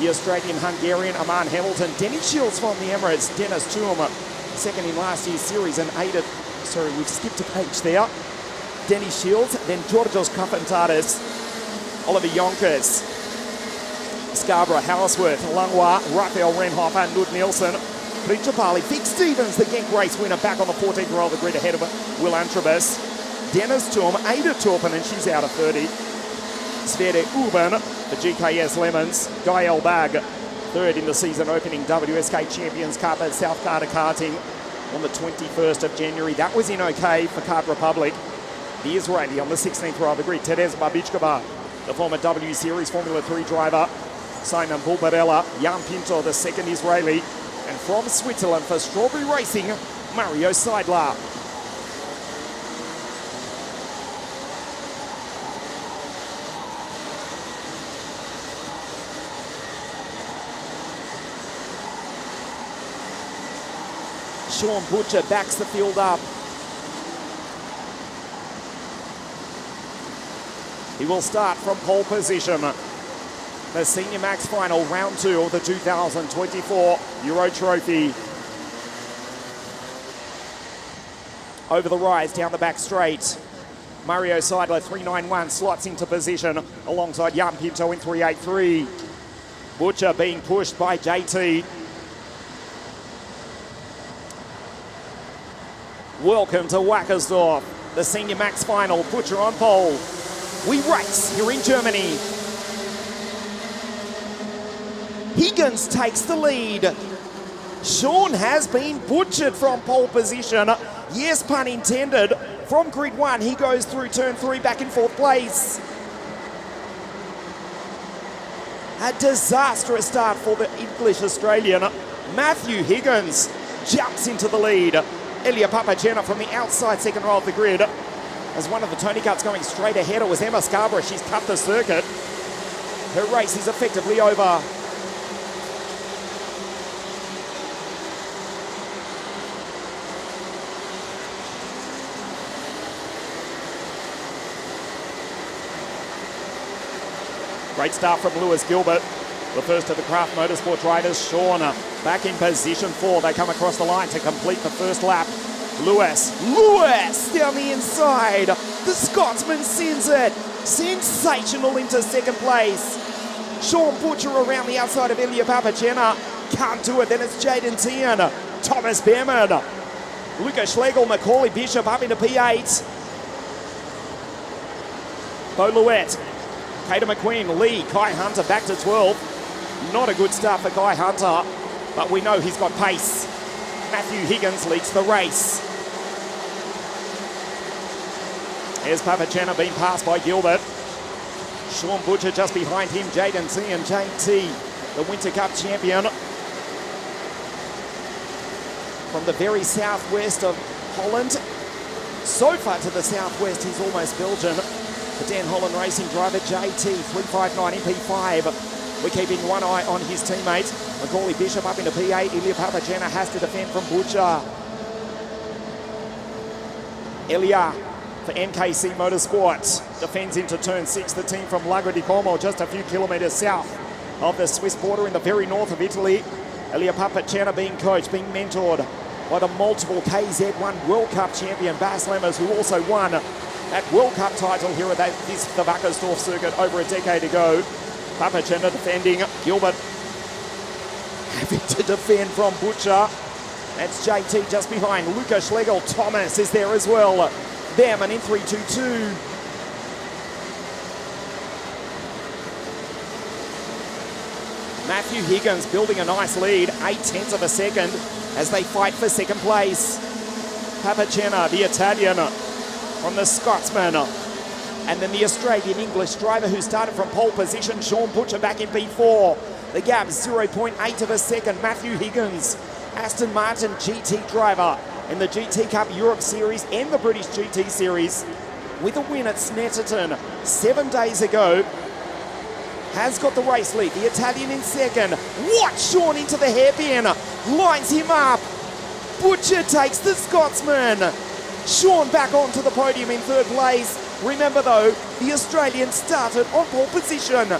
The Australian-Hungarian Aman Hamilton. Denny Shields from the Emirates. Dennis Toom, second in last year's series and aided. Sorry, we've skipped a page there. Denny Shields, then Georgios Kafantaris, Oliver Yonkers, Scarborough, Houseworth, Langwa, Raphael Renhofer, Nud Nielsen, Richard Parley, Vic Stevens, the Genk race winner, back on the 14th row of the grid ahead of Will Antrobus. Dennis Toom, Ada Turpin, and she's out of 30. Svete Uben, the GKS Lemons, Guy Elbag, third in the season opening WSK Champions Cup at South Carter Karting on the 21st of January. That was in OK for Kart Republic. The Israeli on the 16th row of the grid, Tadej Babichkova, the former W Series Formula 3 driver, Simon Bulbarella, Jan Pinto, the second Israeli, and from Switzerland for Strawberry Racing, Mario Seidler. Sean Butcher backs the field up. He will start from pole position. The Senior Max Final, round 2 of the 2024 Euro Trophy. Over the rise, down the back straight. Mario Seidler, 391, slots into position alongside Jan Pinto in 383. Butcher being pushed by JT. Welcome to Wackersdorf, the Senior Max Final. Butcher on pole. We race here in Germany. Higgins takes the lead. Sean has been butchered from pole position. Yes, pun intended. From grid 1, he goes through turn 3 back in 4th place. A disastrous start for the English Australian. Matthew Higgins jumps into the lead. Elia Papachena from the outside second row of the grid. As one of the Tony Cuts going straight ahead, it was Emma Scarborough. She's cut the circuit. Her race is effectively over. Great start from Lewis Gilbert. The first of the Craft Motorsport drivers. Sean back in position 4. They come across the line to complete the first lap. Lewis down the inside. The Scotsman sends it. Sensational into second place. Sean Butcher around the outside of Ilya Papachena. Can't do it. Then it's Jaden Tian. Thomas Behrman. Luca Schlegel, Macaulay Bishop up into P8. Beau Louette. Cater McQueen, Lee, Kai Hunter back to 12. Not a good start for Kai Hunter, but we know he's got pace. Matthew Higgins leads the race. Here's Papachena being passed by Gilbert. Sean Butcher just behind him. Jaden T and JT, the Winter Cup champion. From the very southwest of Holland. So far to the southwest, he's almost Belgian. The Dan Holland Racing driver, JT, 359 in P5. We're keeping one eye on his teammates. Macaulay Bishop up into P8. Ilya Papachena has to defend from Butcher. Ilya for NKC Motorsport defends into turn 6. The team from Lago di Como, just a few kilometres south of the Swiss border in the very north of Italy. Ilya Papachena being coached, being mentored by the multiple KZ1 World Cup champion Bas Lemmers, who also won that World Cup title here at the WACKERSDORF circuit over a decade ago. Papachena defending. Gilbert having to defend from Butcher. That's JT just behind. Luca Schlegel. Thomas is there as well. Behrman in 3-2-2. Matthew Higgins building a nice lead, 0.8 of a second as they fight for second place. Papachena, the Italian, from the Scotsman. And then the Australian English driver who started from pole position, Sean Butcher back in P4. The gap 0.8 of a second. Matthew Higgins, Aston Martin GT driver in the GT Cup Europe Series and the British GT Series with a win at Snetterton 7 days ago. Has got the race lead. The Italian in second. Watch Sean into the hairpin. Lines him up. Butcher takes the Scotsman. Sean back onto the podium in third place. Remember though, the Australian started on pole position.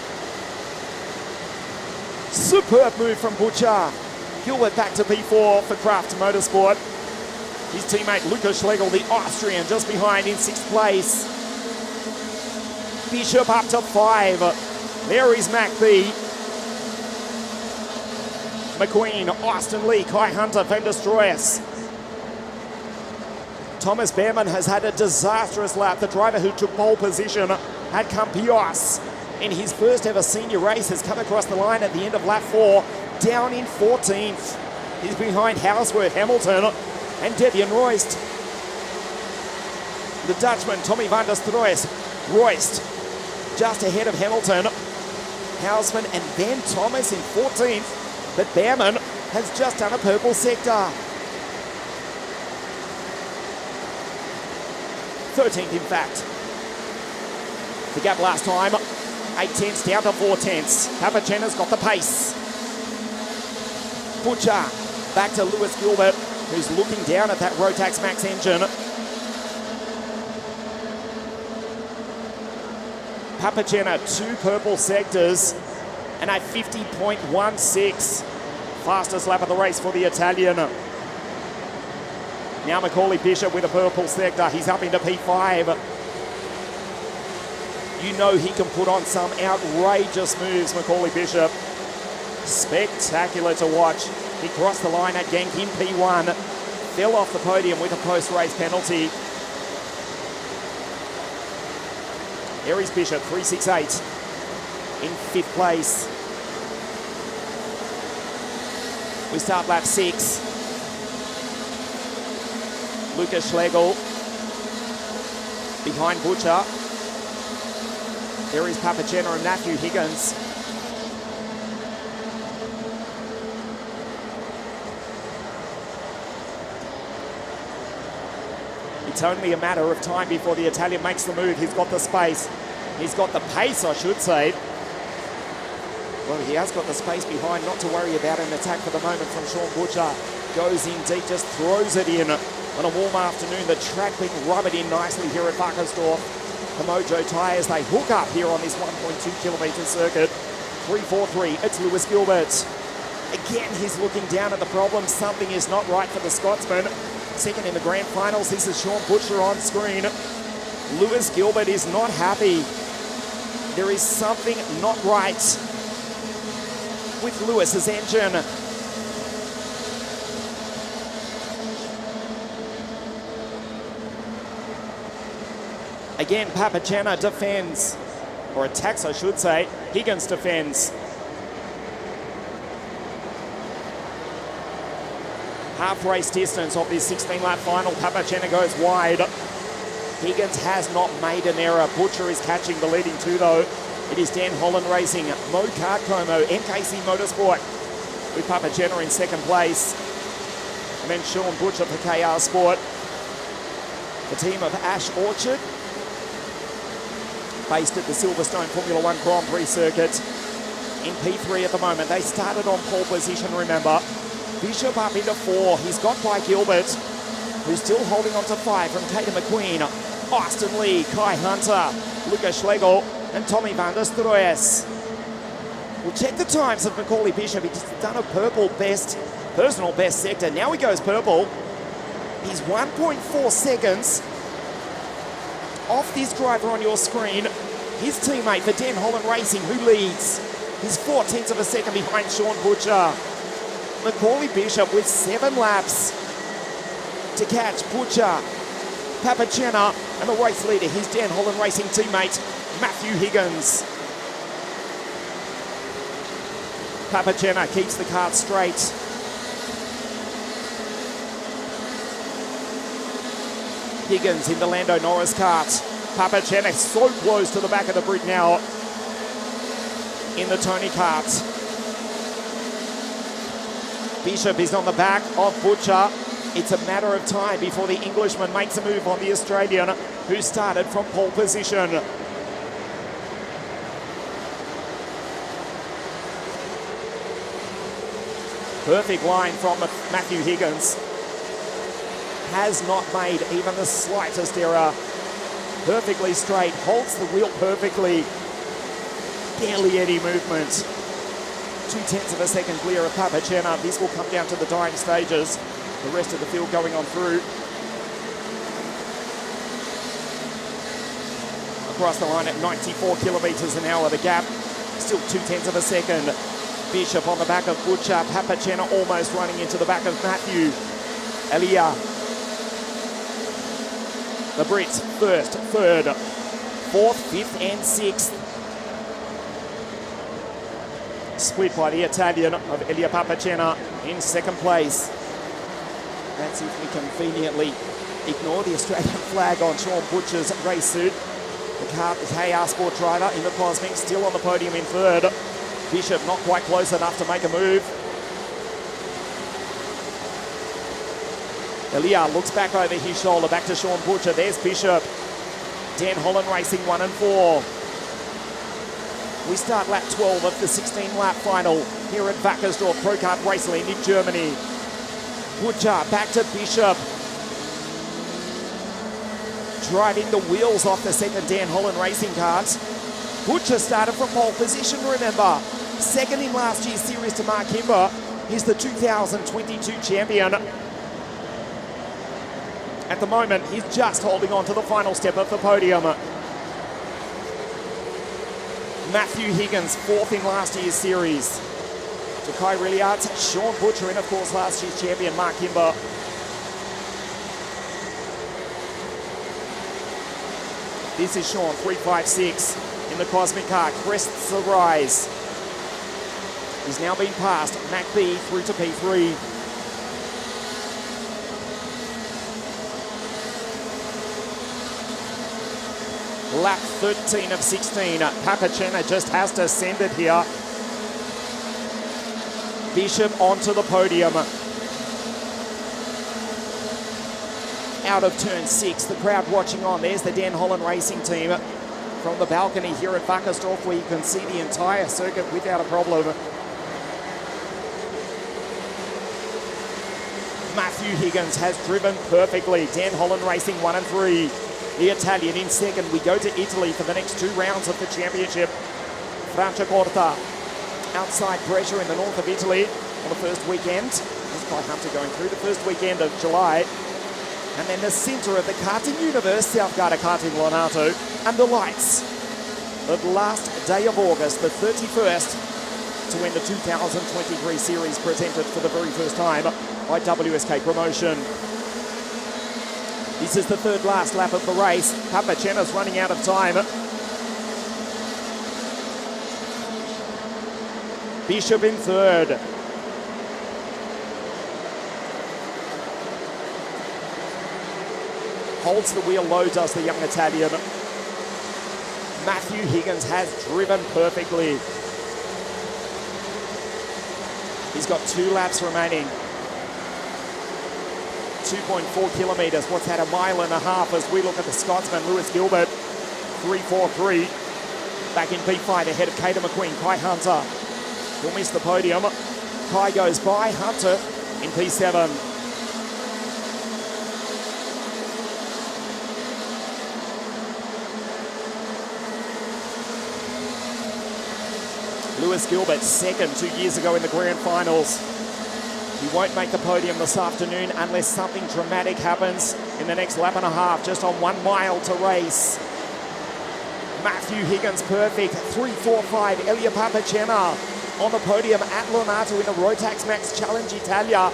Superb move from Butcher. Gilbert back to P4 for Craft Motorsport. His teammate Luca Schlegel, the Austrian, just behind in 6th place. Bishop up to 5. There is Mac B. McQueen, Austin Lee, Kai Hunter, Van Destroyers. Thomas Behrman has had a disastrous lap. The driver who took pole position at Campios in his first ever senior race has come across the line at the end of lap 4, down in 14th. He's behind Houseworth, Hamilton, and Debian Royst. The Dutchman, Tommy van der Stroes, Royst, just ahead of Hamilton. Houseman and then Thomas in 14th, but Behrman has just done a purple sector. 13th in fact. The gap last time, 8/10 down to 4/10. Papachena's got the pace. Butcher back to Lewis Gilbert, who's looking down at that Rotax Max engine. Papachena, 2 purple sectors and a 50.16. Fastest lap of the race for the Italian. Now Macaulay Bishop with a purple sector. He's up into P5. You know he can put on some outrageous moves, Macaulay Bishop. Spectacular to watch. He crossed the line at Genk in P1. Fell off the podium with a post-race penalty. Aries Bishop, 368 in 5th place. We start lap 6. Lucas Schlegel behind Butcher. There is Papachena and Matthew Higgins. It's only a matter of time before the Italian makes the move. He's got the space. He's got the pace, I should say. Well, he has got the space behind, not to worry about an attack for the moment from Sean Butcher. Goes in deep, just throws it in on a warm afternoon. The track being rubbered in nicely here at WACKERSDORF. The Mojo tyres, they hook up here on this 1.2 kilometre circuit. 3-4-3, it's Lewis Gilbert. Again, he's looking down at the problem. Something is not right for the Scotsman. Second in the grand finals, this is Sean Butcher on screen. Lewis Gilbert is not happy. There is something not right with Lewis's engine. Again, Papachena defends, or attacks, I should say. Higgins defends. Half race distance of this 16-lap final. Papachena goes wide. Higgins has not made an error. Butcher is catching the leading two, though. It is Dan Holland Racing, Mo Kart Como, NKC Motorsport, with Papachena in second place. And then Sean Butcher for KR Sport. The team of Ash Orchard, based at the Silverstone Formula One Grand Prix circuit. In P3 at the moment. They started on pole position, remember. Bishop up into 4. He's got by Gilbert, who's still holding on to 5 from Kater McQueen. Austin Lee, Kai Hunter, Luca Schlegel, and Tommy van der Stroes. We'll check the times of Macaulay Bishop. He's done a purple best, personal best sector. Now he goes purple. He's 1.4 seconds off this driver on your screen. His teammate for Dan Holland Racing, who leads. He's 0.4 of a second behind Sean Butcher. Macaulay Bishop with 7 laps to catch Butcher, Papachena, and the race leader, his Dan Holland Racing teammate, Matthew Higgins. Papachena keeps the kart straight. Higgins in the Lando Norris kart. Papachena so close to the back of the grid now in the Tony kart. Bishop is on the back of Butcher. It's a matter of time before the Englishman makes a move on the Australian, who started from pole position. Perfect line from Matthew Higgins. Has not made even the slightest error. Perfectly straight, holds the wheel perfectly. Barely any movement. 0.2 of a second clear of Papachena. This will come down to the dying stages. The rest of the field going on through. Across the line at 94 kilometres an hour. The gap still 0.2 of a second. Bishop on the back of Butcher. Papachena almost running into the back of Matthew. Elia. The Brits first, third, fourth, fifth and sixth. Split by the Italian of Elia Papachena in second place. That's if we conveniently ignore the Australian flag on Sean Butcher's race suit. The KR Sport driver in the Cosmic still on the podium in third. Bishop not quite close enough to make a move. Elia looks back over his shoulder, back to Sean Butcher. There's Bishop. Dan Holland Racing 1 and 4. We start lap 12 of the 16-lap final here at WACKERSDORF Pro Kart Racing in Germany. Butcher back to Bishop. Driving the wheels off the second Dan Holland Racing kart. Butcher started from pole position, remember. Second in last year's series to Mark Kimber. He's the 2022 champion. At the moment, he's just holding on to the final step of the podium. Matthew Higgins, 4th in last year's series. To Kai Rilliards, Sean Butcher, and of course last year's champion Mark Kimber. This is Sean, 356 in the Cosmic car, crests the rise. He's now been passed, Mac B through to P3. Lap 13 of 16. Papachena just has to send it here. Bishop onto the podium. Out of turn 6, the crowd watching on. There's the Dan Holland Racing team from the balcony here at WACKERSDORF, where you can see the entire circuit without a problem. Matthew Higgins has driven perfectly. Dan Holland Racing 1 and 3. the Italian in second. We go to Italy for the next 2 rounds of the championship. Franciacorta, outside pressure in the north of Italy on the first weekend. There's Kai Hunter going through the first weekend of July. And then the centre of the karting universe, South Garda Karting Lonato, and the lights. The last day of August, the 31st, to win the 2023 series presented for the very first time by WSK Promotion. This is the third last lap of the race. Papacena's running out of time. Bishop in third. Holds the wheel low, does the young Italian. Matthew Higgins has driven perfectly. He's got 2 laps remaining. 2.4 kilometres. What's that, a mile and a half as we look at the Scotsman, Lewis Gilbert. 3:43. Back in P5 ahead of Cater McQueen. Kai Hunter will miss the podium. Kai goes by Hunter in P7. Lewis Gilbert second 2 years ago in the grand finals. He won't make the podium this afternoon unless something dramatic happens in the next lap and a half, just on 1 mile to race. Matthew Higgins perfect, 3:45. Elia Papacena on the podium at Lonato in the Rotax Max Challenge Italia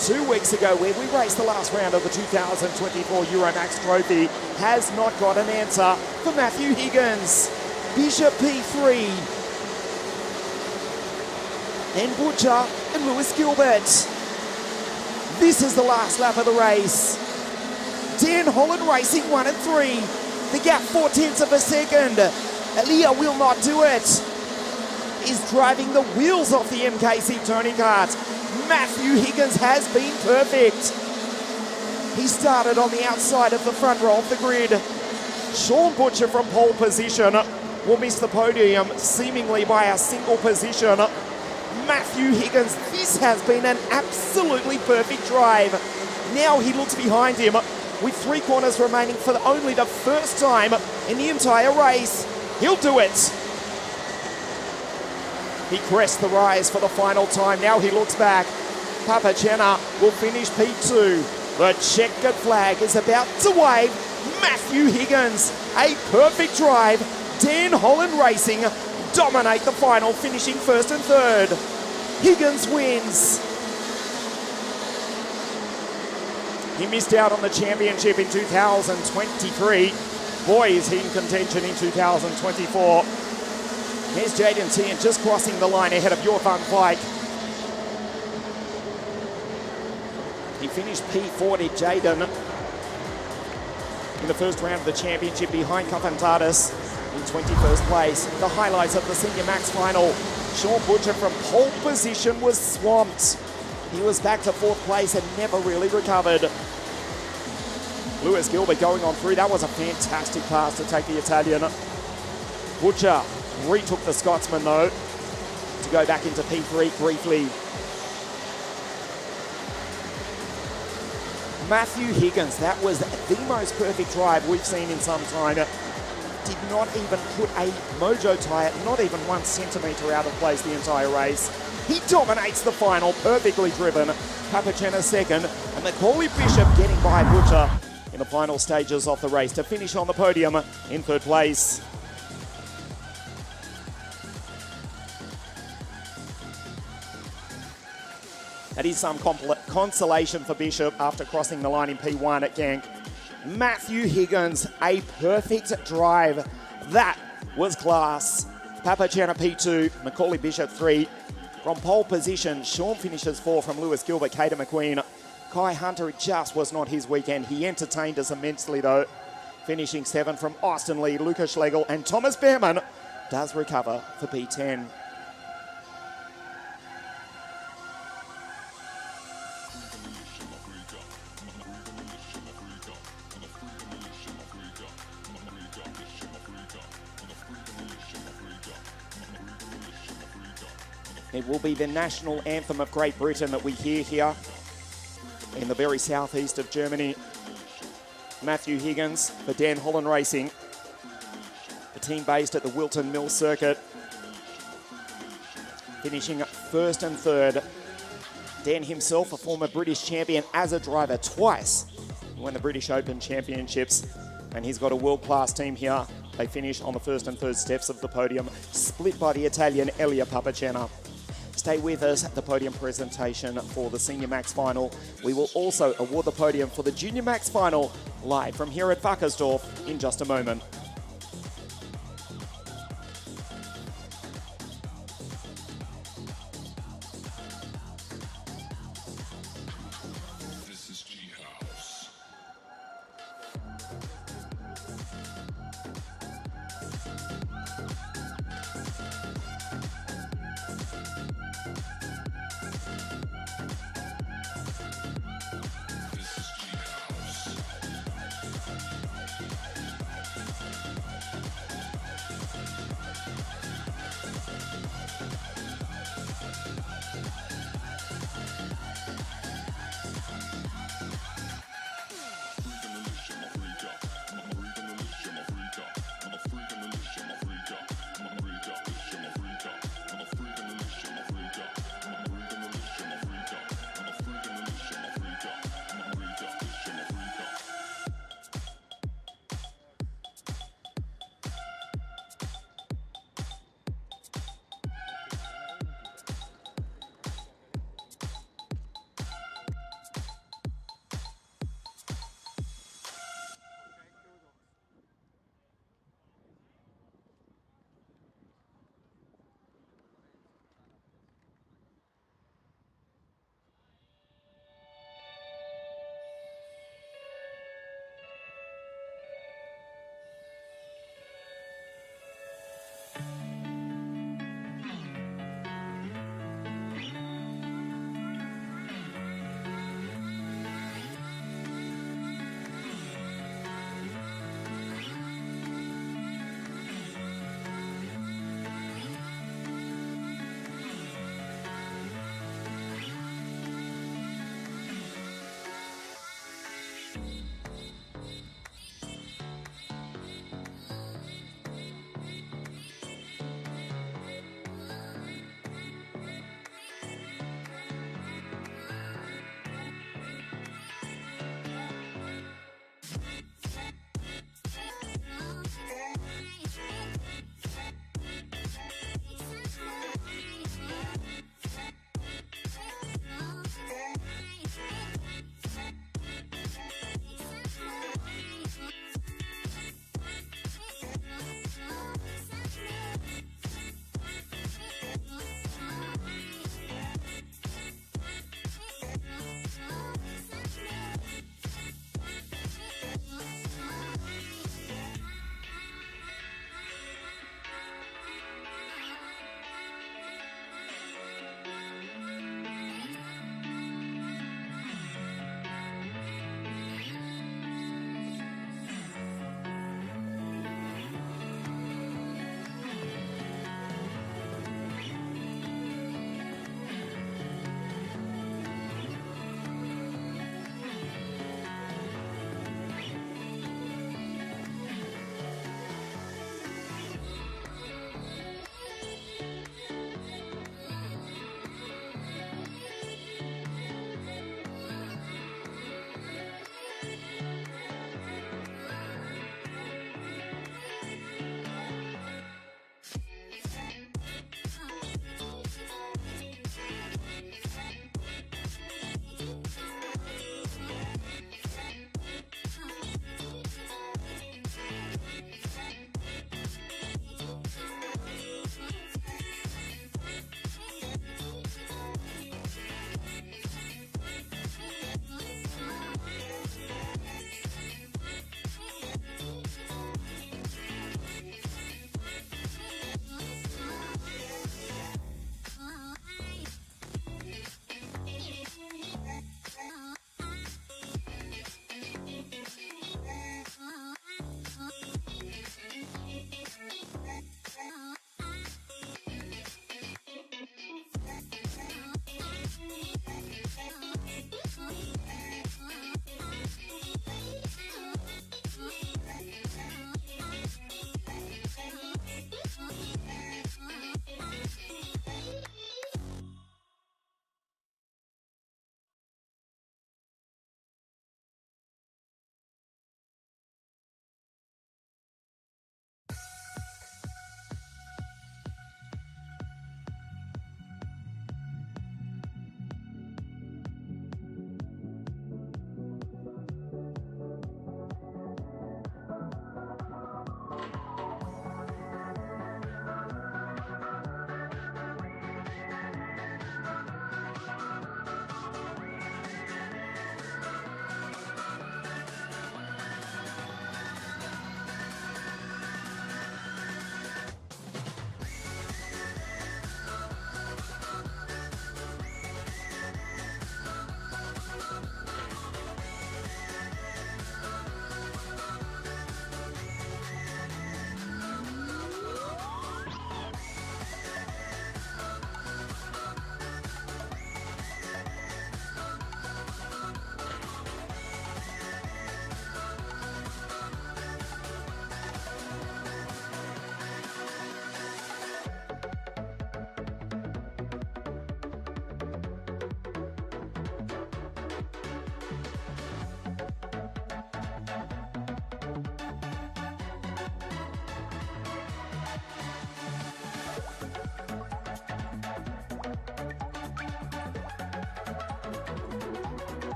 2 weeks ago, where we raced the last round of the 2024 Euromax Trophy. Has not got an answer for Matthew Higgins. Bishop P3. And Butcher and Lewis Gilbert. This is the last lap of the race. Dan Holland racing 1 and 3. The gap 0.4 of a second. Elia will not do it. Is driving the wheels off the MKC Tony Kart. Matthew Higgins has been perfect. He started on the outside of the front row of the grid. Sean Butcher from pole position will miss the podium seemingly by a single position. Matthew Higgins, this has been an absolutely perfect drive. Now he looks behind him with 3 corners remaining for only the first time in the entire race. He'll do it. He crests the rise for the final time. Now he looks back. Papacena will finish P2. The checkered flag is about to wave. Matthew Higgins, a perfect drive. Dan Holland Racing dominate the final, finishing first and third. Higgins wins. He missed out on the championship in 2023. Boy, is he in contention in 2024. Here's Jaden Tian just crossing the line ahead of Your Fun Bike. He finished P40, Jaden, in the first round of the championship behind Kafantatis in 21st place. The highlights of the Senior Max final. Sean Butcher from pole position was swamped. He was back to 4th place and never really recovered. Lewis Gilbert going on through. That was a fantastic pass to take the Italian. Butcher retook the Scotsman though to go back into P3 briefly. Matthew Higgins, that was the most perfect drive we've seen in some time. Did not even put a mojo tyre, not even 1 centimetre out of place the entire race. He dominates the final, perfectly driven. Papacena second, and Macaulay Bishop getting by Butcher in the final stages of the race to finish on the podium in 3rd place. That is some consolation for Bishop after crossing the line in P1 at Genk. Matthew Higgins, a perfect drive. That was class. Papacena P2, Macaulay Bishop 3. From pole position, Sean finishes 4 from Lewis Gilbert, Cater McQueen. Kai Hunter, it just was not his weekend. He entertained us immensely though. Finishing 7 from Austin Lee, Lucas Schlegel, and Thomas Behrman does recover for P10. It will be the national anthem of Great Britain that we hear here in the very southeast of Germany. Matthew Higgins for Dan Holland Racing. The team based at the Wilton Mill Circuit. Finishing first and third. Dan himself, a former British champion as a driver twice. He won the British Open Championships, and he's got a world-class team here. They finish on the first and third steps of the podium, split by the Italian Elia Papacena. Stay with us at the podium presentation for the Senior Max Final. We will also award the podium for the Junior Max Final live from here at WACKERSDORF in just a moment.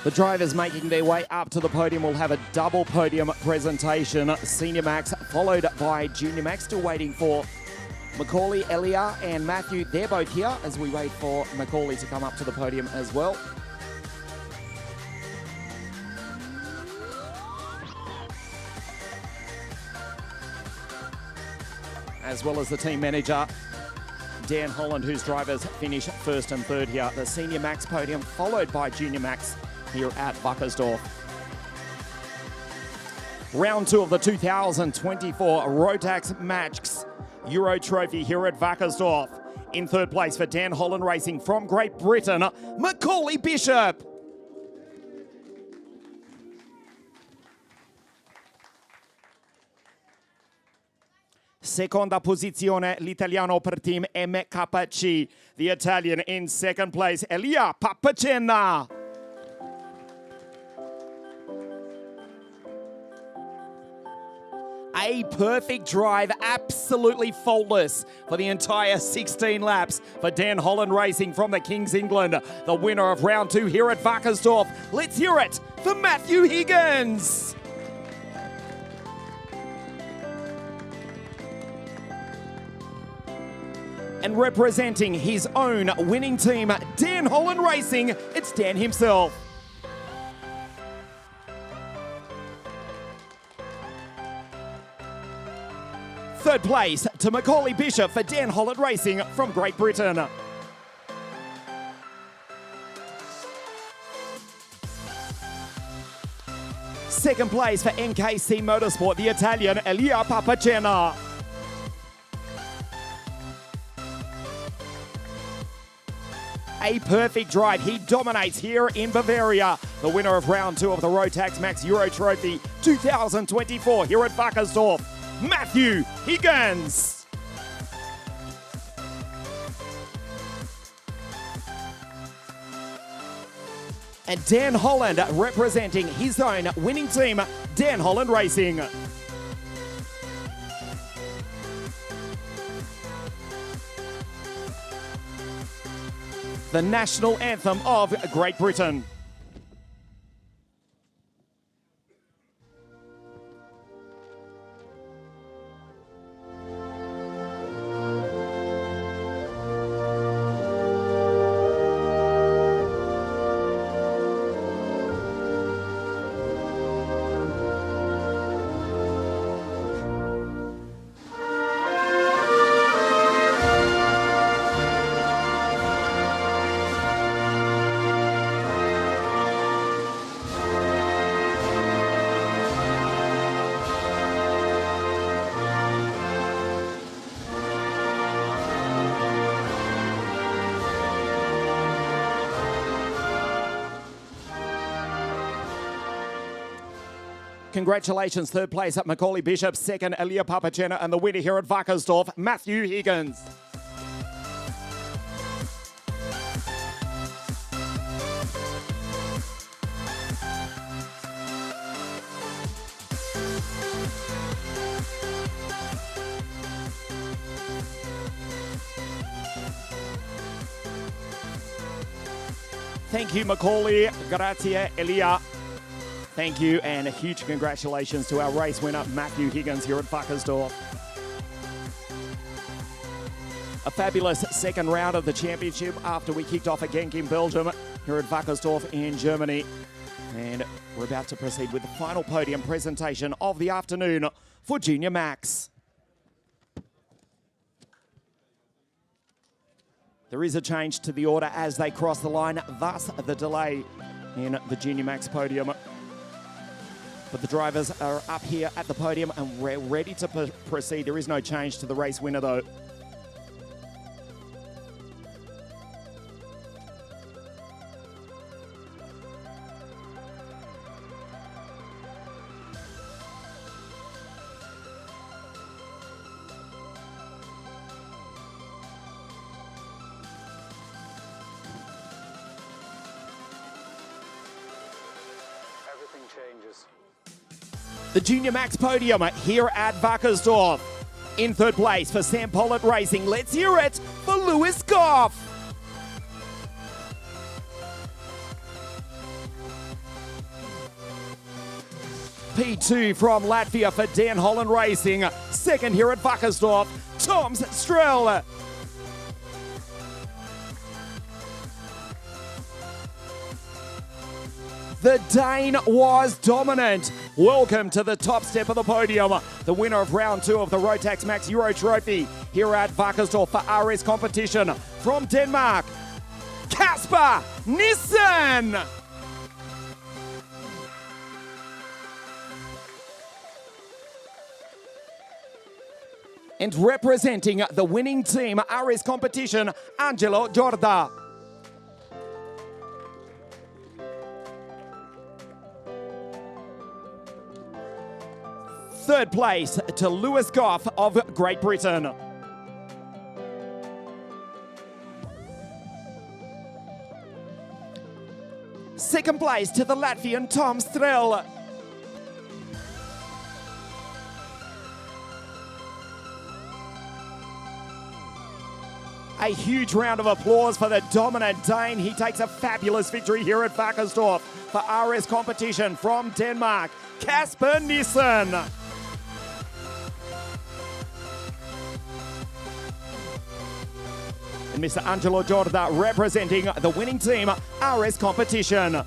The drivers making their way up to the podium will have a double podium presentation. Senior Max followed by Junior Max, still waiting for Macaulay, Elia and Matthew. They're both here as we wait for Macaulay to come up to the podium as well. As well as the team manager, Dan Holland, whose drivers finish first and third here. The Senior Max podium followed by Junior Max here at WACKERSDORF. Round 2 of the 2024 Rotax Max Euro Trophy here at WACKERSDORF. In third place for Dan Holland Racing from Great Britain, Macaulay Bishop. Seconda posizione l'italiano per team MKC. The Italian in second place, Elia Papacenna. A perfect drive, absolutely faultless for the entire 16 laps for Dan Holland Racing from the Kings England, the winner of round 2 here at WACKERSDORF. Let's hear it for Matthew Higgins. And representing his own winning team, Dan Holland Racing, it's Dan himself. Third place to Macaulay Bishop for Dan Holland Racing from Great Britain. Second place for NKC Motorsport, the Italian Elia Papacenna. A perfect drive. He dominates here in Bavaria. The winner of round 2 of the Rotax Max Euro Trophy 2024 here at WACKERSDORF, Matthew Higgins. And Dan Holland representing his own winning team, Dan Holland Racing. The national anthem of Great Britain. Congratulations, third place at Macaulay Bishop, second Elia Papacenna, and the winner here at WACKERSDORF, Matthew Higgins. Thank you, Macaulay. Grazie, Elia. Thank you, and a huge congratulations to our race winner, Matthew Higgins, here at WACKERSDORF. A fabulous second round of the championship after we kicked off at Genk in Belgium, here at WACKERSDORF in Germany. And we're about to proceed with the final podium presentation of the afternoon for Junior Max. There is a change to the order as they cross the line, thus the delay in the Junior Max podium. But the drivers are up here at the podium and we're ready to proceed. There is no change to the race winner though. Everything changes. The Junior Max podium here at WACKERSDORF. In third place for Sam Pollitt Racing, let's hear it for Lewis Goff. P2 from Latvia for Dan Holland Racing. Second here at WACKERSDORF, Toms Strel. The Dane was dominant. Welcome to the top step of the podium. The winner of round 2 of the Rotax Max Euro Trophy here at WACKERSDORF for RS competition from Denmark, Kasper Nissen. And representing the winning team RS competition, Angelo Giorda. Third place to Lewis Goff of Great Britain. Second place to the Latvian Tom Strel. A huge round of applause for the dominant Dane. He takes a fabulous victory here at WACKERSDORF for RS competition from Denmark, Kasper Nissen. And Mr. Angelo Giorda representing the winning team, RS competition.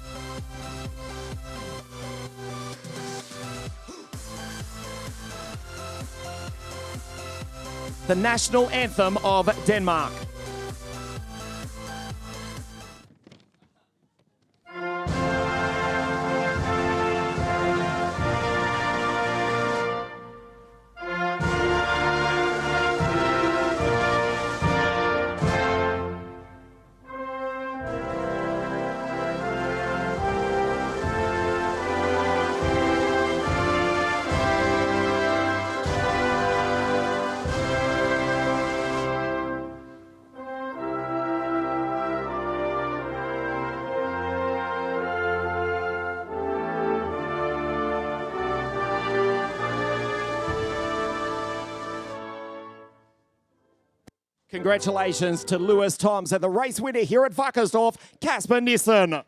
The national anthem of Denmark. Congratulations to Lewis Toms and the race winner here at WACKERSDORF, Kasper Nissen.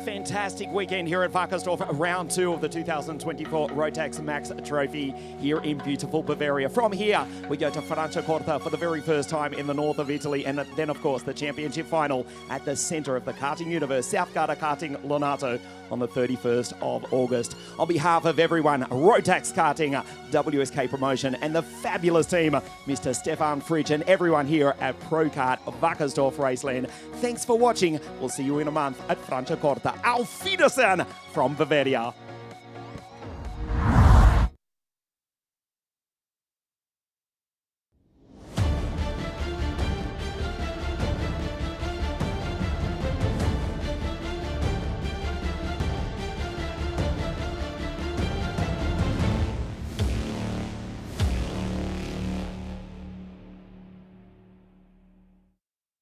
Fantastic weekend here at WACKERSDORF, round 2 of the 2024 Rotax Max Trophy here in beautiful Bavaria. From here, we go to Franciacorta for the very first time in the north of Italy, and then, of course, the championship final at the centre of the karting universe, South Garda Karting Lonato, on the 31st of August. On behalf of everyone, Rotax Karting, WSK Promotion, and the fabulous team, Mr. Stefan Fridge, and everyone here at ProKart WACKERSDORF Raceland, thanks for watching. We'll see you in a month at Franciacorta. Auf Wiedersehen from Bavaria.